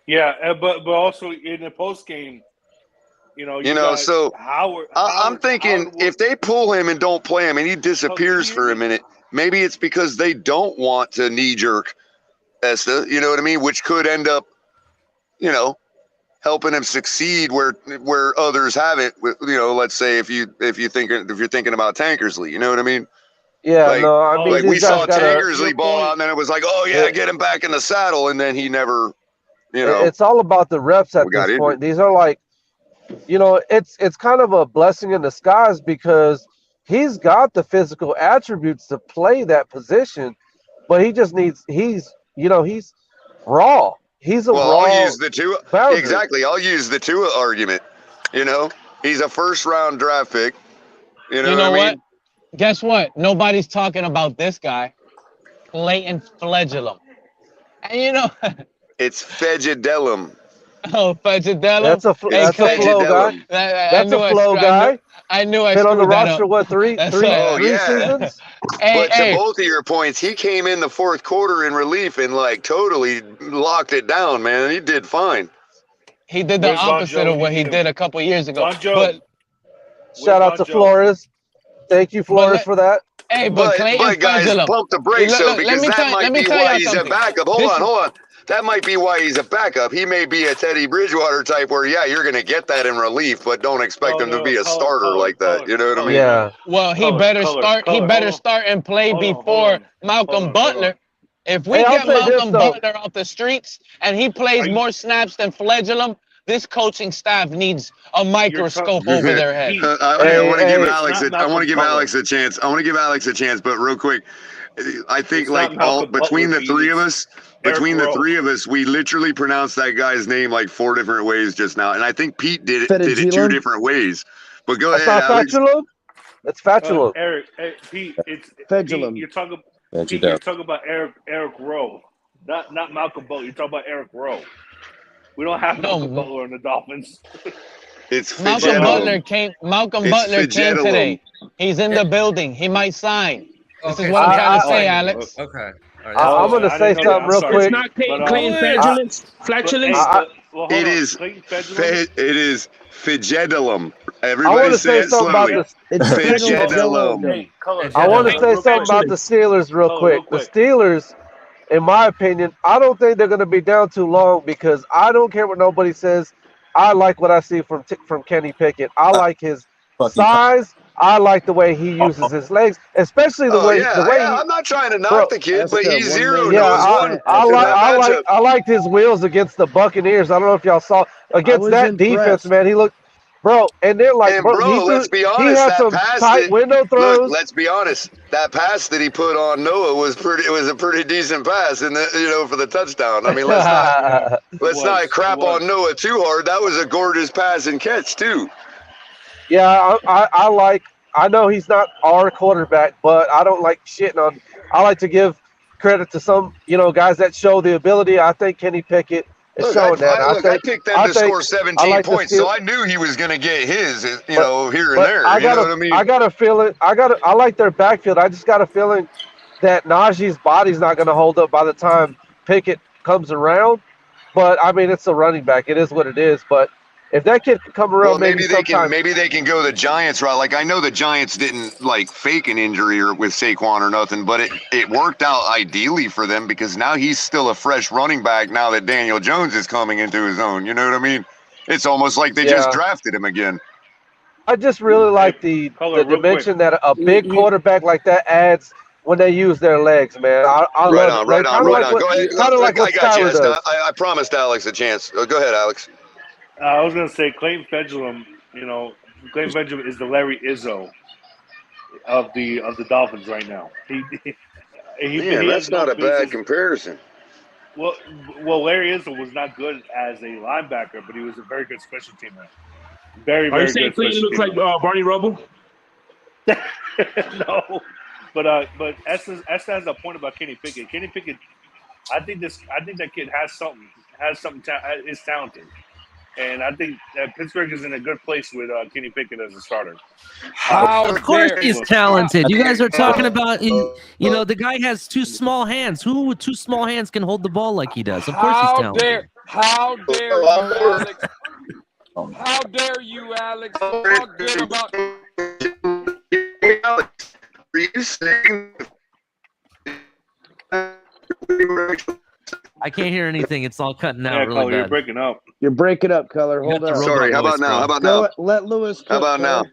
Yeah, but also in the post game, so I'm thinking if they pull him and don't play him and he disappears for a minute, maybe it's because they don't want to knee jerk Esta, you know what I mean? Which could end up, helping him succeed where others haven't. Let's say if you're thinking about Tankersley, you know what I mean? Yeah, we saw Tankersley ball out, and then it was like, oh yeah, get him back in the saddle, and then he never. It's all about the reps at this point. These are like, it's kind of a blessing in disguise because he's got the physical attributes to play that position, but he just needs. He's raw. He's a raw. I'll use the Tua. Exactly. I'll use the Tua argument. He's a first-round draft pick. You know what? Guess what? Nobody's talking about this guy, Clayton Flagellum. And it's Fegidellum. Oh, Fegidellum. That's a flow guy. That's a flow guy. I knew I been on the screwed that roster. up. What three seasons? But to both of your points, he came in the fourth quarter in relief and like totally locked it down, man. He did fine. He did the opposite of what he did a couple years ago. But shout out to Flores. Thank you, Flores, for that. Hey, but guys, pump the brakes though, because that might be why he's a backup. Hold on. That might be why he's a backup. He may be a Teddy Bridgewater type where, you're going to get that in relief, but don't expect him to be a starter like that. You know what I mean? Yeah. Well, he better start and play before Malcolm Butler. If we get Malcolm Butler off the streets and he plays more snaps than Flagellum, this coaching staff needs a microscope over their head. I want to give Alex a chance. I want to give Alex a chance, but real quick, I think between the three of us, we literally pronounced that guy's name like 4 different ways just now, and I think Pete did it 2 different ways. But go ahead, Alex. That's Fatulum. Eric, Pete, it's Fegidellum. You're talking about Eric Rowe, not Malcolm Butler. You're talking about Eric Rowe. We don't have Malcolm Butler on the Dolphins. It's Malcolm Butler came today. He's in the building. He might sign. This is what I'm trying to say, Alex. Okay. I'm going to say something real quick. It's not Clayton Flatulence. It is Fegidellum. I Everybody want to say say it something slowly. about Fegidellum. I want to say something about the Steelers real quick. The Steelers, in my opinion, I don't think they're going to be down too long because I don't care what nobody says. I like what I see from Kenny Pickett. I like his size. I like the way he uses his legs, especially the way. I'm not trying to knock the kid, but he's 0 I liked his wheels against the Buccaneers. I don't know if y'all saw against that defense, man. He looked, and they're like, let's be honest, he had some tight window throws. Look, let's be honest. That pass that he put on Noah was a pretty decent pass, and for the touchdown. I mean, let's not crap on Noah too hard. That was a gorgeous pass and catch too. Yeah, I know he's not our quarterback, but I don't like shitting on. I like to give credit to some, guys that show the ability. I think Kenny Pickett is showing that. I picked them to score 17 points, so I knew he was going to get his, here and there. You know what I mean? I got a feeling. I like their backfield. I just got a feeling that Najee's body's not going to hold up by the time Pickett comes around. But I mean, it's a running back. It is what it is. But if that kid could come around, maybe they can go the Giants route. Like I know the Giants didn't fake an injury or with Saquon or nothing, but it worked out ideally for them because now he's still a fresh running back now that Daniel Jones is coming into his own. You know what I mean? It's almost like they just drafted him again. I just really like the dimension that a big quarterback like that adds when they use their legs, man. I love it. Right on. Go ahead. I got you. I promised Alex a chance. Go ahead, Alex. I was going to say Clayton Fegidellum, Clayton Fegidellum is the Larry Izzo of the Dolphins right now. That's not a bad comparison. Well, Larry Izzo was not good as a linebacker, but he was a very good special teamer. Very, Are you very saying good Clinton special looks like Barney Rubble? No, but Esther has a point about Kenny Pickett. Kenny Pickett, I think that kid has something. Is talented, and I think that Pittsburgh is in a good place with Kenny Pickett as a starter. Of course he's talented. You guys are talking about, the guy has two small hands. Who with two small hands can hold the ball like he does? Of course he's talented. How dare you, Alex? How dare you, Alex? Talk good about. Alex, are you saying? I can't hear anything. It's all cutting out Yeah, really Culler, bad. you're breaking up. You're breaking up, Culler. You got Hold the on. Sorry, how robot about now? voice, How bro. about now? Let Lewis cook, How about now? Culler.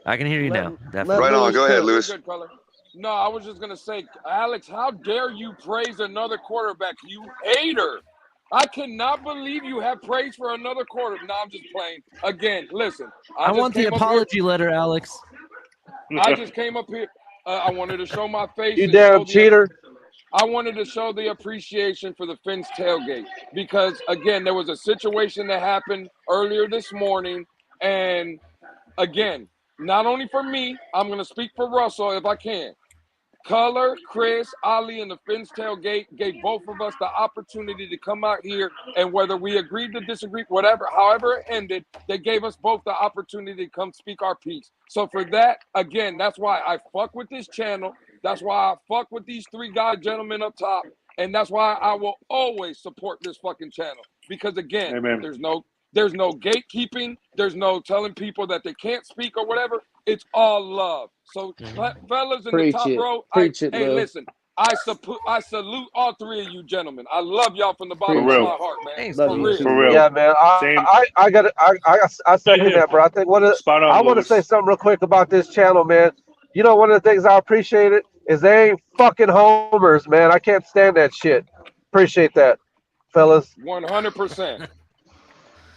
I can hear you now. Definitely. Right on. Go ahead, You're Lewis. good, Culler. No, I was just gonna say, Alex, how dare you praise another quarterback, you hater? I cannot believe you have praise for another quarterback. No, I'm just playing. Again, listen. I want the apology letter, Alex. I just came up here. I wanted to show my face. You and damn show cheater. I wanted to show the appreciation for the Finns tailgate because, again, there was a situation that happened earlier this morning. And, again, not only for me, I'm going to speak for Russell if I can. Culler, Chris, Ali, and the Finns tailgate gave both of us the opportunity to come out here, and whether we agreed to disagree, however it ended, they gave us both the opportunity to come speak our piece. So for that, again, that's why I fuck with this channel. That's why I fuck with these three gentlemen up top, and that's why I will always support this fucking channel. Because again, Amen. there's no gatekeeping. There's no telling people that they can't speak or whatever. It's all love. So, fellas in the top row, hey, listen, I salute all three of you gentlemen. I love y'all from the bottom of my heart, man. For real. Yeah, man. I second that, bro. I think I want to say something real quick about this channel, man. You know, one of the things I appreciate it is they ain't fucking homers, man. I can't stand that shit. Appreciate that, fellas. 100%.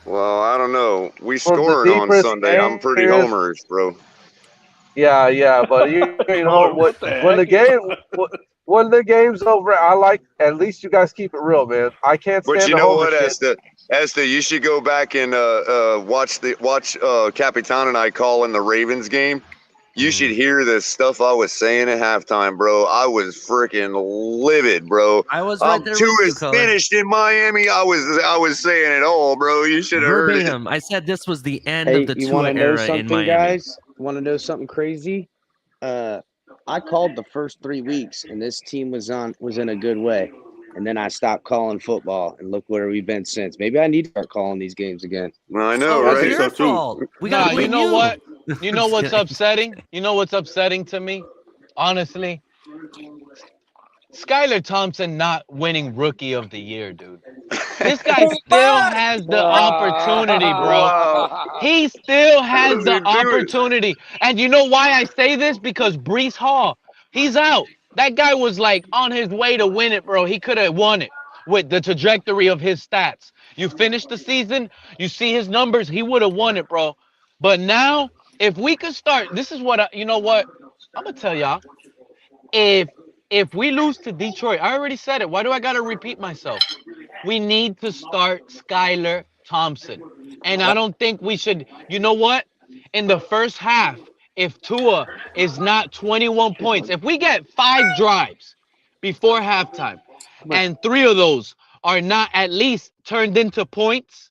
Well, I don't know. We From the scored on deepest Sunday. I'm pretty areas- homerish, bro. Yeah, but you know when the game's over, I like at least you guys keep it real, man. I can't stand But you the know homer what, shit. Esther, you should go back and watch Capitan and I calling the Ravens game. You should hear the stuff I was saying at halftime, bro. I was freaking livid, bro. I was right there Tua with you, is Culler. finished in Miami. I was saying it all, bro. You should have heard it. Verbatim. I said this was the end Hey, of the you Tua want to know era in something, Miami. guys? Want to know something crazy? I called the first 3 weeks, and this team was in a good way. And then I stopped calling football, and look where we've been since. Maybe I need to start calling these games again. I know, It's right? your fault. We gotta you blame know you. what? You know Just what's kidding. upsetting? You know what's upsetting to me? Honestly, Skylar Thompson not winning Rookie of the Year, dude. This guy still has the opportunity, bro. He still has the opportunity. And you know why I say this? Because Breece Hall, he's out. That guy was like on his way to win it, bro. He could have won it with the trajectory of his stats. You finish the season, you see his numbers, he would have won it, bro. But now, if we could start, this is what, you know what? I'm going to tell y'all. If we lose to Detroit, I already said it. Why do I got to repeat myself? We need to start Skylar Thompson. And I don't think we should, you know what? In the first half, if Tua is not 21 points, if we get 5 drives before halftime, and 3 of those are not at least turned into points,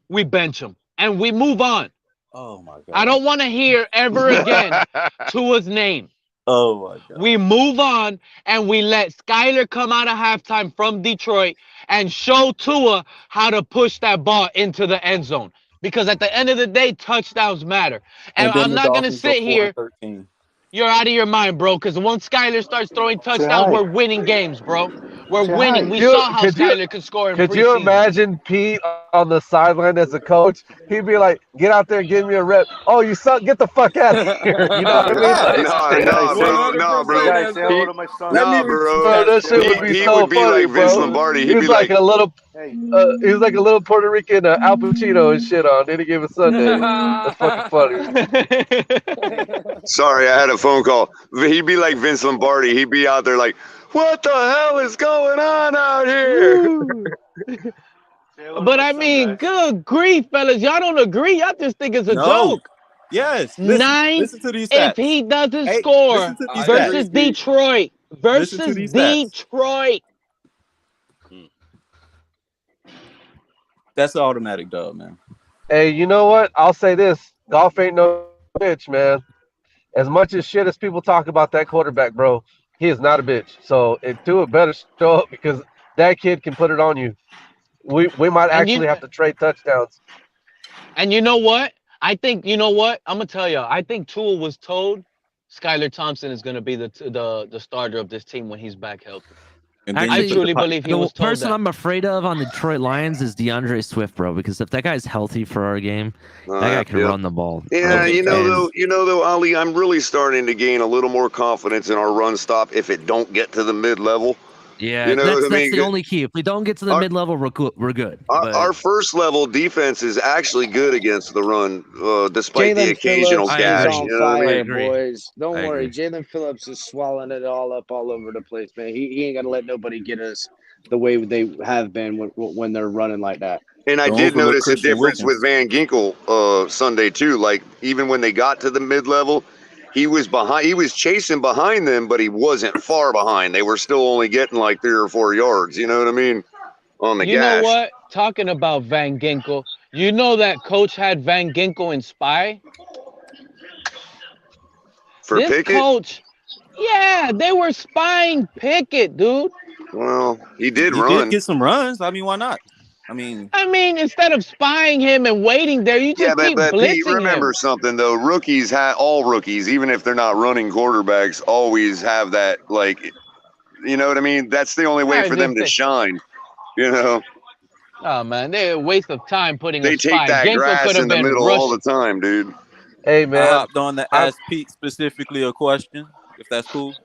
we bench him and we move on. Oh my God. I don't want to hear ever again Tua's name. Oh my God. We move on and we let Skylar come out of halftime from Detroit and show Tua how to push that ball into the end zone. Because at the end of the day, touchdowns matter. And then I'm the not going to Dolphins go sit here. 4-13. You're out of your mind, bro. Because once Skylar starts throwing touchdowns, we're winning games, bro. We're winning. We saw how Skylar could score in Could you preseason. imagine Pete on the sideline as a coach? He'd be like, "Get out there and give me a rep." Oh, you suck! Get the fuck out of here! You know what I mean? No, bro. Guys, say hello to my son. Bro, that shit would be He so would be funny, like Vince bro. Lombardi. He He'd was be like like, a little, he was like a little Puerto Rican Al Pacino and shit on any given Sunday. That's fucking funny. sorry, I had a phone call. He'd be like Vince Lombardi. He'd be out there like, What the hell is going on out here? But I mean, good grief, fellas. Y'all don't agree. Y'all just think it's a joke. Yes. 9 Listen to these if stats. he doesn't Hey, score listen to these versus stats. Detroit. Listen to Versus these stats. Detroit. That's an automatic dub, man. Hey, you know what? I'll say this: golf ain't no bitch, man. As much as shit as people talk about that quarterback, bro, he is not a bitch. So Tua better show up because that kid can put it on you. We might actually have to trade touchdowns. And you know what? I think you know what? I'm gonna tell you. I think Tua was told Skylar Thompson is gonna be the starter of this team when he's back healthy. And then I truly believe he the was told person that. I'm afraid of on the Detroit Lions is DeAndre Swift, bro. Because if that guy's healthy for our game, that guy can run the ball. Yeah, you know though, Ali, I'm really starting to gain a little more confidence in our run stop if it don't get to the mid-level. Yeah, You know that's what I mean? the only key. If we don't get to the mid-level, we're good. Our first level defense is actually good against the run, despite the occasional Phillips gash. is on You know what I fire, mean? boys. Don't I worry. agree. Jalen Phillips is swallowing it all up all over the place, man. He ain't gonna let nobody get us the way they have been when they're running like that. And I Don't did overlook notice a Christian difference Wilkins. with Van Ginkel Sunday too. Like even when they got to the mid-level, he was behind. He was chasing behind them, but he wasn't far behind. They were still only getting like 3 or 4 yards. You know what I mean? On the You know gash. what? Talking about Van Ginkel, you know that coach had Van Ginkel in spy? For This Pickett? coach, yeah, they were spying Pickett, dude. Well, he did He run. did get some runs. I mean, why not? I mean, Instead of spying him and waiting there, you just keep but Pete, blitzing remember him. something though. All rookies, even if they're not running quarterbacks, always have that, like, you know what I mean? That's the only way I for them just to think- shine. You know, Oh man, they're a waste of time putting they a take spy. that Ginkel grass could have in the been middle rushing. all the time, dude. Hey I man, hopped on to ask Pete specifically a question, if that's cool.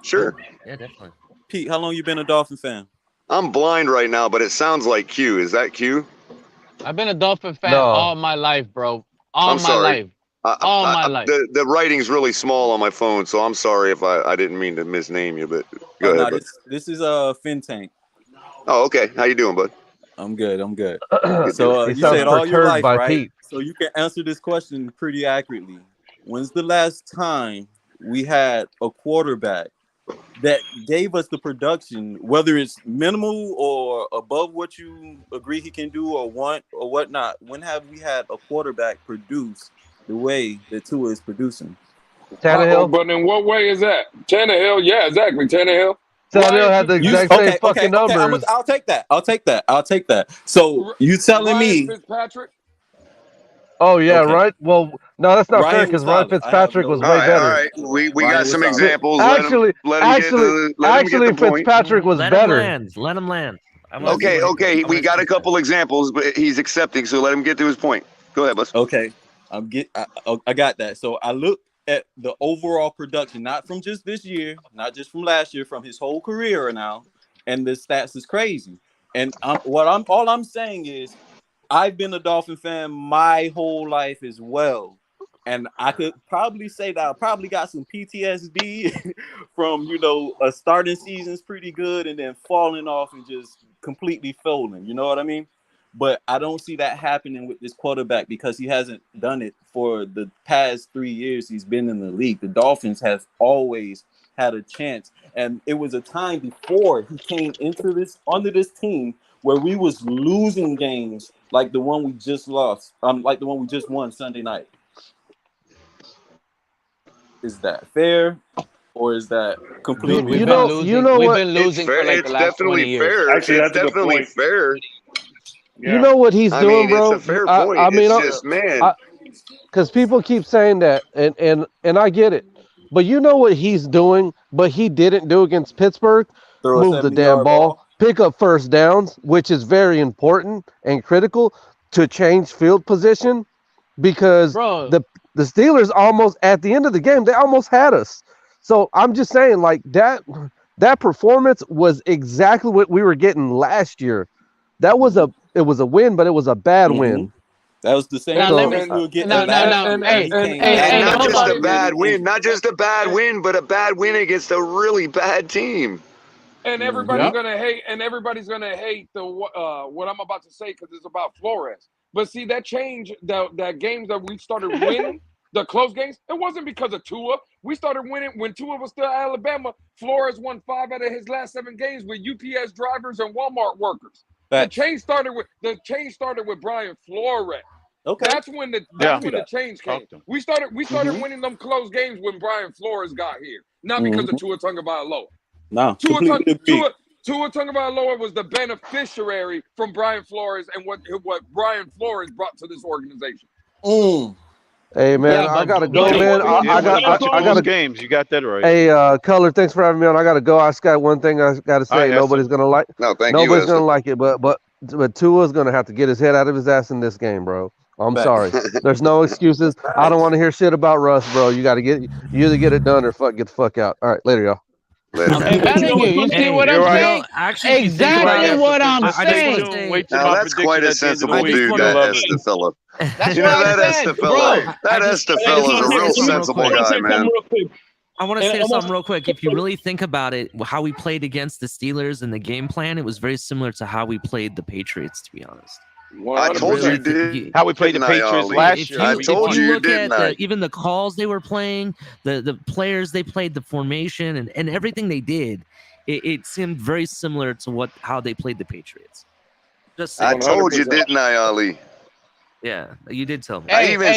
Sure. Yeah, definitely. Pete, how long you been a Dolphin fan? I'm blind right now, but it sounds like Q. Is that Q? I've been a Dolphin fan No. all my life, bro. All I'm my sorry. life. All my life. The writing's really small on my phone, so I'm sorry if I didn't mean to misname you, but go No, ahead. Bud. this is Fin Tank. Oh, okay. How you doing, bud? I'm good. Good So deal. you say it all your life, by right? Pete. So you can answer this question pretty accurately. When's the last time we had a quarterback that gave us the production, whether it's minimal or above what you agree he can do or want or whatnot? When have we had a quarterback produce the way that Tua is producing? Tannehill? But in what way is that? Tannehill, yeah, exactly. Tannehill. Tannehill had the exact same fucking numbers. I'll take that. So you telling me? Fitzpatrick? Oh yeah, Okay. right. Well, no, that's not fair Ryan because was Ryan solid. Fitzpatrick was All way right, better. all right. We Ryan got was some solid. examples. Actually, let him get the point. Let was better. him land. Okay. We got a couple examples, but he's accepting, so let him get to his point. Go ahead, Bus. Okay, I got that. So I look at the overall production, not from just this year, not just from last year, from his whole career now, and the stats is crazy. And all I'm saying is, I've been a Dolphin fan my whole life as well, and I could probably say that I probably got some PTSD from a starting season's pretty good and then falling off and just completely failing. You know what I mean? But I don't see that happening with this quarterback because he hasn't done it for the past 3 years he's been in the league. The Dolphins have always had a chance, and it was a time before he came onto this team where we was losing games like the one we just lost, like the one we just won Sunday night. Is that fair, or is that completely? We've been losing for like it's the last 20 years. Fair. Actually, it's that's a good definitely point. fair. You know what he's doing, bro? It's a fair point. It's just, man. Because people keep saying that, and I get it. But you know what he's doing, but he didn't do against Pittsburgh? Throw a Move the 70-yard damn ball, pick up first downs, which is very important and critical to change field position because the Steelers almost, at the end of the game, they almost had us. So I'm just saying, like, that performance was exactly what we were getting last year. It was a win, but it was a bad win. That was the same. Now, let me. we were getting Now, And not just a bad win, not just a bad win, but a bad win against a really bad team. And everybody's gonna hate, the what I'm about to say because it's about Flores. But see, that change, that games that we started winning, the close games, it wasn't because of Tua. We started winning when Tua was still at Alabama. Flores won 5 out of his last 7 games with UPS drivers and Walmart workers. The change started with Brian Flores. Okay, that's when the change came. We started winning them close games when Brian Flores got here, not because of Tua Tagovailoa. No, Tua Tagovailoa was the beneficiary from Brian Flores and what Brian Flores brought to this organization. Hey man, I gotta go, man. I got games. You got that right. Hey, Culler, thanks for having me on. I gotta go. I just got one thing I gotta say. Nobody's gonna like. No, thank you. Nobody's Esther. gonna like it, but Tua's gonna have to get his head out of his ass in this game, bro. I'm sorry. There's no excuses. I don't want to hear shit about Russ, bro. You either get it done or get the fuck out. All right, later, y'all. You see what I'm saying? Exactly what I'm saying. Now that's quite a sensible dude, that Esther fella. That's you know, that Esther fella. That Esther fella's a real sensible guy, man. I want to say something real quick. If you really think about it, how we played against the Steelers and the game plan, it was very similar to how we played the Patriots, to be honest. I told you, dude. How we played the Patriots last year. I told you, didn't I? Even the calls they were playing, the players they played, the formation, and everything they did, it seemed very similar to how they played the Patriots. I told you, didn't I, Ali? Yeah, you did tell me. I even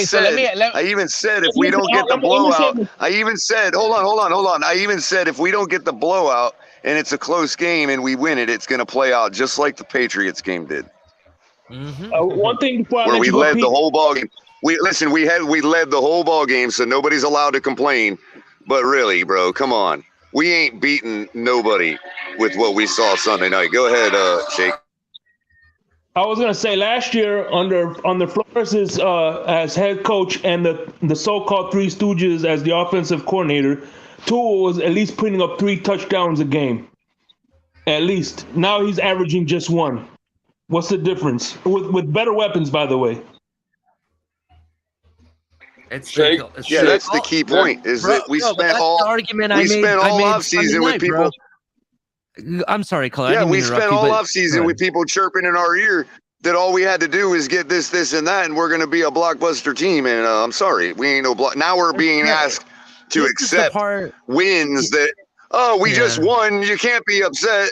said if we don't get the blowout, I even said, hold on. I even said if we don't get the blowout and it's a close game and we win it, it's going to play out just like the Patriots game did. One thing before where we led the whole ball game. We led the whole ball game, so nobody's allowed to complain. But really, bro, come on, we ain't beating nobody with what we saw Sunday night. Go ahead, Shake. I was gonna say last year under Flores as head coach and the so-called Three Stooges as the offensive coordinator, Tua was at least putting up 3 touchdowns a game, at least. Now he's averaging just 1. What's the difference? With better weapons, by the way. That's the key point. Is that we spent all offseason with people. I'm sorry, Culler. Yeah, we spent all offseason with people chirping in our ear that all we had to do is get this, and that, and we're going to be a blockbuster team. And I'm sorry, we ain't no block. Now we're being asked to accept wins that. Oh, we just won. You can't be upset.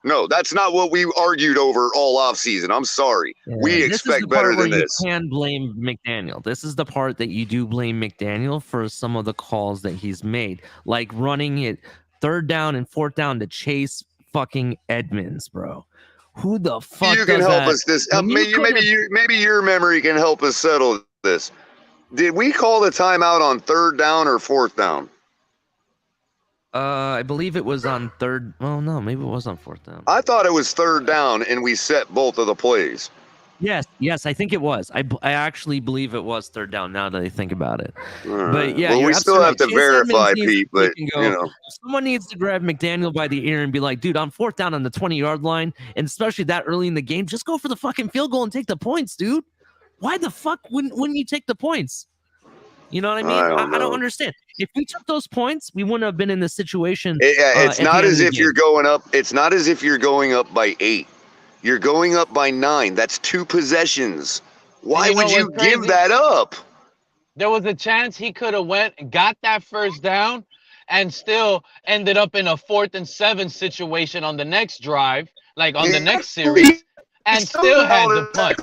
No, that's not what we argued over all offseason. I'm sorry. We expect better than this. You can blame McDaniel. This is the part that you do blame McDaniel for some of the calls that he's made, like running it 3rd down and 4th down to chase fucking Edmonds, bro. Who the fuck? You can help us this. Maybe your memory can help us settle this. Did we call the timeout on 3rd down or 4th down? I believe it was on 3rd. Well, no, maybe it was on 4th down. I thought it was 3rd down, and we set both of the plays. Yes, I think it was. I actually believe it was 3rd down. Now that I think about it, but yeah, well, we still have to verify, Pete. But someone needs to grab McDaniel by the ear and be like, "Dude, on 4th down on the 20-yard line, and especially that early in the game, just go for the fucking field goal and take the points, dude. Why the fuck wouldn't you take the points?" You know what I mean? I don't understand. If we took those points, we wouldn't have been in this situation. It's not as if you're going up. It's not as if you're going up by 8. You're going up by 9. That's 2 possessions. Why would you give that up? There was a chance he could have went, got that 1st down, and still ended up in a 4th and 7 situation on the next drive, like on the next series, and still had to punt.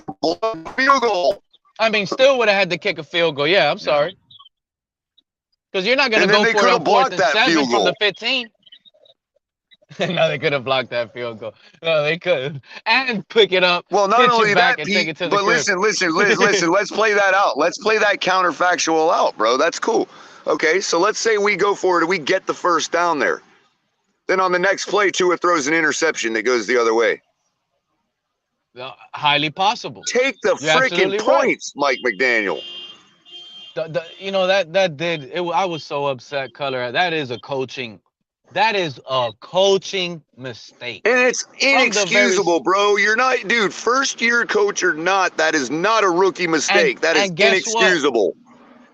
Field goal. I mean, still would have had to kick a field goal. Yeah, I'm sorry. Because you're not going to go for it on 4th and 7 from the 15. No, they could have blocked that field goal. No, they could. And pick it up. Well, not only that, Pete, but listen. Let's play that out. Let's play that counterfactual out, bro. That's cool. Okay, so let's say we go for it. We get the 1st down there. Then on the next play, Tua throws an interception that goes the other way. Highly possible. Take the freaking points, right. Mike McDaniel. That did it. I was so upset, Culler. That is a coaching mistake. And it's inexcusable, bro. You're not, dude, 1st-year coach or not, that is not a rookie mistake. That is inexcusable.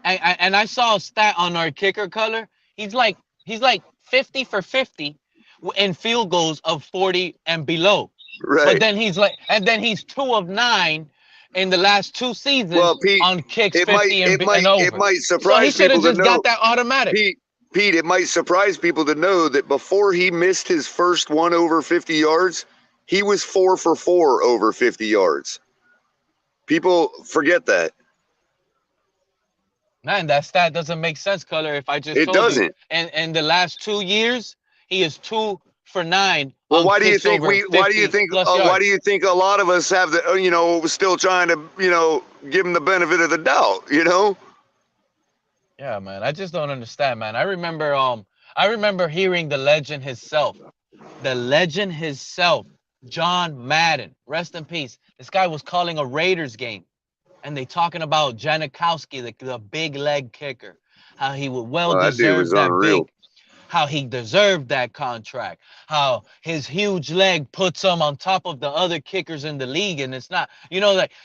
And I saw a stat on our kicker, Culler. He's like 50 for 50 in field goals of 40 and below. Right. But then he's 2 of 9 in the last 2 seasons on kicks 50 and over. It might So he surprise should people have to just know. got that automatic. Pete, it might surprise people to know that before he missed his first one over 50 yards, he was 4 for 4 over 50 yards. People forget that. Man, that stat doesn't make sense, Culler. If I just It told doesn't. you. And in the last 2 years, he is 2 for 9. Well, on why do you kicks think over 50 plus why yards. do you think a lot of us have the still trying to give him the benefit of the doubt, Yeah, man. I just don't understand, man. I remember hearing the legend himself. John Madden. Rest in peace. This guy was calling a Raiders game. And they talking about Janikowski, the big leg kicker. How he would that dude was unreal. how he deserved that contract, how his huge leg puts him on top of the other kickers in the league. And it's not,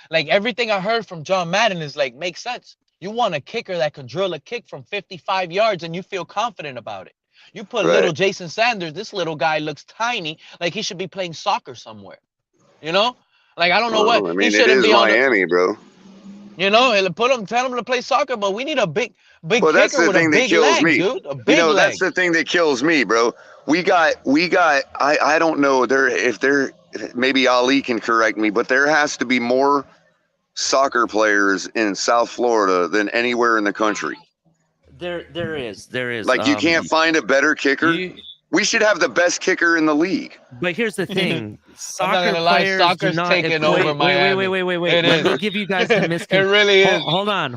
like everything I heard from John Madden is like, makes sense. You want a kicker that can drill a kick from 55 yards and you feel confident about it. You put little Jason Sanders, this little guy looks tiny, like he should be playing soccer somewhere. Like I don't know what. I mean, he it shouldn't is be Miami, bro. tell him to play soccer, but we need a big Well, that's kicker the with a thing that big kills leg, me. dude. A big leg. That's the thing that kills me, bro. We got. I don't know maybe Ali can correct me, but there has to be more soccer players in South Florida than anywhere in the country. There is. Like you can't find a better kicker. We should have the best kicker in the league. But here's the thing: I'm not soccer gonna lie, players soccer's do not. taking over Miami. Wait. It Let is. me give you guys the It really is. Hold on.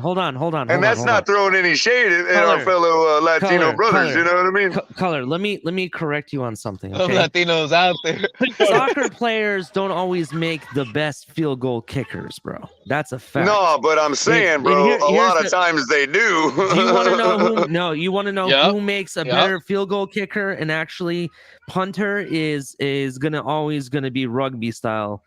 And that's not throwing any shade in our fellow Latino brothers. You know what I mean? Culler, let me correct you on something. Some Okay? Latinos out there. Soccer players don't always make the best field goal kickers, bro. That's a fact. No, but I'm saying, bro, a lot of times they do. Do you want to know who? No, you want to know Yep. who makes a better field goal kicker and actually punter is always gonna be rugby style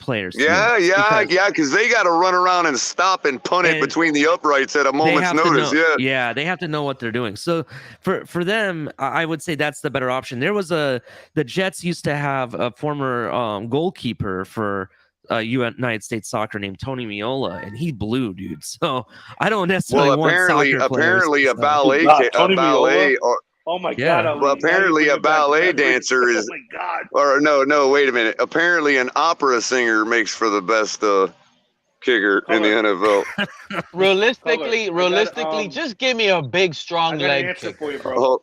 players. Because they got to run around and stop and punt it between the uprights at a moment's notice. Yeah, they have to know what they're doing. So for them, I would say that's the better option. There was the Jets used to have a former goalkeeper for United States Soccer named Tony Miola, and he blew, dude. So I don't necessarily want soccer players. A ballet, Oh my God! Well, apparently a ballet dancer is. Oh my God! Or no, wait a minute. Apparently an opera singer makes for the best kicker in the NFL. Realistically, just give me a big, strong leg kicker. For you, bro.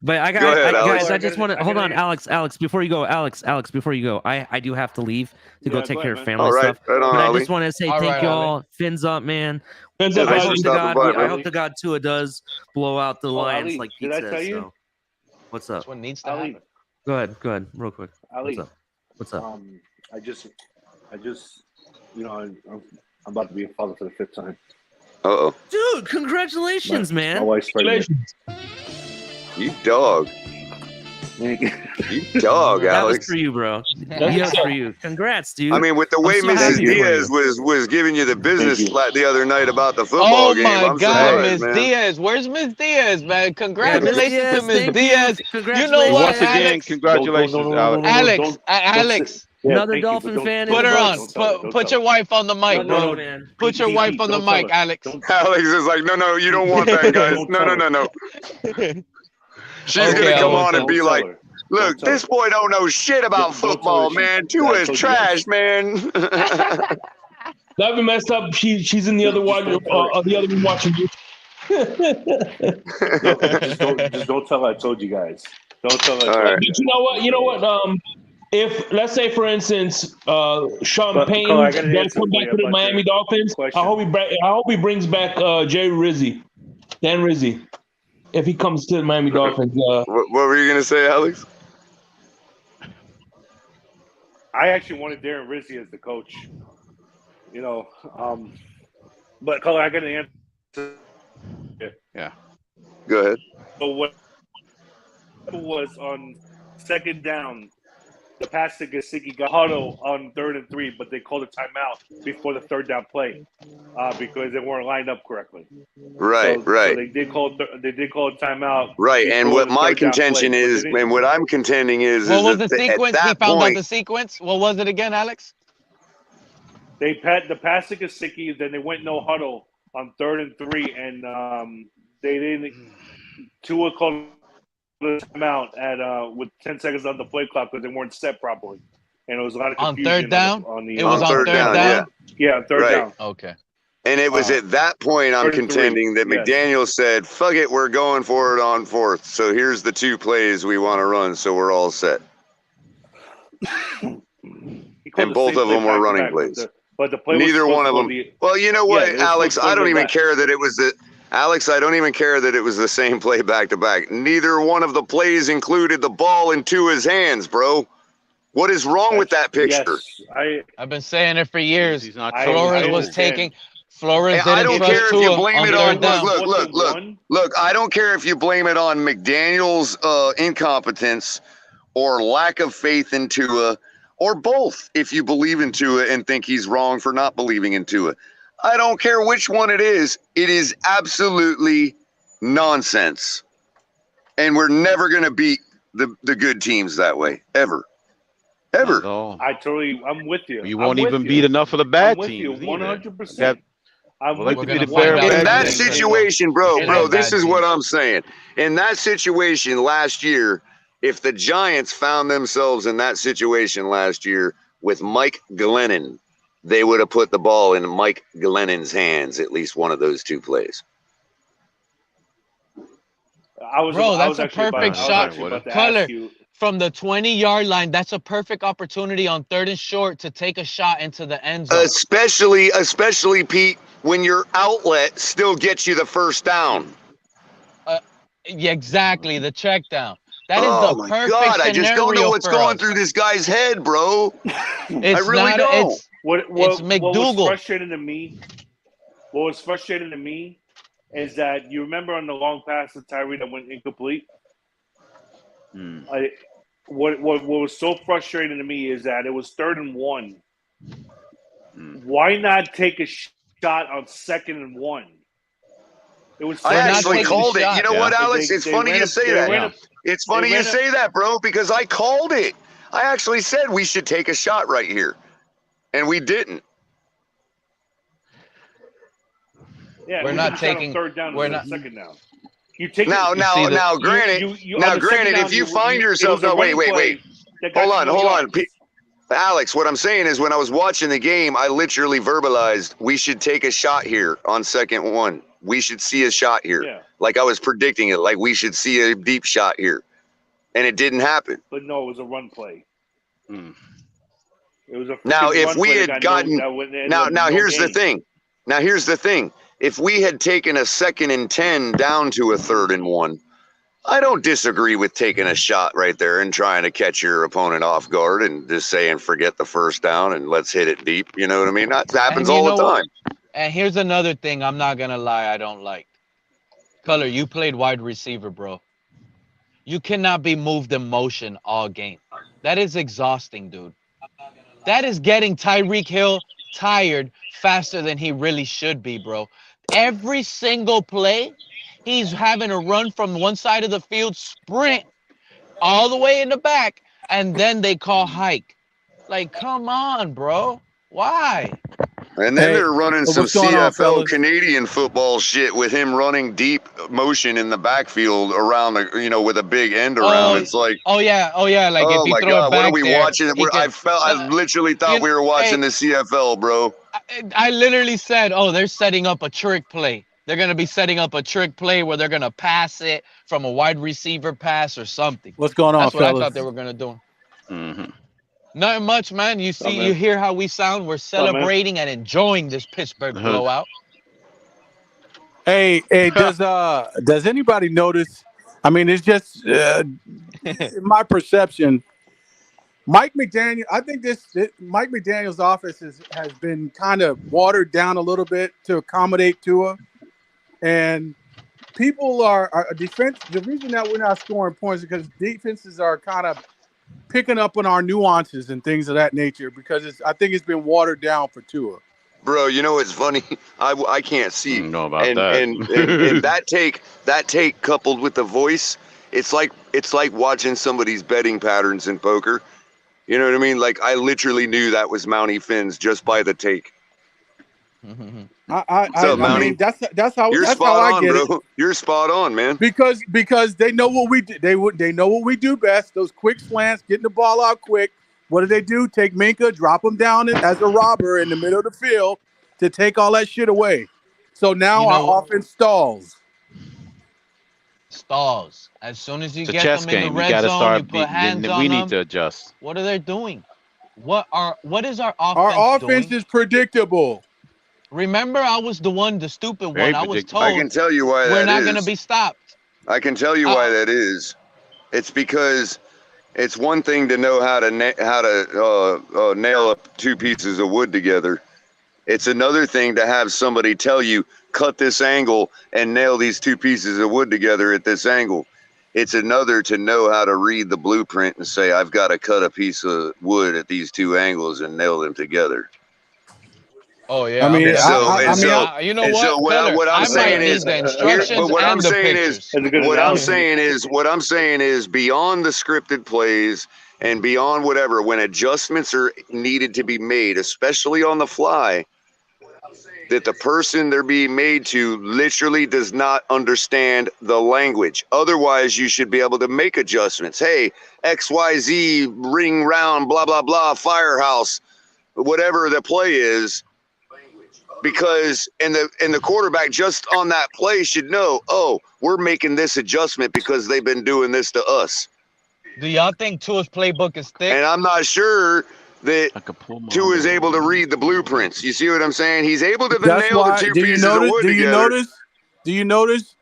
But I got, Go ahead, guys. Alex. I just want to hold on, Alex. Before you go, Alex. Before you go, I do have to leave to go take care of family stuff. Right on, but I Ali. just want to say All thank right, y'all. Fins up, man. Fins up, I Ali. hope to Stop God, it, bye, I hope to God Tua does blow out the Lions Ali, like did Pete I says. tell you? So. What's up? That's what needs to Ali, happen. Go ahead, real quick. Ali, What's up? I just, I'm about to be a father for the 5th time. Dude, congratulations, man. My wife's pregnant. You dog. You dog, That was Alex. for you, bro. That's for you. Congrats, dude. I mean, with the way I'm so Mrs. happy for Diaz you. was giving you the business the other night about the football Oh game. my I'm God, surprised, Miss man. Diaz. Where's Miss Diaz, man? Congratulations Diaz, to Miss thank you. Diaz. Congratulations. You know what, Once again, Alex? congratulations, Alex. Alex. Another Dolphin fan. Put in her the on. books. Put your wife on the mic, bro. man. Put your wife on the mic, Alex. Alex is like, no, you don't want that, guys. No. She's gonna come on and be like, look, this boy don't know shit about football, man. Tua is trash, man. That'd be messed up. She's in the other room watching you. Just don't tell her I told you guys. Don't tell her. All right. But you know what? If let's say, for instance, Sean Payne Cole, I got an does answer come for back you to the about Miami your Dolphins, question. I hope he brings back Dan Rizzi, if he comes to the Miami Dolphins. What were you gonna say, Alex? I actually wanted Darren Rizzi as the coach. But Cole, I got an answer. Yeah. Go ahead. So what was on 2nd down the pass to Gesicki got huddle on 3rd and 3, but they called a timeout before the 3rd down play because they weren't lined up correctly. Right, So they did call a timeout. Right, and what my contention is, and what I'm contending is, What was that the sequence? at He that found out point, the sequence. What was it again, Alex? They pat the pass to Gesicki, then they went no huddle on 3rd and 3, and they didn't. Tua called the timeout at with 10 seconds on the play clock because they weren't set properly, and it was a lot of confusion on 3rd down. It was on 3rd down. Yeah, on 3rd down. Okay. And it was at that point I'm 3rd and 3, contending that yes. McDaniel said, "Fuck it, we're going for it on 4th. So here's the 2 plays we want to run, so we're all set." And both of them were running plays. But the play Neither one of them. Well, you know what, Alex? I don't even care that it was the. Alex, I don't even care that it was the same play back to back. Neither one of the plays included the ball in Tua's hands, bro. What is wrong with that picture? Yes, I've been saying it for years. I Flores was taking. Flores didn't I don't trust care if Tua you blame it on. 3rd down. Look. I don't care if you blame it on McDaniel's incompetence or lack of faith in Tua, or both. If you believe in Tua and think he's wrong for not believing in Tua. I don't care which one it is absolutely nonsense. And we're never going to beat the good teams that way, ever. Ever. I'm with you. You won't even beat enough of the bad I'm with teams. You 100%. In that situation, bro, this is what I'm saying. In that situation last year, if the Giants found themselves in that situation last year with Mike Glennon, they would have put the ball in Mike Glennon's hands, at least one of those 2 plays. That's a perfect shot. Culler, from the 20-yard line, that's a perfect opportunity on 3rd and short to take a shot into the end zone. Especially, Pete, when your outlet still gets you the 1st down. Yeah, exactly, the check down. That is oh the my perfect God, I just don't know what's going through this guy's head, bro. I really don't. What McDougal. was frustrating to me is that you remember on the long pass to Tyree that went incomplete. What was so frustrating to me is that it was 3rd and 1. Why not take a shot on 2nd and 1? It was. I actually called it. You know what, Alex? It's funny you say that. It's funny you say that, bro, because I called it. I actually said we should take a shot right here, and we didn't. Yeah, we're not taking 3rd down. We're not 2nd down. You take now. Granted, if you find yourself, wait. Hold on, Alex. What I'm saying is, when I was watching the game, I literally verbalized we should take a shot here on 2nd 1. We should see a shot here. Yeah. Like I was predicting it. Like we should see a deep shot here, and it didn't happen. But no, it was a run play. It was a now. If run we play had gotten now, here's the thing. Now here's the thing. If we had taken a 2nd and 10 down to a 3rd and 1, I don't disagree with taking a shot right there and trying to catch your opponent off guard and just saying forget the 1st down and let's hit it deep. You know what I mean? That happens all the time. And here's another thing I'm not gonna lie I don't like. Culler, you played wide receiver, bro. You cannot be moved in motion all game. That is exhausting, dude. That is getting Tyreek Hill tired faster than he really should be, bro. Every single play, he's having to run from one side of the field, sprint all the way in the back, and then they call hike. Like, come on, bro. Why? And then they're running some CFL Canadian football shit with him running deep motion in the backfield around the, with a big end around. It's like, oh yeah. Like, oh if you my throw God, it back what are we there, watching? I literally thought we were watching the CFL, bro. I literally said, oh, they're setting up a trick play. They're going to be setting up a trick play where they're going to pass it from a wide receiver pass or something. What's going on, That's what fellas? I thought they were going to do. Not much, man. You see, you hear how we sound. We're celebrating and enjoying this Pittsburgh blowout. Hey, does anybody notice? I mean, it's just my perception. Mike McDaniel, I think Mike McDaniel's office has been kind of watered down a little bit to accommodate Tua, and people are defense. The reason that we're not scoring points is because defenses are kind of picking up on our nuances and things of that nature because I think it's been watered down for Tua. Bro, you know what's funny? I can't see. I don't know about and, that. and that take coupled with the voice, it's like watching somebody's betting patterns in poker. You know what I mean? Like I literally knew that was Mountie Finn's just by the take. I mean that's how You're that's spot how I on, get bro. it. You're spot on, man. Because they know what we do. They know what we do best. Those quick slants, getting the ball out quick. What do? Take Minka, drop him down as a robber in the middle of the field to take all that shit away. So now our offense stalls. Stalls. As soon as you It's a get chess them in the game. We red got to zone, start. you put hands on we them. need to adjust. What are they doing? What is our offense Our offense doing? is predictable. Remember, I was the stupid Very one. I was predictable. told I can tell you why we're that not is. going to be stopped. I can tell you why that is. It's because it's one thing to know how to nail up two pieces of wood together. It's another thing to have somebody tell you, cut this angle and nail these two pieces of wood together at this angle. It's another to know how to read the blueprint and say, I've got to cut a piece of wood at these two angles and nail them together. Oh yeah, I mean, you know what? What I'm saying is, the instructions but what and I'm the saying pictures. is, what I'm saying is, beyond the scripted plays and beyond whatever, when adjustments are needed to be made, especially on the fly, that the person they're being made to literally does not understand the language. Otherwise, you should be able to make adjustments. Hey, XYZ, ring round, blah, blah, blah, firehouse, whatever the play is. Because and the quarterback just on that play should know, oh, we're making this adjustment because they've been doing this to us. Do y'all think Tua's playbook is thick? And I'm not sure that Tua is able to read the blueprints. You see what I'm saying? He's able to nail the two pieces of wood together. Do you notice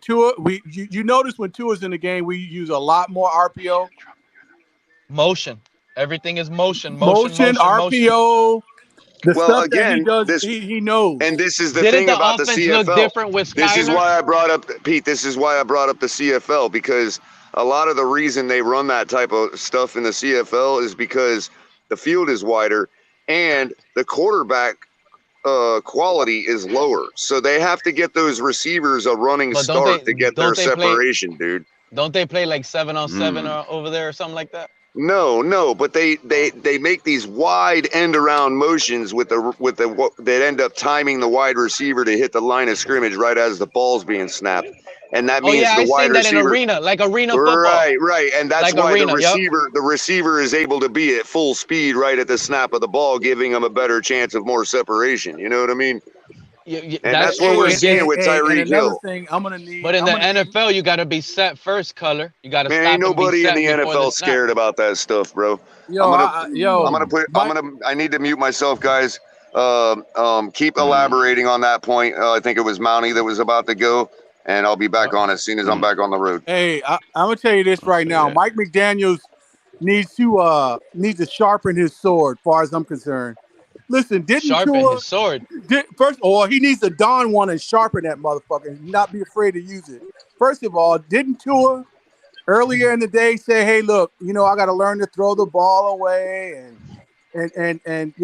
Tua? You notice when Tua's in the game, we use a lot more RPO. Motion. Everything is motion. RPO. The Well, stuff again, that he does, he knows. And this is the Didn't thing the about the offense CFL. look different with This is Skyler? why I brought up, Pete, this is why I brought up the CFL, because a lot of the reason they run that type of stuff in the CFL is because the field is wider and the quarterback quality is lower. So they have to get those receivers a running start to get their separation, dude. Don't they play like 7-on-7 over there or something like that? No, but they make these wide end around motions with the that end up timing the wide receiver to hit the line of scrimmage right as the ball's being snapped, and that means the wide receiver. That in arena, like arena football. Right, and that's like why arena, the receiver is able to be at full speed right at the snap of the ball, giving him a better chance of more separation. You know what I mean? And that's what we're seeing with Tyreek Hill. Thing I'm gonna need. But in the NFL, you got to be set first, Culler. You got to stop. Ain't nobody in the NFL snap. scared about that stuff, bro. I need to mute myself, guys. Keep elaborating on that point. I think it was Mountie that was about to go, and I'll be back on as soon as I'm back on the road. Hey, I'm gonna tell you this right now. Mike McDaniel needs to sharpen his sword, as far as I'm concerned. Listen, sharpen his sword? First of all, he needs to don one and sharpen that motherfucker and not be afraid to use it. First of all, didn't Tua earlier in the day say, hey, look, I got to learn to throw the ball away and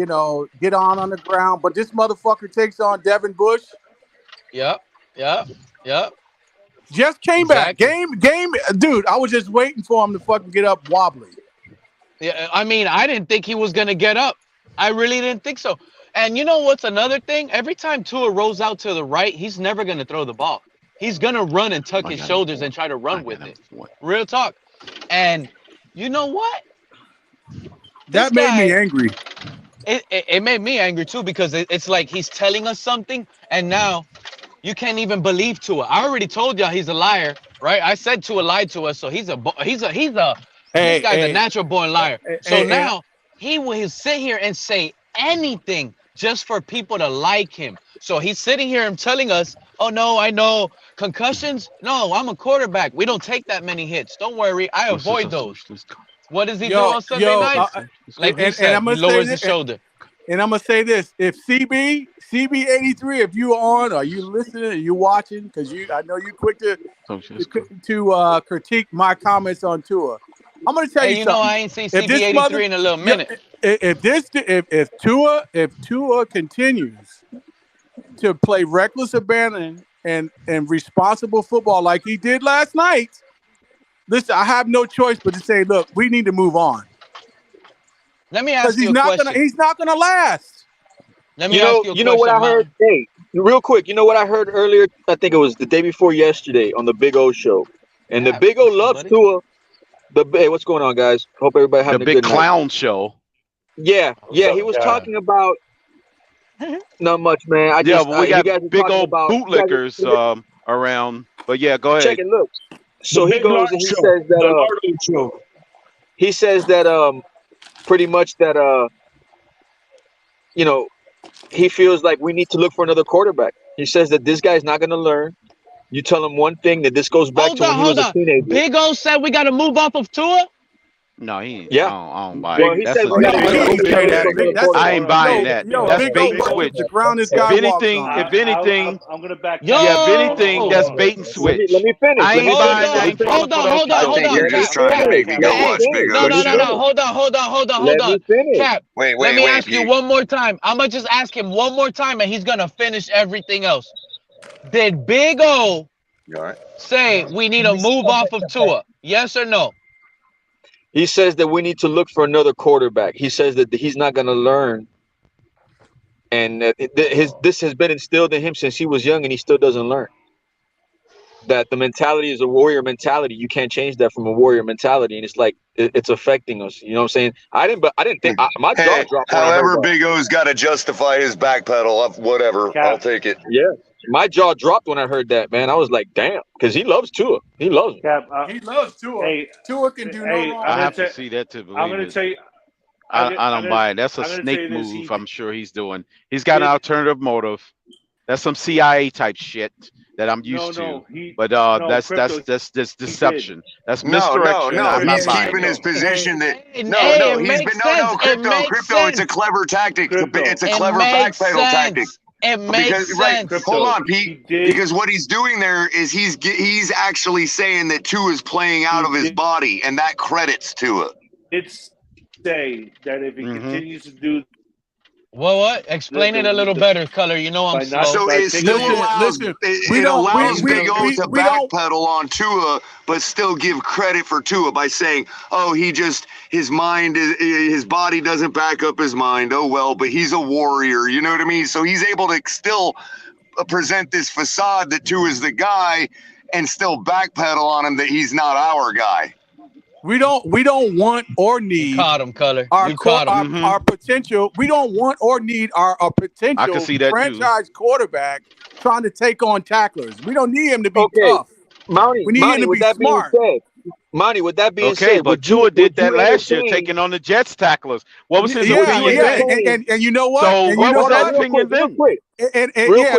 get on the ground. But this motherfucker takes on Devin Bush. Yep. Just came back. Game, dude, I was just waiting for him to fucking get up wobbly. Yeah, I mean, I didn't think he was going to get up. I really didn't think so. And you know what's another thing? Every time Tua rolls out to the right, he's never going to throw the ball. He's going to run and tuck his shoulders and try to run with it. Real talk. And you know what? That made me angry. It made me angry too, because it's like he's telling us something and now you can't even believe Tua. I already told y'all he's a liar, right? I said Tua lied to us, so this guy's a natural born liar. So now he will sit here and say anything just for people to like him. So he's sitting here and telling us, oh, no, I know. Concussions? No, I'm a quarterback. We don't take that many hits. Don't worry. I avoid those. What does he do on Sunday nights? Like you said, he lowers his shoulder. And I'm going to say this. If CB83, if you on, are you listening, are you watching? Because I know you quick to critique my comments on Tua. I'm gonna tell Hey, you you know something. I ain't seen If this CB83 mother, in a little minute. if Tua continues to play reckless abandon and responsible football like he did last night, listen, I have no choice but to say, look, we need to move on. Let me ask you a question. He's not gonna last. Let me ask you a You know what question, I heard? Hey, real quick, you know what I heard earlier? I think it was the day before yesterday on the Big O show. And the Big O loves Tua. Hey, what's going on, guys? Hope everybody The having a big good night. clown show. Yeah, he was talking about not much, man. Yeah, but we you got guys were big talking old about bootlickers around. But yeah, go ahead. check it. Look, so The he Big goes Lard and he Show. says that The Lardo Show. he says that pretty much that he feels like we need to look for another quarterback. He says that this guy's not going to learn. You tell him one thing, that this goes back to when he was a teenager. Big O said we got to move off of Tua. No, he ain't. Yeah. I don't buy Well, it. he That's said a we gotta I ain't buying that. That's Big bait O and works switch. the ground this If guy anything, walks on. if anything, I'm gonna back. yeah, if anything, that's bait and switch. Let me finish. I ain't buying that. Ain't falling for those Hold on. You're just trying to make me go watch Big O No. show. Hold on. Let me finish. Cap, Wait, let me wait, ask you Pete. one more time. I'm going to just ask him one more time, and he's going to finish everything else. Did Big O All right. say we need to move off of Tua? Yes or no? He says that we need to look for another quarterback. He says that he's not going to learn. And this has been instilled in him since he was young, and he still doesn't learn. That the mentality is a warrior mentality. You can't change that from a warrior mentality, and it's like it's affecting us. You know what I'm saying? I didn't think my jaw dropped. However, Big O's got to justify his backpedal. Whatever, I'll take it. Yeah, my jaw dropped when I heard that, man. I was like, damn, because he loves Tua. He loves him. Cap, He loves Tua. Hey, Tua can do no wrong. I have to see that to believe I'm gonna it. tell you. I don't buy it. That's a I'm gonna snake say this, move. I'm sure he's doing. He's got an alternative motive. That's some CIA type shit that I'm used to. But that's deception. That's misdirection. No. I'm not He's buying keeping it. his position that it he's makes been sense. crypto. It's a clever tactic. It's a It clever makes backpedal sense. tactic. It makes sense. Hold on, Pete. Because what he's doing there is he's actually saying that Tua is playing out of his body, and that credits Tua. It's say that if he continues to do. Well, what? Explain it a little better, Culler. You know I'm slow. So it still allows Big O to backpedal on Tua, but still give credit for Tua by saying, "Oh, his body doesn't back up his mind. Oh well, but he's a warrior." You know what I mean? So he's able to still present this facade that Tua is the guy, and still backpedal on him that he's not our guy. We don't want or need caught him, Culler. Our potential. We don't want or need our potential I can see that franchise quarterback trying to take on tacklers. We don't need him to be tough. Mounty, we need him to with be that smart. being said, Monty, with that being Okay, said, but Tua did that last year, taking on the Jets tacklers. What was his opinion then? And you know what? So and what you know was that what? opinion then? And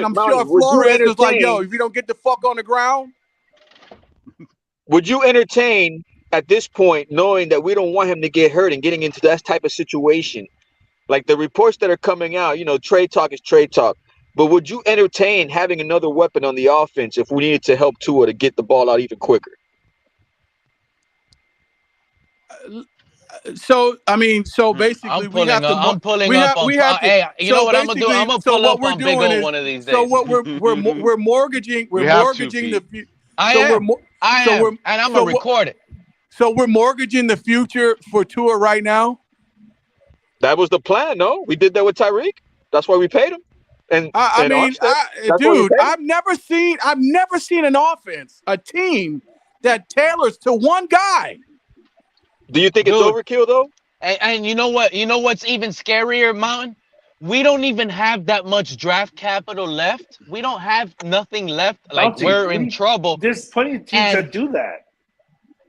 I'm Monty, sure would you Flores was like, "Yo, entertain- if you don't get the fuck on the ground." Would you entertain at this point, knowing that we don't want him to get hurt and getting into that type of situation? Like the reports that are coming out, trade talk is trade talk. But would you entertain having another weapon on the offense if we needed to help Tua to get the ball out even quicker? So basically, we have to. I'm pulling we up have, on. we have to, Hey, you know what I'm gonna do? basically- I'm gonna so pull what up we're on Big doing O is- one of these days. So what we're mortgaging. We're mortgaging the future. I am, and I'm gonna record it. So we're mortgaging the future for Tua right now. That was the plan. No, we did that with Tyreek. That's why we paid him. And dude, I've never seen an offense, a team that tailors to one guy. Do you think it's overkill though? And you know what? You know what's even scarier, Mountain? We don't even have that much draft capital left. We don't have nothing left. Like we're in trouble. There's plenty of teams that do that.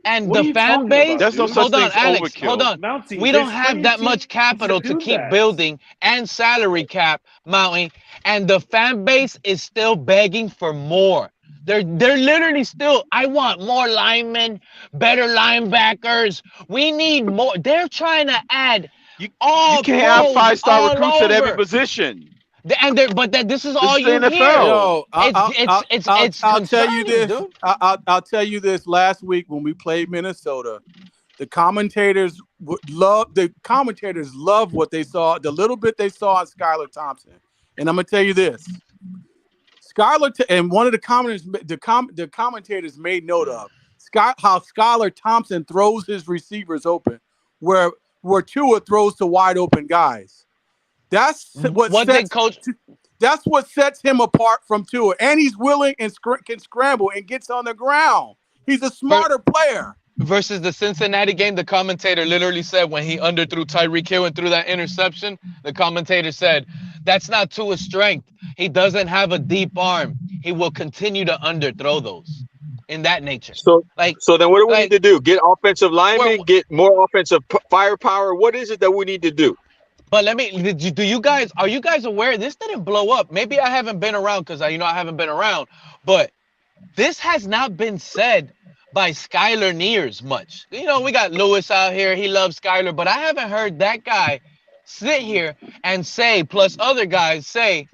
And What are the you fan talking base, about, There's no dude? such hold on, thing as Alex, overkill. hold on. Mountie, We there's don't have plenty that of much teams capital that to do keep that. building and salary cap, Mountie. And the fan base is still begging for more. They're literally still, I want more linemen, better linebackers. We need more. They're trying to add all You can't have pros 5-star all recruits at every over. position. This is all is the you NFL. hear. Yo, It's I'll tell you concerning, this. dude. I'll tell you this. Last week when we played Minnesota, The commentators love what they saw, the little bit they saw in Skylar Thompson. And I'm gonna tell you this. And one of the commentators made note of how Skylar Thompson throws his receivers open, where Tua throws to wide open guys. That's what sets him apart from Tua. And he's willing and can scramble and gets on the ground. He's a smarter player. Versus the Cincinnati game, the commentator literally said when he underthrew Tyreek Hill and threw that interception, the commentator said, that's not Tua's strength. He doesn't have a deep arm. He will continue to underthrow those in that nature. So then what do we need to do? Get offensive linemen, get more offensive firepower. What is it that we need to do? But are you guys aware? This didn't blow up. Maybe I haven't been around because I haven't been around, but this has not been said by Skylar Nears much. We got Lewis out here. He loves Skylar, but I haven't heard that guy sit here and say, plus other guys say,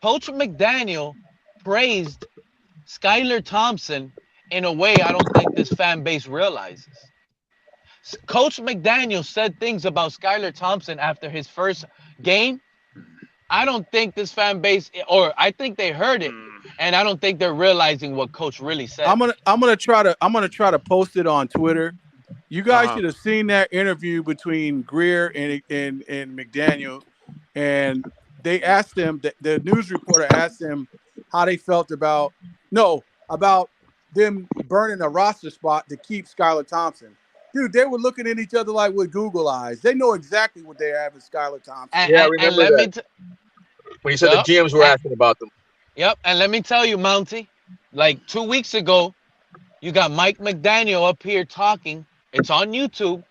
Coach McDaniel praised Skylar Thompson in a way I don't think this fan base realizes. Coach McDaniel said things about Skylar Thompson after his first game. I don't think this fan base, or I think they heard it, and I don't think they're realizing what Coach really said. I'm gonna try to post it on Twitter. You guys should have seen that interview between Greer and McDaniel, and they asked him. The news reporter asked him how they felt about them burning a roster spot to keep Skylar Thompson. Dude, they were looking at each other like with Google eyes. They know exactly what they have with Skylar Thompson. I remember that. When you said the GMs were asking about them. Yep, and let me tell you, Mountie, like 2 weeks ago, you got Mike McDaniel up here talking. It's on YouTube,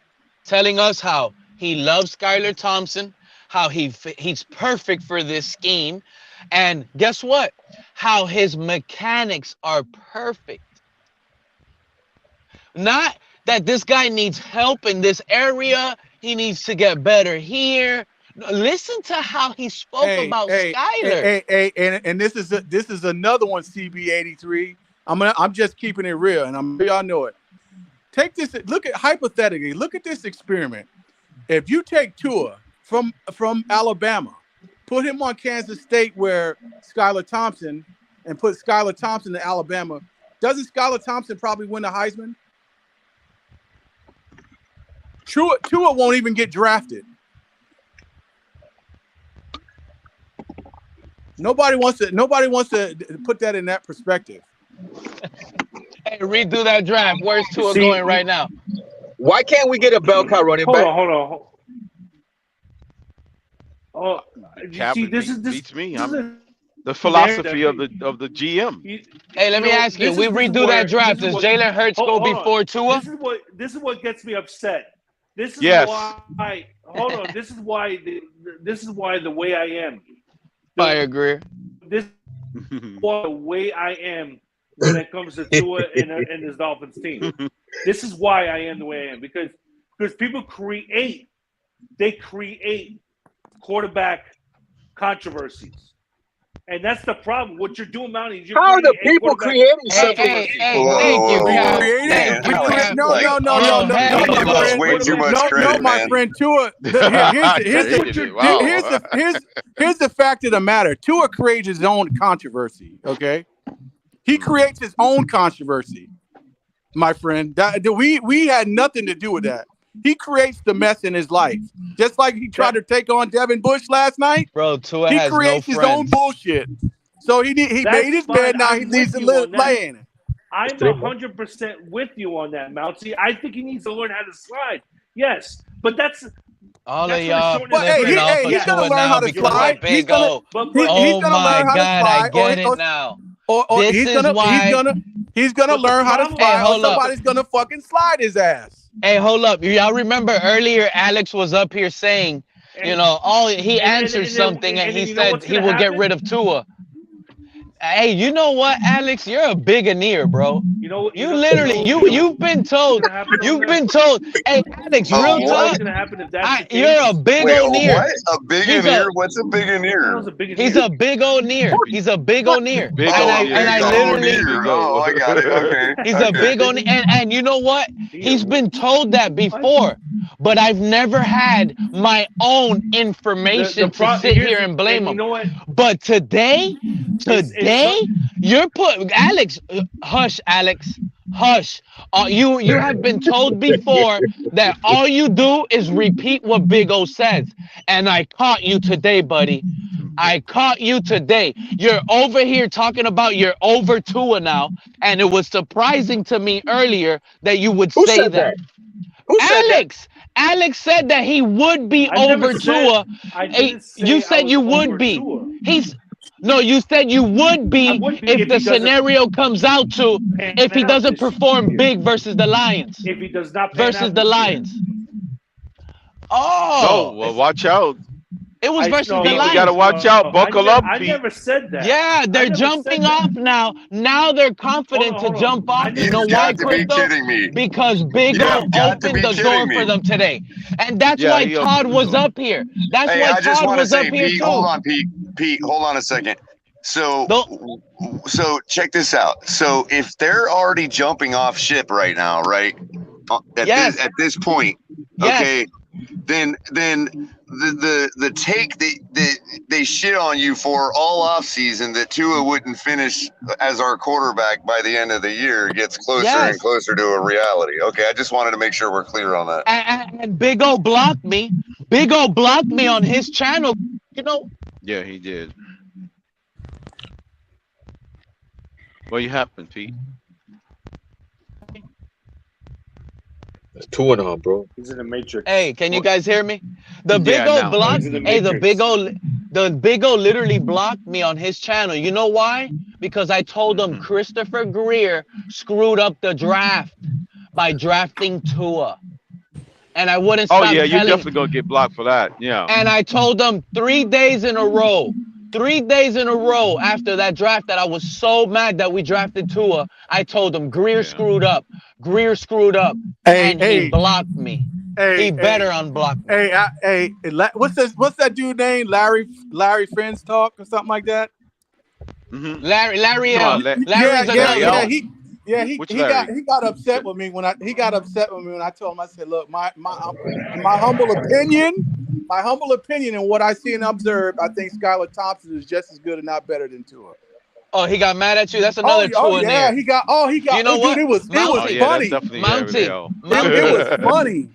telling us how he loves Skylar Thompson, how he's perfect for this scheme, and guess what? How his mechanics are perfect. Not that this guy needs help in this area. He needs to get better here. Listen to how he spoke about Skylar. And this is another one, CB83. I'm just keeping it real, and y'all know it. Take this. Look at this experiment. If you take Tua from Alabama, put him on Kansas State where Skylar Thompson, and put Skylar Thompson to Alabama, doesn't Skylar Thompson probably win the Heisman? Tua won't even get drafted. Nobody wants to put that in that perspective. Hey, redo that draft. Where's Tua going right now? Why can't we get a bell cow running back? Hold on. Oh, this beats me. I'm the philosophy of the GM. Hey, let me ask you. We redo that draft. Does Jalen Hurts go before Tua? This is what gets me upset. This is why. Hold on. This is why the way I am. I agree. This is the way I am when it comes to Tua and his Dolphins team. This is why I am the way I am, because people create quarterback controversies. And that's the problem. What you're doing, Mountie, is how are the people creating something? Thank you, No, my friend. Tua. Here's the fact of the matter. Tua creates his own controversy. Okay, he creates his own controversy, my friend. We had nothing to do with that. He creates the mess in his life, just like he tried to take on Devin Bush last night. Bro, Tua he has creates his own bullshit. So he made his bed. Now he needs to lay in it. I'm 100% with you on that, Mountie. I think he needs to learn how to slide. Yes, but that's all of y'all. He's gonna learn how to slide. He's gonna learn how to slide. I get it now. He's gonna learn how to slide. Or somebody's gonna fucking slide his ass. Hey, hold up. Y'all remember earlier Alex was up here saying, he answered something and he said he will get rid of Tua. Hey, you know what, Alex? You're a bigoneer, bro. You know, You've been told. You've been told. Hey, Alex, real what? talk. What's gonna happen if that's the case? You're a big Wait, old near. what? A bigoneer? What's a bigoneer? He's a big old near. He's a big old near. Big And old I near. and I Big old literally. near. Oh, I got it. Okay. He's a big old and you know what? He's been told that before, but I've never had my own information to sit here and blame him. You know what? But today, you're Alex. Hush, Alex. Hush. You have been told before that all you do is repeat what Big O says, and I caught you today, buddy. I caught you today. You're over here talking about you're over Tua now, and it was surprising to me earlier that you would say that. Alex. Alex said that he would be over Tua. You said you would be. You said you would be if the scenario comes out to if he doesn't perform big versus the Lions. If he does not versus the Lions. Oh, well, watch out. It was versus the Lions. You gotta watch out. Buckle up. I never said that. Yeah, they're jumping off now. Now they're confident to jump off. You know why, Crypto? Kidding me. Because Big O opened the door for them today. And that's why Todd was up here. That's why Todd was up here Pete, too. hold on, Pete, hold on a second. So check this out. So if they're already jumping off ship right now, right? At this point, okay, then the take that they shit on you for all off season that Tua wouldn't finish as our quarterback by the end of the year gets closer and closer to a reality. Okay, I just wanted to make sure we're clear on that. And Big O blocked me. Big O blocked me on his channel. You know. Yeah, he did. What happened, Pete? It's 2-0, bro. He's in the matrix. Hey, can you guys hear me? The Big O blocked. Hey, the Big O literally blocked me on his channel. You know why? Because I told him Christopher Greer screwed up the draft by drafting Tua. And I wouldn't stop you're definitely gonna get blocked for that. Yeah. And I told them 3 days in a row. 3 days in a row after that draft that I was so mad that we drafted Tua. I told him Greer screwed up. Greer screwed up. He blocked me. He better unblock me. What's that dude name? Larry Friends Talk or something like that? Larry L. He got upset with me when I told him, I said, look, my humble opinion and what I see and observe, I think Skylar Thompson is just as good and not better than Tua. Oh, he got mad at you. That's another Tua in there. He got. You know what? It was funny. Mountie. It was funny.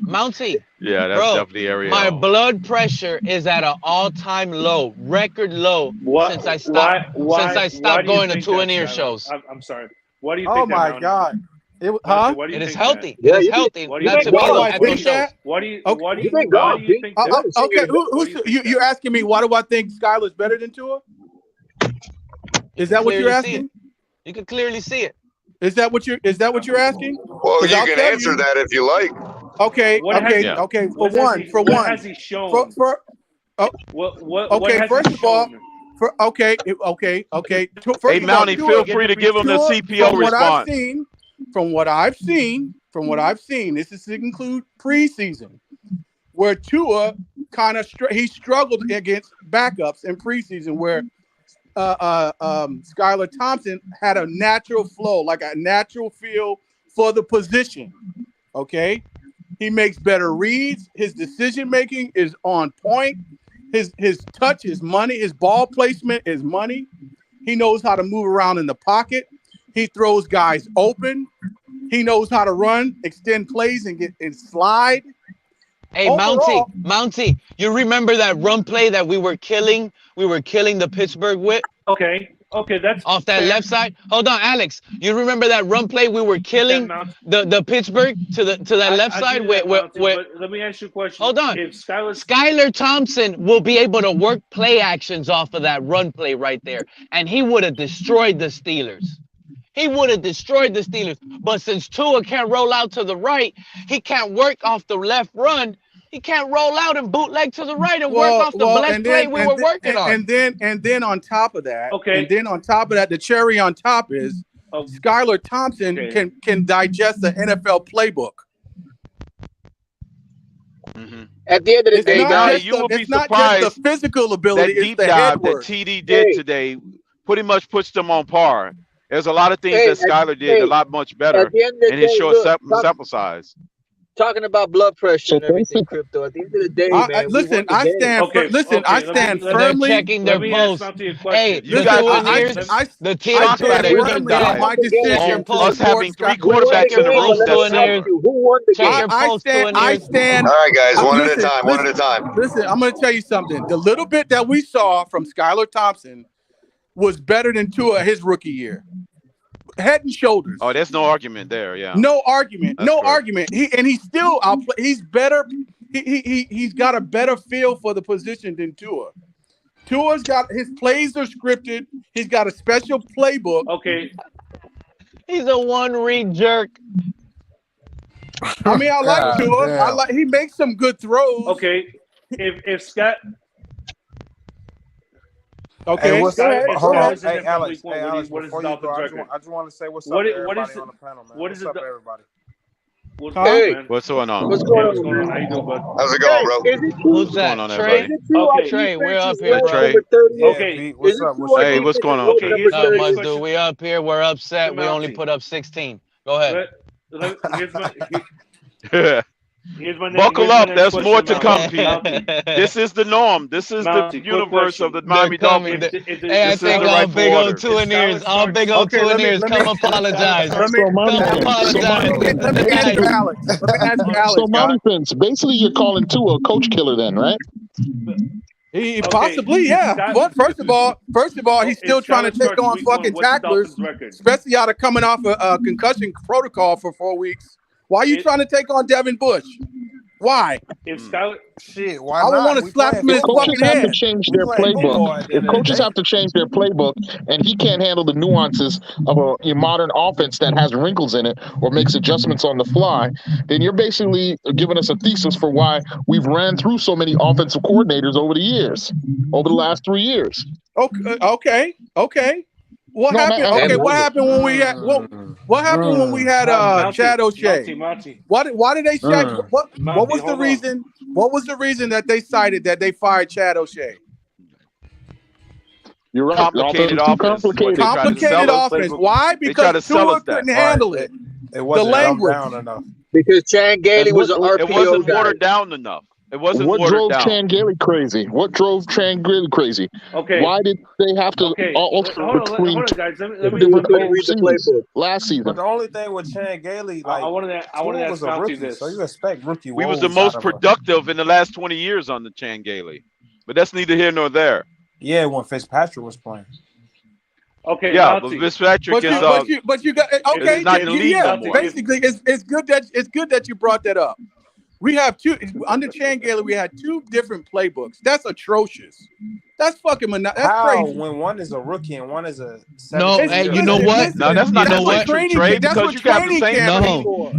Mountie. Yeah, that's definitely Ariel. My blood pressure is at an all-time low, record low since I stopped going to Tua and Ear shows. I'm sorry. What do you think? Oh my God. It is healthy. It is healthy. Not to be at those shows. Why do you think that? Okay, you're asking me why do I think Skylar's better than Tua? Is that what you're asking? You can clearly see it. Is that what you're asking? Well, you can answer that if you like. Okay. For one. What has he shown? Okay. First of all. Okay. Hey, Mountie, feel free to give him the CPO response. From what I've seen, this is to include preseason, where Tua he struggled against backups in preseason, where Skylar Thompson had a natural flow, like a natural feel for the position. Okay, he makes better reads. His decision making is on point. His touch is money. His ball placement is money. He knows how to move around in the pocket. He throws guys open. He knows how to run, extend plays, and slide. Hey, Mountie, you remember that run play that we were killing the Pittsburgh with? Okay, that's off that left side. Hold on, Alex. You remember that run play we were killing the Pittsburgh to that left side? Let me ask you a question. Hold on. If Skylar Thompson will be able to work play actions off of that run play right there, and he would have destroyed the Steelers. But since Tua can't roll out to the right, he can't work off the left run. He can't roll out and bootleg to the right and work off the blessed play we were working on. And then on top of that, the cherry on top is Skylar Thompson can digest the NFL playbook. Mm-hmm. At the end of the day, guys, you will be it's not surprised just the physical ability, that it's deep the dive head that work. TD did today pretty much puts them on par. There's a lot of things that Skylar did a lot much better at the end of the in his day, short look, sample size. talking about blood pressure and everything, crypto. At the end of the day, man, Listen, I stand firmly. They're checking their pulse. Hey, You the guys, the TFTG firmly my decision pulse. Us having 3 quarterbacks in the room that's similar. Check your pulse. I stand. All right, guys, one listen, at a time. Listen, I'm going to tell you something. The little bit that we saw from Skylar Thompson was better than Tua his rookie year. Head and shoulders. Oh, there's no argument there. Yeah. No argument. That's no correct. argument. He's still he's better. He's got a better feel for the position than Tua. Tua's got his plays are scripted. He's got a special playbook. Okay. He's a one-read jerk. I mean, I like Tua. Damn. He makes some good throws. Okay. If Scott. Okay. Hey, what's Scott, up? Hold on. Scott Hey, isn't Alex. week Hey, one, Alex. what is Before the you go, Dolphins I record? just want to say what's What up is- to what everybody is it- on the panel, man. what is What's it- up, everybody? What's Hey. man? What's going on? What's going What's on? going on? How you doing, bud? How's it going, bro? Is it true? Who's What's that? going on, Trey? everybody? Okay. Trey, we're up here, Ranked bro. Trey. number 38. Okay. Pete, what's up? What's Hey, what's going on? Okay, here's Not my much, question. dude. We up here. We're upset. We only Mountie. put up 16. Go ahead. Here's my Buckle here's my up. next There's question, more to Mountie. come, Pete. Mountie. This is the norm. This is the Mountie, quick universe of the question. Miami They're coming. Dolphins. Hey, I This is think the all rightful big old order. Tuaneers, all big old Okay, let me- Tuaneers, let me- come apologize. Let me So, Come Monty Fence, apologize. let me ask you, Alex. Let me ask you, Alex. so Monty Fence, basically you're calling Tua a coach killer then, right? He Okay, possibly, yeah. Scott- But first of all, he's still If trying to Skylar take starts on week one, fucking what's the tacklers, Dolphins record? especially out of coming off a concussion protocol for 4 weeks. Why are you trying to take on Devin Bush? Why? If Skylar, Shit, why I would not? want to We slap playing him in his football. Coaches fucking have to head. change We their playing football playbook. at the If end of the coaches day. have to change their playbook and he can't handle the nuances of a modern offense that has wrinkles in it or makes adjustments on the fly, then you're basically giving us a thesis for why we've ran through so many offensive coordinators over the years, over the last 3 years. Okay. What No, happened? man, Okay, what happened when we had what happened when we had Chad O'Shea? Mountie. Why did they check? What Mountie, was the hold on. reason? What was the reason that they cited that they fired Chad O'Shea? You're right. Complicated The offense is too offense. What they try to Complicated sell us. offense. Why? They try to Because sell Tua us that. couldn't handle it. It wasn't The dumbed language. down enough. Because Chan Gailey was an It RPO wasn't guy. watered down enough. It wasn't What watered drove down. Chan Gailey crazy? What drove Chan Gailey crazy? Okay. Why did they have to Okay. alter Hold on, between hold on, guys. Let me different couldn't read the seasons playbook. last But season? the only thing with Chan Gailey, like, I wanted to Tua ask was a Mountie rookie, this. so you expect rookie We was the woes most out of a- productive in the last 20 years on the Chan Gailey. But that's neither here nor there. Yeah, when Fitzpatrick was playing. Okay, Yeah, but Mountie. Fitzpatrick is But you got okay. It's not in the league Yeah, no more. basically, it's good that you brought that up. We have two under Chan Gailey. We had 2 different playbooks. That's atrocious. That's fucking that's How crazy. when one is a rookie and one is a No, 17 hey, year you know old? what? No, that's not You know the what? true trade That's because what you got the training same. camp No. is for.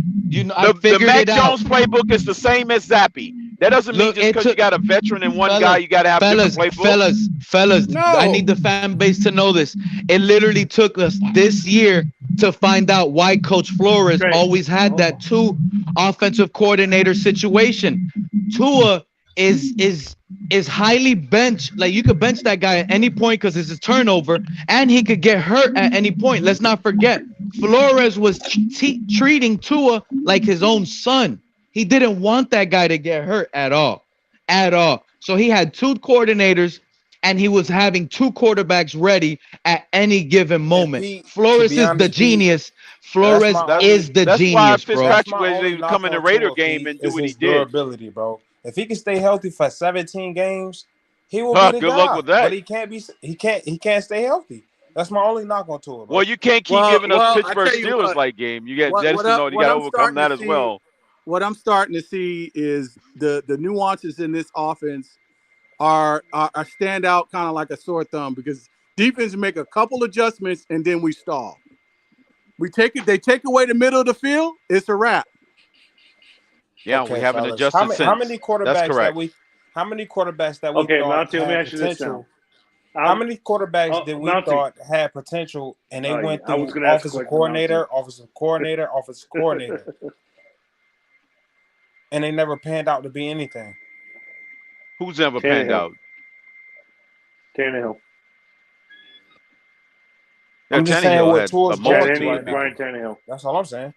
I The figured Mac it out. Jones playbook is the same as Zappy. That doesn't mean Look, just it because you took- got a veteran and one Fellas, guy, you got to have fellas, different playbook. fellas, No. I need the fan base to know this. It literally took us this year to find out why Coach Flores Great. always had that 2 offensive coordinator situation. Tua is highly benched. Like, you could bench that guy at any point because it's a turnover, and he could get hurt at any point. Let's not forget, Flores was treating Tua like his own son. He didn't want that guy to get hurt at all. So he had 2 coordinators, and he was having 2 quarterbacks ready at any given moment. Pete, Flores to is be the honest, Pete, genius. Flores is the That's why genius, bro. Fitzpatrick my was only able to knock come in the on Raider Tua, game Pete, and do is what he his did. durability, bro. If he can stay healthy for 17 games, he will Huh, be the good guy. luck with that. But he can't stay healthy. That's my only knock on Tua, bro. Well, you can't keep giving us I Pittsburgh tell you Steelers what, like game. You got what that's I- you what got to I'm overcome starting that to as see- well. What I'm starting to see is the nuances in this offense are stand out kind of like a sore thumb because defense make a couple adjustments and then we stall. They take away the middle of the field, it's a wrap. Yeah, Okay, we haven't fellas. adjusted since. How many That's quarterbacks correct. how many quarterbacks that we Okay, thought Monty, let me had ask you this now. potential? How many quarterbacks did we Monty. thought had potential and they went I was through going to ask a offensive question, Monty. coordinator, and they never panned out to be anything? Who's ever panned out? Tannehill. I'm just saying what Tua's going through right now. Ryan Tannehill. That's all I'm saying.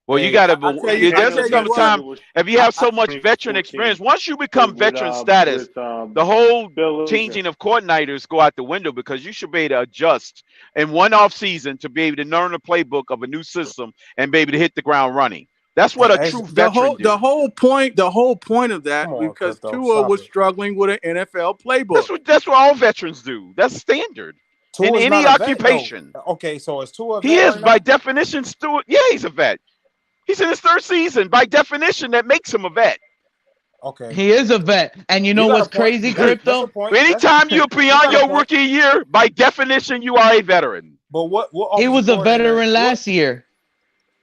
Well, you got to. There's a time if you have so much veteran experience. Once you become veteran status, the whole changing of coordinators go out the window because you should be able to adjust in one off season to be able to learn the playbook of a new system and be able to hit the ground running. That's what a true veteran do. The whole point of that, because Tua was struggling with an NFL playbook. That's what all veterans do. That's standard in any occupation. Okay, so is Tua a vet? He is by definition. Yeah, he's a vet. He's in his third season. By definition, that makes him a vet. Okay. He is a vet. And you know what's crazy, Crypto? Anytime you're beyond your rookie year, by definition, you are a veteran. But what he was a veteran last year.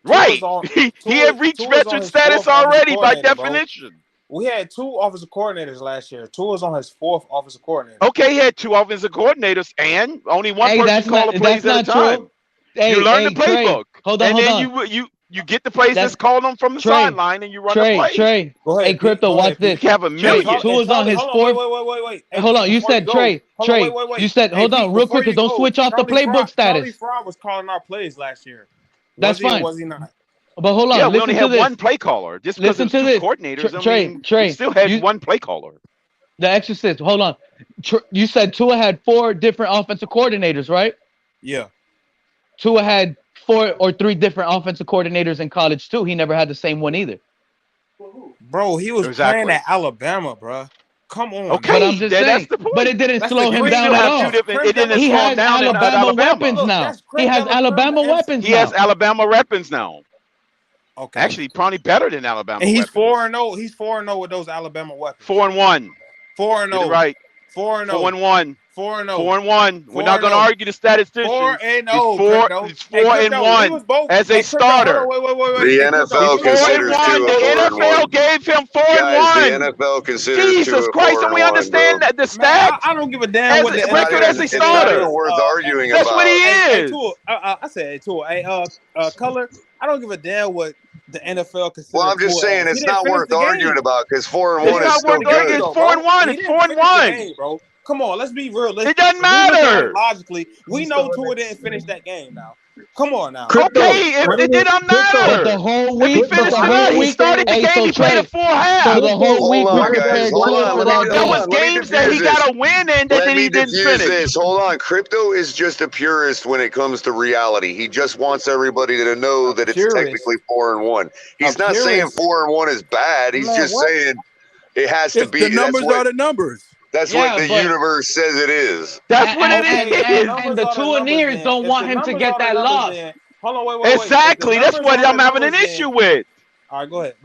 Right. He had reached veteran status already by definition. We had 2 offensive coordinators last year. Tua was on his 4th offensive coordinator. Okay, he had 2 offensive coordinators and only one person call the plays at a time. You learn the playbook. Hold on. You get the plays that's calling them from the sideline and you run the play. Go ahead. Hey, Crypto, watch this. You have a million. Tua's on his 4th. Wait. Hold on. You said Trey. You said, hold on, real quick. Don't switch off the playbook status. Charlie Fry was calling our plays last year. That's fine. Was he not? But hold on. Yeah, we only have one play caller. Just because there's 2 coordinators, Trey, we still had one play caller. The Exorcist. Hold on. You said Tua had 4 different offensive coordinators, right? Yeah. Tua had 4 or 3 different offensive coordinators in college too. He never had the same one either. Bro, he was playing at Alabama, bro. Come on. Okay, but I'm just saying. But it didn't slow him down at all. He has Alabama weapons now. He has Alabama weapons now. He has Alabama weapons now. Okay. Actually, probably better than Alabama. And he's 4-0. He's 4-0 with those Alabama weapons. 4-1. 4-0. Right. 4-0. 4-1. 4-0. 4-1. We're not going to argue the statisticians. 4-0. It's 4-1 as a starter. Wait. The NFL considers Tua 4-1. The NFL gave him 4-1. The NFL considers Jesus Christ, and we understand that the stats. I don't give a damn what the record as a starter. It's not even worth arguing That's about. what he is. I said Tua. Hey, Culler, I don't give a damn what the NFL considers. Well, I'm just saying it's not worth arguing about because 4-1 is still good. It's 4-1. It's 4-1, bro. Come on, let's be realistic. It doesn't matter. Logically, we know Tua didn't finish that game now. Come on now. Okay, it didn't matter. The whole week, he finished he started the game, he played a full half. So the whole week we prepared Tua for that game. There was games that he got a win in that he didn't finish. Hold on. Crypto is just a purist when it comes to reality. He just wants everybody to know that it's technically 4-1. He's not saying 4-1 is bad. He's just saying it has to be. The numbers are the numbers. That's what the universe says it is. That's what it is. And the Tuaneers don't want him to get that loss. Hold on, wait. Exactly. That's what I'm having an issue with. All right, go ahead.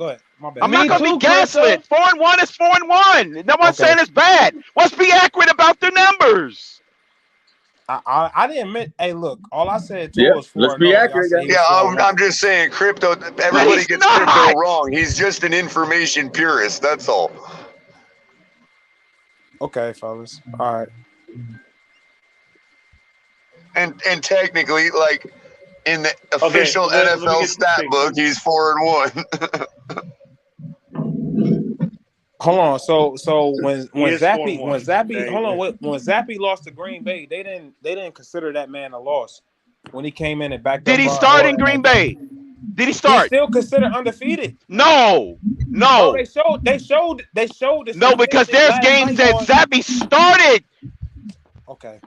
My bad. I'm not going to be gaslit. 4-1 is 4-1. No one's saying it's bad. Let's be accurate about the numbers. I didn't admit. Hey, look, all I said Tua was 4-0. Let's be accurate. Yeah, I'm just saying, Crypto. Everybody gets Crypto wrong. He's just an information purist. That's all. Okay, fellas. All right. And technically, like in the official NFL stat book, he's 4-1. Hold on. So when Zappy lost to Green Bay, they didn't consider that man a loss when he came in and backed up. Did he start in Green Bay? Did he start? He's still considered undefeated. No. They showed. No, because there's games that Zappy started. Okay.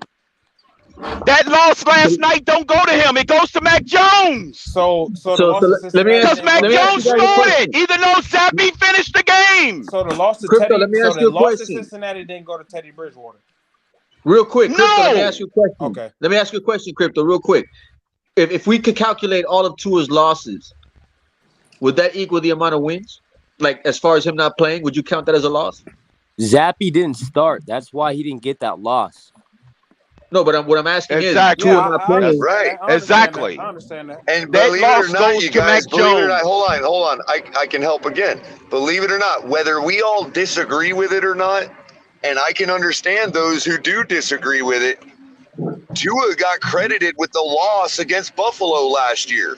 That loss last night don't go to him. It goes to Mac Jones. So let me because Mac Jones started, even though Zappy finished the game. So the loss to Crypto, let me ask you a question. Cincinnati didn't go to Teddy Bridgewater. Real quick, Crypto, No. let me ask you a question. Okay. Let me ask you a question, Crypto, real quick. If we could calculate all of Tua's losses, would that equal the amount of wins? Like, as far as him not playing, would you count that as a loss? Zappy didn't start. That's why he didn't get that loss. No, but what I'm asking Exactly. is, Tua not playing. That's right. Exactly. I understand that. And That believe it loss or not, goes you to guys, Mac believe it or not, Jones. hold on. I can help again. Believe it or not, whether we all disagree with it or not, and I can understand those who do disagree with it, Tua got credited with the loss against Buffalo last year.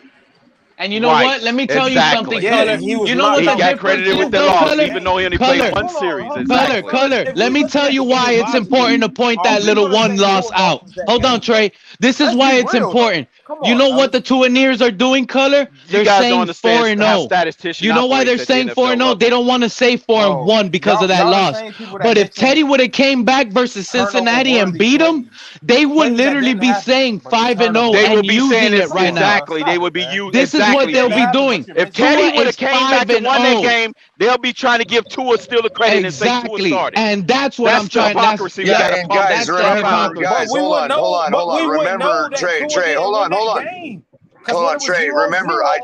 And you know what? Let me tell you something, Culler. You know what He the got difference credited with is, the though, loss, Culler? even though he only played one series. Exactly. Culler, let me tell you why it's important to point that little one loss out. Hold on, Trey. This is why it's important. You know what the Tuaneers are doing, Culler? They're guys don't saying understand 4-0. how statistician You know why they're operates at the saying NFL 4-0? They don't want to say 4-1 because of that y'all the loss. same people that But if mention Teddy would have came back versus Cincinnati and turnover-worthy beat them, they would Plays that literally didn't be happen, saying but the 5-0 They will and be saying using it this right now. exactly. They will be using. This is what they'll be doing. If Tua Teddy would have is came back and won that 5-0. game, they'll be trying to give Tua still the credit and say Tua Exactly, started. and that's what I'm the trying. hypocrisy we Yeah, got to and pump. guys, remember, guys, we hold would on. know that Trey, Tua didn't hold win that on. game. Hold on, Trey. Remember, I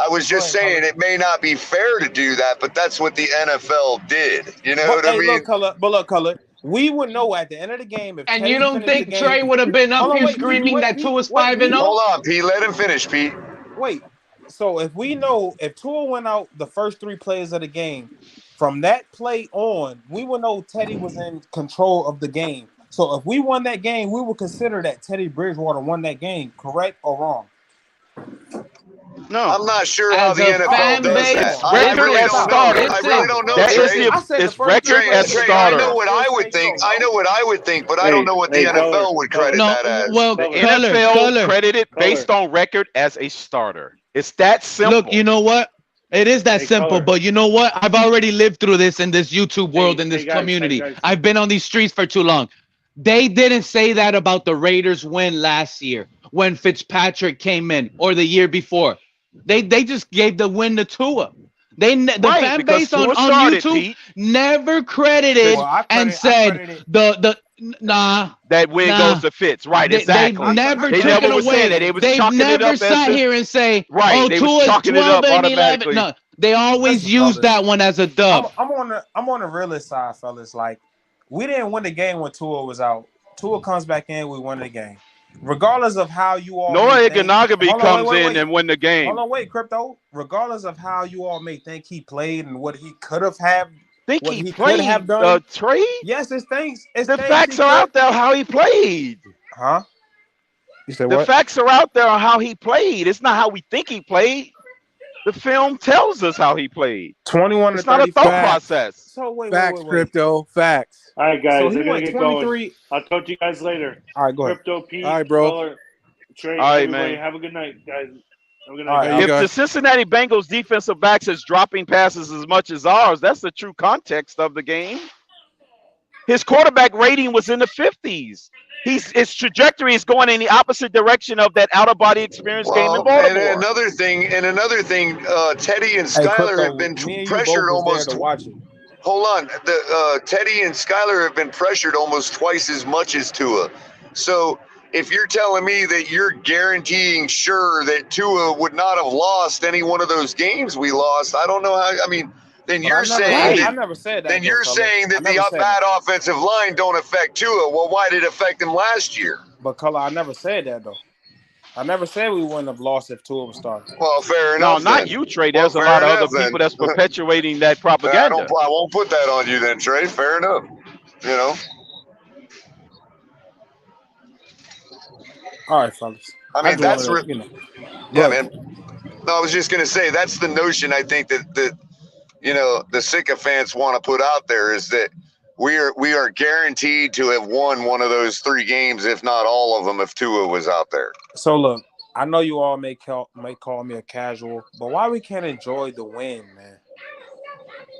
was just saying it may not be fair to do that, but that's what the NFL did. You know what I mean? Look, Culler. We would know at the end of the game if And Teddy you don't finished the think game. Trey would have been up Hold on, here wait, Pete, screaming wait, that Pete, Tua's wait, 5-0? Hold on, Pete. Let him finish, Pete. Wait. So if we know if Tua went out the first 3 plays of the game, from that play on, we would know Teddy was in control of the game. So if we won that game, we would consider that Teddy Bridgewater won that game, correct or wrong? No, I'm not sure how the NFL does that. It's record as starter. I really don't know, That Trey. is it's record as Trey, starter. I know what I would think. But I don't know what the NFL would credit that as. The NFL credited based on record as a starter. It's that simple. Look, you know what? It is that simple, but you know what? I've already lived through this in this YouTube world, in this community. I've been on these streets for too long. They didn't say that about the Raiders win last year when Fitzpatrick came in or the year before. They just gave the win to Tua. The fan base on YouTube Pete. Never credited and said that win goes to Fitz. Right, exactly. They never they took never it was away. saying that. They was They've chalking it never up sat here and say, right. "Oh, They Tua was is chalking 12 it up and 11." automatically. No, they always use that one as a dub. I'm on the realist side, fellas. Like, we didn't win the game when Tua was out. Tua comes back in, we win the game. Regardless of how you all Noah Iganagabi comes in and win the game. Hold on, wait, Crypto. Regardless of how you all may think he played and what he could have had, what he could have done. Trey? Yes, it's things. The facts are out there how he played. Huh? You said the what? facts are out there on how he played. It's not how we think he played. The film tells us how he played. 21 it's to not 30 a thought facts. process. So wait. Crypto, facts. All right, guys, So I gotta get 23. going. I'll talk to you guys later. All right, go ahead. Crypto, Pete, all right, bro. Culler, Trey, all right, everybody, man. have a good night, guys. Have a good night. night. If the Cincinnati Bengals defensive backs is dropping passes as much as ours, that's the true context of the game. His quarterback rating was in the 50s. His trajectory is going in the opposite direction of that out-of-body experience game in Baltimore. And another thing, Teddy and Skyler have been pressured almost. Hold on, Teddy and Skyler have been pressured almost twice as much as Tua. So if you're telling me that you're guaranteeing sure that Tua would not have lost any one of those games we lost, I don't know how. I mean. Then you're saying that. I never said that. Then you're saying that the bad offensive line don't affect Tua. Well, why did it affect him last year? But Culler, I never said that though. I never said we wouldn't have lost if Tua was starting. Well, fair enough. No, not you, Trey. There's a lot of other people that's perpetuating that propaganda. I won't put that on you then, Trey. Fair enough. You know. All right, fellas. I mean, that's yeah, man. No, I was just gonna say that's the notion. I think that the sycophants want to put out there is that we are guaranteed to have won one of those 3 games, if not all of them, if Tua was out there. So look, I know you all may call me a casual, but why we can't enjoy the win, man?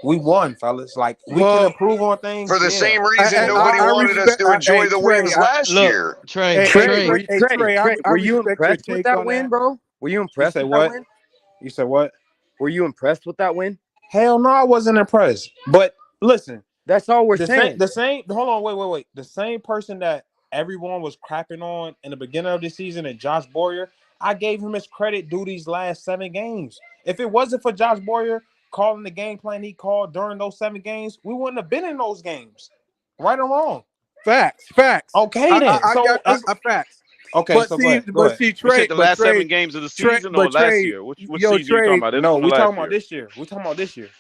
We won, fellas. Like, we can improve on things for the same reason nobody wanted us to enjoy the wins last year. Trey, were you impressed with that win, bro? Were you impressed with that win? You said what? Were you impressed with that win? Hell no, I wasn't impressed. But listen, that's all we're saying. Hold on, wait. The same person that everyone was crapping on in the beginning of the season, and Josh Boyer, I gave him his credit due these last 7 games. If it wasn't for Josh Boyer calling the game plan he called during those 7 games, we wouldn't have been in those games. Right or wrong? Facts. Okay, then. Facts. Okay, But so see, go ahead. but see, You Trey, said the last 7 games of the season or last year? Which season you talking about? No, we talking about this year. We talking about this year.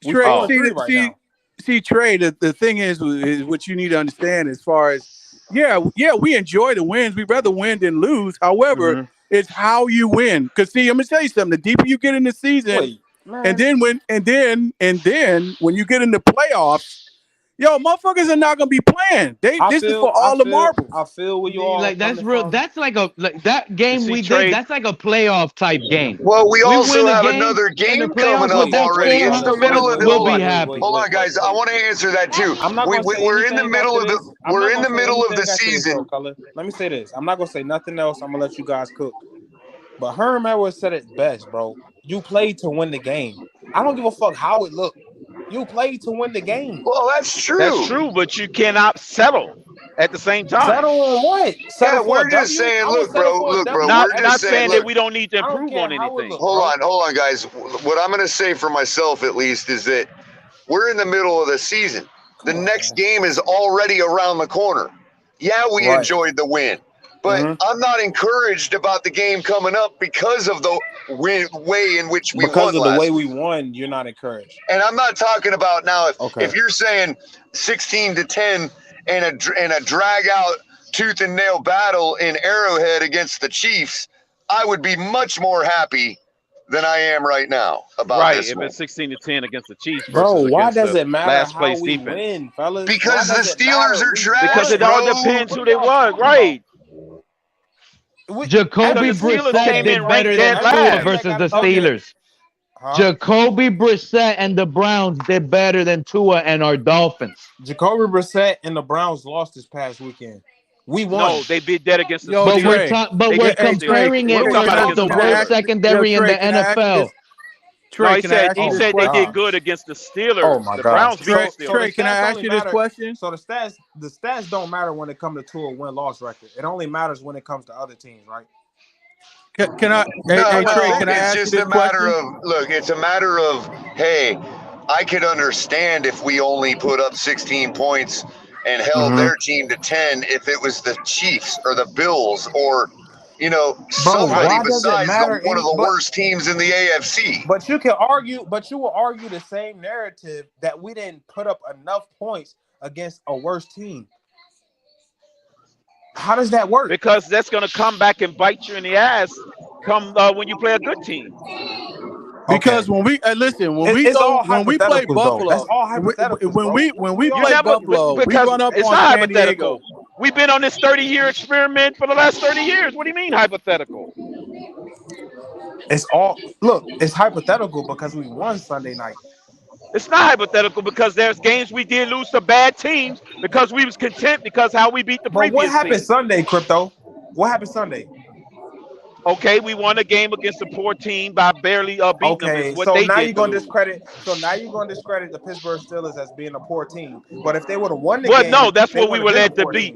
We Trey, 4-3 right now. See, Trey, the thing is what you need to understand as far as, we enjoy the wins. We'd rather win than lose. However, it's how you win. Because, see, I'm going to tell you something. The deeper you get in the season, and then when you get in the playoffs, motherfuckers are not gonna be playing. This is for all the marbles. I feel where you are. Like that's real. From. That's like that game we did. That's like a playoff type game. Well, we also have another game coming up already. It's the middle of the. We'll be happy. Hold on, guys. I want to answer that too. We're in the middle of the. We're in the middle of the season. Let me say this. I'm not gonna say nothing else. I'm gonna let you guys cook. But Herm Edwards said it best, bro. You played to win the game. I don't give a fuck how it looked. You played to win the game. Well, that's true. That's true, but you cannot settle at the same time. Settle on what? We're just saying, look, bro. Not saying that we don't need to improve on anything. Hold on, guys. What I'm going to say for myself, at least, is that we're in the middle of the season. The next game is already around the corner. Yeah, we enjoyed the win. But I'm not encouraged about the game coming up because of the way in which we won. Because of the way we won, you're not encouraged. And I'm not talking about now if you're saying 16-10 and a drag out tooth and nail battle in Arrowhead against the Chiefs, I would be much more happy than I am right now about this. If it's 16-10 against the Chiefs, bro, why does it matter last how place we defense? win, fellas? Because the Steelers are trash. Because it all depends who they was, right? Jacoby Brissett did better than Tua versus the Steelers. Jacoby Brissett and the Browns did better than Tua and our Dolphins. Jacoby Brissett and the Browns lost this past weekend. We won. No, they did that against the Steelers. But we're comparing it with the worst secondary in the NFL. Trey, he said they did good against the Steelers. Oh my the God. Browns beat the Steelers. Trey, can I ask you this question? So the stats don't matter when it comes to Tua win-loss record. It only matters when it comes to other teams, right? Can I? Trey, can I ask you this question? It's a matter of, hey, I could understand if we only put up 16 points and held their team to 10 if it was the Chiefs or the Bills or somebody besides one of the worst teams in the AFC. But you will argue the same narrative that we didn't put up enough points against a worse team. How does that work? Because that's going to come back and bite you in the ass when you play a good team. Because when we play Buffalo, that's all hypothetical. When we play Buffalo, we run up it's on not San hypothetical. Diego. We've been on this 30-year experiment for the last 30 years. What do you mean hypothetical? It's hypothetical because we won Sunday night. It's not hypothetical because there's games we did lose to bad teams because we was content because how we beat the previous What happened team. Sunday, Crypto? What happened Sunday? Okay, we won a game against a poor team by barely beating them. So now you're gonna discredit the Pittsburgh Steelers as being a poor team. But if they would have won the game, no, that's what we were led to beat.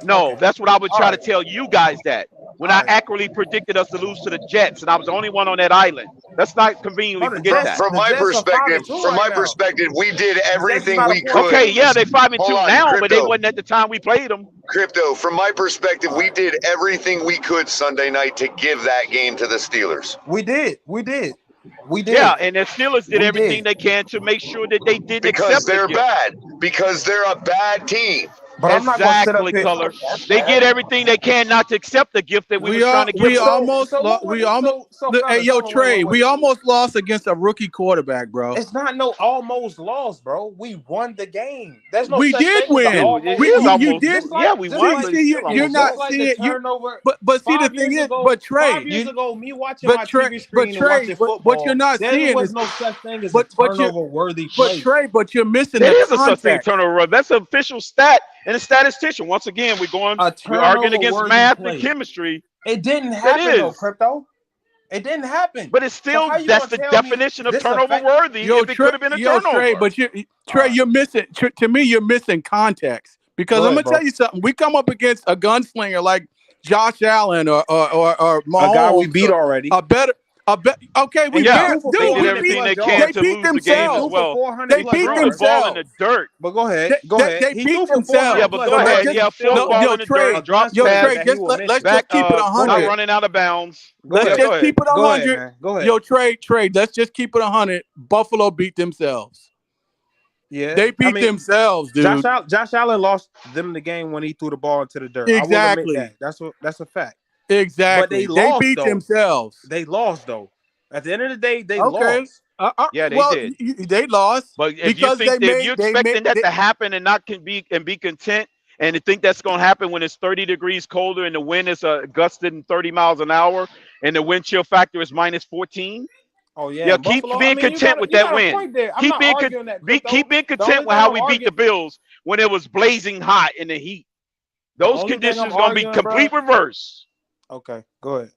No, that's what I would try to tell you guys that. When I accurately predicted us to lose to the Jets, and I was the only one on that island. Let's not conveniently forget that. From my perspective, we did everything we could. Okay, yeah, they 5-2 now, but they wasn't at the time we played them. Crypto, from my perspective, we did everything we could Sunday night to give that game to the Steelers. We did. Yeah, and the Steelers did everything they can to make sure that they didn't accept they're bad. Because they're a bad team. But I'm not going to sit up here. Color. They did everything they can not to accept the gift that we were trying to give. We almost Trey, we almost lost against a rookie quarterback, bro. It's not no almost loss, bro. We won the game. There's no. We did win. You did. Yeah, we won. You're not seeing it. But see, the thing is, but Trey, 5 years ago, me watching my TV screen and watching football, what you're not seeing was no such thing as a turnover-worthy play. But Trey, but you're missing. There is a such thing turnover. That's an official stat. And a statistician. Once again, we're arguing against math and chemistry. It didn't happen, though, Crypto. It didn't happen. But it's still that's the definition of turnover worthy. If it could have been a turnover. Trey, you're missing. To me, you're missing context because I'm gonna tell you something. We come up against a gunslinger like Josh Allen or Mahomes, a guy we beat already. Okay, we Yeah, dude, they did we everything they beat, can they to beat lose the game as themselves. well. They He beat threw the ball in the themselves. dirt. But go ahead. Go ahead. They He beat threw for themselves. 400 Yeah, but plus go yards. ahead. Yeah, fourth ball in the dirt, drop pass. Trey, let's back, just keep it not 100. running out of bounds. Let's Yeah, just go ahead. keep it Go ahead, 100. man. Go ahead. Yo, Trey, let's just keep it 100. Buffalo beat themselves. Yeah, They beat themselves, dude. Josh Allen lost them the game when he threw the ball into the dirt. Exactly. I will admit that. That's a fact. Exactly. But they lost, beat though. themselves. They lost though. At the end of the day, they Okay. lost. Yeah, they well, did. They lost. But if because you think they if made, you're they expecting made, that to happen and not be content, and to think that's going to happen when it's 30 degrees colder and the wind is gusting 30 miles an hour and the wind chill factor is minus 14. Oh yeah, Yeah, keep Buffalo, being content with that win. Keep being Keep being content with how we beat the Bills when it was blazing hot in the heat. Those conditions are going to be complete reverse. Okay, go ahead.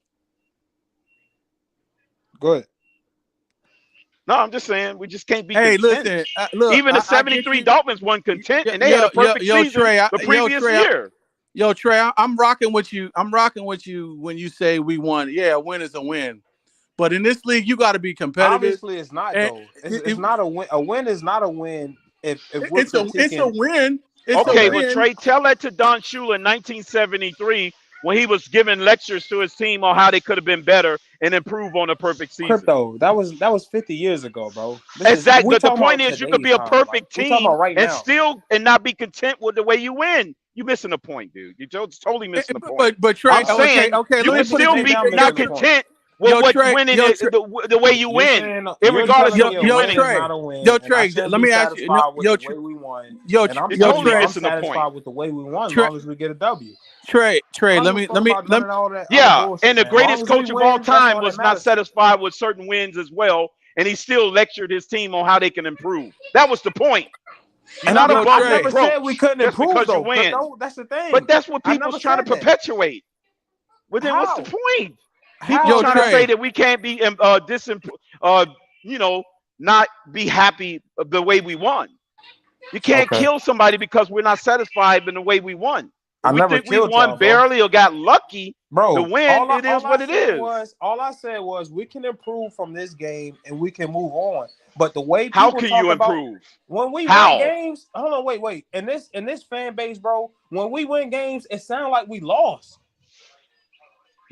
Go ahead. No, I'm just saying we just can't be Hey, content. listen, look, even the I 73 Dolphins won content, and they had a perfect season Trey, the previous year. Yo, Trey, I'm rocking with you. I'm rocking with you when you say we won. Yeah, a win is a win. But in this league, you got to be competitive. Obviously, it's not though. It's not a win. A win is not a win if we're it's a win. Okay, but Trey, tell that to Don Shula in 1973 when he was giving lectures to his team on how they could have been better and improve on a perfect season. Crypto, that was 50 years ago, bro. Exactly. But the point is, you could be a perfect team right and now. still not be content with the way you win. You're missing the point, dude. You're totally missing the point. But Trey, I'm saying okay, you can still be not content with what winning the way you win, regardless of you winning. Trey, let me ask you. You're totally missing the point. With the way we won, as long as we get a W. Trey, let me. Yeah, and the greatest coach of all time was not satisfied with certain wins as well, and he still lectured his team on how they can improve. That was the point. You're not above I never reproach said we couldn't just improve because though. you win. That's the thing. But that's what people's trying to perpetuate. Well, then what's the point? People trying to say that we can't be not be happy of the way we won. You can't kill somebody because we're not satisfied in the way we won. I we never think we won barely or got lucky. Bro, the win, it is what it is. All I said was we can improve from this game and we can move on. But the way how can you improve when we win games? Hold on, wait. In this fan base, bro, when we win games, it sounds like we lost.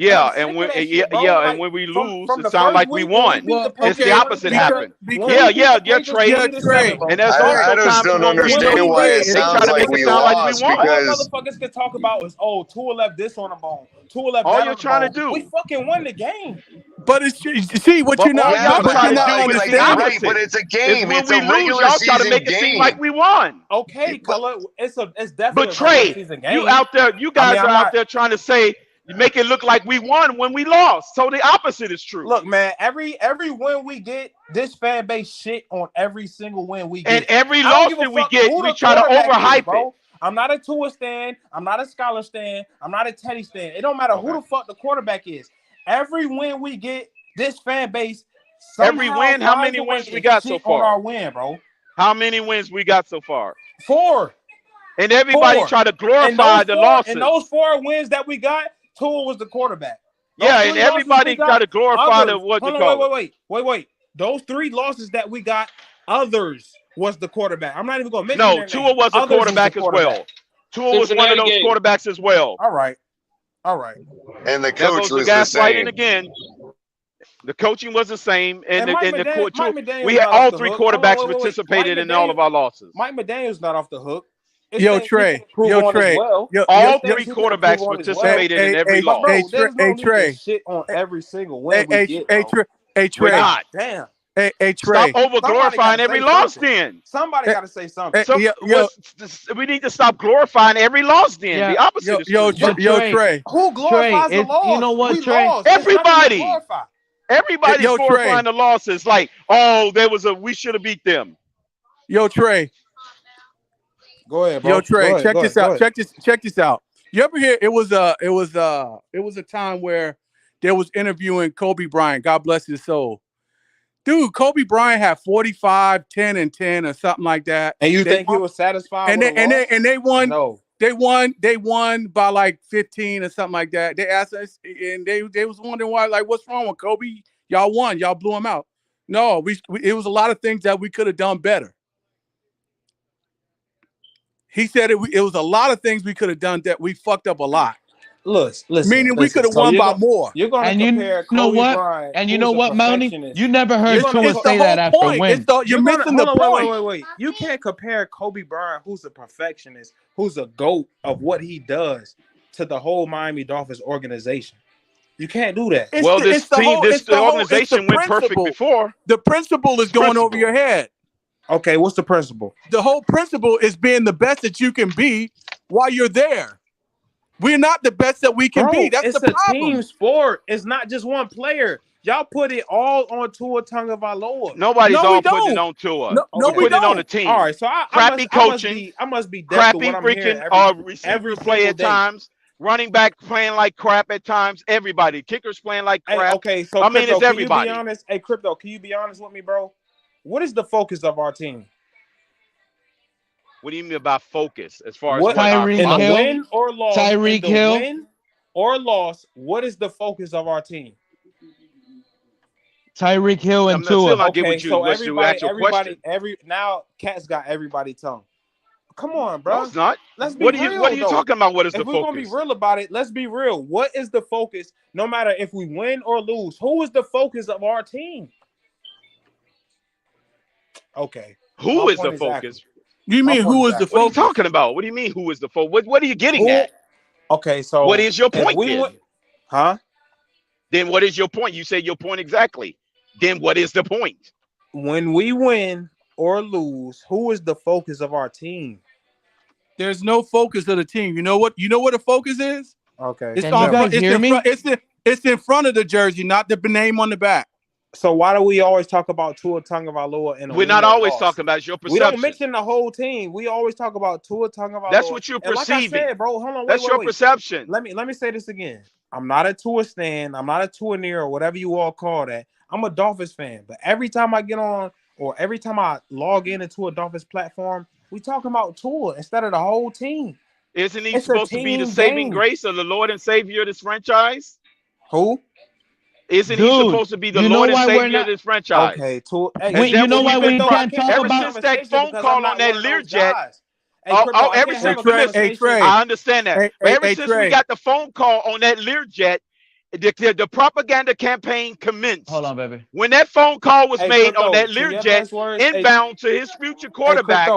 Yeah, and when and when we lose, it sounds like we won. It's the opposite happened. Yeah, Trey. And there's I just don't understand why it sounds like we lost All because motherfuckers can talk about is Tua left this on the bone. Tua left all that you're on the trying bone. to do. We fucking won the game. But it's see what you're not. Right, but it's a game. It's a regular season make it seem like we won. Okay, Culler, it's definitely. But Trey, you guys are out there trying to say. You make it look like we won when we lost. So the opposite is true. Look, man, every win we get, this fan base shit on every single win we get. And every loss that we get, we try to overhype it. I'm not a Tua stan. I'm not a Scholar stan. I'm not a Teddy stan. It don't matter who the fuck the quarterback is. Every win we get, this fan base. Every win, how many wins we got so far? On our win, bro. How many wins we got so far? 4. And everybody try to glorify the losses. And those 4 wins that we got, Tua was the quarterback. And everybody got to glorify Wait. Those 3 losses that we got, others was the quarterback. I'm not even going to mention No, Tua was a quarterback as well. Tua was one of those quarterbacks as well. All right. And the coach was the same. Again, the coaching was the same, and the coach. We had all 3 quarterbacks participated in all of our losses. Mike McDaniel's not off the hook. Yo, Trey. All 3 quarterbacks participated in every loss. Trey. Shit on every single win we get. Trey. We're not. Damn. Hey, Trey. Stop over glorifying every loss then. Somebody got to say something. We need to stop glorifying every loss then. The opposite is true. Trey. Who glorifies the loss? You know what, Trey? Everybody. Everybody's glorifying the losses. Like, we should have beat them. Yo, Trey. Go ahead, bro. Yo, Trey, check this out. Check this out. You ever hear it was a time where they was interviewing Kobe Bryant. God bless his soul. Dude, Kobe Bryant had 45, 10, and 10 or something like that. And you think he was satisfied? And they won. No. They won by like 15 or something like that. They asked us, and they was wondering why, like, what's wrong with Kobe? Y'all won. Y'all blew them out. No, it was a lot of things that we could have done better. He said it was a lot of things we could have done that we fucked up a lot. Listen. Meaning we could have won by more. You're going to compare Kobe Bryant. And you know what, Mounty? You never heard Tua It's say the that whole after point. win. You're missing the point. Wait. You can't compare Kobe Bryant, who's a perfectionist, who's a GOAT of what he does, to the whole Miami Dolphins organization. You can't do that. This organization went perfect before. The principle is going over your head. Okay, what's the principle? The whole principle is being the best that you can be while you're there. We're not the best that we can be. That's the problem. It's a team sport. It's not just one player. Y'all put it all on Tua Tagovailoa. Nobody's all putting it on Tua. No, we put it on the team. All right, so crappy coaching. I must be crappy freaking receiver play at times. Running back playing like crap at times. Everybody. Kickers playing like crap. Hey, okay, so I mean, it's everybody. Can you be honest? Hey, Crypto, can you be honest with me, bro? What is the focus of our team? What do you mean about focus? As far as win or loss, Tyreek Hill, win or loss, what is the focus of our team? Tyreek Hill and Tua. Okay, so everybody, now Cat's got everybody tongue. Come on, bro. No, it's not. Let's be what real, are you talking about? What is the focus? focus? If we're gonna be real about it, let's be real. What is the focus? No matter if we win or lose, who is the focus of our team? Okay. Who is the focus? You mean who is the focus? What are you talking about? What do you mean who is the focus? What are you getting at? Okay, so what is your point then? Then what is your point? You said your point exactly. Then what is the point? When we win or lose, who is the focus of our team? There's no focus of the team. You know what? You know what the focus is? Okay. It's in front of the jersey, not the name on the back. So why do we always talk about Tua Tagovailoa? And we're not always talking about your perception. We don't mention the whole team. We always talk about Tua Tagovailoa. That's what you're perceiving. Like I said, bro, hold on. That's your perception. Let me say this again. I'm not a Tua stan. I'm not a Tua near or whatever you all call that. I'm a Dolphins fan. But every time I get on or every time I log into a Dolphins platform, we talking about Tua instead of the whole team. Isn't he supposed to be the saving grace of the Lord and Savior of this franchise? Who? Isn't he supposed to be the Lord and Savior of this franchise? Okay, you know why we can't talk ever about since that phone call on that Learjet? Ever since I understand that. But ever since we got the phone call on that Learjet, the propaganda campaign commenced. Hold on, baby. When that phone call was made on that Learjet inbound to his future quarterback,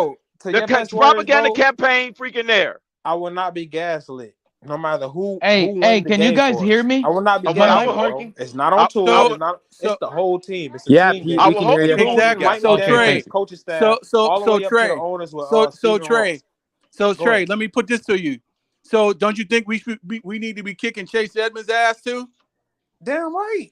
the propaganda campaign freaking there. I will not be gaslit. No matter who. Hey, can you guys hear me? I will not be gaslit. It's not on Tua. It's the whole team. It's a team. I will hope exactly. So Trey, coaching staff. So Trey, let me put this to you. So don't you think we need to be kicking Chase Edmonds' ass too? Damn right.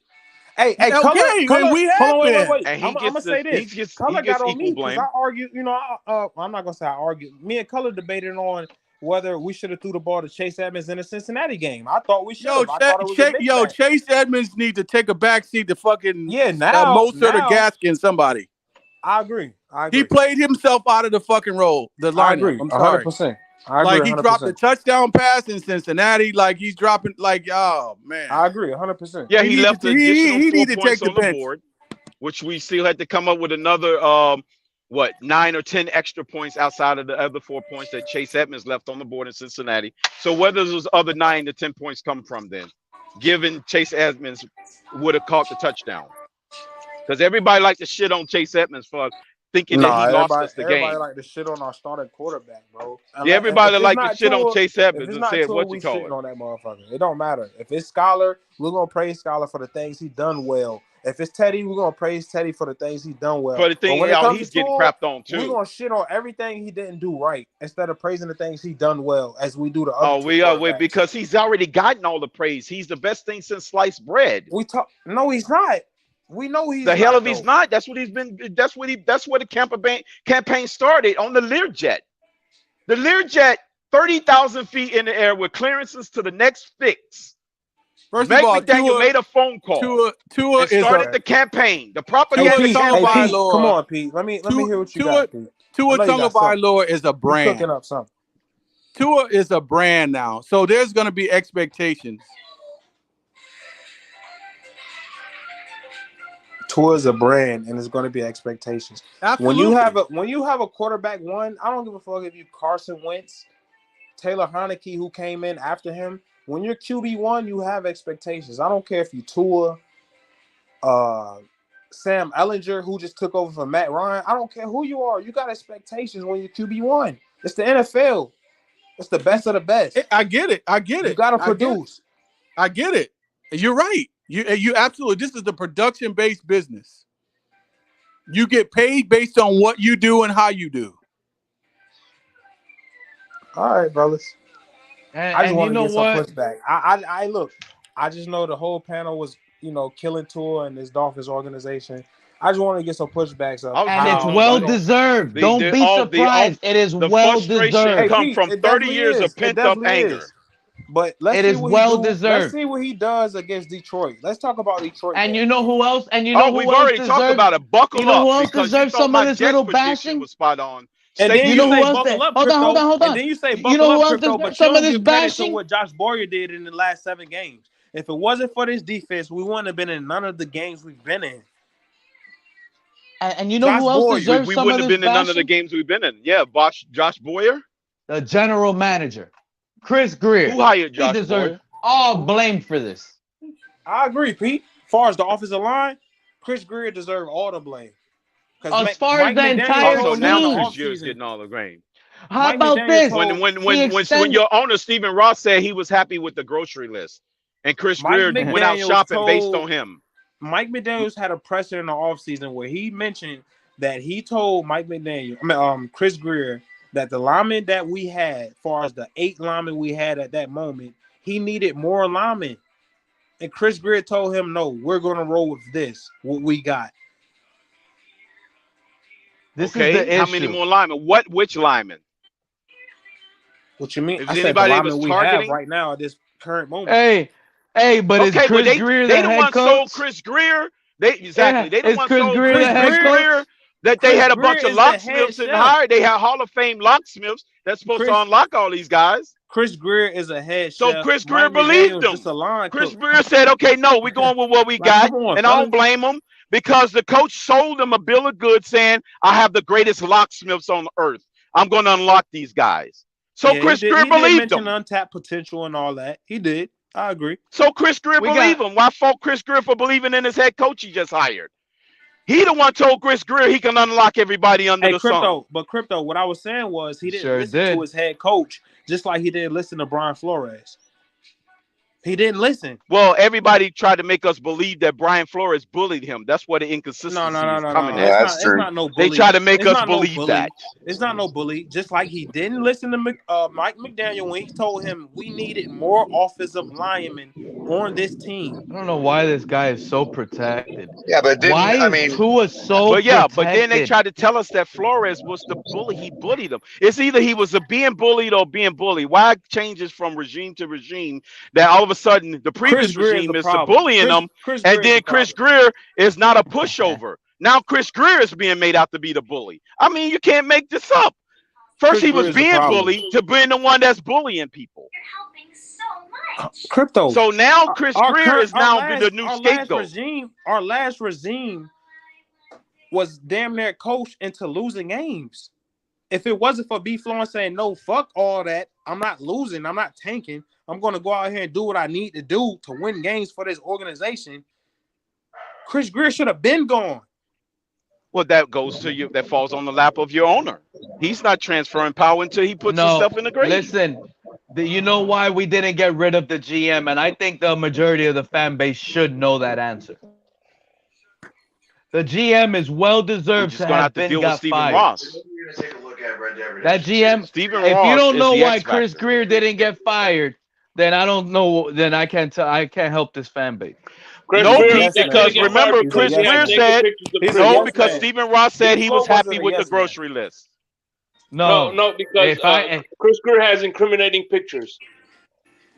Hey, okay, Culler, we have wait. I'm gonna say this. Culler got on me because I argue. You know, I'm not gonna say I argue. Me and Culler debated on whether we should have threw the ball to Chase Edmonds in the Cincinnati game. I thought we should. Chase Edmonds needs to take a backseat to fucking now Mozart or Gaskin, somebody. I agree. He played himself out of the fucking role. The lineup. I agree. I'm sorry. 100%. Like he dropped a touchdown pass in Cincinnati. Like he's dropping. Like oh man. I agree 100%. Yeah, he left the additional 4 points on the board, which we still had to come up with another 9 or 10 extra points outside of the other 4 points that Chase Edmonds left on the board in Cincinnati. So where does those other 9 to 10 points come from then? Given Chase Edmonds would have caught the touchdown. Because everybody likes to shit on Chase Edmonds for thinking that he lost us the game. Everybody like to shit on our starting quarterback, bro. Yeah, everybody like to shit on Chase Edmonds and said, what you call it? On that motherfucker. It don't matter. If it's Scholar, we're going to praise Scholar for the things he done well. If it's Teddy, we're going to praise Teddy for the things he done well. For the thing he's getting crapped on, too. We're going to shit on everything he didn't do right instead of praising the things he done well as we do the other we are because he's already gotten all the praise. He's the best thing since sliced bread. No, he's not. We know he's the hell if he's not. That's what he's been. That's where the campaign started on the Learjet. The Learjet, 30,000 feet in the air with clearances to the next fix. First of all, McDaniel made a phone call. Tua started the campaign. The propaganda campaign. Come on, Pete. Let me hear what you got, Pete. Tua Tagovailoa is a brand. Cooking up something. Tua is a brand now, so there's going to be expectations. Tua's a brand, and it's going to be expectations. Absolutely. When you have a quarterback one, I don't give a fuck if you Carson Wentz, Taylor Heineke, who came in after him. When you're QB1, you have expectations. I don't care if you Tua, Sam Ellinger, who just took over for Matt Ryan. I don't care who you are. You got expectations when you're QB1. It's the NFL. It's the best of the best. I get it. You got to produce. I get it. You're right. You absolutely. This is a production-based business. You get paid based on what you do and how you do. All right, brothers. I just want to get some what? pushback. I look. I just know the whole panel was, killing Tua and his Dolphins organization. I just want to get some pushbacks up. And it's well deserved. Don't be surprised. It is well deserved. Come from 30 years of pent up anger. But let's see Let's see what he does against Detroit. Let's talk about Detroit. And you know who else? And you know who we've else already deserves, talked about it. Buckle you know who up else deserves some of this little bashing? Was spot on. And then you know who else? Hold on. And then you say buckle you know who up, else Crypto, deserves but some of you this don't give credit to bashing? what Josh Boyer did in the last 7 games. If it wasn't for this defense, we wouldn't have been in none of the games we've been in. And you know who else deserves we some wouldn't of have this been in none of the bashing? games we've been in. Yeah, Josh Boyer, the general manager, Chris Greer. Who hired Josh He deserves Boyer? all blame for this. I agree, Pete. As far as the offensive line, Chris Greer deserves all the blame. As far as the entire So now team. Chris Greer's getting all the blame. How about this? When your owner Stephen Ross said he was happy with the grocery list, and Chris Greer went out shopping based on him. Mike McDaniels had a presser in the offseason where he mentioned that he told Chris Greer that the linemen that we had, as far as the 8 linemen we had at that moment, he needed more linemen. And Chris Greer told him, no, we're going to roll with this, what we got. This okay, is the how issue. many more linemen? Which linemen? What you mean? Is I said anybody the was linemen we targeting? have right now at this current moment. Hey, but is Chris Greer the they the head one coach? sold Chris Greer. They the one Chris sold Greer Chris the head Greer that they Chris had a Greer bunch of is the locksmiths head and chef. hired. They had Hall of Fame locksmiths that's supposed to unlock all these guys. Chris Greer is a head So chef. Chris Greer Mike believed McDaniel's them. just a line Chris cook. Greer said, okay, no, we're going with what we got. Come on, And I don't blame him because the coach sold them a bill of goods saying, I have the greatest locksmiths on earth. I'm going to unlock these guys. So Yeah, Chris he did Greer believed mention them. untapped potential and all that. He did. I agree. So Chris Greer believed him. Why fault Chris Greer for believing in his head coach he just hired? He the one told Chris Greer he can unlock everybody under the sun. But Crypto, what I was saying was he didn't listen to his head coach, just like he didn't listen to Brian Flores. He didn't listen. Well, everybody tried to make us believe that Brian Flores bullied him. That's where the inconsistency is coming at. It's not no bully. They try to make It's us not no believe bully. that. It's not no bully. Just like he didn't listen to Mike McDaniel when he told him we needed more offensive linemen on this team. I don't know why this guy is so protected. Yeah, but Tua so But yeah, protected? but then they tried to tell us that Flores was the bully. He bullied them. It's either he was being bullied or being bullied. Why it changes from regime to regime that all of a sudden the previous regime is bullying them, and then Chris Greer is not a pushover. Now Chris Greer is being made out to be the bully. I mean, you can't make this up. First he was being bullied to being the one that's bullying people. Crypto. So now Chris Greer is now the new scapegoat. Our last regime was damn near coached into losing games. If it wasn't for B. Florence saying, no, fuck all that, I'm not losing, I'm not tanking, I'm going to go out here and do what I need to do to win games for this organization, Chris Greer should have been gone. Well, that goes to you. That falls on the lap of your owner. He's not transferring power until he puts himself in the grave. Listen, you know why we didn't get rid of the GM? And I think the majority of the fan base should know that answer. The GM is well deserved to have been got fired. Ross. That GM, Stephen if Ross you don't is know the why X Chris factor. Greer didn't get fired, then I don't know. Then I can't tell. I can't help this fan base. No, Pete, because remember, Chris Greer said no, because Stephen Ross said he was happy with the grocery list. No, because Chris Greer has incriminating pictures.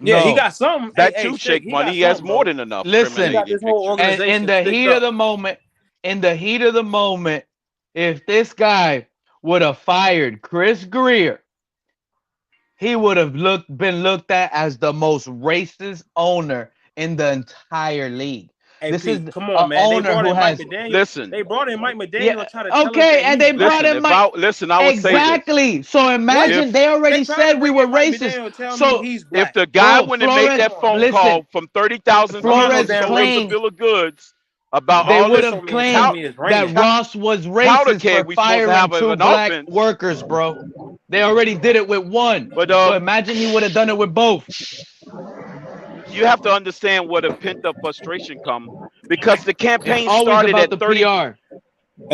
Yeah, he got something. That too, Shake Money. He has more than enough. Listen, incriminating and in the heat of the moment, if this guy would have fired Chris Greer, he would have been looked at as the most racist owner in the entire league. Hey, This Pete, is come on, man. They owner brought who in Mike has McDaniel. Listen. They brought in Mike McDaniel Yeah, to try to tell us okay, that and they brought Listen, in Mike. listen, I would say this. Exactly. So imagine If they already They tried to said we bring were in Mike racist. McDaniel and tell me So he's if black. the guy bro, wouldn't have made that phone call from 30,000 feet Flores and sold us a claimed bill of goods about they all would this have claimed that Ross was powder racist keg for we supposed to firing have 2 an black offense. workers, bro. They already did it with one. But so imagine he would have done it with both. you have to understand where the pent up frustration come because the campaign It's always started about at the 30. PR.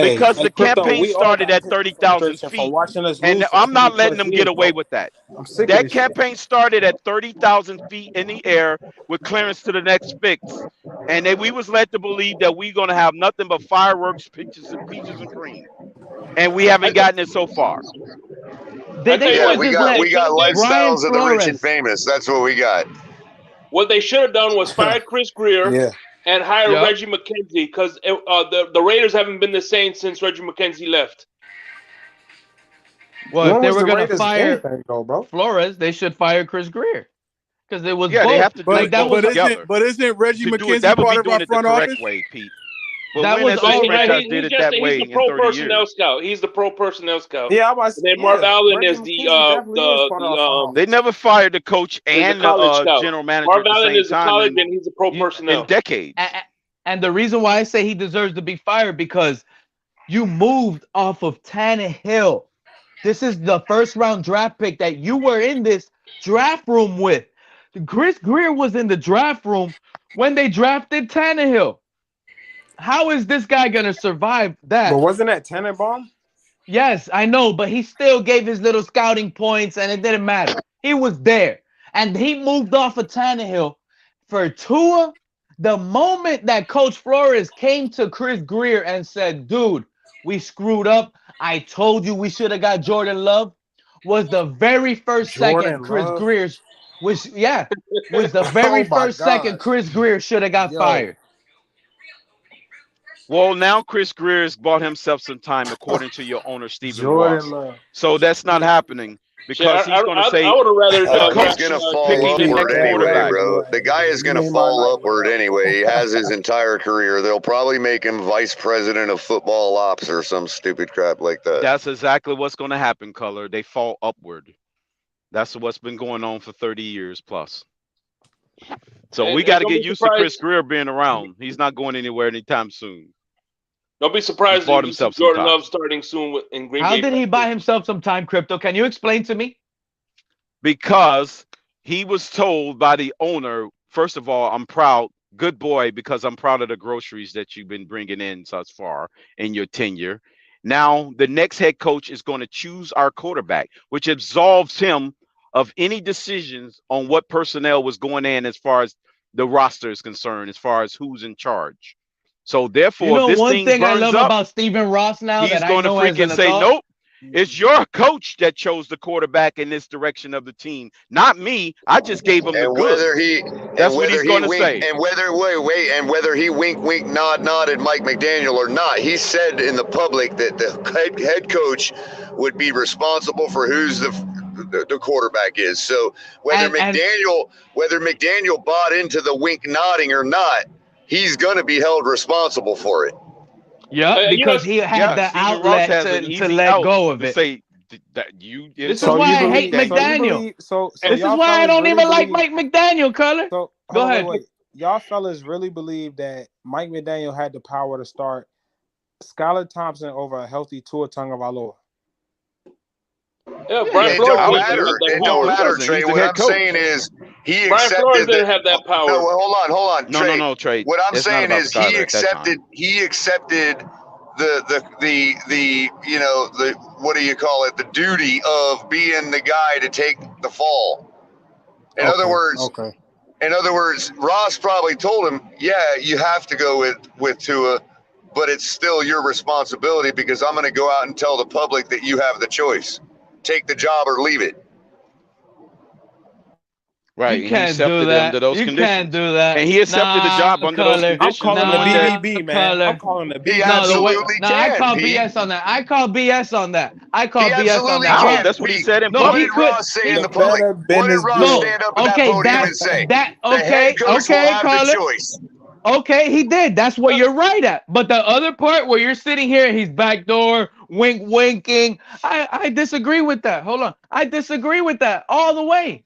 Because Hey, the Crypto, campaign we all started got at 30,000 frustration from feet, watching us and lose for I'm not 20 letting plus them years, get away bro. with that. I'm sick of That this shit. campaign started at 30,000 feet in the air with clearance to the next fix, and then we was led to believe that we're gonna have nothing but fireworks, peaches and cream, and we haven't gotten it so far. Yeah, we got Brian lifestyles of the rich and Flores. famous. That's what we got. What they should have done was fire Chris Greer Yeah. and hire Yep. Reggie McKenzie because the Raiders haven't been the same since Reggie McKenzie left. Well, When if they was were the gonna Raiders fire anything, bro? Flores, they should fire Chris Greer because it was Yeah, both. they have to do like it that both was together. But isn't Reggie To do it, McKenzie that would part be of doing our it the front correct office? way, Pete. But That when was has all this right. franchise did it that way He's in the pro 30 personnel years? scout. He's the pro personnel scout. Yeah, I was. And then Marv Allen Reggie is McKenzie definitely is part of our front office. They never fired the coach He's a and college the scout. general manager Marv at the Allen same is a time college in and he's a pro personnel. decades. And the reason why I say he deserves to be fired because you moved off of Tannehill. This is the first round draft pick that you were in this draft room with. Chris Greer was in the draft room when they drafted Tannehill. How is this guy gonna survive that? But wasn't that Tannenbaum? Yes, I know, but he still gave his little scouting points, and it didn't matter. He was there, and he moved off of Tannehill for Tua. The moment that Coach Flores came to Chris Greer and said, "Dude, we screwed up. I told you we should have got Jordan Love," was the very first second Chris Love? Greer's was the very first second Chris Greer should have got fired. Well, now Chris Greer has bought himself some time, according to your owner, Stephen Jordan Ross. Love. So that's not happening because he's going to say I would have rather the He's coach gonna is fall picking the upward next anyway, quarterback. bro. The guy is gonna fall upward anyway. He has his entire career. They'll probably make him vice president of football ops or some stupid crap like that. That's exactly what's going to happen, Culler. They fall upward. That's what's been going on for 30 years plus. So we got to get used to Chris Greer being around. He's not going anywhere anytime soon. Don't be surprised if you see Jordan Love starting soon in Green Bay. How did he buy himself some time, Crypto? Can you explain to me? Because he was told by the owner, first of all, I'm proud, good boy, because I'm proud of the groceries that you've been bringing in thus far in your tenure. Now, the next head coach is going to choose our quarterback, which absolves him of any decisions on what personnel was going in as far as the roster is concerned, as far as who's in charge. So therefore, You know, this one thing thing I burns love up, about Stephen Ross now he's that I going to know as an freaking say, adult, nope, it's your coach that chose the quarterback in this direction of the team, not me. I just gave him the And goods. whether he, That's and what he's whether going he to wink, say. and whether and whether he wink, nod at Mike McDaniel or not, he said in the public that the head coach would be responsible for who's the quarterback is. So whether McDaniel bought into the wink nodding or not, he's going to be held responsible for it. Yeah, because he had the Stephen Ross outlet has an to easy let out go of to it. say that you. This is why I hate McDaniel. This is why I don't even like Mike McDaniel, Culler. So Go ahead. Wait. Y'all fellas really believe that Mike McDaniel had the power to start Skylar Thompson over a healthy Tua Tagovailoa? Yeah, Brian It Flores don't didn't matter. have that It power. don't matter, He's Trey. the What head I'm coach. saying is he Brian Flores accepted didn't have that power. No, hold on, Trey. No, Trey. What I'm It's not saying about is Skylar he at that time. accepted the you know, the what do you call it? The duty of being the guy to take the fall. In other words, Ross probably told him, yeah, you have to go with Tua, but it's still your responsibility because I'm going to go out and tell the public that you have the choice. Take the job or leave it. Right, You can't do that. You can't do that. And he accepted the job under those Culler. conditions. I'm calling when he said- the BBB, man. Culler. I'm calling the He BBB. absolutely No, I can, call Pete. BS on that. I call BS on that. I call He BS on absolutely that. can. That's what he said in No, What public. he did could. Ross say in he- the public? better What did business Ross deal. stand up at that Okay, podium and say? that The okay, head coach will okay, have the Culler. choice. Okay, he did. That's what you're right at. But the other part where you're sitting here, he's backdoor, winking. I disagree with that. Hold on. I disagree with that all the way.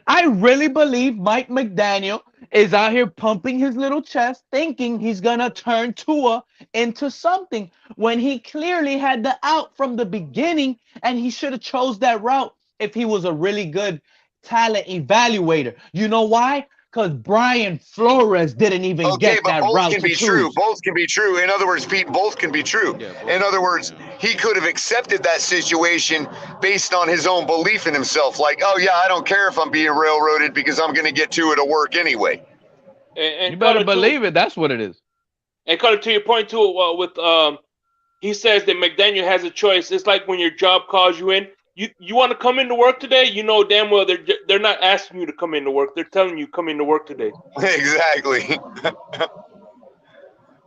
I really believe Mike McDaniel is out here pumping his little chest, thinking he's going to turn Tua into something when he clearly had the out from the beginning, and he should have chose that route if he was a really good talent evaluator. You know why? Because Brian Flores didn't even get that route. Both can to be choose. true. Both can be true. In other words, Pete, both can be true. In other words, he could have accepted that situation based on his own belief in himself. Like, oh yeah, I don't care if I'm being railroaded because I'm going to get to it to work anyway. And you better believe it. That's what it is. And Culler, to your point too, he says that McDaniel has a choice. It's like when your job calls you in. You want to come into work today? You know damn well they're not asking you to come into work. They're telling you come into work today. Exactly.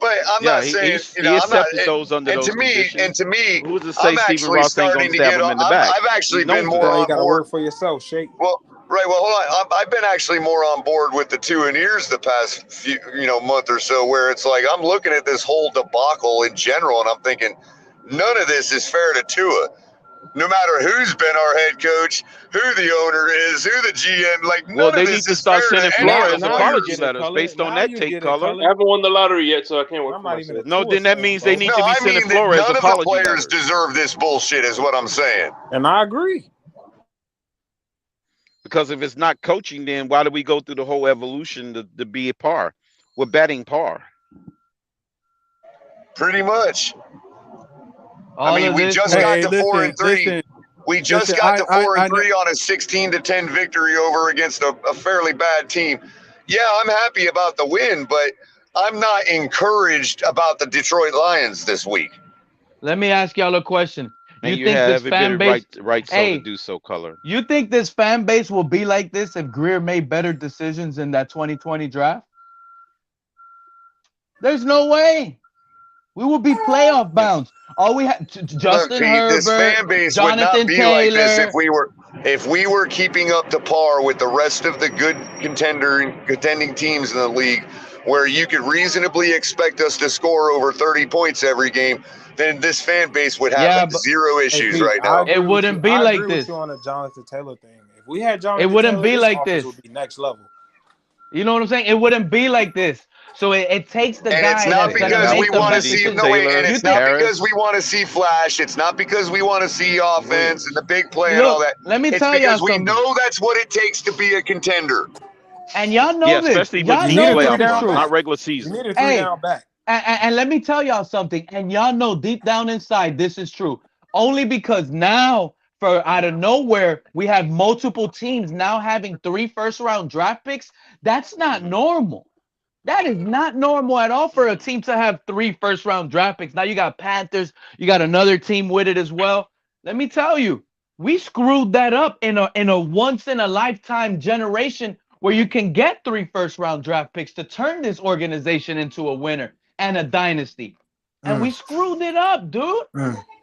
But I'm not saying he accepted those under those conditions. And to me, who's to say I'm Stephen actually Ross ain't starting gonna to stab get. him in the back? I've actually been more You on gotta board. work for yourself, Shake. Well, right. Well, hold on. I've been actually more on board with the 2 and ears the past few, month or so, where it's like I'm looking at this whole debacle in general, and I'm thinking none of this is fair to Tua. No matter who's been our head coach, who the owner is, who the GM, like none of they this need to is start fair sending to any of Flores the apology players. letters based on that take, Culler. I haven't won the lottery yet, so I can't work for myself. No, then that means they need No, to be I sending mean that Flores none of the apology players letters. deserve this bullshit, is what I'm saying. And I agree. Because if it's not coaching, then why do we go through the whole evolution to be a par? We're batting par. Pretty much. All I mean, of we this- just got to 4-3. Listen, We just listen, got to I 4-3 know- on a 16-10 victory over against a fairly bad team. Yeah, I'm happy about the win, but I'm not encouraged about the Detroit Lions this week. Let me ask y'all a question. And you think have this every fan bit base, right so to do so, Culler. You think this fan base will be like this if Greer made better decisions in that 2020 draft? There's no way. We will be playoff bound. All we had, Justin Pete, Herbert, this fan base would Jonathan not be Taylor. like this if we were keeping up to par with the rest of the good contending teams in the league, where you could reasonably expect us to score over 30 points every game. Then this fan base would have zero issues Pete, right now. It wouldn't be I like agree this. with you on the Jonathan Taylor thing. If we had Jonathan It wouldn't Taylor, be like offense this. would be next level. You know what I'm saying? It wouldn't be like this. So it takes the And guy it's not that's gonna because make we the want to best see decisions. and it's not because we want to see flash. It's not because we want to see offense and the big play and all that. Let me it's tell y'all because we something. know that's what it takes to be a contender. And y'all know Yeah, this. especially with Y'all these know playoff this is runs, true. not regular season. You need a three-down back. And let me tell y'all something. And y'all know deep down inside this is true. Only because now, for out of nowhere, we have multiple teams now having 3 first-round draft picks. That's not normal. That is not normal at all for a team to have 3 first-round draft picks. Now you got Panthers. You got another team with it as well. Let me tell you, we screwed that up in a once-in-a-lifetime generation where you can get 3 first-round draft picks to turn this organization into a winner and a dynasty. And we screwed it up, dude.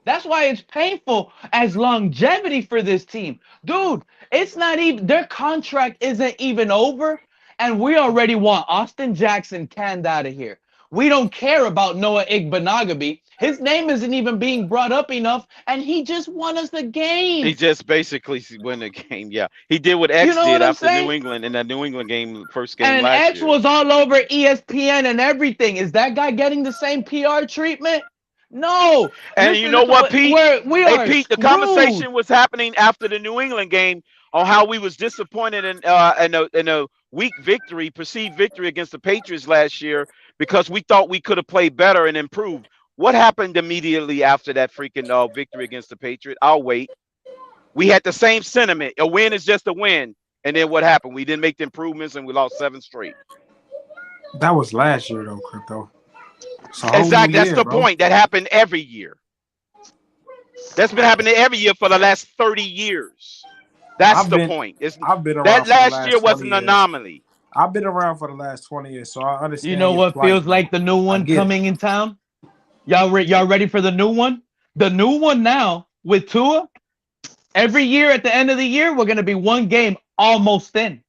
That's why it's painful as longevity for this team. Dude, it's not even, their contract isn't even over, and we already want Austin Jackson canned out of here. We don't care about Noah Igbenogany. His name isn't even being brought up enough, and he just won us the game. He just basically won the game. Yeah, he did what X know did what I'm after saying? New England in that New England game, first game And last X year. was all over ESPN and everything. Is that guy getting the same PR treatment? No. And Listen, you know what, Pete? We Hey, are Pete, the screwed. conversation was happening after the New England game on how we was disappointed in a weak victory, perceived victory against the Patriots last year because we thought we could have played better and improved. What happened immediately after that freaking victory against the Patriots? I'll wait. We had the same sentiment. A win is just a win. And then what happened? We didn't make the improvements and we lost 7 straight. That was last year, though, Crypto. Exactly. That's the point. That happened every year. That's been happening every year for the last 30 years. That's the point. I've been around that for the last last year was 20 an years. anomaly. I've been around for the last 20 years, so I understand. You know your what plight, feels bro. like the new one get it. coming in town? Y'all ready for the new one? The new one now with Tua. Every year at the end of the year, we're gonna be 1 game almost in.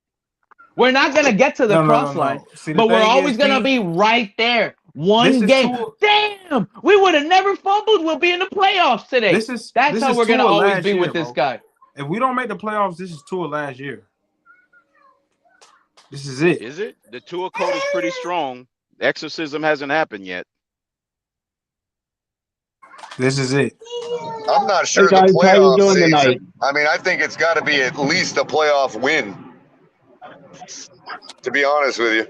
We're not gonna get to the cross line, See, the but we're thing always is, gonna Steve, be right there. One this is game. Tua- Damn, we would have never fumbled. We'll be in the playoffs today. That's this how is we're gonna Tua always last be year, with this bro. guy. If we don't make the playoffs, this is Tua last year. This is it. Is it? The Tua code is pretty strong. Exorcism hasn't happened yet. This is it. I'm not sure Hey guys, the how you playoff doing season. tonight? I mean, I think it's got to be at least a playoff win. To be honest with you.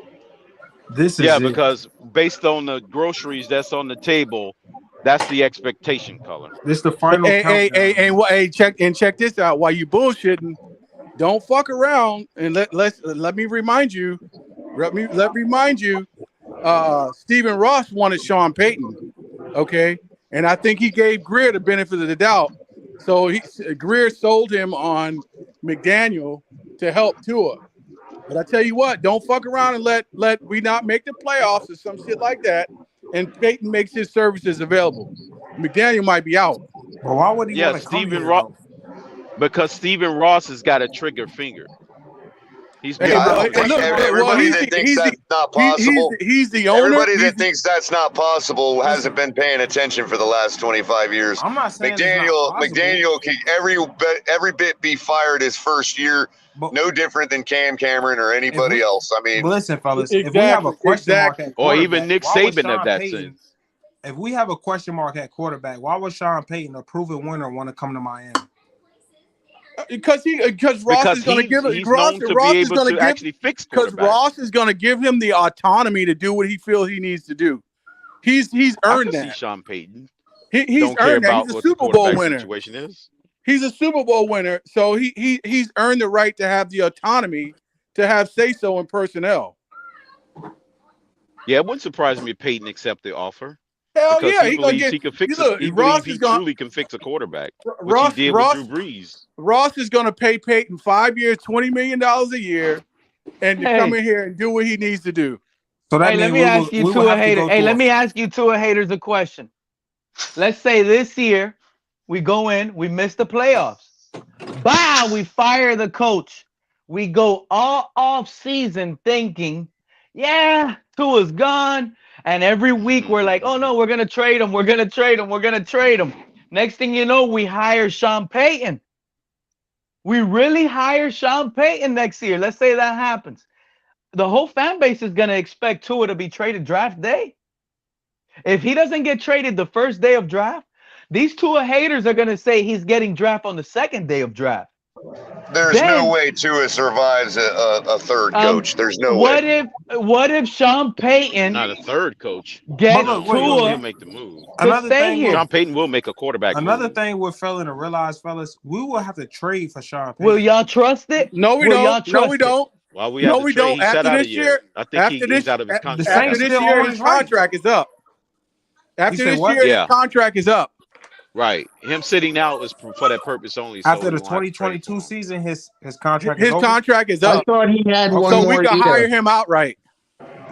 This is it. Because based on the groceries that's on the table, that's the expectation, Color. This is the final countdown. Check this out. While you bullshitting, don't fuck around and let me remind you. Let me remind you. Stephen Ross wanted Sean Payton, okay, and I think he gave Greer the benefit of the doubt. So Greer sold him on McDaniel to help Tua. But I tell you what, don't fuck around and let we not make the playoffs or some shit like that, and Payton makes his services available. McDaniel might be out. Well, why would he want to come Stephen here, Ross, because Stephen Ross has got a trigger finger. He's everybody that thinks that's not possible. He's the owner. Everybody that thinks that's not possible hasn't been paying attention for the last 25 years. I'm not saying McDaniel can every bit be fired his first year. No different than Cam Cameron or anybody else. I mean, listen, fellas, if we have a question mark at or even Nick why would Saban Sean of that Payton- sense. If we have a question mark at quarterback, why would Sean Payton, a proven winner, want to come to Miami? Because Ross is going to give it. Ross is going to actually fix because Ross is going to give him the autonomy to do what he feels he needs to do. He's earned that. See Sean Payton. He's Don't care earned that. about He's a what the Super Bowl quarterback winner. situation is. He's a Super Bowl winner, so he's earned the right to have the autonomy to have say so in personnel. Yeah, it wouldn't surprise me if Payton accept the offer. Hell because yeah, he he's gonna believes get. he can fix Look, it. He Ross believes he is gonna. truly can fix a quarterback, which Ross, he did Ross, with Drew Brees. Ross is going to pay Peyton 5 years, $20 million a year, and to come in here and do what he needs to do. So that Hey, let me ask you two haters. Hey, let me ask you two haters a question. Let's say this year we go in, we miss the playoffs. Bow, we fire the coach. We go all off season thinking, yeah, Tua's gone. And every week we're like, oh no, we're gonna trade him, we're gonna trade him, we're gonna trade him. Next thing you know, we hire Sean Payton. We really hire Sean Payton next year. Let's say that happens. The whole fan base is gonna expect Tua to be traded draft day. If he doesn't get traded the first day of draft, these Tua haters are gonna say he's getting drafted on the second day of draft. There's no way Tua survives a third coach. There's no way. What if Sean Payton Not a third coach. Get Tua Tua will make the move. Another thing, Sean Payton will make a quarterback. Another move. thing we're failing to realize, fellas, we will have to trade for Sean Payton. Will y'all trust it? No, we Will y'all don't. No, trust we it? don't. Why we have No, to we trade? don't. He sat After out this a year. year, I think after he's out of his contract. After this year, his contract is up. After said this what? year, Yeah. his contract is up. Right. Him sitting out is for that purpose only. After so the we won't have to trade 2022 season, his contract His is over. contract is I up. thought he had one So we more could year. hire him outright.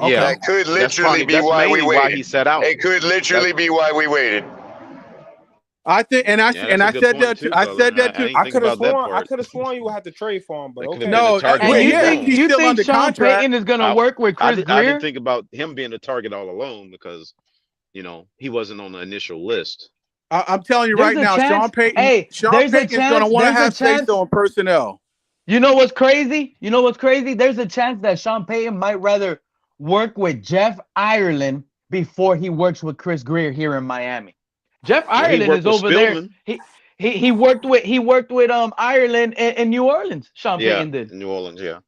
Yeah. That could literally be that's why we mainly why waited. he sat out. It could literally be why we waited. I think, and I Yeah, and I that's a good said point that too, too. I Colin. said that I too. didn't I think could have about that sworn. I part. could have sworn you would have to trade for him, but That could okay. have been No, a target. well, And yeah, you he's still think under Sean contract. Payton is gonna work with Chris I Greer? didn't think about him being a target all alone because, he wasn't on the initial list. I'm telling you There's right a now, chance- Sean Payton. hey, Sean there's a Payton's going to chance- want to there's a have say chance- so in personnel. You know what's crazy? You know what's crazy? There's a chance that Sean Payton might rather work with Jeff Ireland before he works with Chris Greer here in Miami. Jeff Well, he Ireland worked is with over there. Spielman. He worked with Ireland in New Orleans. Sean Yeah, Payton did. New Orleans. Yeah.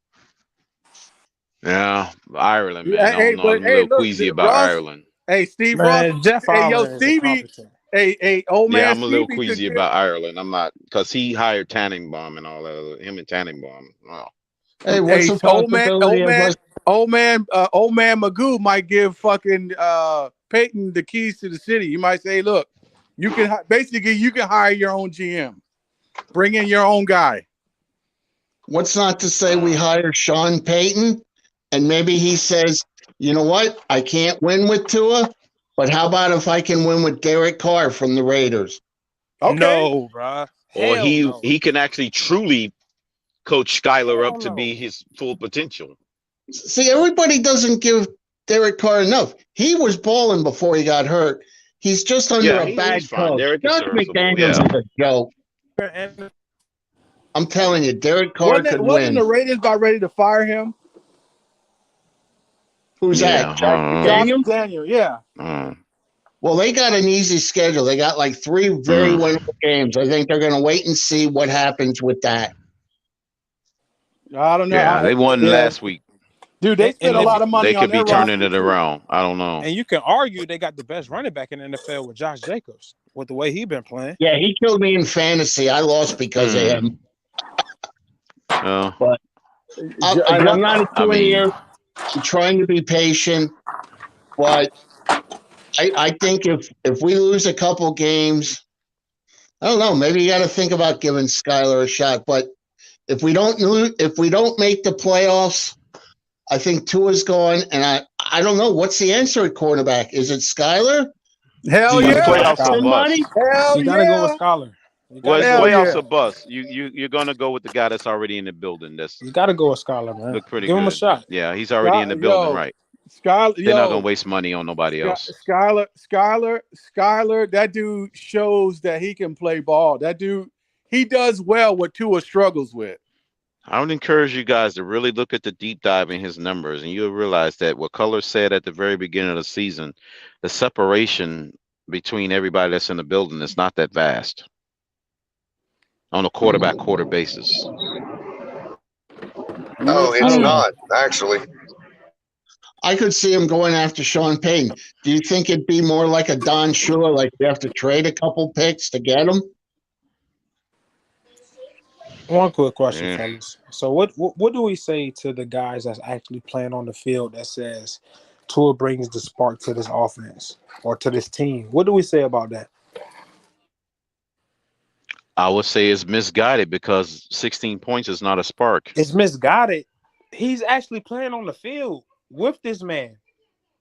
Yeah, Ireland, man. Yeah, I don't know. I'm a little look, queasy about Ross- Ireland. Hey, Steve Man, Ross. Jeff Hey, yo, Ireland is a Stevie. competent. Hey, old man. Yeah, I'm a little Stevie queasy could about Ireland. I'm not because he hired Tannenbaum and all that. Him and Tannenbaum. Wow. Hey, what's the possibility of us? old man Magoo might give fucking Peyton the keys to the city. You might say, look, you can hire your own GM, bring in your own guy. What's not to say we hire Sean Payton and maybe he says, you know what? I can't win with Tua, but how about if I can win with Derek Carr from the Raiders? Okay. No, bro. Or he can actually truly coach Skyler up to be his full potential. See, everybody doesn't give Derek Carr enough. He was balling before he got hurt. He's just under a bad he's fine. coach. Derek is Josh serviceable, McDaniels is a joke. I'm telling you, Derek Carr could Wasn't the win. Raiders about ready to fire him? Who's that? Josh McDaniels? Daniel, yeah. Well, they got an easy schedule. They got like 3 very winnable games. I think they're going to wait and see what happens with that. I don't know. Yeah, they won last week. Dude, they spent a lot of money They on could be their turning roster, it too. around. I don't know. And you can argue they got the best running back in the NFL with Josh Jacobs, with the way he been playing. Yeah, he killed me in fantasy. I lost because of him. But I'm not a here. I'm trying to be patient. But I think if we lose a couple games, I don't know. Maybe you got to think about giving Skyler a shot. But if we don't make the playoffs, I think Tua's gone. And I don't know what's the answer at quarterback. Is it Skyler? Hell yeah! Playoffs are bust. Hell you gotta go with Skyler. Well, it's playoffs or bust. You're gonna go with the guy that's already in the building. You gotta go with Skyler, man. Look pretty Give good. him a shot. Yeah, he's already in the building, right? Skyler, They're not gonna waste money on nobody else. Skyler, that dude shows that he can play ball. That dude, he does well what Tua struggles with. I would encourage you guys to really look at the deep dive in his numbers, and you'll realize that what Culler said at the very beginning of the season, the separation between everybody that's in the building is not that vast on a quarter-by-quarter basis. No, it's not, actually. I could see him going after Sean Payton. Do you think it'd be more like a Don Shula, like you have to trade a couple picks to get him? One quick question, fellas. So what do we say to the guys that's actually playing on the field that says Tua brings the spark to this offense or to this team? What do we say about that? I would say it's misguided because 16 points is not a spark. It's misguided. He's actually playing on the field with this man.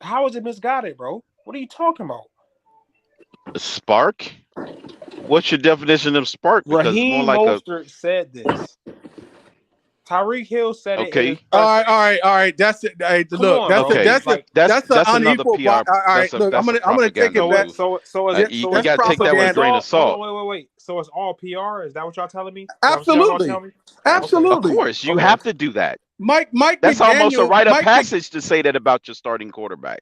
How is it misguided, bro? What are you talking about? A spark? What's your definition of spark? Because Raheem it's more like Mostert said this. Tyreek Hill said it. Okay. All right. That's it. Hey, look, that's an unequal. PR. All right, look, I'm gonna take it back. So you gotta take that with a grain of salt. Wait. So it's all PR? Is that what y'all telling me? Absolutely. Absolutely. Of course, you have to do that. Mike. That's McDaniel, almost a rite of Mike passage to say that about your starting quarterback.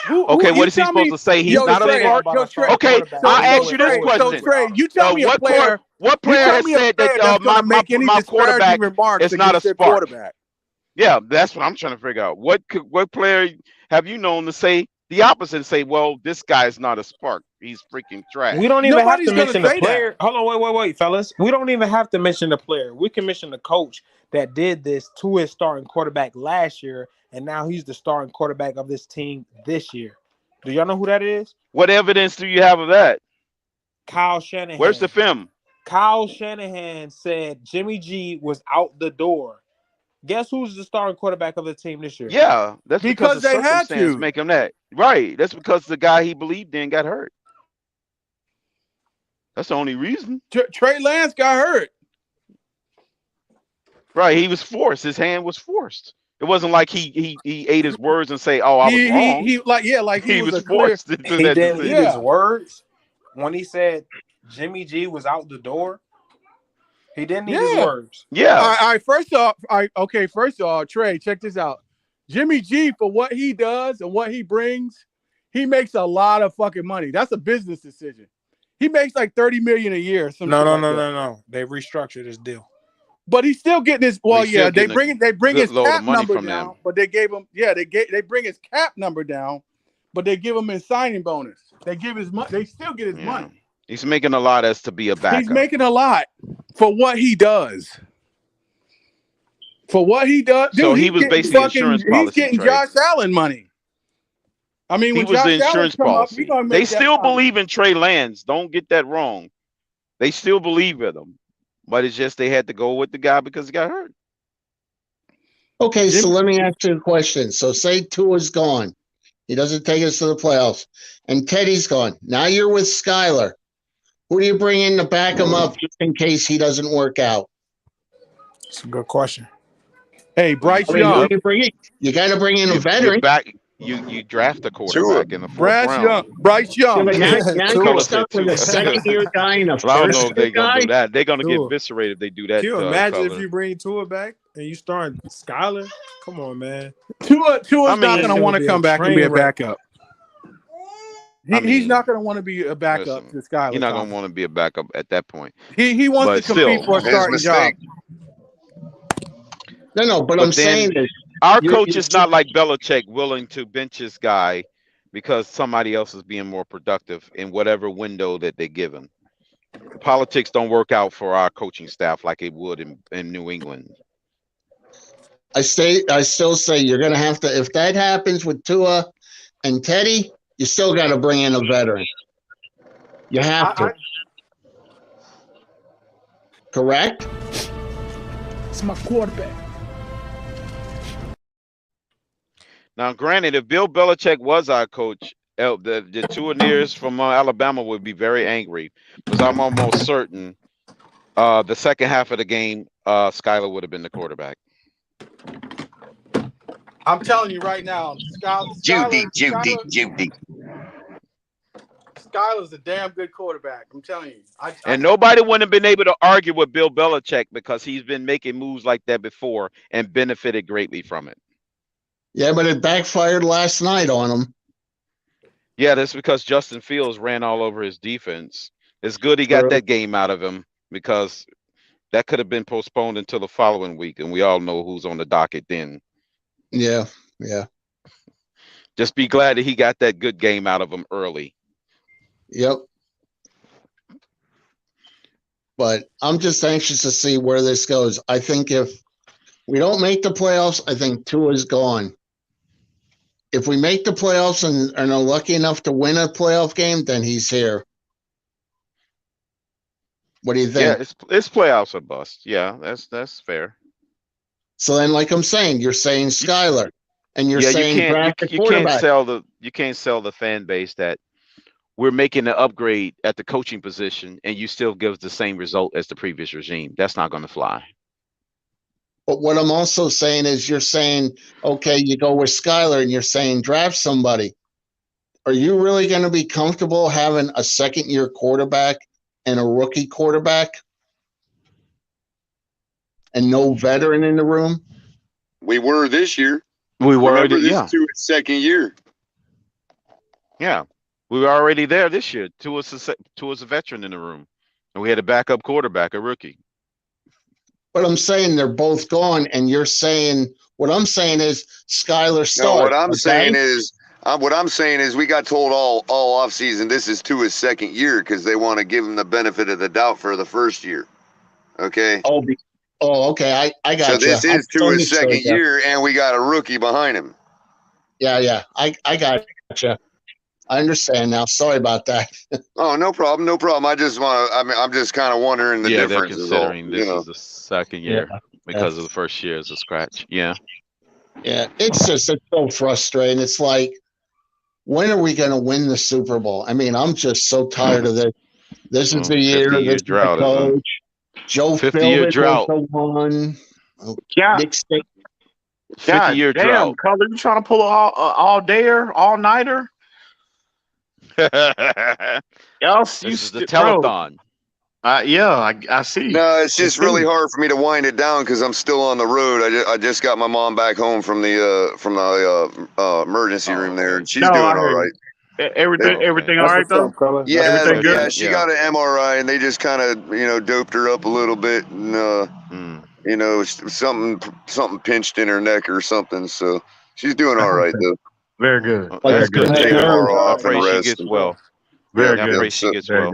Okay, what is he supposed to say? He's not a spark. Okay, I'll ask you this question. So Trey, you tell me a player. What player has said that my quarterback is not a spark? Yeah, that's what I'm trying to figure out. What player have you known to say the opposite and say, well, this guy is not a spark. He's freaking trash. We don't even have to mention the player. Hold on, wait, fellas. We don't even have to mention the player. We can mention the coach that did this to his starting quarterback last year, and now he's the starting quarterback of this team this year. Do y'all know who that is? What evidence do you have of that? Kyle Shanahan. Where's the film? Kyle Shanahan said Jimmy G was out the door. Guess who's the starting quarterback of the team this year? Yeah, that's because the they had circumstance to make him that. Right. That's because the guy he believed in got hurt. That's the only reason. Trey Lance got hurt. Right. He was forced. His hand was forced. It wasn't like he ate his words and say, "Oh, I was wrong." He was forced to do that. He didn't eat his words when he said Jimmy G was out the door. He didn't eat his words. Yeah. All right. First off, Trey, check this out. Jimmy G, for what he does and what he brings, he makes a lot of fucking money. That's a business decision. He makes like $30 million a year. No. They restructured his deal. But he's still getting his. Well, yeah, they bring his cap number down, but they gave him. Yeah, they bring his cap number down, but they give him his signing bonus. They give his money. They still get his money. He's making a lot as to be a backup. He's making a lot for what he does. For what he does, so he was basically insurance policy. He's getting Josh Allen money. I mean, he when was Josh the insurance policy. They still believe in Trey Lance. Don't get that wrong. They still believe in him. But it's just they had to go with the guy because he got hurt. Okay, so let me ask you a question. So say Tua's gone. He doesn't take us to the playoffs. And Teddy's gone. Now you're with Skyler. Who do you bring in to back him up just in case he doesn't work out? It's a good question. Hey, Bryce I mean, Young. you got to bring in a veteran. You draft a quarterback in the fourth round. Bryce Young. Yeah, but now Color you're stuck said with a Tua. second-year guy and a Well, I don't know if first-year they're gonna guy. do that. They're gonna get Tua. eviscerated if they do that. Can you imagine if Color. you bring Tua back and you start Skyler? Come on, man. Tua's not going to It's want to be come back and be a train wreck. backup. He's not going to want to be a backup to Skyler. You're not gonna want to be a backup at that point. He wants to compete for a starting job. No, but I'm saying that our coach is not like Belichick, willing to bench his guy because somebody else is being more productive in whatever window that they give him. Politics don't work out for our coaching staff like it would in New England. I still say you're going to have to, if that happens with Tua and Teddy, you still got to bring in a veteran. You have to. Correct? It's my quarterback. Now, granted, if Bill Belichick was our coach, the two Nears from Alabama would be very angry because I'm almost certain the second half of the game, Skyler would have been the quarterback. I'm telling you right now, Judy. Skyler's a damn good quarterback. I'm telling you. And nobody wouldn't have been able to argue with Bill Belichick because he's been making moves like that before and benefited greatly from it. Yeah, but it backfired last night on him. Yeah, that's because Justin Fields ran all over his defense. It's good he got that game out of him because that could have been postponed until the following week, and we all know who's on the docket then. Yeah. Just be glad that he got that good game out of him early. Yep. But I'm just anxious to see where this goes. I think if we don't make the playoffs, I think Tua's gone. If we make the playoffs and are lucky enough to win a playoff game, then he's here. What do you think? Yeah, it's playoffs or bust. Yeah, that's fair. So then, like I'm saying, you're saying Skyler, and you're saying draft a quarterback. You can't sell the fan base that we're making an upgrade at the coaching position, and you still give the same result as the previous regime. That's not going to fly. But what I'm also saying is you're saying, okay, you go with Skyler and you're saying draft somebody. Are you really going to be comfortable having a second-year quarterback and a rookie quarterback and no veteran in the room? We were this year. We were. Remember, this yeah. is Tua's second year. Yeah. We were already there this year. Tua's a veteran in the room. And we had a backup quarterback, a rookie. But I'm saying they're both gone, and you're saying what I'm saying is Skyler starts. No, what I'm saying is we got told all offseason this is Tua's second year because they want to give him the benefit of the doubt for the first year. Okay. Okay. I got you. So this is Tua's second year, and we got a rookie behind him. Yeah. I got you. I understand now. Sorry about that. Oh, no problem. I'm just kind of wondering the difference. They're considering this is the second year because of the first year as a scratch. Yeah. Yeah. It's so frustrating. It's like, when are we going to win the Super Bowl? I mean, I'm just so tired of this. This is the year. This is the coach. Joe 50-year drought. One. Yeah. 50-year drought. Color, you trying to pull all dayer, all nighter? This is the telethon. I see. No, it's just really hard for me to wind it down because I'm still on the road. I just got my mom back home from the emergency room there, and she's doing all right. Everything all right though? Yeah, everything good? Yeah, she got an MRI, and they just kind of doped her up a little bit, and something pinched in her neck or something. So she's doing all right though. Very good. Very good. I pray she gets well. Very good. I pray she gets well.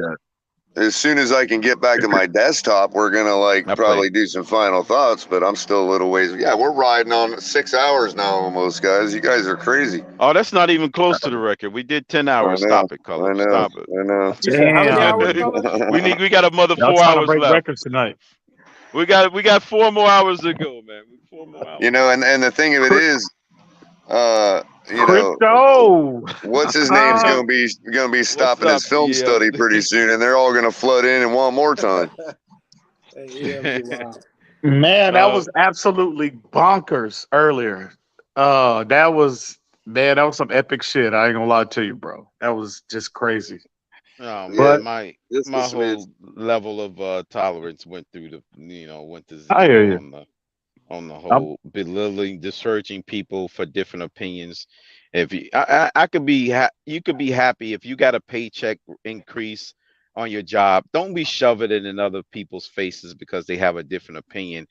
As soon as I can get back to my desktop, we're gonna probably do some final thoughts. But I'm still a little ways. Yeah, we're riding on 6 hours now, almost, guys. You guys are crazy. Oh, that's not even close to the record. We did 10 hours. Stop it, Color. Stop it. I know. We got another 4 hours left. Records tonight. We got 4 more hours to go, man. 4 more hours. And the thing of it is, Crypto. What's his name's gonna be stopping his film study pretty soon, and they're all gonna flood in and want more time. Man, that was absolutely bonkers earlier. That was some epic shit. I ain't gonna lie to you, bro. That was just crazy. Oh But man, my whole level of tolerance went through went to I hear zero you. on the whole belittling, discouraging people for different opinions. If you, I could be, you could be happy if you got a paycheck increase on your job. Don't be shoving it in other people's faces because they have a different opinion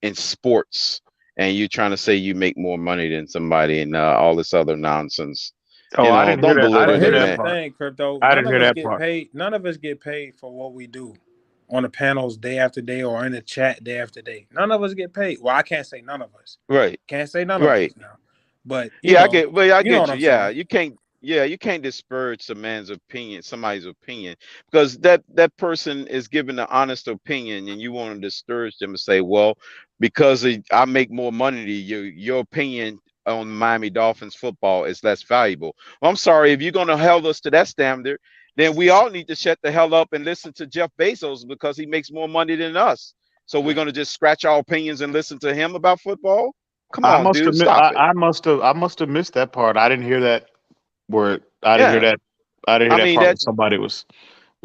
in sports, and you're trying to say you make more money than somebody and all this other nonsense. Oh, I didn't hear Don't that. I belittle didn't hear the Here's that the man. part. thing, Crypto. I None didn't of hear us that get part. paid. None of us get paid for what we do on the panels day after day or in the chat day after day. None of us get paid. Well, I can't say none of us. Right. Can't say none of Right. us now. But Yeah, I get. Well, I you know get what you. I'm Yeah, saying. you can't. Yeah, you can't disparage a man's opinion, somebody's opinion, because that person is giving an honest opinion, and you want to discourage them and say, "Well, because I make more money than you, your opinion on Miami Dolphins football is less valuable." Well, I'm sorry, if you're going to hold us to that standard, then we all need to shut the hell up and listen to Jeff Bezos because he makes more money than us. So we're going to just scratch our opinions and listen to him about football? Come I on, must dude, have stop it. I must have missed that part. I didn't hear that where I didn't hear Yeah. that. I didn't I hear that mean part that. when somebody was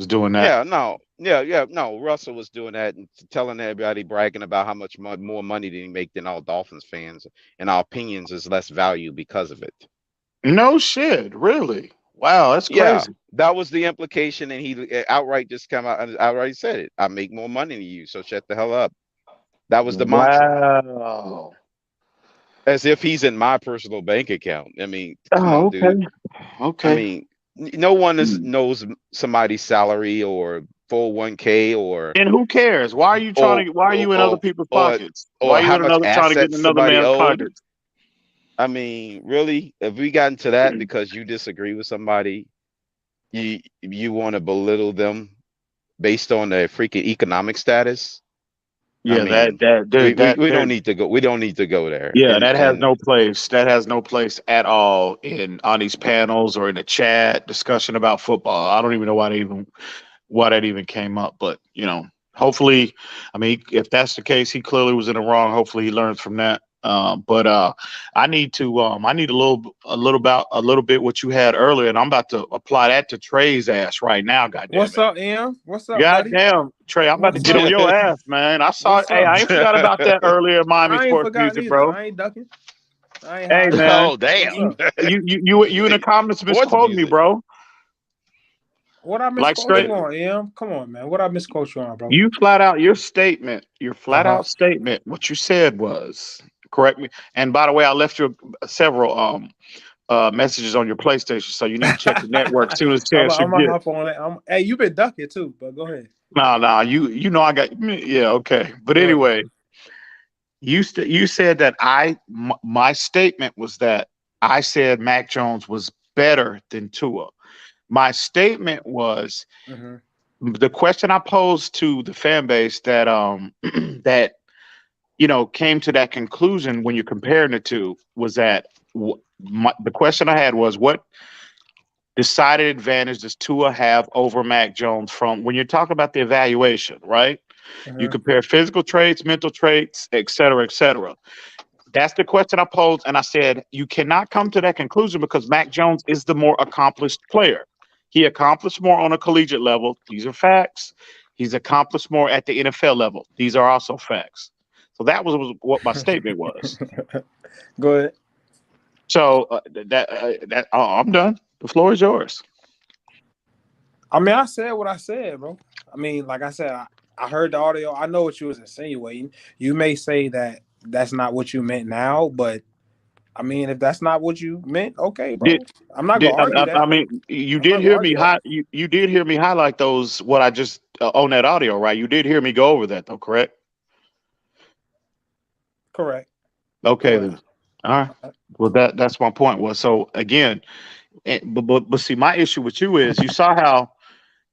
doing that. Yeah, no, yeah, no. Russell was doing that and telling everybody, bragging about how much more money did he make than all Dolphins fans, and our opinions is less value because of it. No shit, really. Wow, that's Yeah, crazy. that was the implication, and he outright just come out and outright said it. I make more money than you, so shut the hell up. That was the mantra, Wow. as if he's in my personal bank account. I mean, come Oh, on, okay. dude. I Okay. mean, no one knows somebody's salary or 401k or And who cares? Why are you trying to? Why are you in other people's pockets? Why or are you how in much another trying to get in assets another somebody man's owed. pockets? I mean, really, if we got into that because you disagree with somebody, you want to belittle them based on their freaking economic status. I Yeah, mean, we don't need to go. We don't need to go there. Yeah, that has And no place. That has no place at all in on these panels or in the chat discussion about football. I don't even know why that even came up. But hopefully, I mean, if that's the case, he clearly was in the wrong. Hopefully, he learns from that. But I need a little bit what you had earlier, and I'm about to apply that to Trey's ass right now. Goddamn What's it! up, Em? What's up, buddy? Goddamn, Trey, I'm about to What's get on up? your ass, man. I saw. What's Hey, up? I ain't forgot about that earlier in Miami I ain't sports forgot music, either. bro. I ain't ducking. I ain't Hey hiding. man, oh damn, What's up? you in the comments sports misquoting me, music. bro. What I Like misquote straight, you on, Em? Come on, man. What I misquote you on, bro? you flat out your statement, Uh-huh. statement. What you said was correct me. And by the way, I left you several messages on your PlayStation, so you need to check the network as soon as I'm chance you gonna get. hop on it. Hey, you been ducking too, but go ahead. No, you know I got yeah, okay. But Go ahead. anyway, you said that my statement was that I said Mac Jones was better than Tua. My statement was the question I posed to the fan base that that came to that conclusion when you're comparing the two was that the question I had was what decided advantage does Tua have over Mac Jones from when you're talking about the evaluation, right? You compare physical traits, mental traits, et cetera, et cetera. That's the question I posed, and I said you cannot come to that conclusion because Mac Jones is the more accomplished player. He accomplished more on a collegiate level. These are facts. He's accomplished more at the NFL level. These are also facts. So that was what my statement was. Go ahead. So I'm done. The floor is yours. I mean, I said what I said, bro. I mean, like I said, I heard the audio. I know what you was insinuating. You may say that that's not what you meant now, but I mean, if that's not what you meant, okay, bro. I'm not gonna argue that. I mean, you I'm did not hear gonna me. argue that. You did hear me highlight those. What I just on that audio, right? You did hear me go over that, though, correct? Correct. Okay, then. All right. Well, that's my point. Was so again, but see, my issue with you is you saw how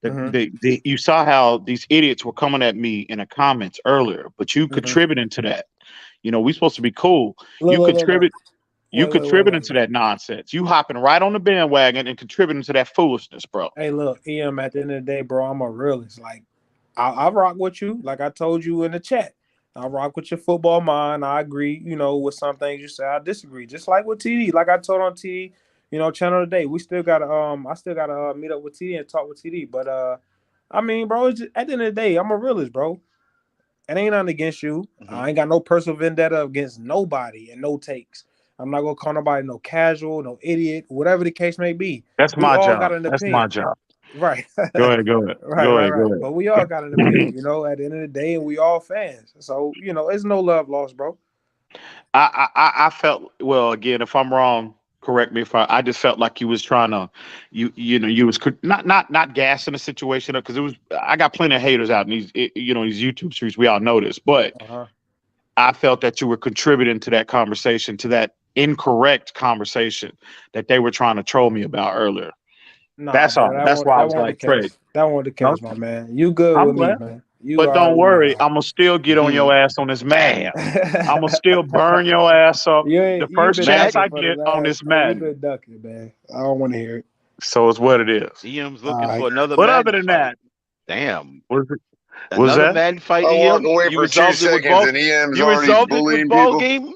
you saw how these idiots were coming at me in the comments earlier, but you contributing to that. We supposed to be cool. You contributing to that nonsense. You hopping right on the bandwagon and contributing to that foolishness, bro. Hey, look, Em. At the end of the day, bro, I'm a realist. Like, I rock with you. Like I told you in the chat, I rock with your football mind. I agree, with some things you say. I disagree. Just like with TD. Like I told on TD, channel today. We still gotta I still gotta meet up with TD and talk with TD. But I mean, bro, it's just, at the end of the day, I'm a realist, bro. It ain't nothing against you. I ain't got no personal vendetta against nobody and no takes. I'm not gonna call nobody no casual, no idiot, whatever the case may be. That's We my all job. got an That's my opinion. job. Right. Go ahead. Go ahead. Right. But we all got an opinion, at the end of the day, and we all fans. So, it's no love lost, bro. I felt, well, again, if I'm wrong, correct me if I just felt like you was trying to, you was not gassing the situation up, because I got plenty of haters out in these YouTube streets. We all know this, but I felt that you were contributing to that conversation, to that incorrect conversation that they were trying to troll me about earlier. Nah, That's bro, all. That's why I was like, Trey. That wasn't the case, my man. You good I'm with me, glad. man. You But don't already worry, know. I'm gonna still get on your ass on this Madden. I'm gonna still burn your ass up the first chance I get on this Madden. You've been ducking, man. I don't want to hear it. So it's what it is. EM's looking for another But Madden other than fight. that, Damn. Was Another that? Madden fight, I walk EM? away You for 2 resolved it with seconds ball. and EM's You already resolved it with bullying ball people. game.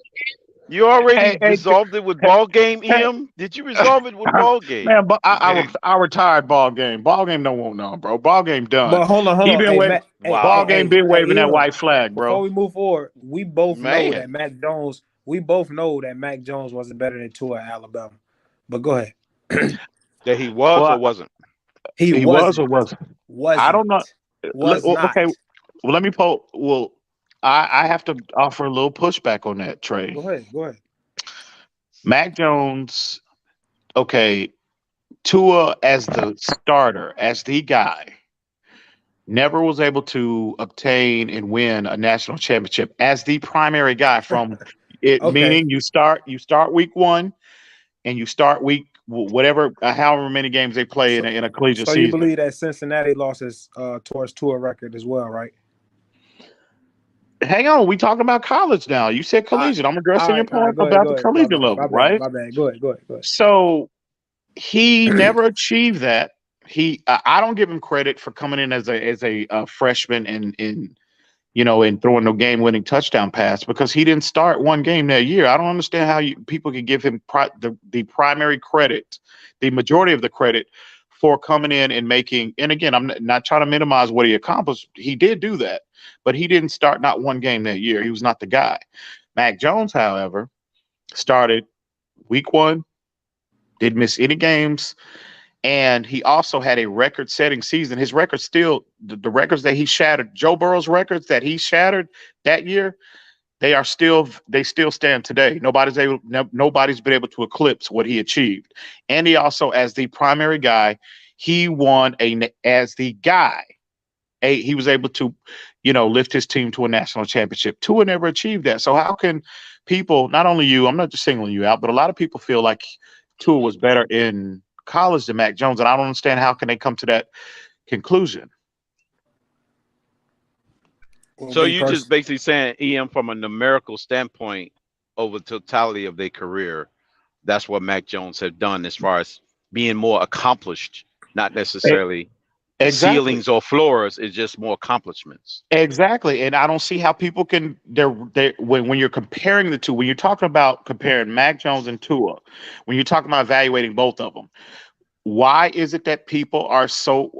You already resolved it with ball game, EM. Did you resolve it with ball game? Man, but I retired ball game. Ball game don't want none, bro. Ball game done. But hold on. He been Hey, waving. Ball game been waving that white flag, bro. Before we move forward, we both know Man. that Mac Jones. We both know that Mac Jones wasn't better than Tua at Alabama. But go ahead. That he was or wasn't? He was or wasn't? I don't know. Was not. Okay. Well, let me poll. Well, I have to offer a little pushback on that, Trey. Go ahead. Mac Jones, okay, Tua as the starter, as the guy, never was able to obtain and win a national championship as the primary guy from it. Okay. Meaning you start week 1 and you start week whatever, however many games they play in a collegiate So season. you believe that Cincinnati losses towards Tua record as well, right? Hang on, we talking about college now. You said collegiate. I'm addressing your point about the collegiate level, right? My bad. Go ahead. So he never achieved that. I don't give him credit for coming in as a freshman and throwing no game-winning touchdown pass, because he didn't start one game that year. I don't understand how people can give him the primary credit, the majority of the credit for coming in and making. And again, I'm not trying to minimize what he accomplished. He did do that, but he didn't start not one game that year. He was not the guy. Mac Jones, however, started week 1, didn't miss any games. And he also had a record-setting season. His record still, the records that he shattered, Joe Burrow's records that he shattered that year, they still stand today. Nobody's been able to eclipse what he achieved. And he also, as the primary guy, he won as the guy. He was able to, lift his team to a national championship. Tua never achieved that. So how can people, not only you, I'm not just singling you out, but a lot of people feel like Tua was better in college than Mac Jones, and I don't understand how can they come to that conclusion. So you just basically saying, EM, from a numerical standpoint, over the totality of their career, that's what Mac Jones have done as far as being more accomplished, not necessarily ceilings or floors. It's just more accomplishments. Exactly, and I don't see how people can. When you're comparing the two, when you're talking about comparing Mac Jones and Tua, when you're talking about evaluating both of them, why is it that people are so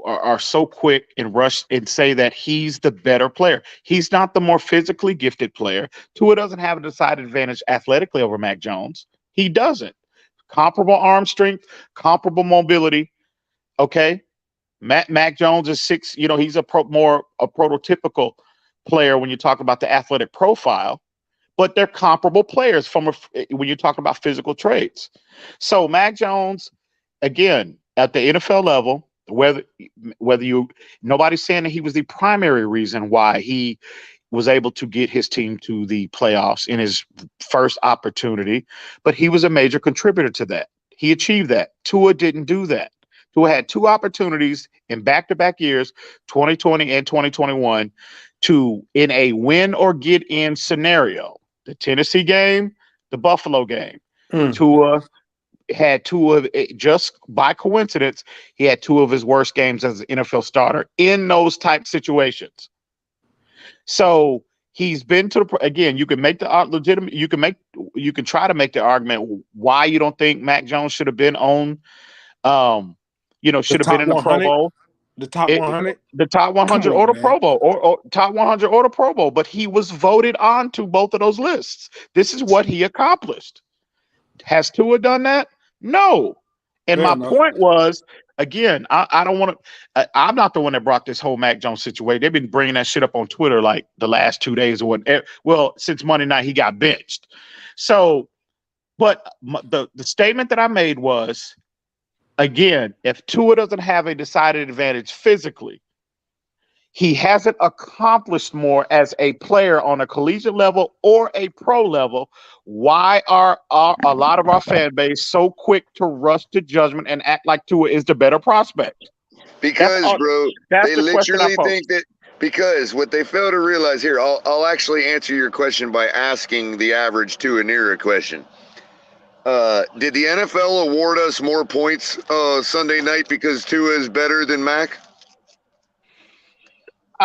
quick and rush and say that he's the better player? He's not the more physically gifted player. Tua doesn't have a decided advantage athletically over Mac Jones. He doesn't. Comparable arm strength, comparable mobility. Okay. Mac Jones is 6. He's more a prototypical player when you talk about the athletic profile, but they're comparable players when you're talking about physical traits. So Mac Jones, again, at the NFL level, nobody's saying that he was the primary reason why he was able to get his team to the playoffs in his first opportunity, but he was a major contributor to that. He achieved that. Tua didn't do that. Tua had 2 opportunities in back-to-back years, 2020 and 2021, to, in a win or get in scenario, the Tennessee game, the Buffalo game. Tua had 2 of, just by coincidence, he had 2 of his worst games as an NFL starter in those type situations. So He's been to the again. You can make the legitimate. You can try to make the argument why you don't think Mac Jones should have been on. Should have been in the Pro Bowl. The top 100, the top 100 or the Pro Bowl, or top 100 or the Pro Bowl. But he was voted on to both of those lists. This is what he accomplished. Has Tua done that? No. And my point was, again, I don't want to. I'm not the one that brought this whole Mac Jones situation. They've been bringing that shit up on Twitter like the last 2 days or what. Well, since Monday night he got benched. So, but the statement that I made was, again, if Tua doesn't have a decided advantage physically, he hasn't accomplished more as a player on a collegiate level or a pro level. Why are a lot of our fan base so quick to rush to judgment and act like Tua is the better prospect? Because, bro, they literally think that. Because what they fail to realize here, I'll actually answer your question by asking the average Tua Nira question. Did the NFL award us more points Sunday night because Tua is better than Mac?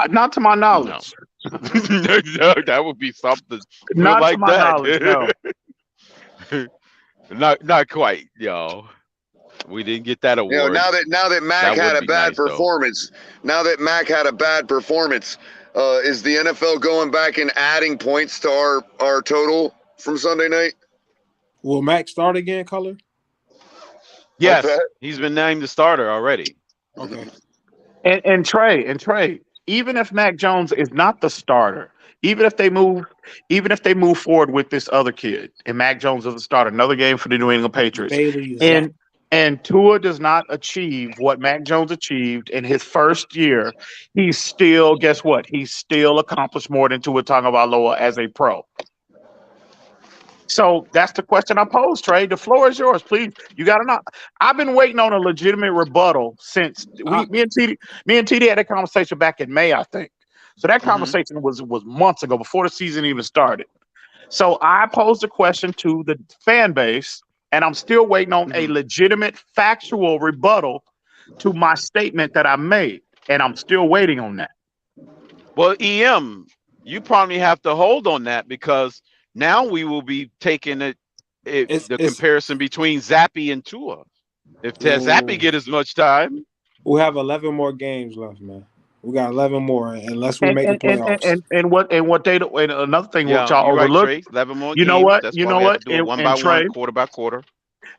Not to my knowledge. No, that would be something. Not like to my knowledge, no. not quite, yo. We didn't get that award. You know, now that Mac had a bad performance, is the NFL going back and adding points to our total from Sunday night? Will Mac start again, Culler? Yes, he's been named the starter already. Okay. And Trey, even if Mac Jones is not the starter, even if they move forward with this other kid and Mac Jones is the starter, another game for the New England Patriots, and Tua does not achieve what Mac Jones achieved in his first year, he's still, guess what? He's still accomplished more than Tua Tagovailoa as a pro. So that's the question I posed, Trey. The floor is yours, please. You got to know. I've been waiting on a legitimate rebuttal since me and TD had a conversation back in May, I think. So that conversation was months ago, before the season even started. So I posed a question to the fan base, and I'm still waiting on a legitimate, factual rebuttal to my statement that I made, and I'm still waiting on that. Well, EM, you probably have to hold on that, because now we will be taking the comparison between Zappy and Tua. If Zappy get as much time, we'll have 11 more games left, man. We got 11 more unless we make the playoffs. And another thing which y'all overlook. Right, 11 more you games. know what? That's you why know we what? have to do it one by one, quarter by quarter.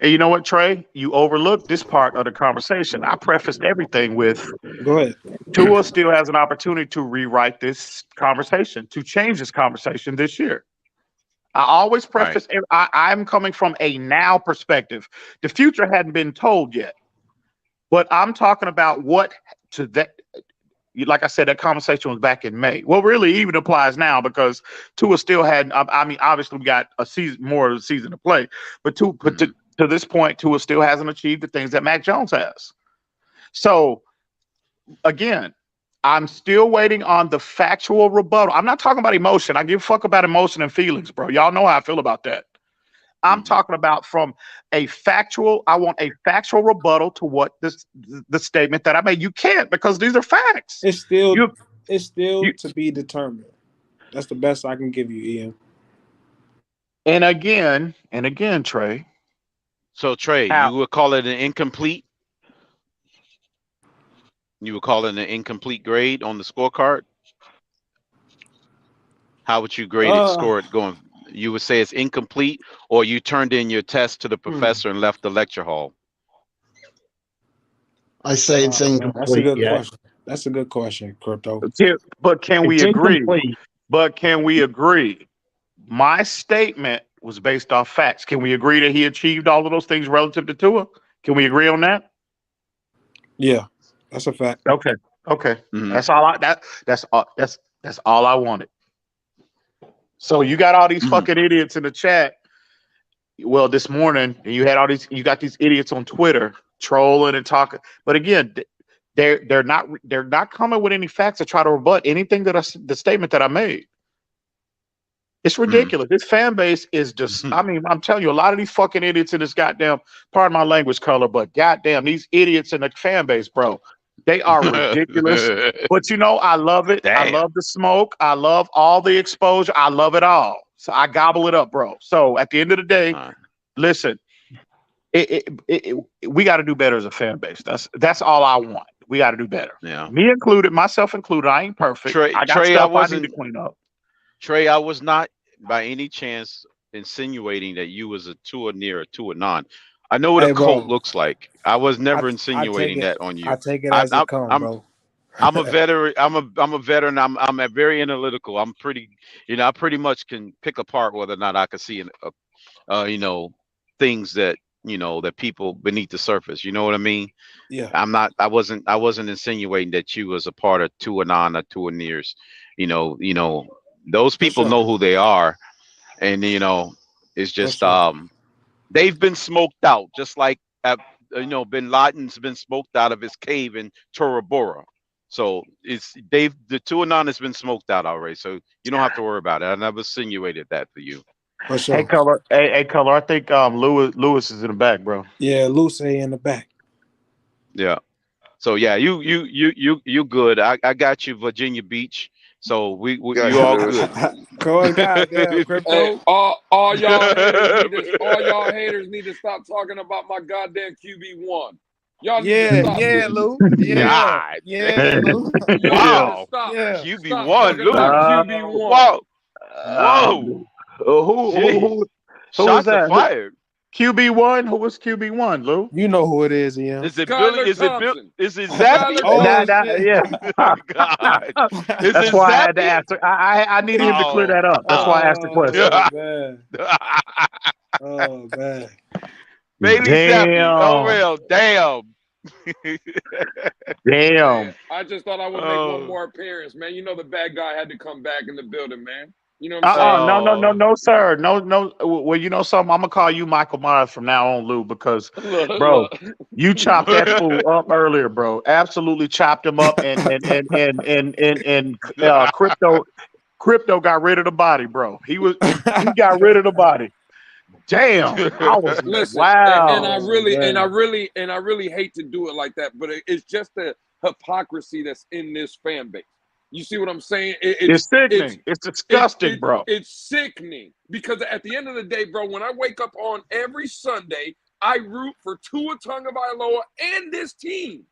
And you know what, Trey? You overlooked this part of the conversation. I prefaced everything with, go ahead. Tua still has an opportunity to rewrite this conversation, to change this conversation this year. I always preface, I'm coming from a now perspective. The future hadn't been told yet, but I'm talking about what to that. Like I said, that conversation was back in May. Well, really even applies now, because Tua still had, I mean, obviously we got a season, more of the season to play, but to this point, Tua still hasn't achieved the things that Mac Jones has. So again, I'm still waiting on the factual rebuttal. I'm not talking about emotion. I give a fuck about emotion and feelings, bro. Y'all know how I feel about that. I'm talking about from a factual. I want a factual rebuttal to what the statement that I made. You can't, because these are facts. It's still to be determined. That's the best I can give you, Ian. And again, Trey. So Trey, you would call it an incomplete? You would call it an incomplete grade on the scorecard? How would you grade it, score it going? You would say it's incomplete, or you turned in your test to the professor and left the lecture hall? I say it's incomplete. That's a good question. That's a good question, Crypto. But can we agree? But can we agree? My statement was based off facts. Can we agree that he achieved all of those things relative to Tua? Can we agree on that? Yeah. That's a fact. Okay. That's all. That's all I wanted. So you got all these fucking idiots in the chat. Well, this morning, and you got these idiots on Twitter trolling and talking. But again, they're not coming with any facts to try to rebut anything the statement that I made. It's ridiculous. This fan base is just, I mean, I'm telling you, a lot of these fucking idiots in this goddamn, pardon my language, Color, but goddamn, these idiots in the fan base, bro. They are ridiculous. But you know, I love it. I love the smoke. I love all the exposure. I love it all. So I gobble it up, bro. So at the end of the day, listen, we got to do better as a fan base. That's all I want. We got to do better. Yeah. Me included, myself included. I ain't perfect. I got stuff I need to clean up. Trey, I was not by any chance insinuating that you was a Tua near a Tua non. I know what a cult looks like. I was never insinuating that on you. I take it as it comes, bro. I'm a veteran. I'm a veteran. I'm a very analytical. I'm pretty, I pretty much can pick apart whether or not I can see, things that that people beneath the surface. You know what I mean? Yeah. I wasn't insinuating that you was a part of Tua non or Tua nears. Those people know who they are, and it's just they've been smoked out, just like Bin Laden's been smoked out of his cave in Tora Bora. So the Tua non has been smoked out already. So you don't have to worry about it. I never insinuated that for you. For sure. Hey, Culler. Hey, Culler. I think Lewis is in the back, bro. Yeah, Luce in the back. Yeah. So yeah, you good. I got you, Virginia Beach. So we you all good. Goddamn, Crypto. Hey, all y'all haters need to stop talking about my goddamn QB1. Y'all need to stop this. Lou. Lou. Wow. Stop. QB1, Lou. QB1. Whoa. Who Shots was that? are fired. QB1? Who was QB1, Lou? You know who it is, Ian. Is it Skylar Billy? Is it Bill? Thompson. Is it Zappy? Yeah. God. Is That's it why Zappy? I had to ask. I needed him to clear that up. That's why I asked the question. Oh man. Bailey Zappy. Oh real. Damn. Damn. I just thought I would make one more appearance, man. You know the bad guy had to come back in the building, man. You know what I'm saying? No, sir. No. Well, you know something? I'm gonna call you Michael Myers from now on, Lou, because bro, you chopped that fool up earlier, bro. Absolutely chopped him up, and crypto got rid of the body, bro. He got rid of the body. Damn, I was wow. And I really hate to do it like that, but it's just the hypocrisy that's in this fan base. You see what I'm saying? It's sickening. It's disgusting, bro. It's sickening because at the end of the day, bro, when I wake up on every Sunday, I root for Tua Tagovailoa and this team.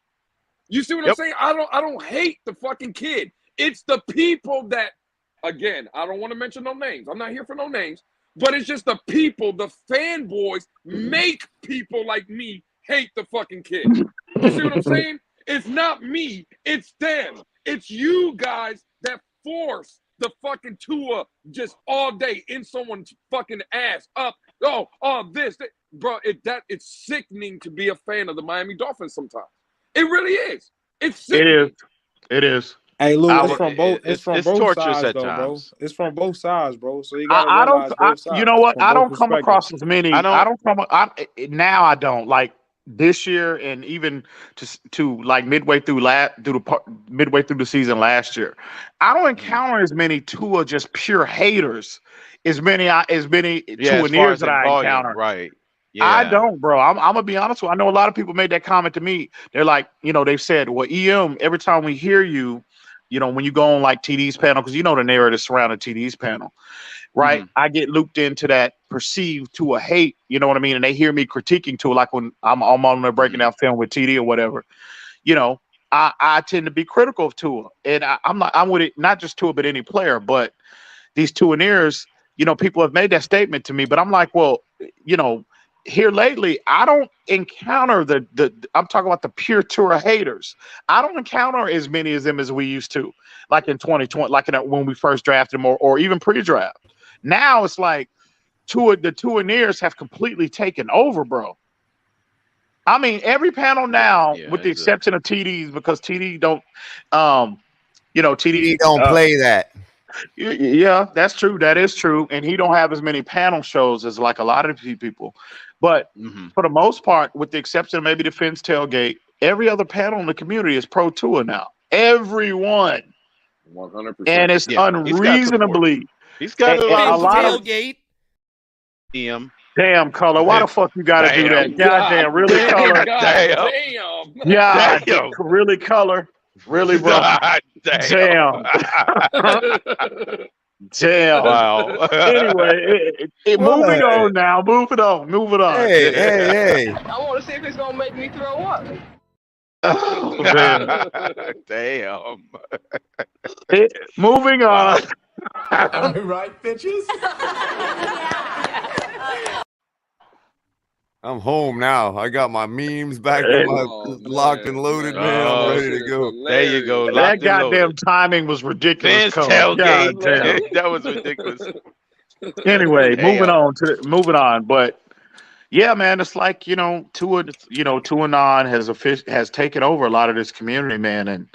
You see what I'm saying? I don't hate the fucking kid. It's the people that, again, I don't want to mention no names. I'm not here for no names, but it's just the people, the fanboys make people like me hate the fucking kid. You see what I'm saying? It's not me. It's them. It's you guys that force the fucking Tua just all day in someone's fucking ass up. This. Bro, it's sickening to be a fan of the Miami Dolphins sometimes. It really is. It's sickening. It is. Hey, Lou, it's from both. It's from both torturous sides, at though, times. bro. It's from both sides, bro. So you gotta realize both sides. You know what? From I don't both come across perspectives. as many. Now I don't like this year, and even to like midway through the season last year. I don't encounter as many Tua just pure haters as many Tua nears that I encounter. Right. Yeah. I don't, bro. I'm gonna be honest with you. I know a lot of people made that comment to me. They're like, they've said, well, EM, every time we hear you, when you go on like TD's panel, because the narrative surrounding TD's panel, right? I get looped into that perceived to a hate, you know what I mean? And they hear me critiquing to it, like when I'm on there breaking down film with TD or whatever. I tend to be critical of Tua, and I'm with it, not just Tua, but any player. But these Tuaneers, people have made that statement to me, but I'm like, well, here lately, I don't encounter I'm talking about the pure Tua haters. I don't encounter as many of them as we used to, like in 2020, like when we first drafted him, or even pre-draft. Now it's like the Tuaneers have completely taken over, bro. I mean, every panel now, with the exception of TD's, because TD don't, TD don't play that. Yeah, that's true. That is true. And he don't have as many panel shows as like a lot of people. But for the most part, with the exception of maybe the Fins tailgate, every other panel in the community is pro Tua now. Everyone. 100%. And it's unreasonably. He's got a lot of tailgate. EM. Damn, Culler. Why the fuck you gotta do that? Goddamn, really, Culler? Yeah, really, Culler? Really, bro? Damn. Damn. Wow. Anyway, moving on now. Moving on. Hey. I want to see if it's gonna make me throw up. Oh, man. Damn. Moving on. Am I right, bitches? I'm home now. I got my memes back in my locked and loaded, man. I'm ready to go. There you go. That goddamn timing was ridiculous. Vince tailgate. That was ridiculous. Anyway, Damn. moving on. But yeah, man, it's like, Tua and on has taken over a lot of this community, man. And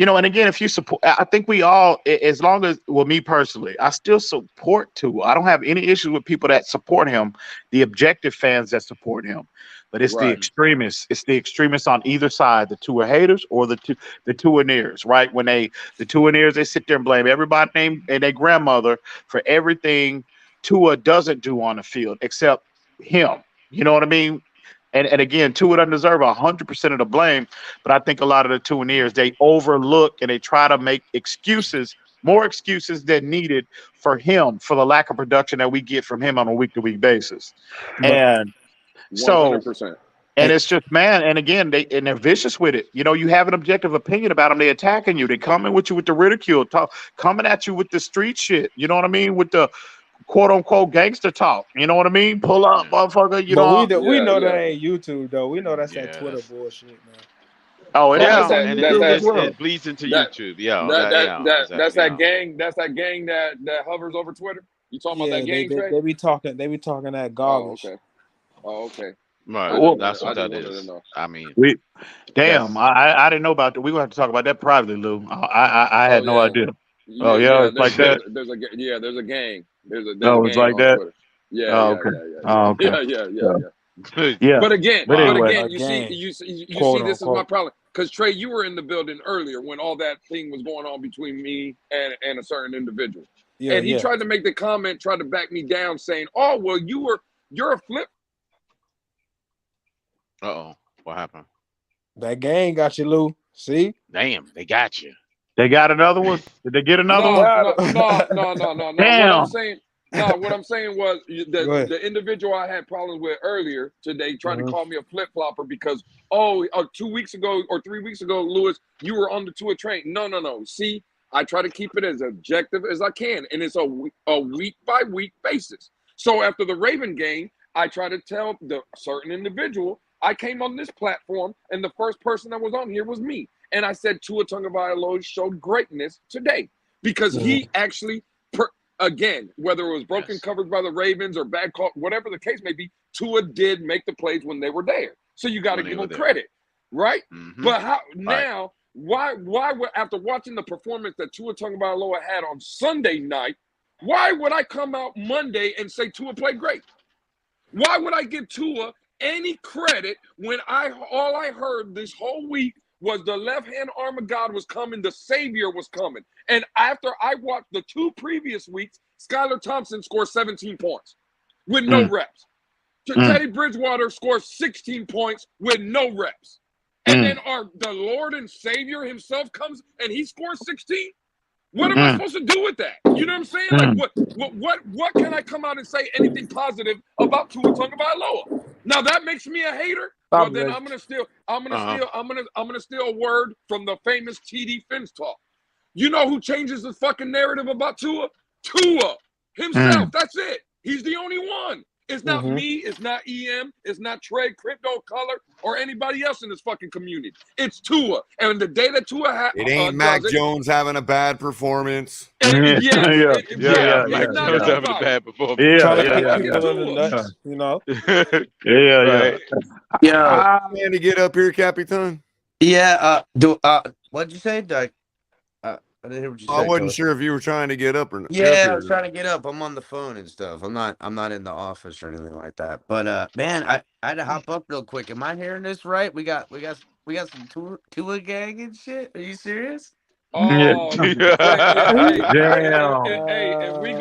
and again, if you support, I think we all, as long as, well, me personally, I still support Tua. I don't have any issues with people that support him, the objective fans that support him. But it's the extremists. It's the extremists on either side, the Tua haters or the Tua-neers, right? When the Tua-neers, they sit there and blame everybody named and their grandmother for everything Tua doesn't do on the field except him. You know what I mean? And again, Tua doesn't deserve 100% of the blame, but I think a lot of the Tua-neers, they overlook and they try to make more excuses than needed for him, for the lack of production that we get from him on a week-to-week basis. And 100%. And it's just, man, and again, they're vicious with it. You have an objective opinion about them, they attacking you. They coming with you with the ridicule, coming at you with the street shit. You know what I mean? With the quote unquote gangster talk. You know what I mean? Pull up, motherfucker. We know that ain't YouTube though. We know that's that Twitter bullshit, man. Oh, it is. And it bleeds into YouTube. That's that gang. That's that gang that hovers over Twitter. You talking about that gang? They be talking that garbage. Oh, okay. Right. Well, that's what that is. I mean, I didn't know about that. We're gonna have to talk about that privately, Lou. I had no idea. It's like that. There's a gang. There's a it's like that. Twitter. Yeah. But again, you see, this is my problem. Because Trey, you were in the building earlier when all that thing was going on between me and a certain individual. And he tried to make the comment, tried to back me down, saying, "Oh, well, you're a flip." Uh-oh. What happened? That gang got you, Lou. See? Damn, they got you. They got another one? Did they get another one? No. Damn. What I'm saying was the individual I had problems with earlier today tried to call me a flip-flopper because, 2 weeks ago or 3 weeks ago, Lewis, you were on the Tua train. No. See, I try to keep it as objective as I can, and it's a week-by-week basis. So after the Raven game, I try to tell the certain individual, I came on this platform, and the first person that was on here was me. And I said Tua Tagovailoa showed greatness today because he actually, again, whether it was broken coverage by the Ravens or bad call, whatever the case may be, Tua did make the plays when they were there. So you got to give him credit, right? Mm-hmm. But why after watching the performance that Tua Tagovailoa had on Sunday night, why would I come out Monday and say Tua played great? Why would I give Tua any credit when all I heard this whole week was the left-hand arm of God was coming, the Savior was coming. And after I watched the 2 previous weeks, Skylar Thompson scored 17 points with no reps. Teddy Bridgewater scored 16 points with no reps. And then the Lord and Savior himself comes and he scores 16? What am I supposed to do with that? You know what I'm saying? Like what can I come out and say anything positive about Tua Tagovailoa? Now that makes me a hater. Well, then I'm gonna steal a word from the famous TD Finns talk. You know who changes the fucking narrative about Tua? Tua himself. That's it. He's the only one. It's not me. It's not EM. It's not Trey, Crypto, Culler, or anybody else in this fucking community. It's Tua. And the day that Tua had, it ain't Mac Jones having a bad perforance. Mac Jones having a bad performance. You know. Yeah. Man, to get up here, Capitan. Yeah. What'd you say, Doug? I didn't hear what you said. I wasn't sure if you were trying to get up or not. Yeah, I was trying to get up. I'm on the phone and stuff. I'm not in the office or anything like that. But man, I had to hop up real quick. Am I hearing this right? We got some Tua gang and shit. Are you serious? Oh, hey, if we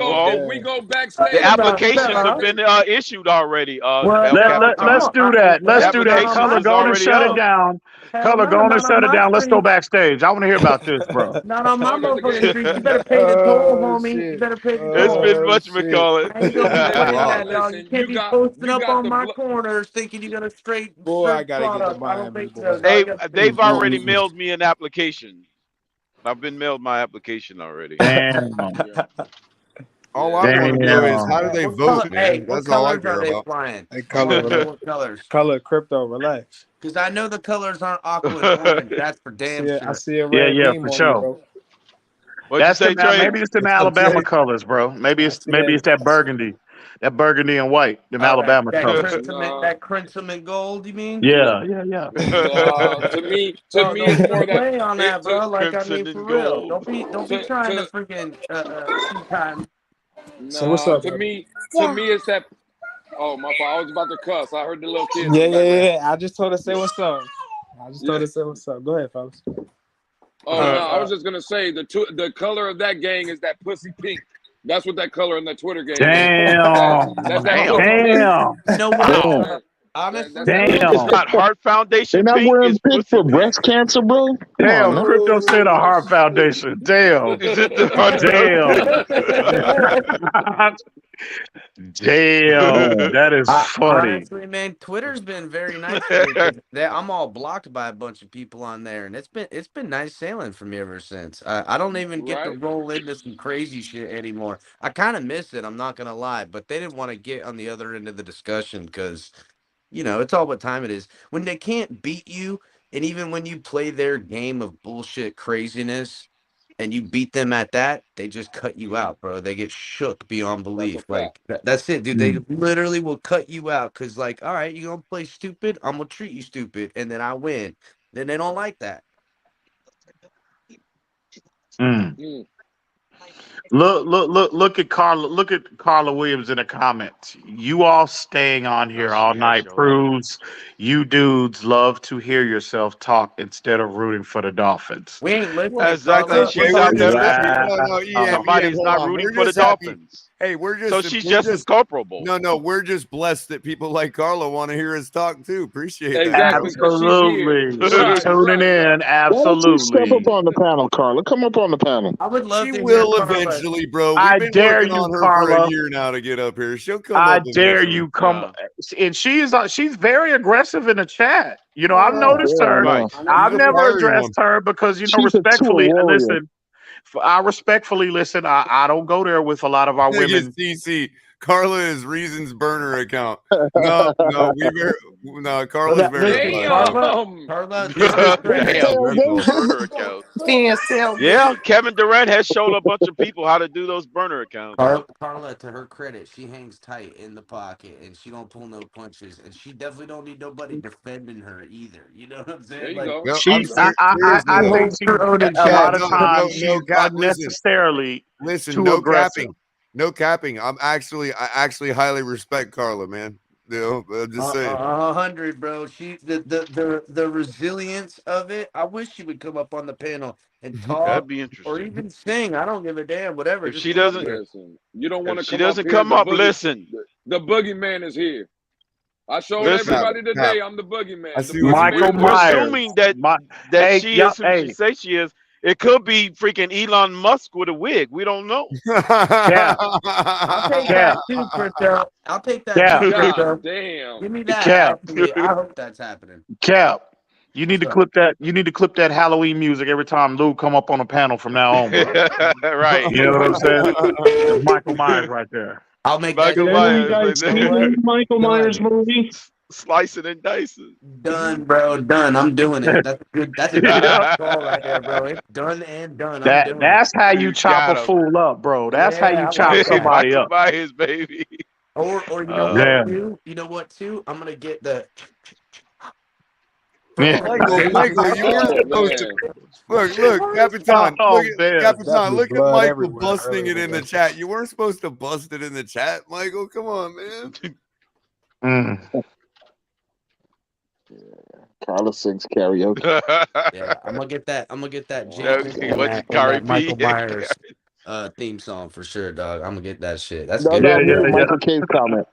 go backstage, the applications have been issued already. Well, El Capitan. let's do that. Let's The do that. applications Color, is go on and already shut it up. down. Hell Color, no, go on and not shut on it my down. Let's go street. backstage. I want to hear about this, bro. Not on my Oh, there's a motherfucking game. street. You better pay the toll, homie. You Shit. better pay the It's toll. been much, Shit. McCullough. I ain't gonna be playing that, dog. You Listen, can't be posting up on my the corners thinking you're gonna straight Boy, I search gotta get to product. I don't Miami, think so, boy. dog. They've already mailed me an application. I've been mailed my application already. Damn. All I want to know is how do Damn. they What vote, color? man? Hey, what That's all I colors care are they about. flying? Hey, I want to know color, what colors. color, crypto, relax. Because I know the colors aren't aqua and orange. That's for damn I sure. see a Yeah, red yeah, beam for on you, sure. bro. What'd you That's say, Trey? maybe it's them What's up, Alabama Trey? colors, bro. Maybe I see it's that burgundy and white, them Oh, Alabama that colors. crimson gold. You mean? Yeah. to me, No, it's more don't that play on that, bro. Like I Crimson mean, for and real. gold. Don't be trying to freaking two time. So what's up, to brother? me, it's that. Oh my fault. I was about to cuss. I heard the little kids. Yeah, in the background. I just told her to say what's up. Told her to say what's up. Go ahead, fellas. Oh no, I was just gonna say the color of that gang is that pussy pink. That's what that color in that Twitter game is. Damn. That's that Damn. pussy pink. Damn. You know what? Honestly, That's that Damn. It's not Heart They're Foundation not pink. wearing It's pink pussy for pink. breast cancer, bro. Come on, Damn. man. Crypto said a heart foundation. Damn. Is it the Heart Damn. Damn. That is funny. honestly, man, Twitter's been very nice to me. 'Cause I'm all blocked by a bunch of people on there, and it's been nice sailing for me ever since. I don't even get to roll into some crazy shit anymore. I kind of miss it. I'm not gonna lie, but they didn't want to get on the other end of the discussion because it's all what time it is. When they can't beat you, and even when you play their game of bullshit craziness and you beat them at that, they just cut you out, bro. They get shook beyond belief. Like that's it, dude. They literally will cut you out because, like, all right, you're gonna play stupid, I'm gonna treat you stupid, and then I win. Then they don't like that. Look at Carla Williams in the comments. You all staying on here all night proves you dudes love to hear yourself talk instead of rooting for the Dolphins. We ain't listening. Exactly. She's out there Wow. listening. Somebody's hold not on. rooting We're for the just happy. Dolphins. Hey, So she's just as culpable. No, we're just blessed that people like Carla want to hear us talk too. Appreciate that. Exactly, 'cause she's here. Absolutely. She's tuning in. Why don't you step Absolutely. up on the panel, Carla? Come up on the panel. I would love She to will hear Carla. eventually, bro. We've I been dare working you, on her Carla. for a year now to get up here. She'll come I up. dare eventually. you come, and she's very aggressive in the chat. I've noticed her. Right. I've No never fiery addressed one. her because She's a respectfully tour warrior. listen. I respectfully listen. I don't go there with a lot of our Nigga, women. CC. Carla is Reason's burner account. No, Carla's very Carla, Burner account. Yeah, Kevin Durant has showed a bunch of people how to do those burner accounts. Carla, to her credit, she hangs tight in the pocket and she don't pull no punches, and she definitely don't need nobody defending her either. You know what I'm saying? There you Like, go. No, She, I think she, a lot of times she's not necessarily too aggressive. No capping. I actually highly respect Carla, man. I'm just saying. 100, bro. She the resilience of it. I wish she would come up on the panel and talk. That'd be interesting. Or even sing. I don't give a damn. Whatever. If Just she come up doesn't, here. Listen, you don't want to if she come doesn't up come here, up, listen. The boogeyman is here. I showed Listen. everybody today I'm the boogeyman. I The see what boogeyman We're is here. assuming that she is who she says she is. It could be freaking Elon Musk with a wig. We don't know. I'll take that too, Crypto. I'll take that too, Crypto. God damn. Give me that. Cap. Actually, I hope that's happening. Cap. You need to clip that. You need to clip that Halloween music every time Lou come up on the panel from now on, bro. Right. You know what I'm saying? That's Michael Myers right there. I'll make Michael that. Myers. Done. Like that. Michael Myers movie. Slicing and dicing. Done, bro. Done. I'm doing it. That's good. That's a good call right there, bro. It's done and done. I'm doing That's it. how you chop a fool up, bro. That's how you chop somebody Michael up. Myers, baby. Or you know what too? You know what too? I'm gonna get the. Michael, you weren't supposed to. Look, Capitan. Capitan, look at Michael busting it in the chat. You weren't supposed to bust it in the chat, Michael. Come on, man. Carlos sings karaoke. Yeah, I'm gonna get that. I'm gonna get that Okay, Jason what the and Cardi that Michael B? Myers theme song for sure, dog. I'm gonna get that shit. That's No, good. no, here's Michael Caine's comment.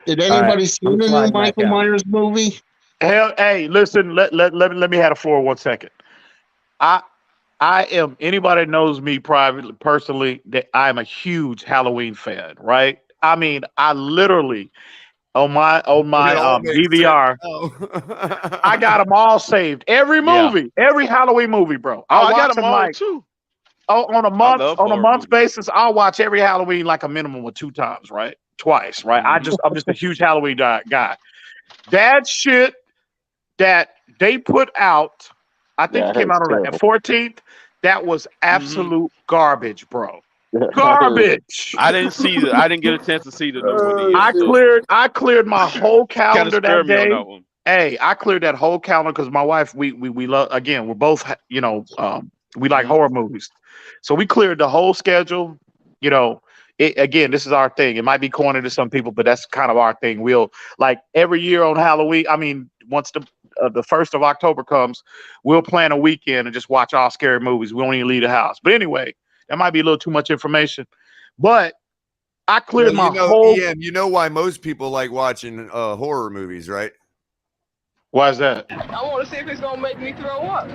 Did All right, anybody see I'm the new sliding back Michael out. Myers movie? Hell, hey, listen. Let me have the floor 1 second. I am, anybody that knows me privately, personally, that I'm a huge Halloween fan, right? I mean, I literally on my It all makes DVR, sense. I got them all saved. Every Yeah. movie, every Halloween movie, bro. Oh, I got watch them all like too. on a I love month horror movies. basis. I'll watch every Halloween like a minimum of 2 times, right? Twice, right? I'm just a huge Halloween guy. That shit that they put out, I think it came out on the 14th. That was absolute garbage, bro. Garbage. I didn't get a chance to see the new one yet. I cleared my whole Kind of calendar that scared me on day. that one. Hey, I cleared that whole calendar because my wife, we love, again, we're both, we like horror movies. So we cleared the whole schedule. You know, again, this is our thing. It might be corny to some people, but that's kind of our thing. We'll, like, every year on Halloween, I mean, once the 1st of October comes, we'll plan a weekend and just watch all scary movies. We won't even leave the house. But anyway, that might be a little too much information. But I cleared my whole. Ian, you know why most people like watching horror movies, right? Why is that? I want to see if it's gonna make me throw up.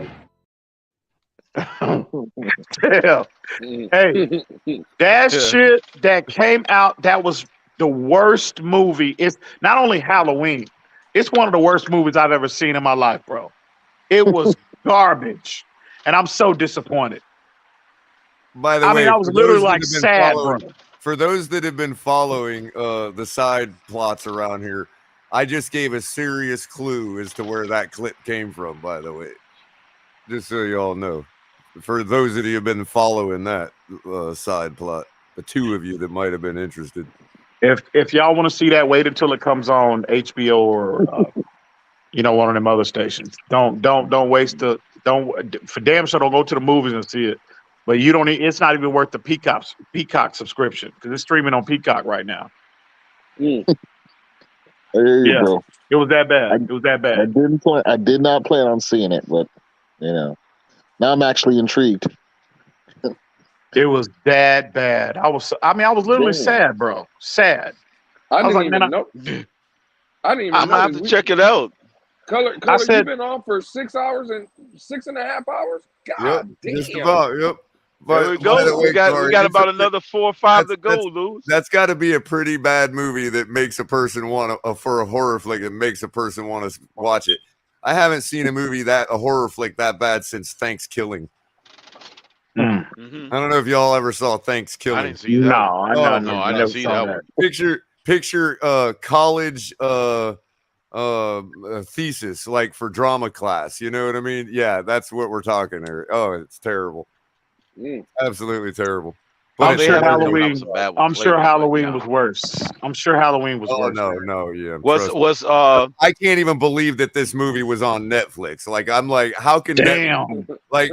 Hell. Hey, that shit that came out, that was the worst movie. It's not only Halloween, it's one of the worst movies I've ever seen in my life, bro. It was garbage. And I'm so disappointed. By the way, I was for literally those that like have been sad, following- bro. For those that have been following the side plots around here, I just gave a serious clue as to where that clip came from, by the way. Just so you all know. For those of you who have been following that side plot, the two of you that might have been interested. If y'all want to see that, wait until it comes on HBO or one of them other stations. Don't waste for damn sure don't go to the movies and see it. But you don't. It's not even worth the Peacock subscription because it's streaming on Peacock right now. Bro. It was that bad. It was that bad. I did not plan on seeing it, but now I'm actually intrigued. It was that bad. I was literally sad, bro. Sad. I was didn't like, even man, know. I didn't even I'm know. gonna have to check it out. Color, I said- you've been on for 6 hours and 6.5 hours. God damn. Just about. Yep. There we go. We got about another 4 or 5 to go, Luz. That's got to be a pretty bad movie that makes a person want to, for a horror flick, that makes a person want to watch it. I haven't seen a horror flick that bad since Thanksgiving. I don't know if y'all ever saw Thanksgiving. I didn't see that. No, I didn't see that one. Picture college thesis, like for drama class. You know what I mean? Yeah, that's what we're talking here. Oh, it's terrible. Absolutely terrible. I'm sure Halloween. I'm sure Halloween was worse. I'm sure Halloween was worse. Yeah. Was I can't even believe that this movie was on Netflix. Like, I'm like, how can Damn. like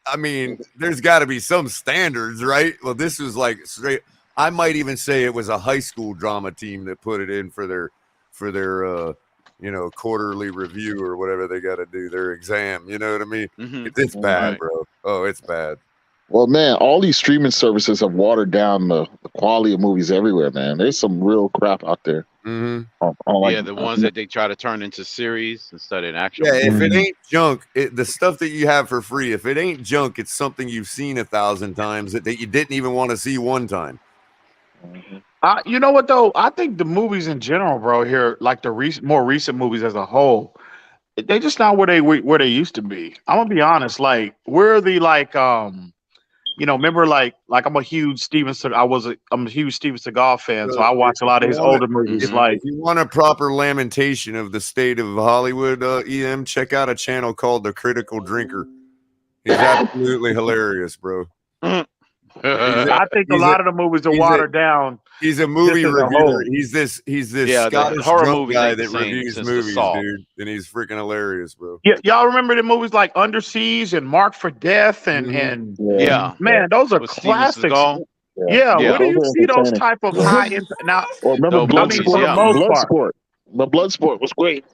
I mean, there's got to be some standards, right? Well, this was like straight. I might even say it was a high school drama team that put it in for their quarterly review or whatever they got to do, their exam. You know what I mean? It's bad, bro. Oh, it's bad. Well, man, all these streaming services have watered down the quality of movies everywhere, man. There's some real crap out there. Mm-hmm. The ones that they try to turn into series instead of actual. Yeah, if it ain't junk, the stuff that you have for free, if it ain't junk, it's something you've seen 1,000 times that you didn't even want to see one time. You know what though? I think the movies in general, bro, here, like the more recent movies as a whole, they just not where they used to be. I'm gonna be honest. Like, we're the remember like I'm a huge Steven Seagal fan, so I watch a lot of his older movies. If you want a proper lamentation of the state of Hollywood, EM, check out a channel called The Critical Drinker. He's absolutely hilarious, bro. I think a lot of the movies are watered down. He's a movie reviewer. He's this Scottish horror drunk movies guy ain't the that same reviews since the movies, Saw. dude, and he's freaking hilarious, bro. Yeah, y'all remember the movies like Under Siege and Marked for Death and man, those are With Steven classics. Seagal. Yeah, Yeah. where do you Those are see those entertaining. type of high now? Or remember No, movies, Bloodsport? yeah. most part. Bloodsport. The Bloodsport was great.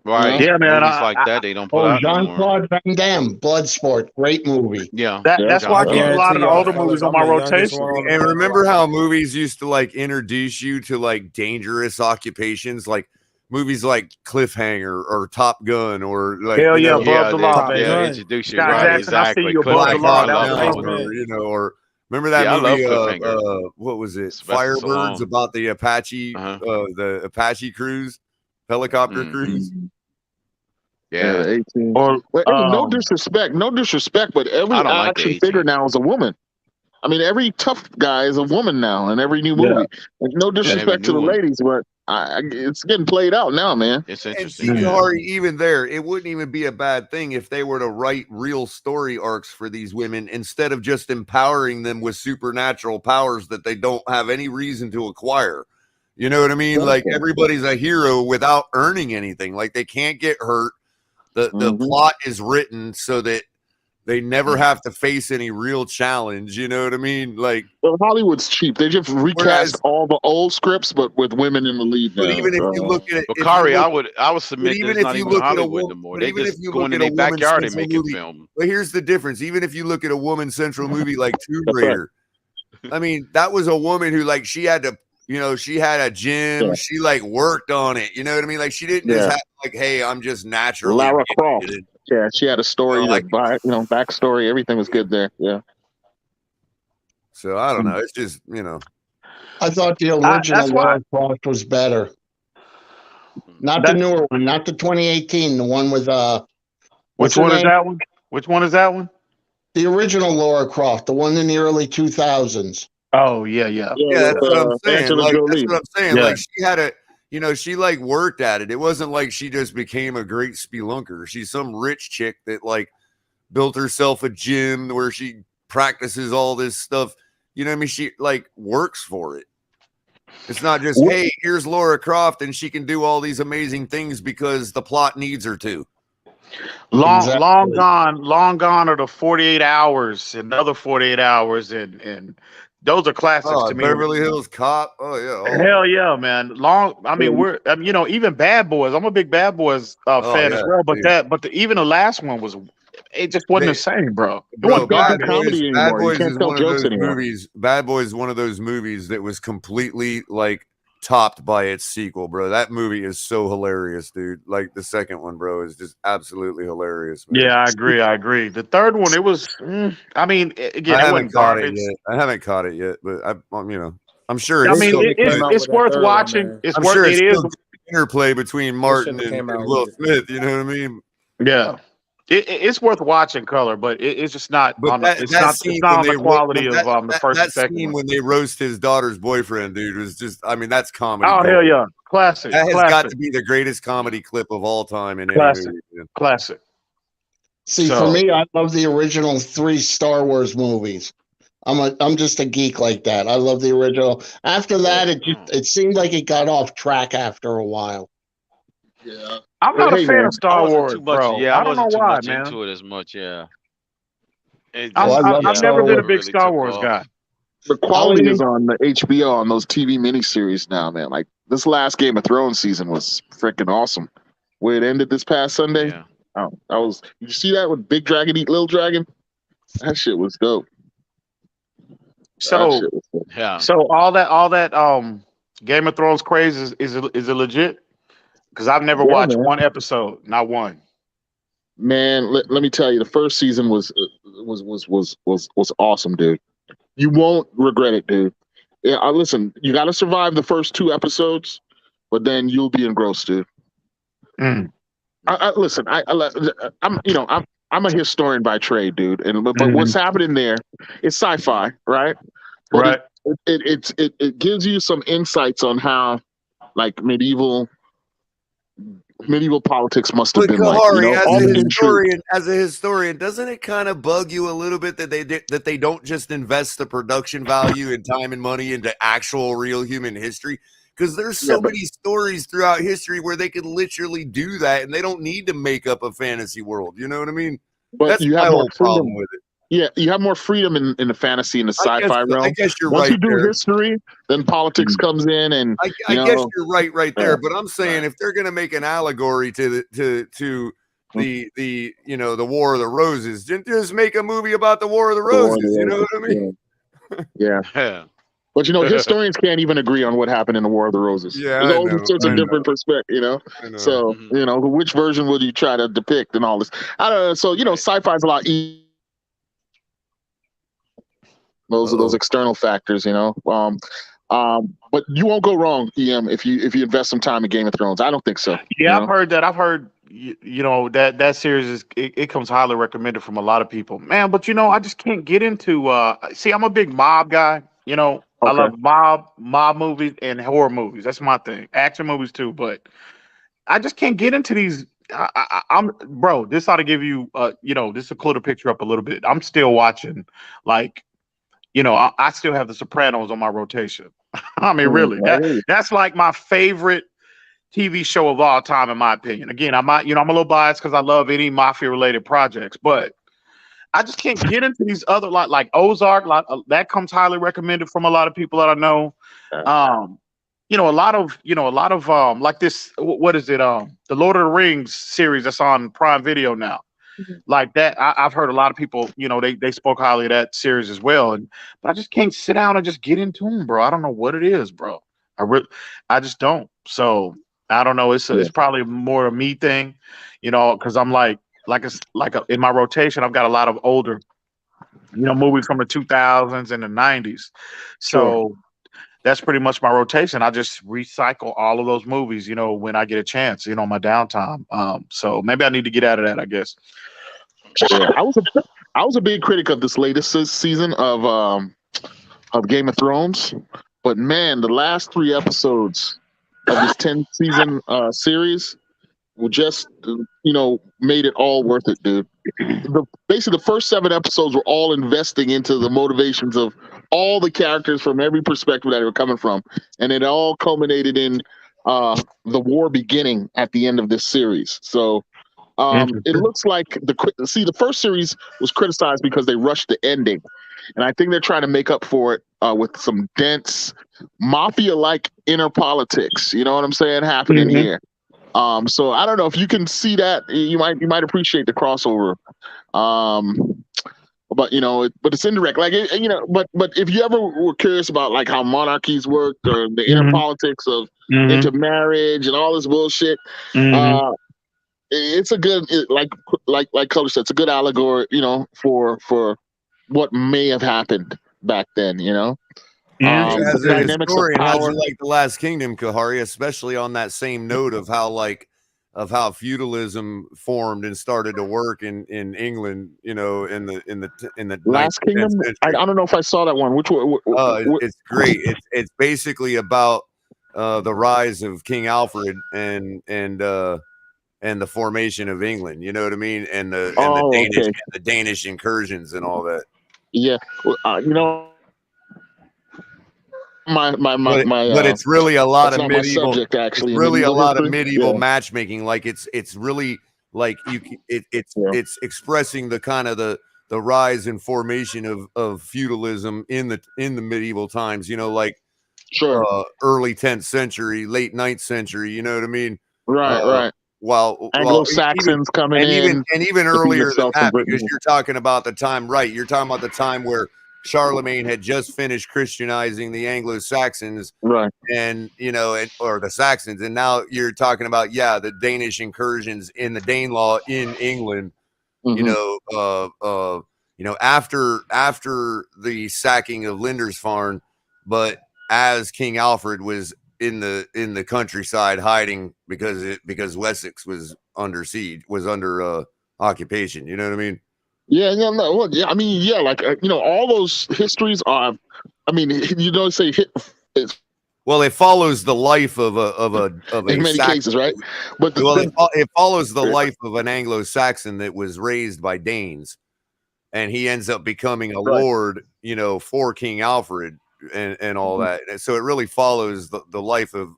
Right. Yeah, man. Movies like that they don't put out no more. Jean-Claude Van Damme, Bloodsport, great movie. Yeah. That's why I keep a lot of the older movies on my rotation. And remember how movies used to like introduce you to like dangerous occupations, like movies like Cliffhanger or Top Gun or like Hell yeah, Above the Law, man. Yeah, introduce you Scott right, Jackson, I see exactly. you Above the Law. Cliffhanger, I love Down, that one. or, you know, or remember that Yeah, I love movie? Cliffhanger. What was it? Sylvester Firebirds, Stallone. about the Apache cruise, helicopter cruise. Yeah. 18. Or, Well, hey, no disrespect, but every I don't like the action 18. figure now is a woman. I mean, every tough guy is a woman now in every new movie. And no disrespect to the ladies, but it's getting played out now, man. It's And interesting. see, Hari, even there, it wouldn't even be a bad thing if they were to write real story arcs for these women instead of just empowering them with supernatural powers that they don't have any reason to acquire. You know what I mean? Like everybody's a hero without earning anything. Like they can't get hurt. The plot is written so that they never have to face any real challenge. You know what I mean? Like, well, Hollywood's cheap. They just recast all the old scripts, but with women in the lead. But now, even if you look at it, But Kari, I would submit even there's if not you even look at a Hollywood woman, no more. but They even just if you going look in at a their woman's backyard and central making movie, film. but here's the difference. Even if you look at a woman's central movie like Tomb Raider, I mean, that was a woman who like she had to, you know, she had a gym. She like worked on it. You know what I mean? Like she didn't just have like, hey, I'm just naturally Lara Croft. gifted. Yeah, she had a story, backstory. Everything was good there. Yeah. So I don't know. It's just, you know. I thought the original Lara Croft was better. Not the newer one, not the 2018, the one with Which one is that one? Which one is that one? The original Lara Croft, the one in the early 2000s. Oh yeah. Yeah, that's what I'm saying. Like that's what I'm saying. Yeah. Like she had a, you know, she like worked at it. It wasn't like she just became a great spelunker. She's some rich chick that like built herself a gym where she practices all this stuff. You know what I mean? She like works for it. It's not just, hey, here's Lara Croft and she can do all these amazing things because the plot needs her to. Long gone are the 48 hours, another 48 hours, and those are classics to me. Beverly Hills Cop. Oh yeah. Hell yeah, man. Even Bad Boys. I'm a big Bad Boys fan as well. But even the last one it just wasn't the same, bro. Bad Boys is one of those movies. Bad Boys is one of those movies that was completely like topped by its sequel, bro. That movie is so hilarious, dude. Like the second one, bro, is just absolutely hilarious, man. Yeah, I agree. The third one, it was. I mean, again, I haven't caught it yet, but I'm sure. It's worth watching. I'm sure it is interplay between Martin and Will Smith. You know what I mean? Yeah. It's worth watching, Color, but it's just not on the quality of the first and second scene one. when they roast his daughter's boyfriend, dude, was just, I mean, that's comedy. Oh, hell yeah. Classic. That has got to be the greatest comedy clip of all time in any movie. Classic. See, for me, I love the original 3 Star Wars movies. I'm just a geek like that. I love the original. After that, it seemed like it got off track after a while. Yeah. I'm not a fan of Star Wars, bro. Yeah, I don't know why, man. Into it as much, yeah. I've never been a big Star Wars guy. The quality is on the HBO on those TV miniseries now, man. Like this last Game of Thrones season was freaking awesome. Where it ended this past Sunday. Yeah. Did you see that with Big Dragon eat Little Dragon? That shit was dope. So all that Game of Thrones craze is it legit? Because I've never watched one episode, not one. Man, let me tell you, the first season was awesome, dude. You won't regret it, dude. Yeah, listen, you got to survive the first 2 episodes, but then you'll be engrossed, dude. Listen, I'm a historian by trade, dude, but what's happening there? It's sci-fi, right? But it gives you some insights on how, like medieval politics must have been Kahari, like. As a historian, doesn't it kind of bug you a little bit that they don't just invest the production value and time and money into actual real human history? Because there's so many stories throughout history where they could literally do that, and they don't need to make up a fantasy world. You know what I mean? But that's you my have whole problem with it. Yeah, you have more freedom in the fantasy and the sci-fi realm. I guess you're Once right you do there. history, then politics comes in, and I guess you're right there. But I'm saying if they're going to make an allegory to the the War of the Roses, just make a movie about the War of the Roses. You know what I mean? Yeah. But historians can't even agree on what happened in the War of the Roses. Yeah, There's I all know, sorts of different perspectives, I know. So, which version would you try to depict and all this? I don't know. So, sci-fi's a lot easier. Those are those external factors, but you won't go wrong, EM, if you invest some time in Game of Thrones. I don't think so. Yeah, I've heard that. I've heard that series is it comes highly recommended from a lot of people, man. But I just can't get into. See, I'm a big mob guy. I love mob movies and horror movies. That's my thing. Action movies too, but I just can't get into these. I'm bro. This ought to give you, this to clear the picture up a little bit. I'm still watching, like, I still have The Sopranos on my rotation. I mean, really, that's like my favorite TV show of all time, in my opinion. Again, I'm a little biased because I love any mafia related projects, but I just can't get into these other like Ozark. That comes highly recommended from a lot of people that I know. A lot of like this. What is it? The Lord of the Rings series that's on Prime Video now. Like that, I've heard a lot of people. They spoke highly of that series as well, but I just can't sit down and just get into them, bro. I don't know what it is, bro. I just don't. So I don't know. It's probably more a me thing, because I'm in my rotation, I've got a lot of older, movies from the 2000s and the 90s. So that's pretty much my rotation. I just recycle all of those movies, when I get a chance, my downtime. So maybe I need to get out of that, I guess. Yeah, I was a big critic of this latest season of Game of Thrones, but man, the last 3 episodes of this 10-season series were just made it all worth it, dude. Basically, the first 7 episodes were all investing into the motivations of all the characters from every perspective that they were coming from, and it all culminated in the war beginning at the end of this series. So. It looks like the first series was criticized because they rushed the ending, and I think they're trying to make up for it with some dense mafia-like inner politics. You know what I'm saying? Happening here. So I don't know if you can see that. You might appreciate the crossover. But but it's indirect. Like but if you ever were curious about like how monarchies work or the inner politics of intermarriage and all this bullshit. It's a good like Culler said, it's a good allegory, for what may have happened back then, As a dynamics of historian, how'd power. you like The Last Kingdom, Kahari? Especially on that same note of how feudalism formed and started to work in England, in the Last Kingdom. I don't know if I saw that one. Which one? It's great. It's basically about the rise of King Alfred and the formation of England, you know what I mean, and the Danish incursions and all that. Yeah, but it's really a lot of medieval. Subject, actually, it's really a lot history. of medieval matchmaking. Like it's really like it's expressing the kind of the rise and formation of feudalism in the medieval times. Like early 10th century, late 9th century. You know what I mean? Right. While Anglo-Saxons coming in, and even earlier than that, because you're talking about the time, right? You're talking about the time where Charlemagne had just finished Christianizing the Anglo-Saxons, right? And or the Saxons, and now you're talking about the Danish incursions in the Danelaw in England. After the sacking of Lindisfarne, but as King Alfred was in the countryside hiding because Wessex was under siege, was under occupation. You know what I mean? Yeah, no. Well, yeah, I mean, yeah, like all those histories are. I mean, say well, it follows the life of a in many cases, right? But it follows the life of an Anglo-Saxon that was raised by Danes, and he ends up becoming a lord, for King Alfred. And all that, and so it really follows the life of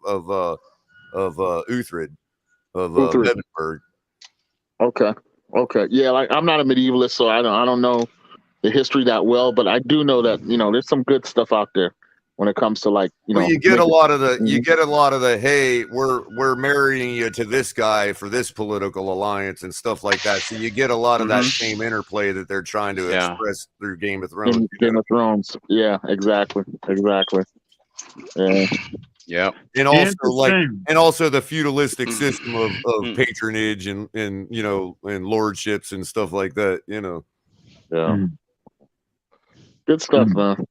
Uhtred of Edinburgh. Okay, yeah. Like I'm not a medievalist, so I don't know the history that well, but I do know that there's some good stuff out there when it comes to you get a lot of the hey, we're marrying you to this guy for this political alliance and stuff like that. So you get a lot of that same interplay that they're trying to express through Game of Thrones. Game of Thrones, yeah, exactly. Yeah, and also the feudalistic system of patronage and and lordships and stuff like that. Yeah, good stuff, man.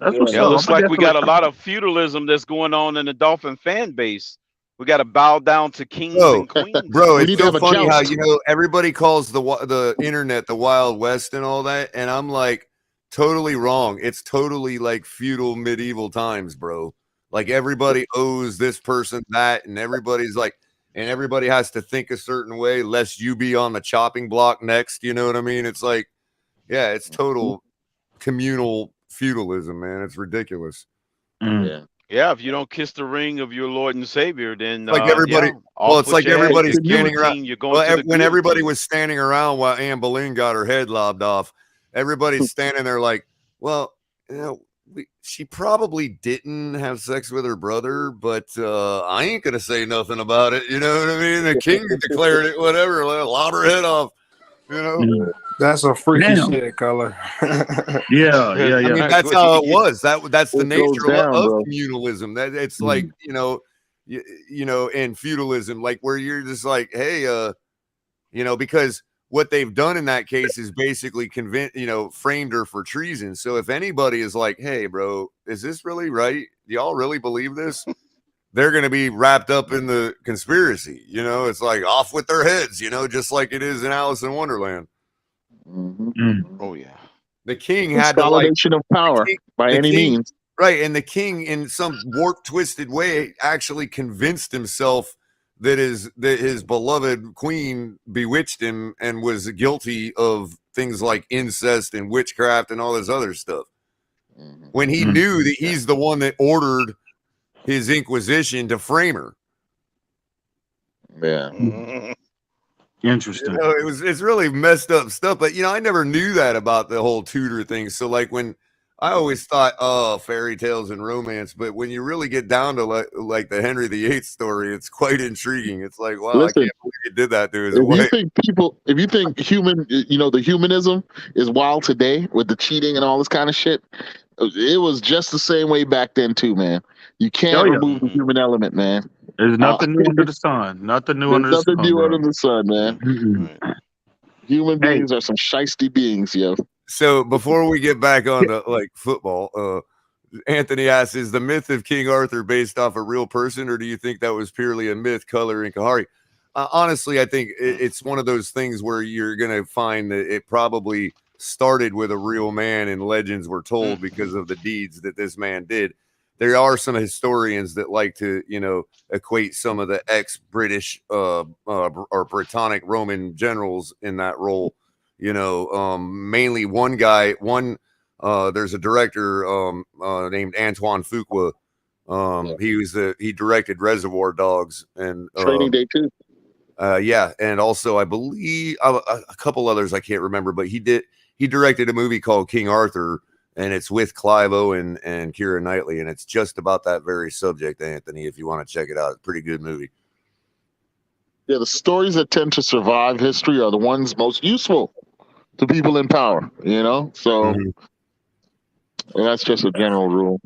That's what's up. Looks like we got a lot of feudalism that's going on in the Dolphin fan base. We got to bow down to kings and queens. Bro, it's so funny how everybody calls the internet the Wild West and all that, and I'm like totally wrong. It's totally like feudal medieval times, bro. Like everybody owes this person that, and everybody's like, and everybody has to think a certain way, lest you be on the chopping block next. You know what I mean? It's like, yeah, it's total communal feudalism, man. It's ridiculous. Yeah, if you don't kiss the ring of your Lord and Savior, then like everybody. It's like everybody's standing around. When everybody was standing around while Anne Boleyn got her head lobbed off, everybody's standing there like, well, she probably didn't have sex with her brother, but I ain't gonna say nothing about it. You know what I mean? The king declared it, whatever. Lob her head off. That's a freaky shit, Culler. Yeah. I mean, that's how it was. That's the nature of communalism. That it's like and feudalism, like where you're just like, hey, because what they've done in that case is basically framed her for treason. So if anybody is like, hey, bro, is this really right? Do y'all really believe this? They're going to be wrapped up in the conspiracy. It's like off with their heads, just like it is in Alice in Wonderland. Oh yeah, the king had consolidation of power by any means, right? And the king, in some warped, twisted way, actually convinced himself that his beloved queen bewitched him and was guilty of things like incest and witchcraft and all this other stuff. When he knew that he's the one that ordered his inquisition to frame her. Yeah. Interesting. It's really messed up stuff, but I never knew that about the whole Tudor thing. So like when I always thought, oh, fairy tales and romance, but when you really get down to like the Henry VIII story, it's quite intriguing. It's like, wow, I can't believe he did that to his wife. If you think the humanism is wild today with the cheating and all this kind of shit, it was just the same way back then too, man. You can't remove the human element, man. There's nothing new under the sun. Nothing new under the sun. Nothing new under the sun, man. Human beings are some shiesty beings, yo. So before we get back on to like football, Anthony asks, is the myth of King Arthur based off a real person, or do you think that was purely a myth, Culler and Kahari? Honestly, I think it's one of those things where you're going to find that it probably started with a real man and legends were told because of the deeds that this man did. There are some historians that like to, equate some of the ex-British or Britannic Roman generals in that role. Mainly one guy. There's a director named Antoine Fuqua. He directed Reservoir Dogs and Training Day 2. And also I believe a couple others I can't remember, but he directed a movie called King Arthur. And it's with Clive Owen and Keira Knightley, and it's just about that very subject, Anthony, if you want to check it out. It's a pretty good movie. Yeah, the stories that tend to survive history are the ones most useful to people in power, So that's just a general rule.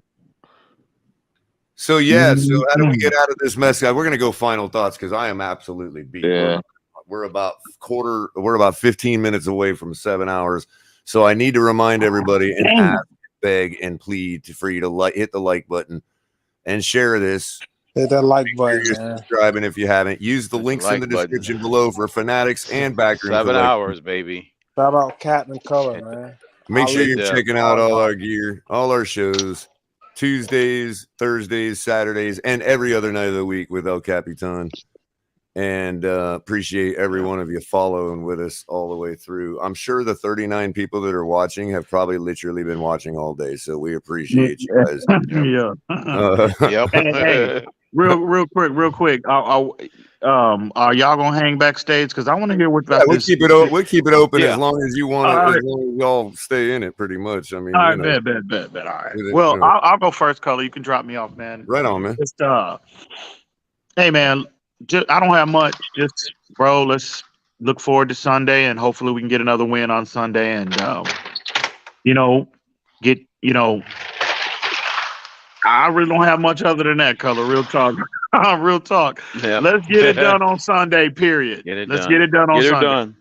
So, how do we get out of this mess? We're going to go final thoughts because I am absolutely beat. Yeah. We're about 15 minutes away from 7 hours. So I need to remind everybody and ask, beg, and plead for you to hit the like button and share this. Hit that like button. You're subscribing if you haven't. Use the links in the description below for Fanatics and Backroom. 7 hours, baby. Shout out Cat and Culler, man. Make sure you're checking out all our gear, all our shows, Tuesdays, Thursdays, Saturdays, and every other night of the week with El Capitan. And appreciate every one of you following with us all the way through. I'm sure the 39 people that are watching have probably literally been watching all day. So we appreciate you guys. Yep. Real quick. Are y'all gonna hang backstage? Because I want to hear what about we'll this. keep it. We'll keep it open Yeah. as long as you want it. All As right. long as y'all stay in it, pretty much. I mean, All you right, know. bet. All right. You Well, know. I'll go first, Culler. You can drop me off, man. Right on, man. Just hey, man. I don't have much. Just, bro, let's look forward to Sunday, and hopefully we can get another win on Sunday, and get I really don't have much other than that, Culler. Real talk. Real talk. Yeah. Let's get it done on Sunday, period. Let's get it done on Sunday. Done.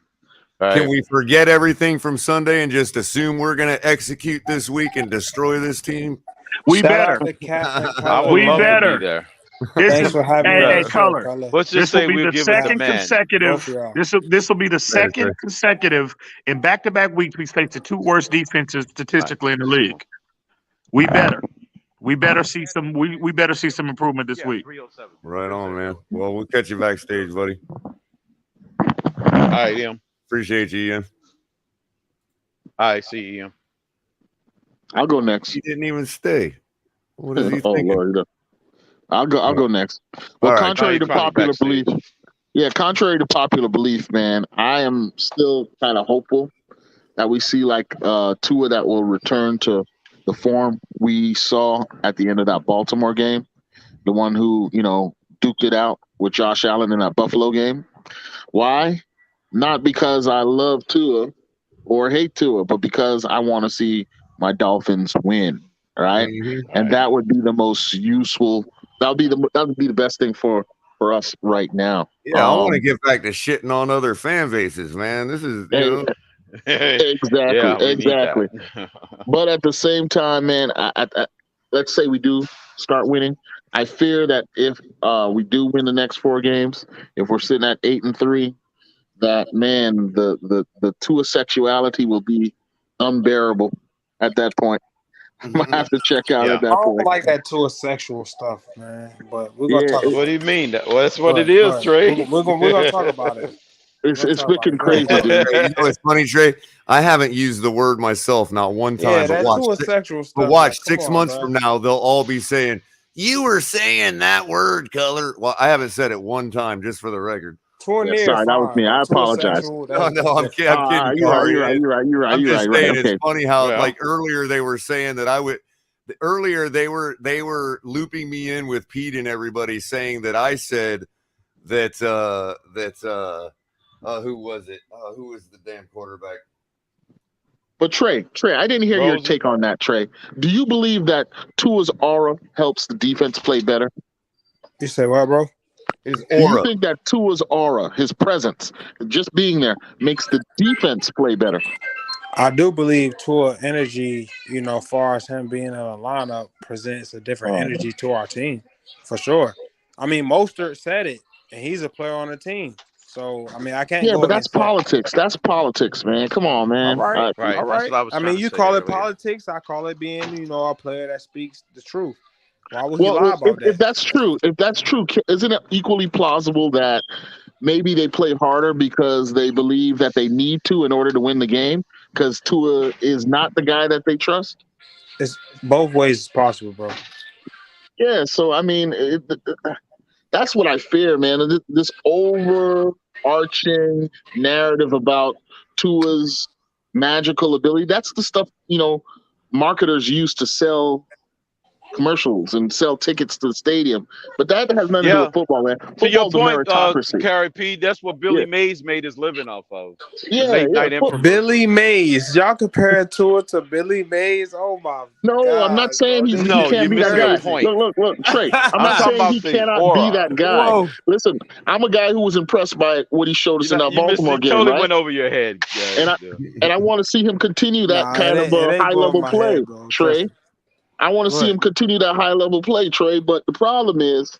All Can right. we forget everything from Sunday and just assume we're going to execute this week and destroy this team? We Shout better. out to Cat and I Culler. would We love better. to be there. Thanks for having me on Hey, the show, Culler. Culler. Let's just This will say be we'll the give it a second demand. consecutive. Both of y'all. This will be the second sir. consecutive in back-to-back weeks. We faced the two worst defenses statistically in the league. We better see some. We better see some improvement this week. Right on, man. Well, we'll catch you backstage, buddy. All right, Ian. Appreciate you, Ian. All right, see you, Ian. I'll go next. He didn't even stay. What is he Oh thinking? Lord, I'll go next. Well, All right. contrary to popular belief, contrary to popular belief, man, I am still kind of hopeful that we see like Tua that will return to the form we saw at the end of that Baltimore game, the one who duked it out with Josh Allen in that Buffalo game. Why? Not because I love Tua or hate Tua, but because I want to see my Dolphins win. Right? And that would be the most useful. That would be the best thing for us right now. Yeah, I want to get back to shitting on other fan bases, man. This is Exactly. But at the same time, man, let's say we do start winning. I fear that if we do win the next 4 games, if we're sitting at 8-3, that man, the Tua sexuality will be unbearable at that point. I'm gonna have to check out at I that don't point. like that Tua sexual stuff, man. But we're gonna talk about What do you mean? Well, that's what it Go is, ahead. Trey. We're gonna talk about it. It's looking crazy, dude. You know, it's funny, Trey. I haven't used the word myself, not one time. Yeah, but that watch, Tua sexual stuff. but watch, like, 6 months from now, they'll all be saying, "You were saying that word, Culler." Well, I haven't said it one time, just for the record. Sorry, that was me. I apologize. No, I'm kidding. You're right. I'm just saying, Okay. it's funny how like earlier they were saying that I would. Earlier they were looping me in with Pete and everybody saying that I said that who was it? Who was the damn quarterback? But Trey, I didn't hear your take on that, Trey. Do you believe that Tua's aura helps the defense play better? You say what, bro? His Do you think that Tua's aura, his presence, just being there, makes the defense play better? I do believe Tua energy, as far as him being in a lineup, presents a different energy to our team, for sure. I mean, Mostert said it, and he's a player on the team. So, I mean, I can't go but that's against that. politics. That's politics, man. Come on, man. All right. Right. All right. That's what I was I trying mean, to you say call it earlier. politics. I call it being, a player that speaks the truth. Why would he lie about if that's true, isn't it equally plausible that maybe they play harder because they believe that they need to in order to win the game because Tua is not the guy that they trust? It's both ways possible, bro. Yeah, so I mean, that's what I fear, man. This overarching narrative about Tua's magical ability, that's the stuff, marketers use to sell commercials and sell tickets to the stadium, but that has nothing to do with football, man. To your Football's a point, meritocracy. Carrie P, that's what Billy Mays made his living off of. Yeah, Late night infomercials. Billy Mays. Y'all compare Tua to Billy Mays? Oh my No, God, I'm not saying he No, can't you're be that missing guy. the point. Look, Trey. I'm not talking saying he about the cannot aura. be that guy. Whoa. Listen, I'm a guy who was impressed by what he showed us in that Baltimore game, totally right? went over your head. And I want to see him continue that kind of high level play, Trey. I want to see him continue that high level play, Trey. But the problem is,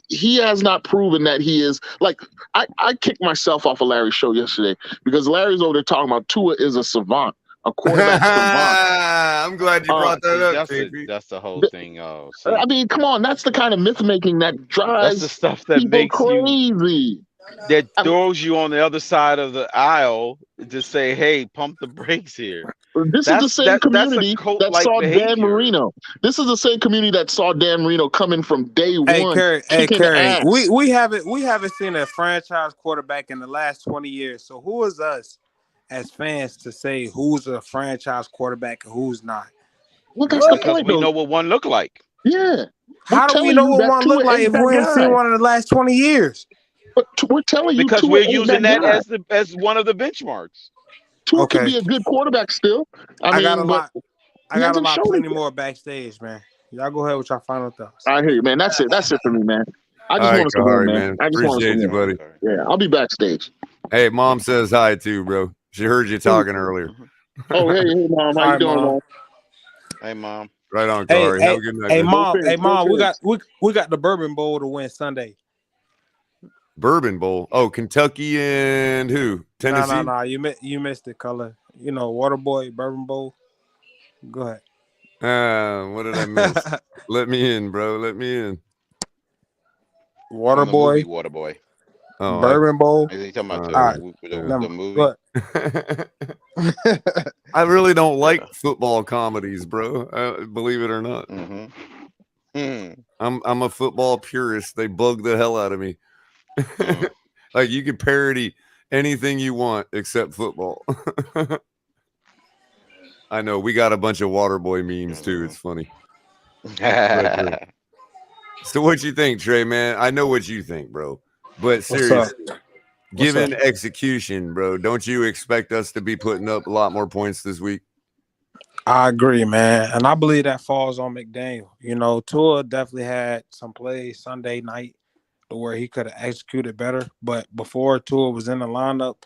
he has not proven that he is like. I kicked myself off of Larry's show yesterday because Larry's over there talking about Tua is a savant, a quarterback savant. I'm glad you brought that up. That's the whole thing. I mean, come on, that's the kind of myth making that drives that's the stuff that people makes you. crazy. that throws you on the other side of the aisle to say, "Hey, pump the brakes here." This is the same That's a community that cult-like saw Dan behavior. Marino. This is the same community that saw Dan Marino coming from day one, kicking ass. we haven't seen a franchise quarterback in the last 20 years. So who is us as fans to say who's a franchise quarterback and who's not? Well, that's the Because point, we though. know what one look like. Yeah. How do we know what one look like if we ain't seen one in the last 20 years? But we're telling you, Because Tua we're ain't using that that guy. as one of the benchmarks. Tua could be a good quarterback still. I got a lot plenty more backstage, man. Y'all go ahead with your final thoughts. I hear you, man. That's it. That's it for me, man. I just All right, want us to win, Kahari, man. I just want us to Appreciate you, win. buddy. Yeah, I'll be backstage. Hey, mom says hi too, bro. She heard you talking earlier. Oh, hey, mom. How you doing, mom? Hey, mom. Right on, Hey, Kahari. Have a good night. hey, man. mom. We got the Bourbon Bowl to win Sunday. Bourbon Bowl. Oh, Kentucky and who? Tennessee. No. You missed it, Culler. You know, Waterboy Bourbon Bowl. Go ahead. What did I miss? Let me in, bro. Let me in. Waterboy. Waterboy. Oh, Bourbon Bowl. Is he talking about the movie? I really don't like football comedies, bro. Believe it or not. I'm a football purist. They bug the hell out of me. Like you can parody anything you want except football. I know we got a bunch of Waterboy memes too. It's funny. So what you think, Trey, man? I know what you think, bro. But seriously, given execution, bro, don't you expect us to be putting up a lot more points this week? I agree, man. And I believe that falls on McDaniel. You know, Tua definitely had some plays Sunday night where he could have executed better. But before Tua was in the lineup,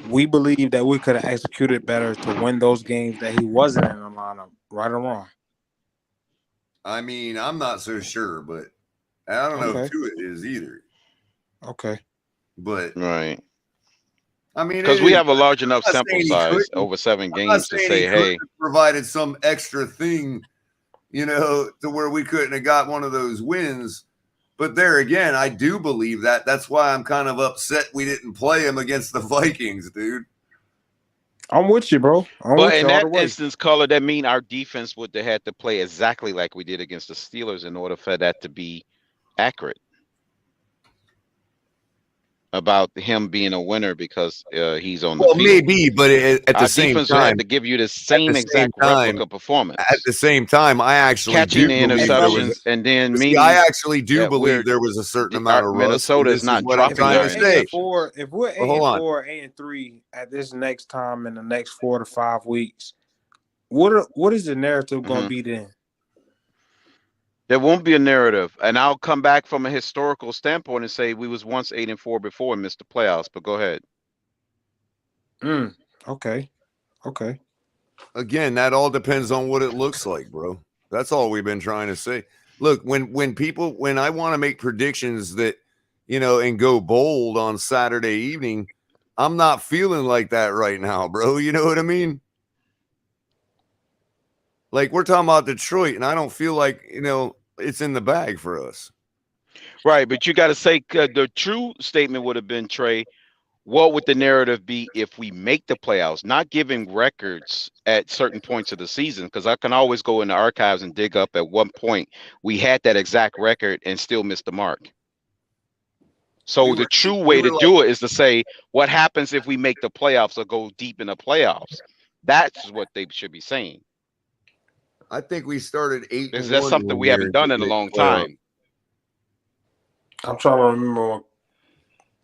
we believe that we could have executed better to win those games that he wasn't in the lineup, right or wrong. I mean, I'm not so sure, but I don't know if Tua is either. Okay. But right. I mean, because we have a large enough sample size over 7 games to say, hey, provided some extra thing, you know, to where we couldn't have got one of those wins. But there again, I do believe that. That's why I'm kind of upset we didn't play him against the Vikings, dude. I'm with you, bro. But in that instance, Culler, that mean our defense would have had to play exactly like we did against the Steelers in order for that to be accurate about him being a winner because he's on the field. Maybe, but at the same defense time, had to give you the same exact replica performance. At the same time, I actually catching the interceptions and then meaning I actually do believe there was a certain amount of rust. Minnesota is not dropping their interceptions. If we're 8-4, 8-3 at this next time in the next 4 to 5 weeks, what is the narrative going to be then? There won't be a narrative, and I'll come back from a historical standpoint and say we was once 8-4 before and missed the playoffs. But go ahead. Okay. Again, that all depends on what it looks like, bro. That's all we've been trying to say. Look, when I want to make predictions that, you know, and go bold on Saturday evening, I'm not feeling like that right now, bro. You know what I mean? Like, we're talking about Detroit, and I don't feel like, you know, it's in the bag for us. Right, but you got to say the true statement would have been, Trey, what would the narrative be if we make the playoffs? Not giving records at certain points of the season, because I can always go in the archives and dig up at one point we had that exact record and still missed the mark. So the true way to do it is to say, what happens if we make the playoffs or go deep in the playoffs? That's what they should be saying. I think we started 8-1. That's something we haven't done in a long time. I'm trying to remember.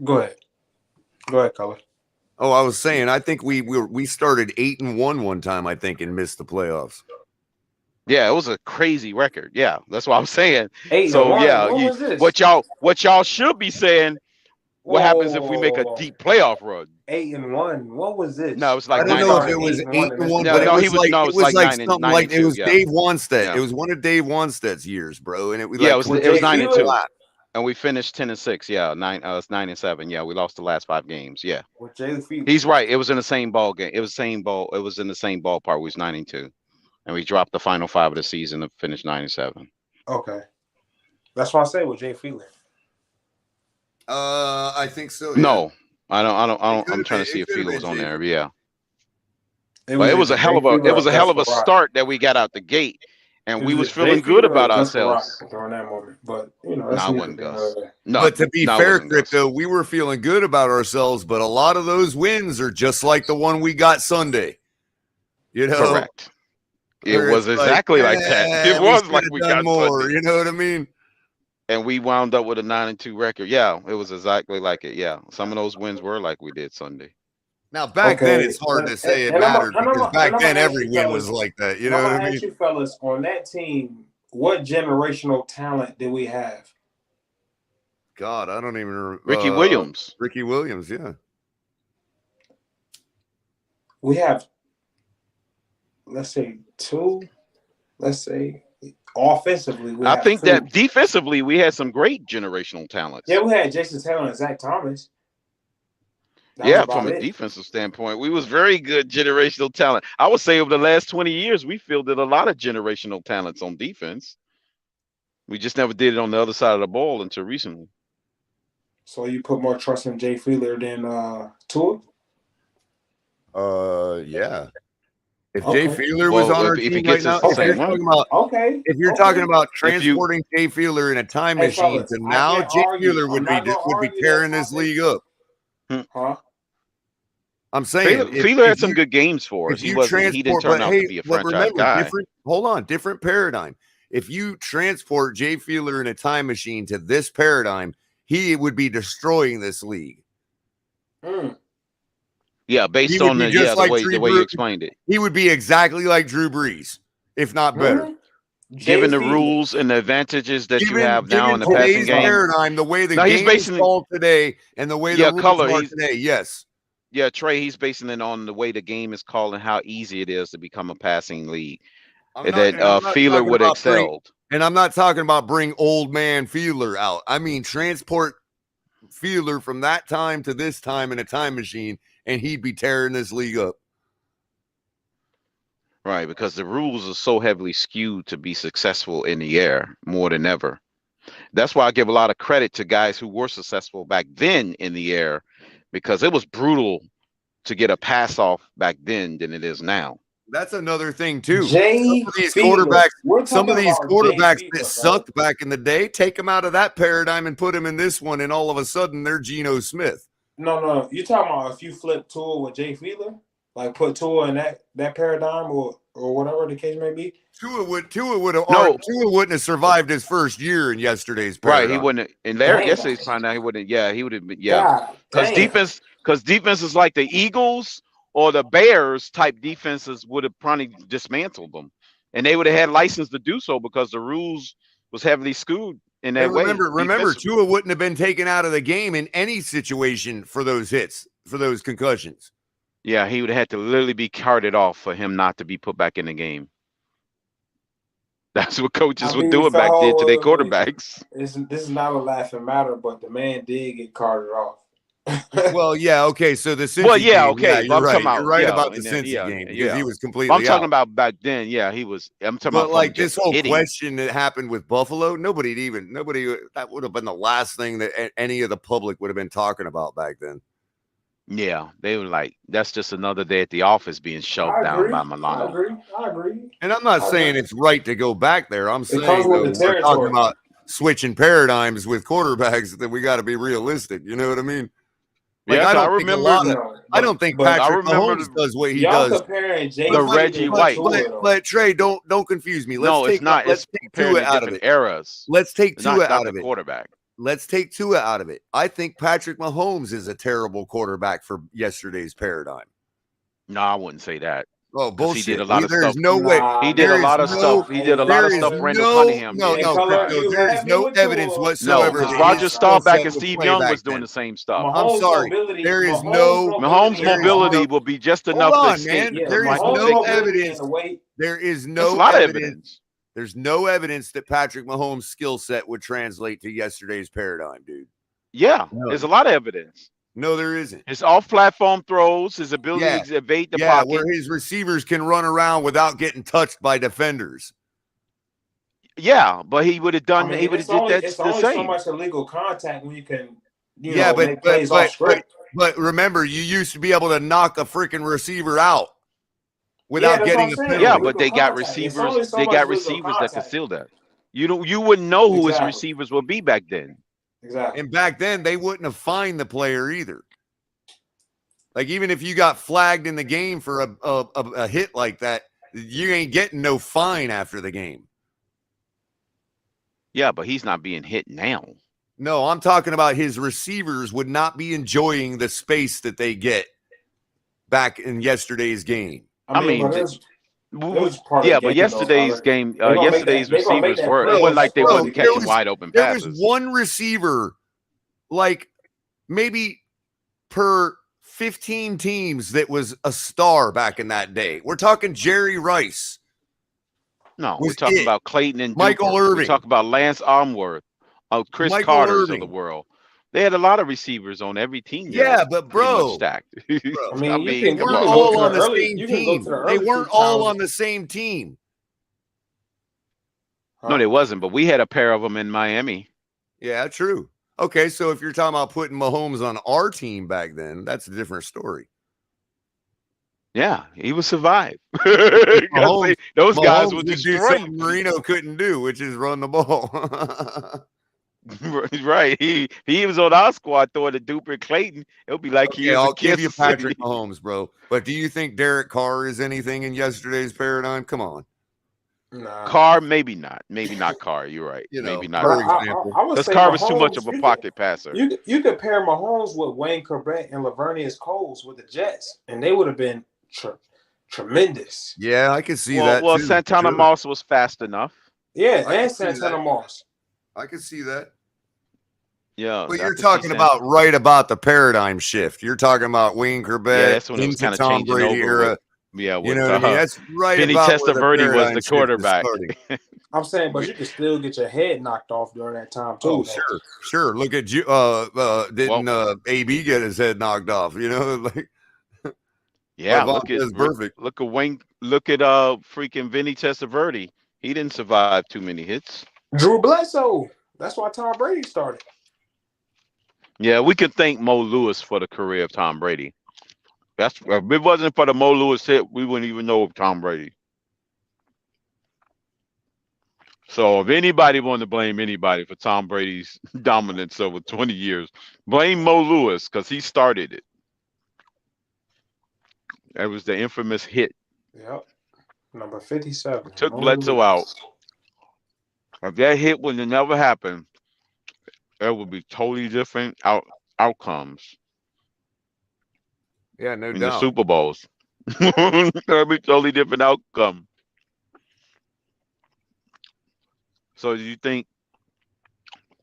Go ahead, Culler. Oh, I was saying, I think we started 8-1 one time, I think, and missed the playoffs. Yeah, it was a crazy record. Yeah, that's what I'm saying. 8-1. So yeah, was this? what y'all should be saying. What happens if we make a deep playoff run? 8-1. What was this? No, it was like I don't know if it was 8-1, but it was like something like it was Dave Wanstead. Yeah. It was one of Dave Wanstead's years, bro, and it was it was 9-2, and we finished 10-6. Yeah, 9-7. Yeah, we lost the last 5 games. Yeah, he's right. It was in the same ball game. It was same ball. It was in the same ballpark. We was 9-2, and we dropped the final 5 of the season to finish 9-7. Okay, that's why I say with Jay Fiedler. I think so. No, I don't. I'm trying to see if Fielder was on there. Yeah. But it was a hell of a start that we got out the gate, and we was feeling good about ourselves. During that moment, but that's I wasn't Gus. No, but to be fair, Crypto, we were feeling good about ourselves, but a lot of those wins are just like the one we got Sunday. You know, correct. It was exactly like that. It was like we got more. Sunday. You know what I mean? And we wound up with a 9-2 record. Yeah, it was exactly like it. Yeah, some of those wins were like we did Sunday. Now back then it's hard to say it mattered because back then every win was like that. You know what I mean? Ask you fellas, on that team, what generational talent did we have? God, I don't even remember. Ricky Williams. Ricky Williams, yeah. We have, let's say, two. Let's say offensively. I think that defensively we had some great generational talents. Yeah, we had Jason Taylor and Zach Thomas. Yeah, from a defensive standpoint, we was very good generational talent. I would say over the last 20 years, we fielded a lot of generational talents on defense. We just never did it on the other side of the ball until recently. So you put more trust in Jay Fiedler than Tua? Yeah. If Jay Fiedler was on our team right now, if you're talking about transporting Jay Fiedler in a time machine to now, Jay Fiedler would be tearing this league up. Huh? I'm saying Fiedler had some good games for us. He didn't turn out to be a franchise guy. Different paradigm. If you transport Jay Fiedler in a time machine to this paradigm, he would be destroying this league. Yeah, based on the way you explained it. He would be exactly like Drew Brees, if not better. Given the rules and the advantages that you have now in the passing game. Paradigm, the way the game is called today and the way the rules are today, yes. Yeah, Trey, he's basing it on the way the game is called and how easy it is to become a passing league. That Fiedler would have excelled. And I'm not talking about bring old man Fiedler out. I mean, transport Fiedler from that time to this time in a time machine, and he'd be tearing this league up. Right, because the rules are so heavily skewed to be successful in the air more than ever. That's why I give a lot of credit to guys who were successful back then in the air, because it was brutal to get a pass off back then than it is now. That's another thing too. Some of these quarterbacks that sucked back in the day, take them out of that paradigm and put them in this one, and all of a sudden they're Geno Smith. No. You talking about if you flip Tua with Jay Fiedler, like put Tua in that paradigm or whatever the case may be. Tua wouldn't have survived his first year in yesterday's paradigm. Right, he wouldn't. In yesterday's paradigm, he wouldn't. Yeah, he would have been. Yeah, because defense is like the Eagles or the Bears type defenses would have probably dismantled them, and they would have had license to do so because the rules was heavily skewed in that way. Remember, Tua wouldn't have been taken out of the game in any situation for those hits, for those concussions. Yeah, he would have had to literally be carted off for him not to be put back in the game. That's what coaches were doing back then to their quarterbacks. This is not a laughing matter, but the man did get carted off. Well, yeah, okay. So the Cincy okay. You're right about the Cincy game because he was completely. I'm talking about back then. Yeah, he was. I'm talking about like this whole question that happened with Buffalo. Nobody. That would have been the last thing that any of the public would have been talking about back then. Yeah, they were like, that's just another day at the office being shoved down by Milano. I agree. And I'm not saying it's right to go back there. I'm saying we're talking about switching paradigms with quarterbacks that we got to be realistic. You know what I mean? Like, yes, I don't think Patrick Mahomes does what he does. The Reggie White. But Trey, don't confuse me. It's not. Let's take Tua out of it. Eras. Let's take Tua out of it. Quarterback. Let's take Tua out of it. I think Patrick Mahomes is a terrible quarterback for yesterday's paradigm. No, I wouldn't say that. Oh, bullshit. He did a lot of stuff. There's no way. He did a lot of stuff. He did a lot of stuff Randall Cunningham did. There is no evidence whatsoever. No, Roger Staubach and Steve Young was doing the same stuff. I'm sorry. There is no. Mahomes' mobility will be just enough to escape. There is no evidence. There is no evidence. There's no evidence that Patrick Mahomes' skill set would translate to yesterday's paradigm, dude. Yeah, there's a lot of evidence. No, there isn't. His off-platform throws, his ability to evade the pocket. Where his receivers can run around without getting touched by defenders. Yeah, but he would have done. He would have did that the same. So much illegal contact when you can but remember, you used to be able to knock a freaking receiver out without getting a penalty. Yeah, but they got receivers. They got receivers that can seal that. You wouldn't know who his receivers would be back then. Exactly. And back then, they wouldn't have fined the player either. Like, even if you got flagged in the game for a hit like that, you ain't getting no fine after the game. Yeah, but he's not being hit now. No, I'm talking about his receivers would not be enjoying the space that they get back in yesterday's game. But yesterday's game, yesterday's receivers were. It wasn't like they wasn't catching wide open passes. There was one receiver, like maybe per 15 teams, that was a star back in that day. We're talking Jerry Rice. No, we're talking about Clayton and Michael Irving. We're talking about Lance Armworth, Chris Carter's of the world. They had a lot of receivers on every team. Yeah, but bro, stacked. they weren't all on the same team. They weren't all on the same team. No, they wasn't. But we had a pair of them in Miami. Yeah, true. Okay, so if you're talking about putting Mahomes on our team back then, that's a different story. Yeah, he would survive. Mahomes, those guys would do destroy something Marino couldn't do, which is run the ball. Right. He was on our squad throwing the duper Clayton. It'll be like I'll give you Patrick Mahomes, bro. But do you think Derek Carr is anything in yesterday's paradigm? Come on. Nah. Carr, maybe not. Maybe not Carr. You're right. Maybe not. For example, Because Carr was too much of a pocket passer. You compare Mahomes with Wayne Corbett and Lavernius Coles with the Jets, and they would have been tremendous. Yeah, I can see that. Well, too, Santana Moss was fast enough. Yeah, and Santana Moss. I can see that. Yeah, but you're talking about about the paradigm shift. You're talking about Wayne Corbett, yeah, that's when it was kind of Tom changing Brady over. era. Yeah, you know what I mean. That's right. Vinny Testaverde was the quarterback. I'm saying, but you can still get your head knocked off during that time too. Oh, sure. Look at you. Didn't AB get his head knocked off? You know, like. Yeah, look at Wayne. Look at freaking Vinny Testaverde. He didn't survive too many hits. Drew Bledsoe. That's why Tom Brady started. Yeah, we could thank Mo Lewis for the career of Tom Brady. If it wasn't for the Mo Lewis hit, we wouldn't even know of Tom Brady. So if anybody wanted to blame anybody for Tom Brady's dominance over 20 years, blame Mo Lewis because he started it. That was the infamous hit. Yep. Number 57. Took Bledsoe out. If that hit would have never happened, there would be totally different outcomes. Yeah, no doubt. In the Super Bowls. There would be totally different outcome. So do you think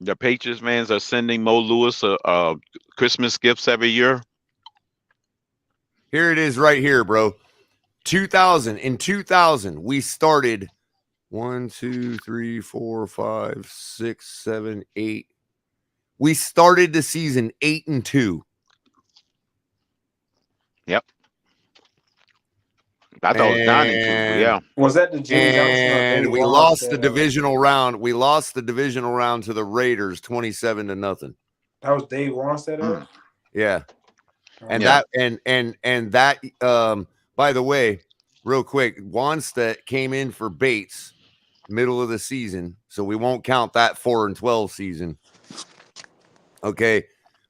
the Patriots fans are sending Mo Lewis Christmas gifts every year? Here it is right here, bro. 2000. In 2000, we started 1, 2, 3, 4, 5, 6, 7, 8. We started the season 8-2. Yep. I thought it was 9-2. Yeah. Was that the Jimmy Johnson? And we lost the divisional round. We lost the divisional round to the Raiders 27-0. That was Dave Wannstedt. Yeah. And that by the way, real quick, Wannstedt came in for Bates middle of the season, so we won't count that 4-12 season. Okay.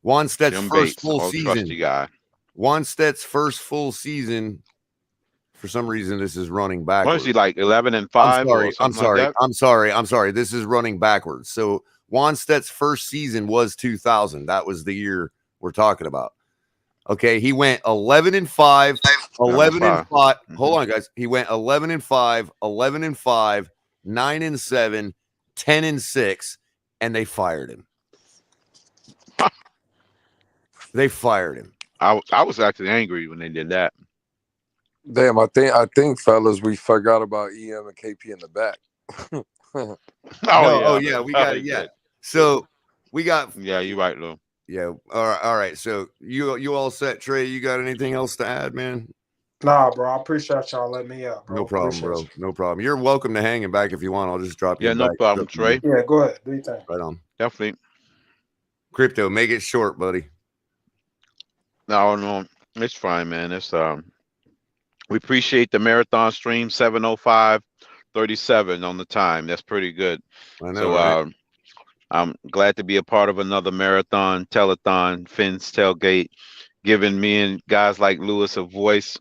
Wannstedt's first full season. Wannstedt's first full season. For some reason, this is running backwards. Was he like 11-5? I'm sorry. This is running backwards. So Wannstedt's first season was 2000. That was the year we're talking about. Okay, he went 11-5, 11-5. Hold on, guys. He went 11-5, 11-5, 9-7, 10-6, and they fired him. They fired him. I was actually angry when they did that. Damn, I think, fellas, we forgot about EM and KP in the back. Yeah, we got it. Yeah. So we got. Yeah, you're right, Lou. Yeah. All right. So you all set, Trey? You got anything else to add, man? Nah, bro. I appreciate y'all letting me up, bro. No problem, bro. No problem. You're welcome to hang back if you want. I'll just drop you. Yeah, no problem, Trey. Yeah, go ahead. Do your thing. Right on. Definitely. Crypto, make it short, buddy. No, it's fine, man. It's we appreciate the marathon stream 7:05:37 on the time. That's pretty good. I know, So right? I'm glad to be a part of another marathon, telethon, Finn's Tailgate, giving me and guys like Lewis a voice,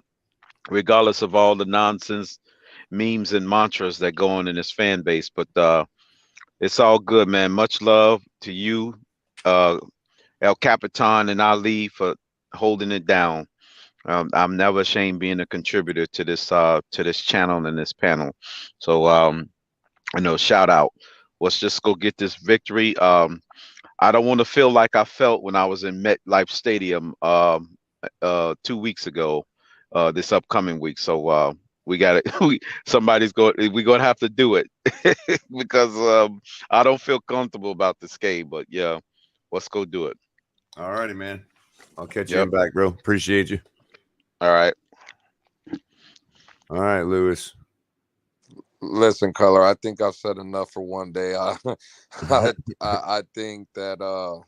regardless of all the nonsense, memes and mantras that go on in this fan base. But it's all good, man. Much love to you, El Capitan and Ali for holding it down. I'm never ashamed being a contributor to this channel and this panel. So shout out. Let's just go get this victory. I don't want to feel like I felt when I was in MetLife Stadium 2 weeks ago, this upcoming week. So we got it. We're gonna have to do it because I don't feel comfortable about this game. But yeah, let's go do it. All righty, man. I'll catch you in back, bro. Appreciate you. All right. All right, Lewis. Listen, Culler, I think I've said enough for one day. I think that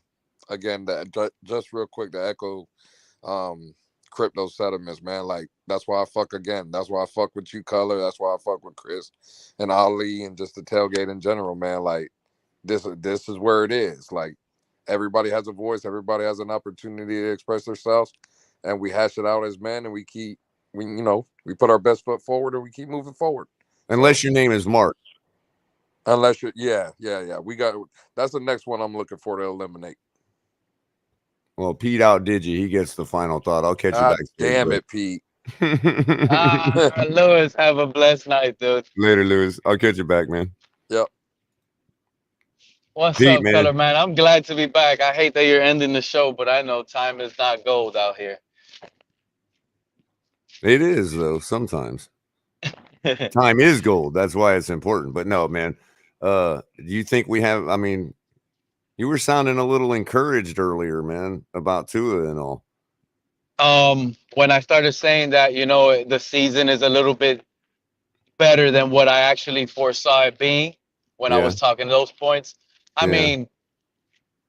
again, that just real quick to echo crypto sentiments, man. Like that's why I fuck again. That's why I fuck with you, Culler. That's why I fuck with Chris and Ali and just the tailgate in general, man. Like this is where it is. Like everybody has a voice, everybody has an opportunity to express themselves, and we hash it out as men, and we put our best foot forward, and we keep moving forward. Unless your name is Mark. Unless you're, yeah. That's the next one I'm looking for to eliminate. Well, Pete outdid you. He gets the final thought. I'll catch you back. Damn it, Pete. Lewis, have a blessed night, dude. Later, Lewis. I'll catch you back, man. Yep. What's Pete, up, man. Culler, man? I'm glad to be back. I hate that you're ending the show, but I know time is not gold out here. It is, though, sometimes. Time is gold. That's why it's important. But no, man. Do you think we have, I mean, you were sounding a little encouraged earlier, man, about Tua and all. When I started saying that, the season is a little bit better than what I actually foresaw it being when I was talking those points. I mean,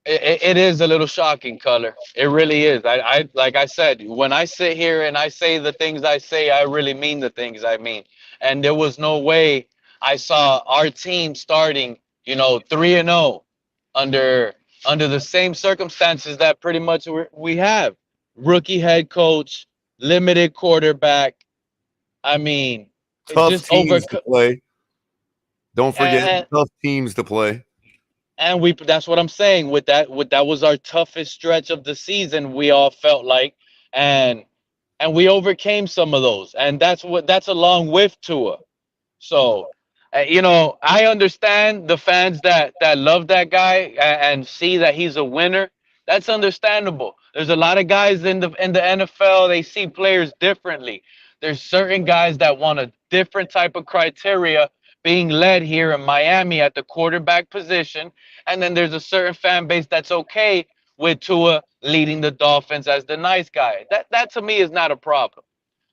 it is a little shocking, Culler. It really is. I like I said, when I sit here and I say the things I say, I really mean the things I mean. And there was no way I saw our team starting, 3-0 under the same circumstances that pretty much we have. Rookie head coach, limited quarterback. I mean, tough teams to play. Don't forget tough teams to play. And that's what I'm saying. With that was our toughest stretch of the season, we all felt like, and we overcame some of those. And that's along with Tua. So, I understand the fans that love that guy and see that he's a winner. That's understandable. There's a lot of guys in the NFL, they see players differently. There's certain guys that want a different type of criteria being led here in Miami at the quarterback position. And then there's a certain fan base that's okay with Tua leading the Dolphins as the nice guy. That to me is not a problem.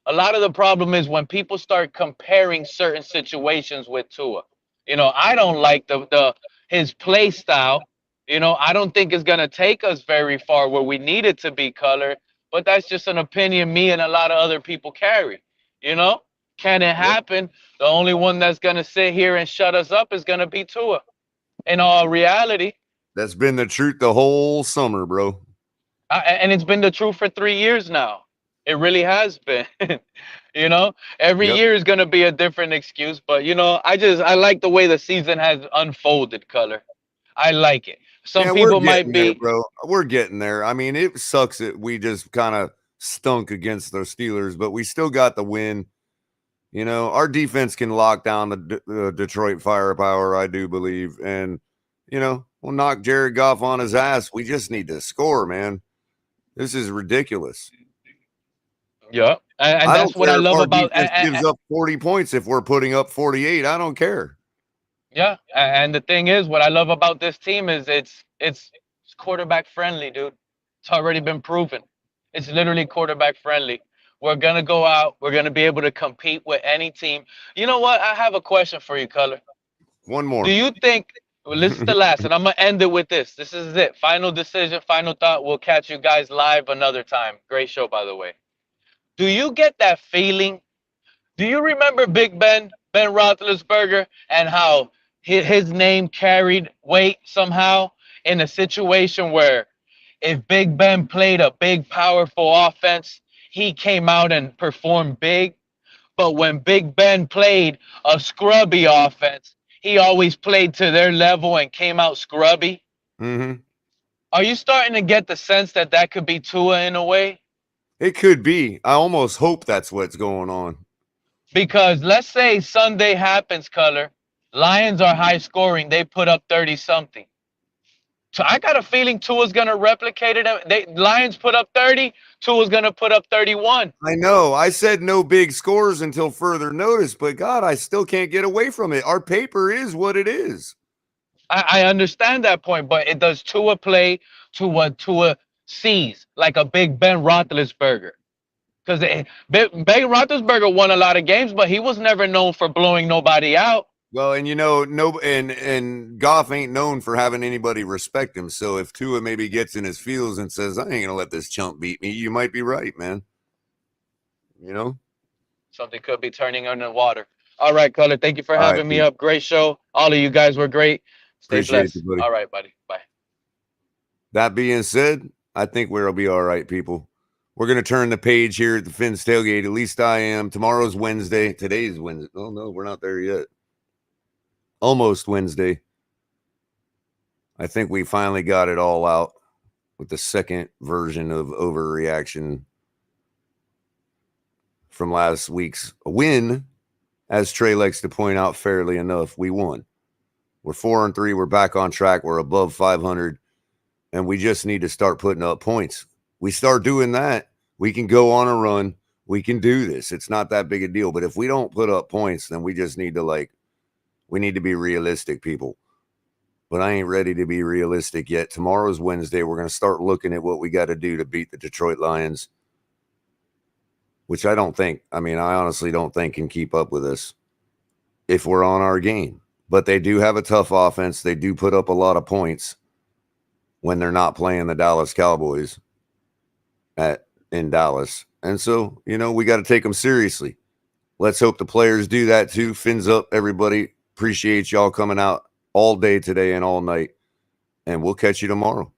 A lot of the problem is when people start comparing certain situations with Tua. I don't like his play style. I don't think it's going to take us very far where we need it to be, Culler. But that's just an opinion me and a lot of other people carry. Can it happen? The only one that's going to sit here and shut us up is going to be Tua. In all reality. That's been the truth the whole summer, bro. And it's been the truth for 3 years now. It really has been. Every year is going to be a different excuse. But, I like the way the season has unfolded, Culler. I like it. Some people might be. There, bro. We're getting there. I mean, it sucks that we just kind of stunk against the Steelers, but we still got the win. Our defense can lock down the Detroit firepower, I do believe. And, we'll knock Jared Goff on his ass. We just need to score, man. This is ridiculous. Yeah. And that's what I love about it. Gives up 40 points if we're putting up 48. I don't care. Yeah. And the thing is, what I love about this team is it's quarterback friendly, dude. It's already been proven. It's literally quarterback friendly. We're going to go out. We're going to be able to compete with any team. You know what? I have a question for you, Culler. One more. Do you think Well, this is the last, and I'm gonna end it with this. This is it. Final decision, final thought. We'll catch you guys live another time. Great show, by the way. Do you get that feeling? Do you remember Big Ben Roethlisberger, and how his name carried weight somehow in a situation where if Big Ben played a big, powerful offense, he came out and performed big. But when Big Ben played a scrubby offense, he always played to their level and came out scrubby. Mm-hmm. Are you starting to get the sense that that could be Tua in a way? It could be. I almost hope that's what's going on. Because let's say Sunday happens, Culler. Lions are high scoring. They put up 30-something. So I got a feeling Tua's going to replicate it. Lions put up 30. Tua's going to put up 31. I know. I said no big scores until further notice, but God, I still can't get away from it. Our paper is what it is. I understand that point, but it does Tua play to what Tua sees, like a Big Ben Roethlisberger. Because Ben Roethlisberger won a lot of games, but he was never known for blowing nobody out. Well, and and Goff ain't known for having anybody respect him. So if Tua maybe gets in his feels and says, I ain't gonna let this chump beat me, you might be right, man. You know? Something could be turning under water. All right, Culler, thank you for having me up. Great show. All of you guys were great. Stay Appreciate blessed. you, buddy. All right, buddy. Bye. That being said, I think we'll be all right, people. We're going to turn the page here at the Finn's Tailgate. At least I am. Tomorrow's Wednesday. Today's Wednesday. Oh, no, we're not there yet. Almost Wednesday. I think we finally got it all out with the second version of Overreaction from last week's win. As Trey likes to point out fairly enough, we won. We're 4-3. We're back on track. We're above 500. And we just need to start putting up points. We start doing that, we can go on a run. We can do this. It's not that big a deal. But if we don't put up points, then we just need to we need to be realistic, people. But I ain't ready to be realistic yet. Tomorrow's Wednesday. We're going to start looking at what we got to do to beat the Detroit Lions, which I honestly don't think can keep up with us if we're on our game. But they do have a tough offense. They do put up a lot of points when they're not playing the Dallas Cowboys in Dallas. And so, we got to take them seriously. Let's hope the players do that too. Fins up, everybody. Appreciate y'all coming out all day today and all night. And we'll catch you tomorrow.